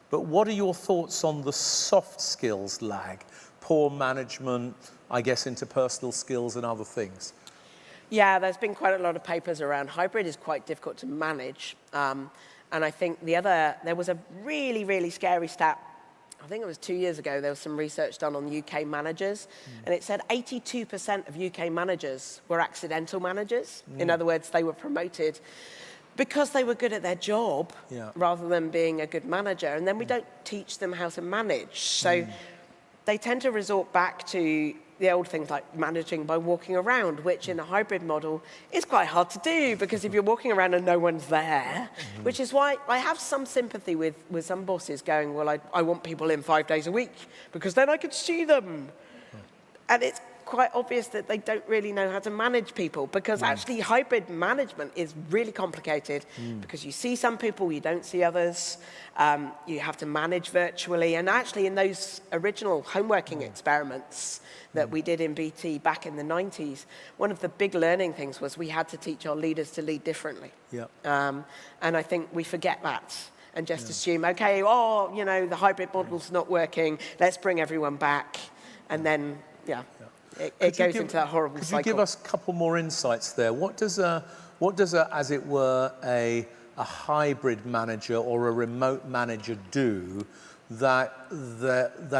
But what are your thoughts on the soft skills lag? Poor management, I guess interpersonal skills and other things. Yeah, there's been quite a lot of papers around hybrid is quite difficult to manage. And I think there was a really, really scary stat. I think it was 2 years ago, there was some research done on UK managers, and it said 82% of UK managers were accidental managers. In other words, they were promoted because they were good at their job rather than being a good manager. And then we don't teach them how to manage. So they tend to resort back to the old things like managing by walking around, which in a hybrid model is quite hard to do because if you're walking around and no one's there, which is why I have some sympathy with some bosses going, well, I want people in 5 days a week because then I could see them. And it's quite obvious that they don't really know how to manage people because actually hybrid management is really complicated because you see some people, you don't see others. You have to manage virtually. And actually in those original homeworking experiments that we did in BT back in the 90s, one of the big learning things was we had to teach our leaders to lead differently. And I think we forget that and just assume, okay, the hybrid model's not working, let's bring everyone back. And then, it goes into that horrible cycle. Could you give us a couple more insights there? What does as it were, a hybrid manager or a remote manager do that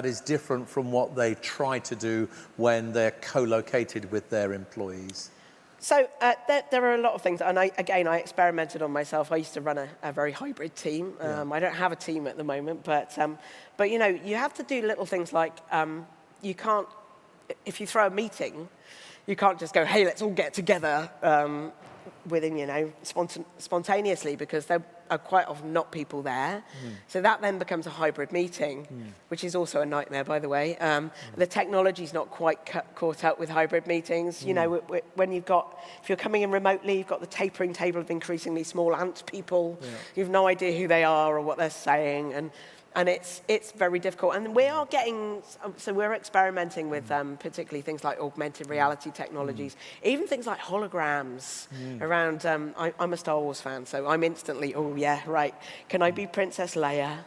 is different from what they try to do when they're co-located with their employees? So there are a lot of things, and I experimented on myself. I used to run a very hybrid team. I don't have a team at the moment, but you have to do little things like you can't. If you throw a meeting, you can't just go, hey, let's all get together within, spontaneously because there are quite often not people there. So that then becomes a hybrid meeting, which is also a nightmare, by the way. The technology's not quite caught up with hybrid meetings. When if you're coming in remotely, you've got the tapering table of increasingly small ant people. You've no idea who they are or what they're saying. And it's very difficult. And we're experimenting with particularly things like augmented reality technologies, even things like holograms around, I'm a Star Wars fan, so I'm instantly, can I be Princess Leia?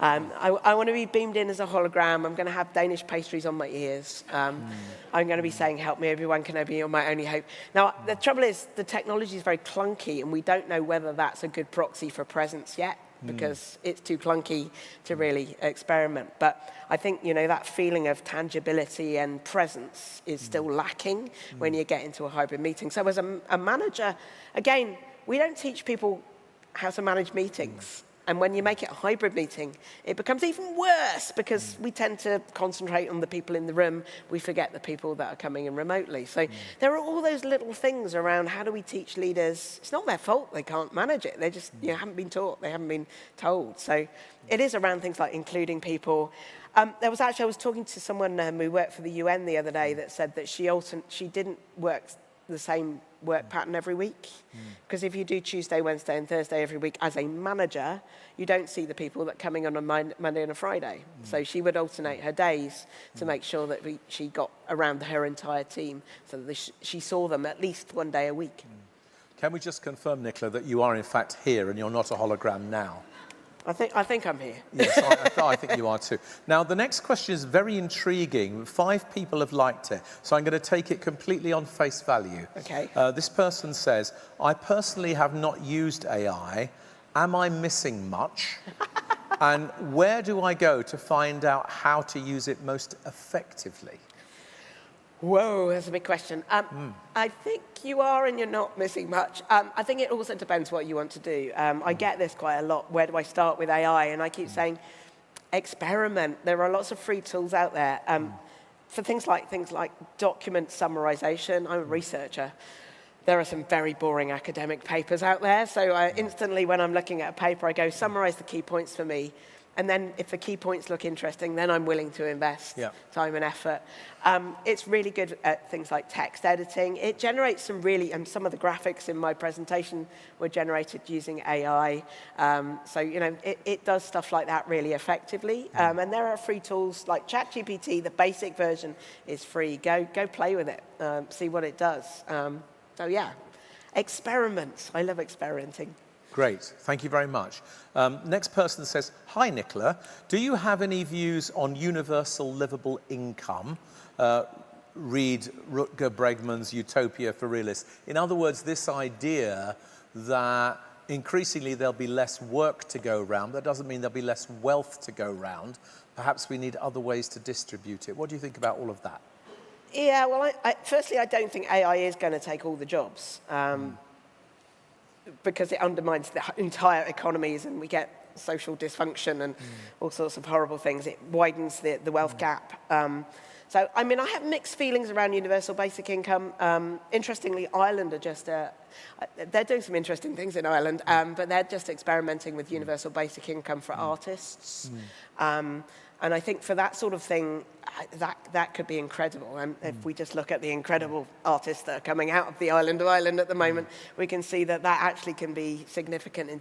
I want to be beamed in as a hologram. I'm going to have Danish pastries on my ears. I'm going to be saying, help me, everyone, can I be my only hope? Now, the trouble is the technology is very clunky, and we don't know whether that's a good proxy for presence yet, because it's too clunky to really experiment. But I think, that feeling of tangibility and presence is still lacking when you get into a hybrid meeting. So as a manager, again, we don't teach people how to manage meetings. And when you make it a hybrid meeting, it becomes even worse because we tend to concentrate on the people in the room. We forget the people that are coming in remotely. So there are all those little things around how do we teach leaders. It's not their fault they can't manage it. They just haven't been taught. They haven't been told. So it is around things like including people. I was talking to someone who worked for the UN the other day that said that she didn't work the same work pattern every week. Because if you do Tuesday, Wednesday and Thursday every week as a manager, you don't see the people that are coming on a Monday and a Friday. So she would alternate her days to make sure that she got around her entire team so that she saw them at least one day a week. Can we just confirm, Nicola, that you are in fact here and you're not a hologram now? I think I'm here. Yes, I think you are too. Now, the next question is very intriguing. 5 people have liked it, so I'm going to take it completely on face value. Okay. This person says, I personally have not used AI. Am I missing much? And where do I go to find out how to use it most effectively? Whoa, that's a big question. I think you are and you're not missing much. I think it also depends what you want to do. I get this quite a lot. Where do I start with AI? And I keep saying, experiment. There are lots of free tools out there. For things like document summarization, I'm a researcher. There are some very boring academic papers out there. So instantly when I'm looking at a paper, I go, summarize the key points for me. And then if the key points look interesting, then I'm willing to invest time and effort. It's really good at things like text editing. It generates some really, and some of the graphics in my presentation were generated using AI. So, you know, it does stuff like that really effectively. And there are free tools like ChatGPT. The basic version is free. Go play with it, see what it does. So yeah, experiments. I love experimenting. Great, thank you very much. Next person says, hi Nicola, do you have any views on universal livable income? Read Rutger Bregman's Utopia for Realists. In other words, this idea that increasingly there'll be less work to go round. That doesn't mean there'll be less wealth to go round. Perhaps we need other ways to distribute it. What do you think about all of that? Yeah, well, firstly, I don't think AI is going to take all the jobs. Because it undermines the entire economies and we get social dysfunction and all sorts of horrible things. It widens the wealth gap. So, I mean, I have mixed feelings around universal basic income. Interestingly, Ireland are just, they're doing some interesting things in Ireland, but they're just experimenting with universal basic income for artists. And I think for that sort of thing, that could be incredible. And if we just look at the incredible artists that are coming out of the island of Ireland at the moment, we can see that that actually can be significant in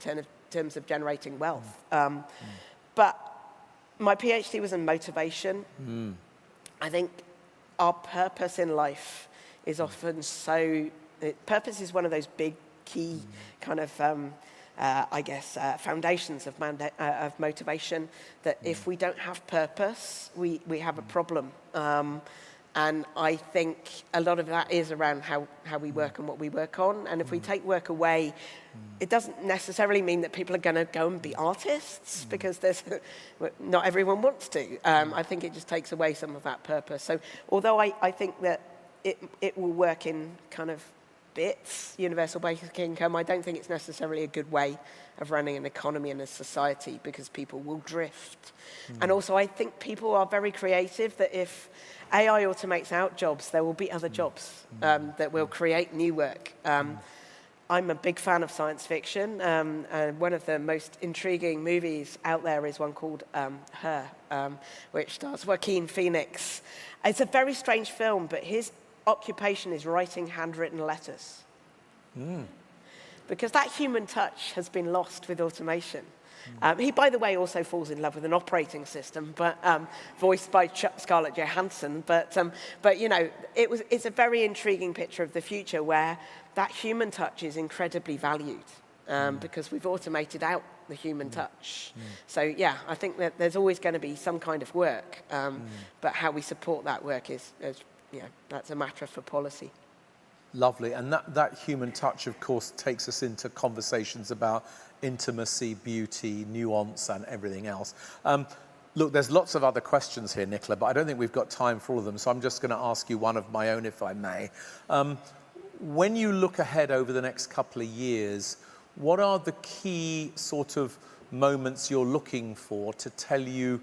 terms of generating wealth. But my PhD was in motivation. I think our purpose in life is often purpose is one of those big key kind of foundations of motivation, that if we don't have purpose, we have a problem. And I think a lot of that is around how we work and what we work on. And if we take work away, it doesn't necessarily mean that people are going to go and be artists, because not everyone wants to. I think it just takes away some of that purpose. So although I think that it will work in kind of bits, universal basic income, I don't think it's necessarily a good way of running an economy and a society, because people will drift. And also I think people are very creative, that if AI automates out jobs, there will be other jobs that will create new work. I'm a big fan of science fiction. One of the most intriguing movies out there is one called Her, which stars Joaquin Phoenix. It's a very strange film, but his occupation is writing handwritten letters. Because that human touch has been lost with automation. He, by the way, also falls in love with an operating system, but voiced by Scarlett Johansson. But you know, it's a very intriguing picture of the future where that human touch is incredibly valued, because we've automated out the human touch. So yeah, I think that there's always going to be some kind of work, but how we support that work is that's a matter for policy. Lovely, and that human touch, of course, takes us into conversations about intimacy, beauty, nuance, and everything else. Look, there's lots of other questions here, Nicola, but I don't think we've got time for all of them, so I'm just going to ask you one of my own, if I may. When you look ahead over the next couple of years, what are the key sort of moments you're looking for to tell you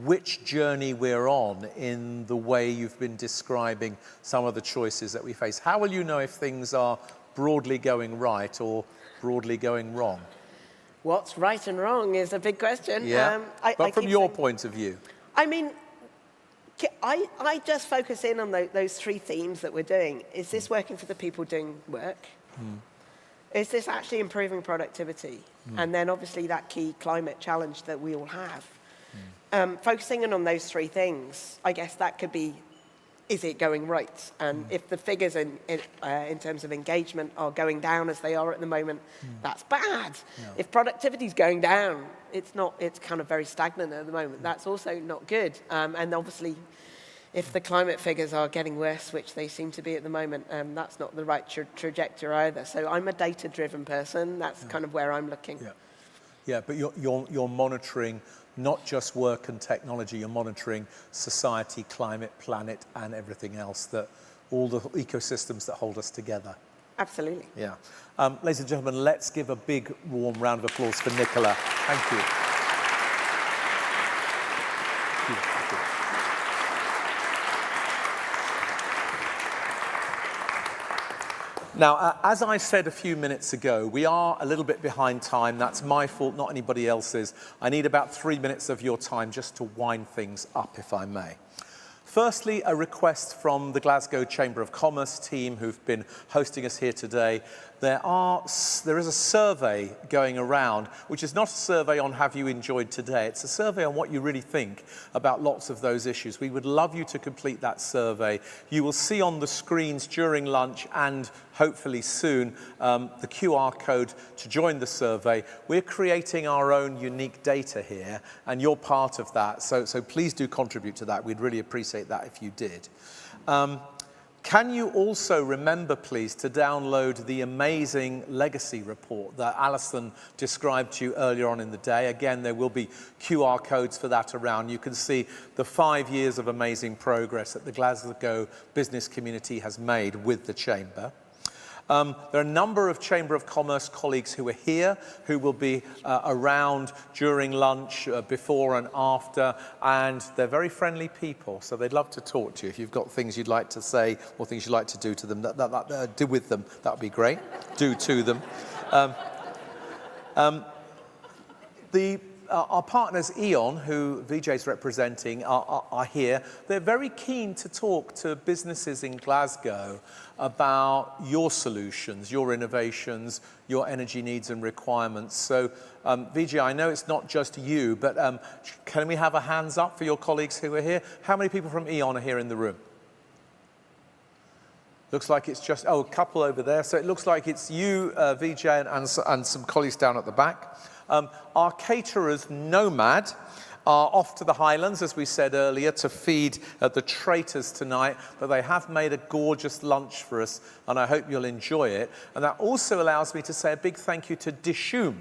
which journey we're on in the way you've been describing some of the choices that we face? How will you know if things are broadly going right or broadly going wrong? What's right and wrong is a big question. Yeah, but from your point of view. I mean, I just focus in on those three themes that we're doing. Is this working for the people doing work? Is this actually improving productivity? And then obviously that key climate challenge that we all have. Focusing in on those three things, I guess that could be, is it going right? And if the figures in terms of engagement are going down as they are at the moment, that's bad. Yeah. If productivity is going down, it's kind of very stagnant at the moment. That's also not good. And obviously, if the climate figures are getting worse, which they seem to be at the moment, that's not the right trajectory either. So I'm a data-driven person. That's kind of where I'm looking. Yeah, but you're monitoring not just work and technology, you're monitoring society, climate, planet, and everything else, that all the ecosystems that hold us together. Absolutely. Yeah. Ladies and gentlemen, let's give a big, warm round of applause for Nicola. Thank you. Thank you. Now, as I said a few minutes ago, we are a little bit behind time. That's my fault, not anybody else's. I need about 3 minutes of your time just to wind things up, if I may. Firstly, a request from the Glasgow Chamber of Commerce team who've been hosting us here today. There is a survey going around, which is not a survey on have you enjoyed today. It's a survey on what you really think about lots of those issues. We would love you to complete that survey. You will see on the screens during lunch and hopefully soon the QR code to join the survey. We're creating our own unique data here, and you're part of that. So please do contribute to that. We'd really appreciate that if you did. Can you also remember, please, to download the amazing legacy report that Alison described to you earlier on in the day? Again, there will be QR codes for that around. You can see the 5 years of amazing progress that the Glasgow business community has made with the Chamber. There are a number of Chamber of Commerce colleagues who are here, who will be around during lunch, before and after, and they're very friendly people, so they'd love to talk to you. If you've got things you'd like to say or things you'd like to do to them, do with them, that would be great. Do to them. Our partners E.ON, who Vijay's representing, are here. They're very keen to talk to businesses in Glasgow about your solutions, your innovations, your energy needs and requirements. So, Vijay, I know it's not just you, but can we have a hands up for your colleagues who are here? How many people from E.ON are here in the room? Looks like it's just, a couple over there. So it looks like it's you, Vijay, and some colleagues down at the back. Our caterers, Nomad, are off to the Highlands, as we said earlier, to feed the traitors tonight, but they have made a gorgeous lunch for us, and I hope you'll enjoy it. And that also allows me to say a big thank you to Dishoom,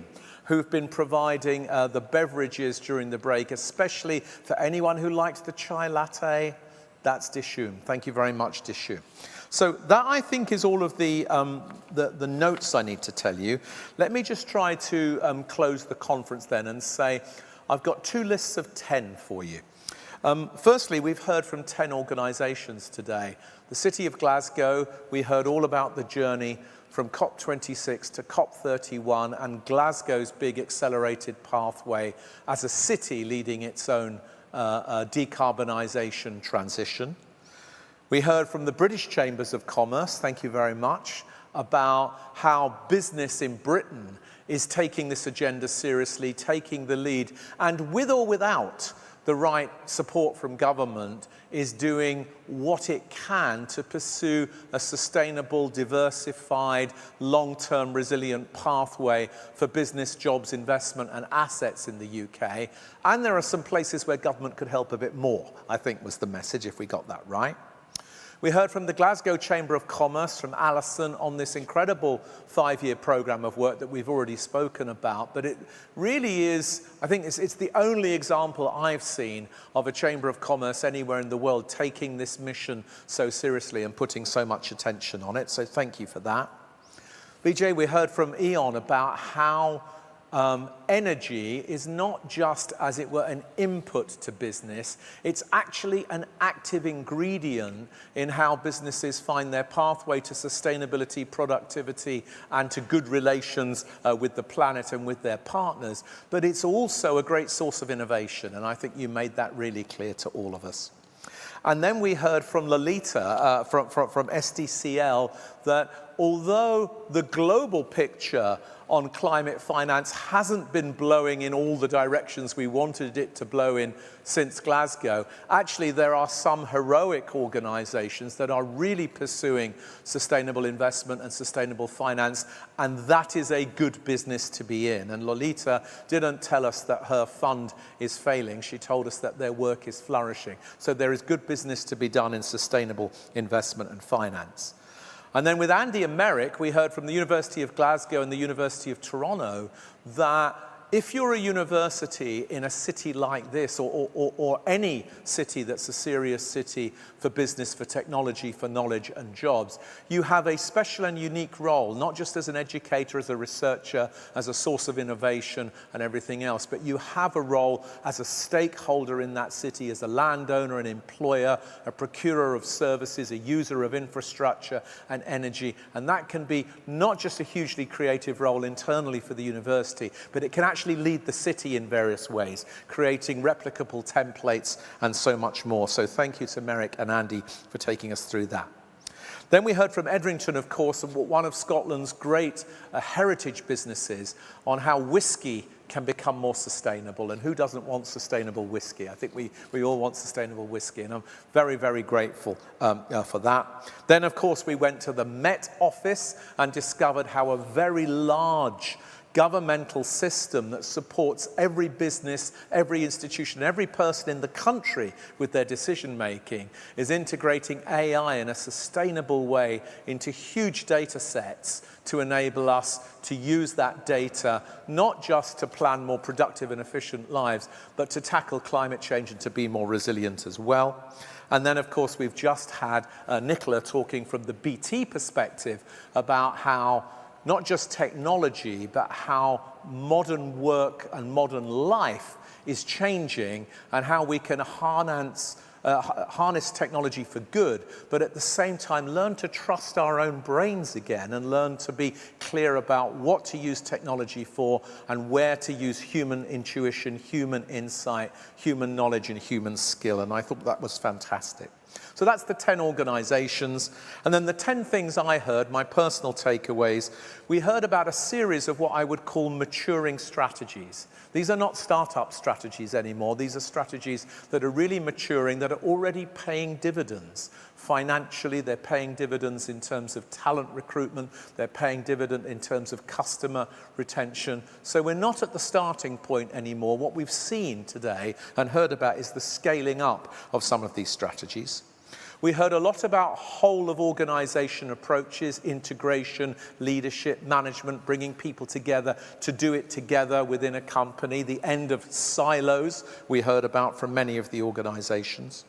who've been providing the beverages during the break, especially for anyone who likes the chai latte. That's Dishoom. Thank you very much, Dishoom. So that, I think, is all of the notes I need to tell you. Let me just try to close the conference then and say I've got 2 lists of 10 for you. Firstly, we've heard from 10 organisations today. The City of Glasgow, we heard all about the journey from COP26 to COP31 and Glasgow's big accelerated pathway as a city leading its own decarbonisation transition. We heard from the British Chambers of Commerce, thank you very much, about how business in Britain is taking this agenda seriously, taking the lead, and with or without the right support from government, is doing what it can to pursue a sustainable, diversified, long-term resilient pathway for business, jobs, investment and assets in the UK. And there are some places where government could help a bit more, I think was the message, if we got that right. We heard from the Glasgow Chamber of Commerce, from Alison, on this incredible 5-year programme of work that we've already spoken about. But it really is, I think it's the only example I've seen of a Chamber of Commerce anywhere in the world taking this mission so seriously and putting so much attention on it. So thank you for that. Vijay, we heard from E.ON about how energy is not just, as it were, an input to business. It's actually an active ingredient in how businesses find their pathway to sustainability, productivity, and to good relations with the planet and with their partners. But it's also a great source of innovation, and I think you made that really clear to all of us. And then we heard from Lolita, from SDCL, that although the global picture on climate finance hasn't been blowing in all the directions we wanted it to blow in since Glasgow, actually there are some heroic organisations that are really pursuing sustainable investment and sustainable finance, and that is a good business to be in. And Lolita didn't tell us that her fund is failing, she told us that their work is flourishing. So there is good business to be done in sustainable investment and finance. And then with Andy and Merrick, we heard from the University of Glasgow and the University of Toronto that if you're a university in a city like this, or any city that's a serious city for business, for technology, for knowledge and jobs, you have a special and unique role, not just as an educator, as a researcher, as a source of innovation and everything else, but you have a role as a stakeholder in that city, as a landowner, an employer, a procurer of services, a user of infrastructure and energy. And that can be not just a hugely creative role internally for the university, but it can actually lead the city in various ways, creating replicable templates and so much more. So thank you to Merrick and Andy for taking us through that. Then we heard from Edrington, of course, one of Scotland's great heritage businesses, on how whisky can become more sustainable, and who doesn't want sustainable whisky? I think we all want sustainable whisky, and I'm very, very grateful for that. Then, of course, we went to the Met Office and discovered how a very large governmental system that supports every business, every institution, every person in the country with their decision making is integrating AI in a sustainable way into huge data sets to enable us to use that data not just to plan more productive and efficient lives, but to tackle climate change and to be more resilient as well. And then, of course, we've just had Nicola talking from the BT perspective about how not just technology, but how modern work and modern life is changing, and how we can harness technology for good, but at the same time learn to trust our own brains again and learn to be clear about what to use technology for and where to use human intuition, human insight, human knowledge and human skill. And I thought that was fantastic. So that's the 10 organisations. And then the 10 things I heard, my personal takeaways, we heard about a series of what I would call maturing strategies. These are not startup strategies anymore. These are strategies that are really maturing, that are already paying dividends. Financially, they're paying dividends in terms of talent recruitment. They're paying dividend in terms of customer retention. So we're not at the starting point anymore. What we've seen today and heard about is the scaling up of some of these strategies. We heard a lot about whole of organisation approaches, integration, leadership, management, bringing people together to do it together within a company. The end of silos we heard about from many of the organisations.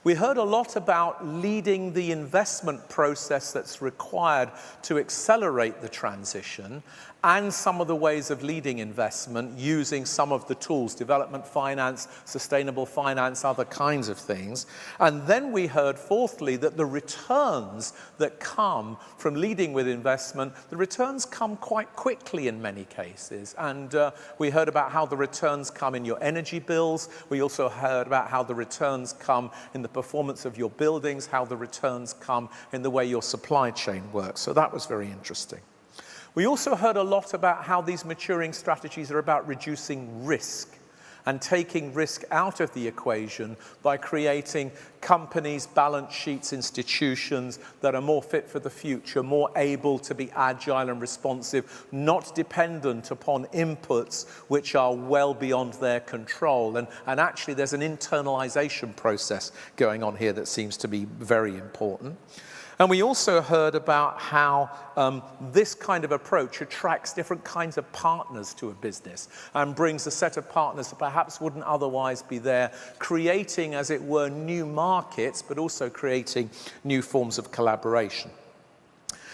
We heard a lot about leading the investment process that's required to accelerate the transition, and some of the ways of leading investment using some of the tools, development finance, sustainable finance, other kinds of things. And then we heard, fourthly, that the returns that come from leading with investment, the returns come quite quickly in many cases. And we heard about how the returns come in your energy bills. We also heard about how the returns come in the performance of your buildings, how the returns come in the way your supply chain works. So that was very interesting. We also heard a lot about how these maturing strategies are about reducing risk and taking risk out of the equation by creating companies, balance sheets, institutions that are more fit for the future, more able to be agile and responsive, not dependent upon inputs which are well beyond their control. And actually there's an internalization process going on here that seems to be very important. And we also heard about how this kind of approach attracts different kinds of partners to a business and brings a set of partners that perhaps wouldn't otherwise be there, creating, as it were, new markets, but also creating new forms of collaboration.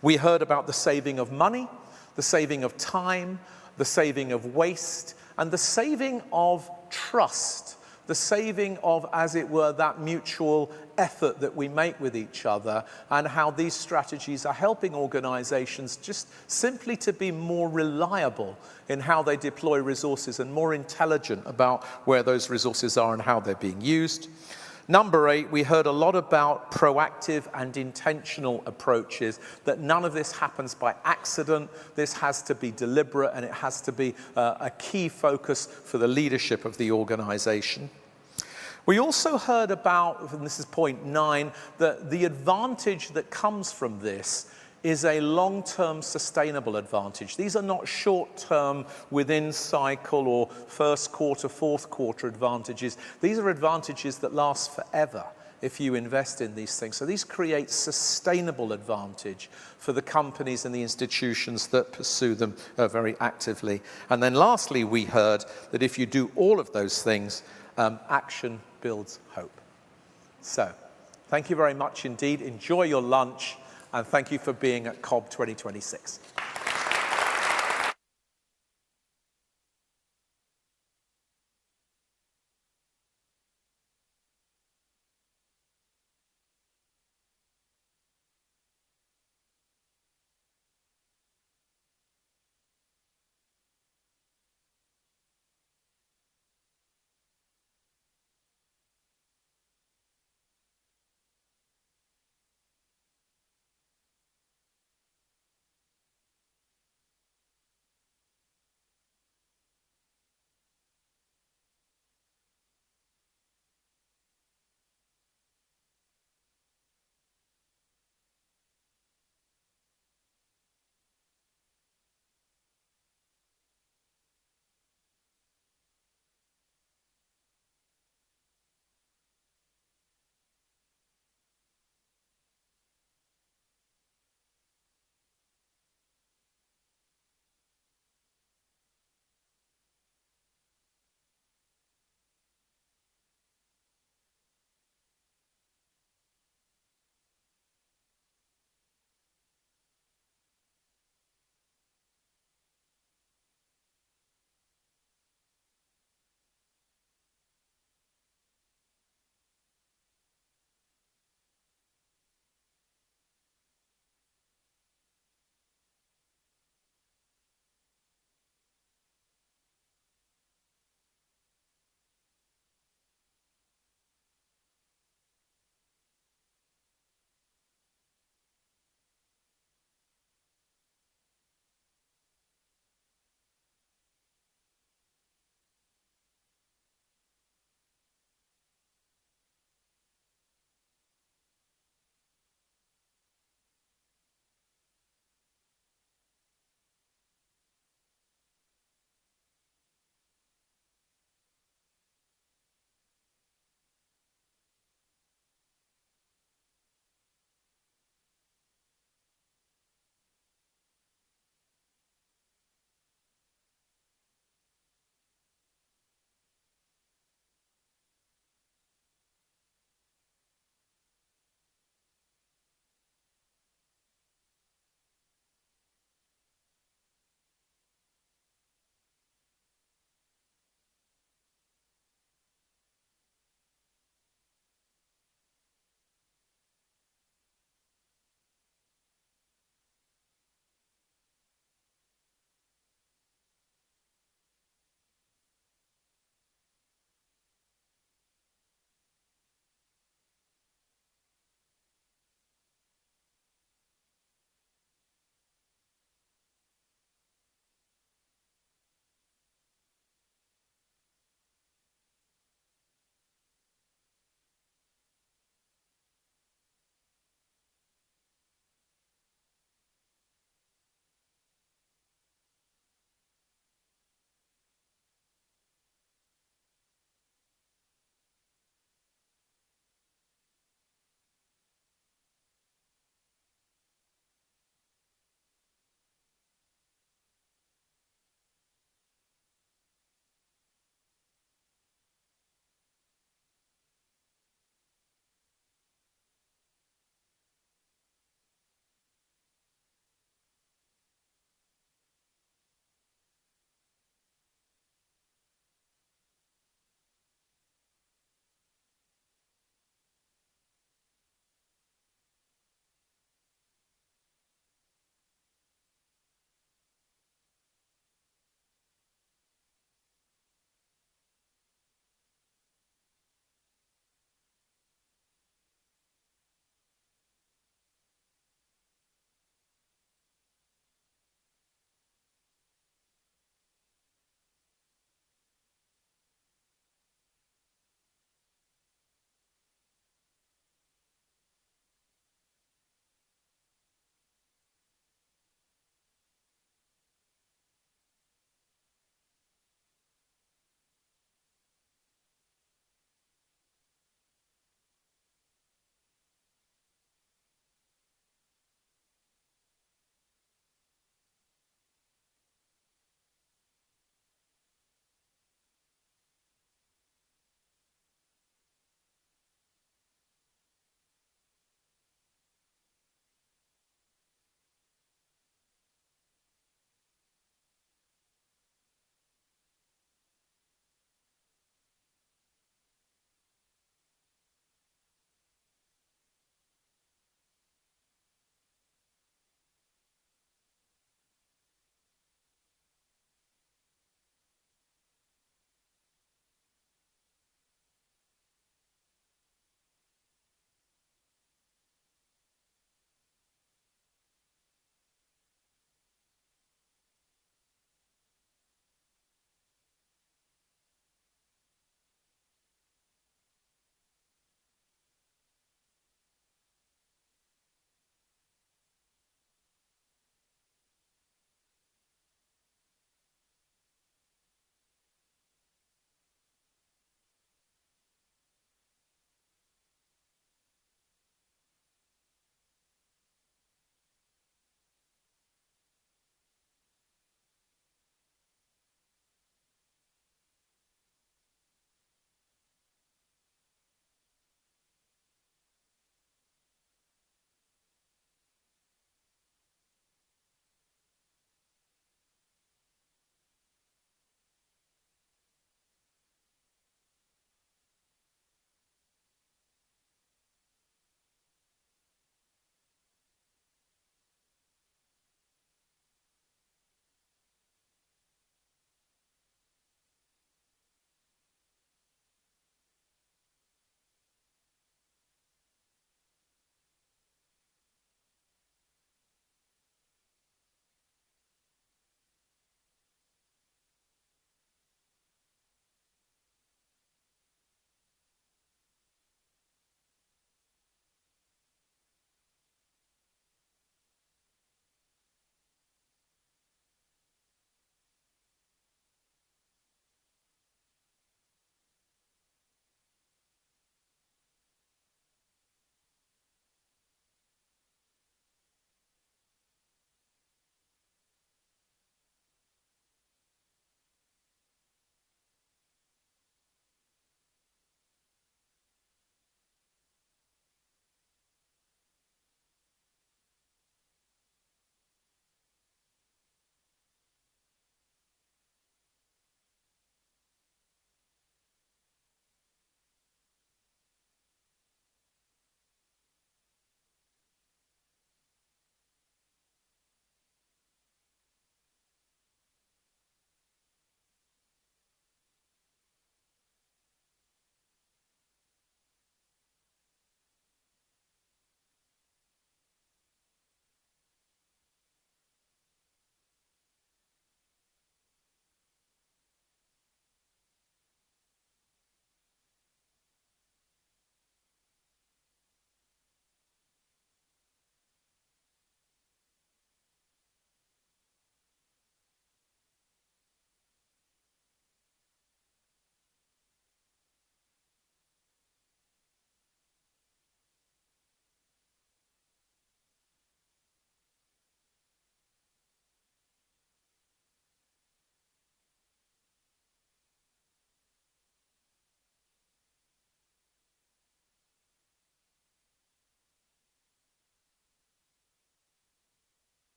We heard about the saving of money, the saving of time, the saving of waste, and the saving of trust. The saving of, as it were, that mutual effort that we make with each other, and how these strategies are helping organisations just simply to be more reliable in how they deploy resources and more intelligent about where those resources are and how they're being used. Number 8, we heard a lot about proactive and intentional approaches, that none of this happens by accident. This has to be deliberate, and it has to be a key focus for the leadership of the organisation. We also heard about, and this is point 9, that the advantage that comes from this is a long-term sustainable advantage. These are not short-term within cycle or first quarter, fourth quarter advantages. These are advantages that last forever. if you invest in these things. So these create sustainable advantage for the companies and the institutions that pursue them very actively. And then lastly, we heard that if you do all of those things, action builds hope. So thank you very much indeed. Enjoy your lunch, and thank you for being at COB 2026.